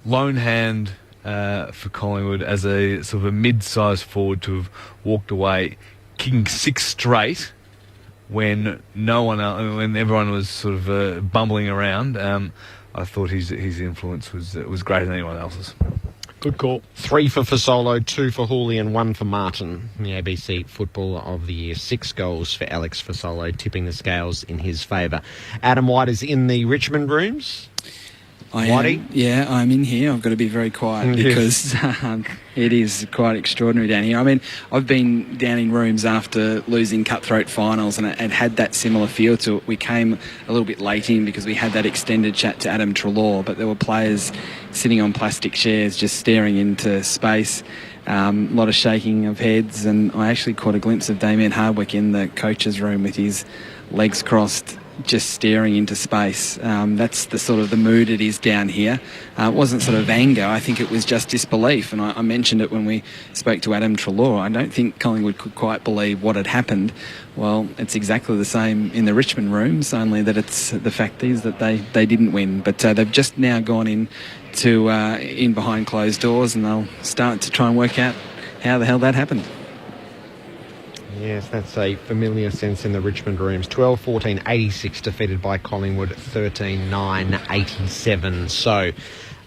F: Lone hand for Collingwood as a sort of a mid-sized forward to have walked away, kicking 6 straight when when everyone was sort of bumbling around. I thought his influence was greater than anyone else's.
I: Good call.
L: 3 for Fasolo, 2 for Hooley and 1 for Martin. The ABC Footballer of the Year. 6 goals for Alex Fasolo, tipping the scales in his favour. Adam White is in the Richmond rooms.
M: Yeah, I'm in here. I've got to be very quiet because it is quite extraordinary down here. I mean, I've been down in rooms after losing cutthroat finals and it had that similar feel to it. We came a little bit late in because we had that extended chat to Adam Treloar, but there were players sitting on plastic chairs just staring into space. A lot of shaking of heads, and I actually caught a glimpse of Damien Hardwick in the coach's room with his legs crossed, just staring into space. That's the sort of the mood it is down here. It wasn't sort of anger. I think it was just disbelief. And I mentioned it when we spoke to Adam Treloar. I don't think Collingwood could quite believe what had happened. Well, it's exactly the same in the Richmond rooms, only that it's the fact is that they didn't win. But they've just now gone in behind closed doors, and they'll start to try and work out how the hell that happened.
L: Yes, that's a familiar sense in the Richmond rooms. 12-14, 86 defeated by Collingwood, 13-9, 87. So,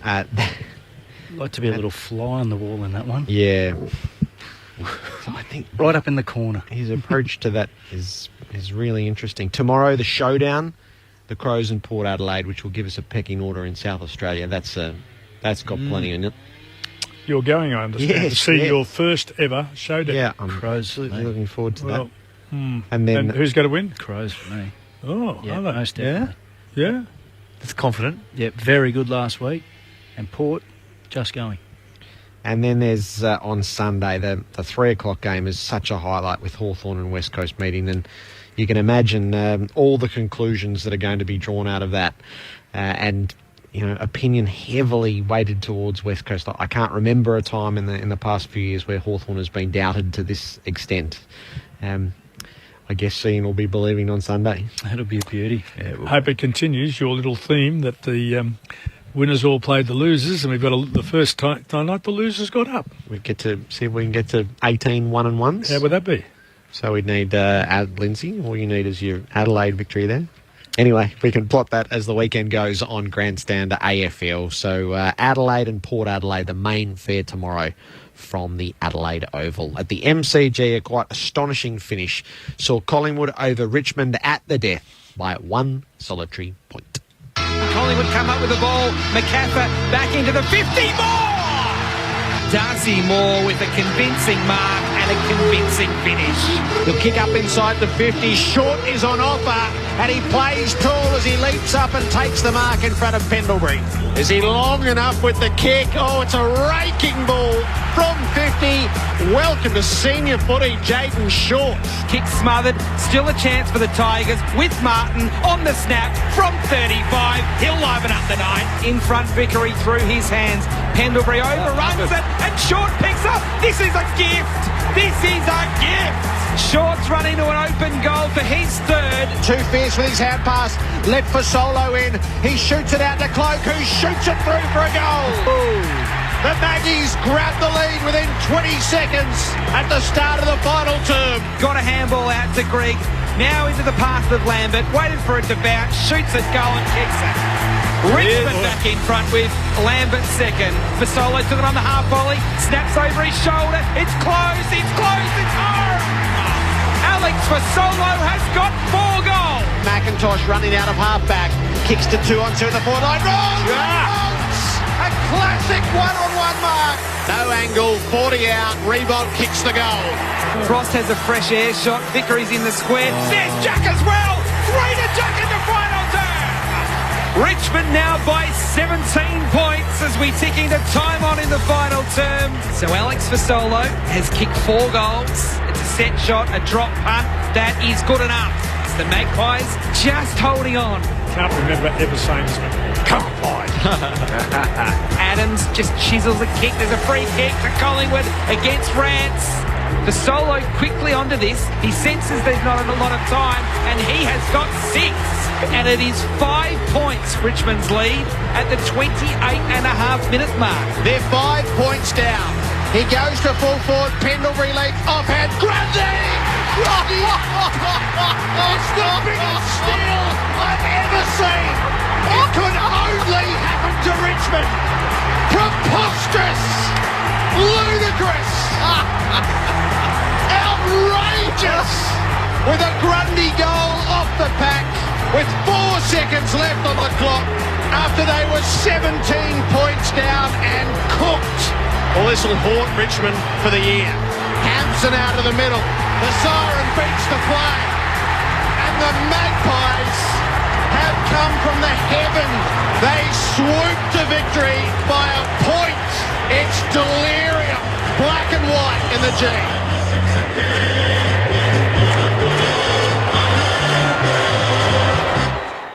S: like to be a little fly on the wall in that one.
L: Yeah.
S: So I think right up in the corner.
L: His approach to that is really interesting. Tomorrow, the showdown, the Crows and Port Adelaide, which will give us a pecking order in South Australia. That's got plenty in it.
I: You're going, I understand, to see your first ever showdown.
L: Yeah, I'm absolutely looking forward to that.
I: And who's going to win?
S: Crows for me.
I: Oh,
S: yeah,
I: are they?
S: most definitely.
I: Yeah?
F: It's confident.
S: Yeah, very good last week. And Port, just going.
L: And then there's on Sunday, the 3 o'clock game is such a highlight with Hawthorn and West Coast meeting. And you can imagine all the conclusions that are going to be drawn out of that. And opinion heavily weighted towards West Coast. I can't remember a time in the past few years where Hawthorn has been doubted to this extent. I guess seeing will be believing on Sunday.
S: That'll be a beauty.
I: Yeah, hope it continues, your little theme that the winners all played the losers, and we've got the first time night the losers got up.
L: We get to see if we can get to 18 1-1s.
I: How would that be?
L: So we'd need Lindsay. All you need is your Adelaide victory there. Anyway, we can plot that as the weekend goes on Grandstand AFL. So Adelaide and Port Adelaide, the main fair tomorrow from the Adelaide Oval. At the MCG, a quite astonishing finish saw Collingwood over Richmond at the death by 1 solitary point.
Q: Collingwood come up with the ball. McCaffrey back into the 50. More! Darcy Moore with a convincing mark and a convincing finish.
H: He'll kick up inside the 50. Short is on offer, and he plays tall as he leaps up and takes the mark in front of Pendlebury. Is he long enough with the kick? Oh, it's a raking ball from 50. Welcome to senior footy, Jayden Short.
Q: Kick smothered, still a chance for the Tigers with Martin on the snap from 35. He'll liven up the night. In front, Vickery through his hands. Pendlebury overruns it, and Short picks up. This is a gift. This is a gift. Short's run into an open goal for his third.
H: Too fierce with his hand pass. Let Fasolo in. He shoots it out to Cloak, who shoots it through for a goal. Ooh. The Maggies grab the lead within 20 seconds at the start of the final term.
Q: Got a handball out to Grigg. Now into the path of Lambert. Waited for it to bounce. Shoots it, goal and kicks it. Richmond back in front with Lambert second. Fasolo took it on the half volley, snaps over his shoulder. It's close, it's home! Alex Fasolo has got 4 goals.
H: McIntosh running out of half-back. Kicks to 2-on-2 in the forward line. A classic one-on-one mark. No angle, 40 out. Revolt kicks the goal.
Q: Frost has a fresh air shot. Vickery's in the square. There's Jack as well. 3 to Jack in the final term. Richmond now by 17 points as we tick into time on in the final term. So Alex Fasolo has kicked 4 goals. It's a set shot, a drop punt. That is good enough. It's the Magpies just holding on.
I: Can't remember ever saying this, but come on.
Q: Adams just chisels a kick. There's a free kick to Collingwood against Rance. Fasolo quickly onto this. He senses there's not a lot of time, and he has got 6. And it is 5 points, Richmond's lead, at the 28.5-minute mark.
H: They're 5 points down. He goes to full forward. Pendlebury leads offhand. Grundy! It's the biggest steal I've ever seen. It could only happen to Richmond. Preposterous! Ludicrous! Outrageous! With a Grundy goal off the pack, with 4 seconds left on the clock, after they were 17 points down and cooked. Well, this will haunt Richmond for the year. Hampson out of the middle. The siren beats the play. And the Magpies have come from the heaven. They swoop to victory by a point. It's delirium. Black and white in the G.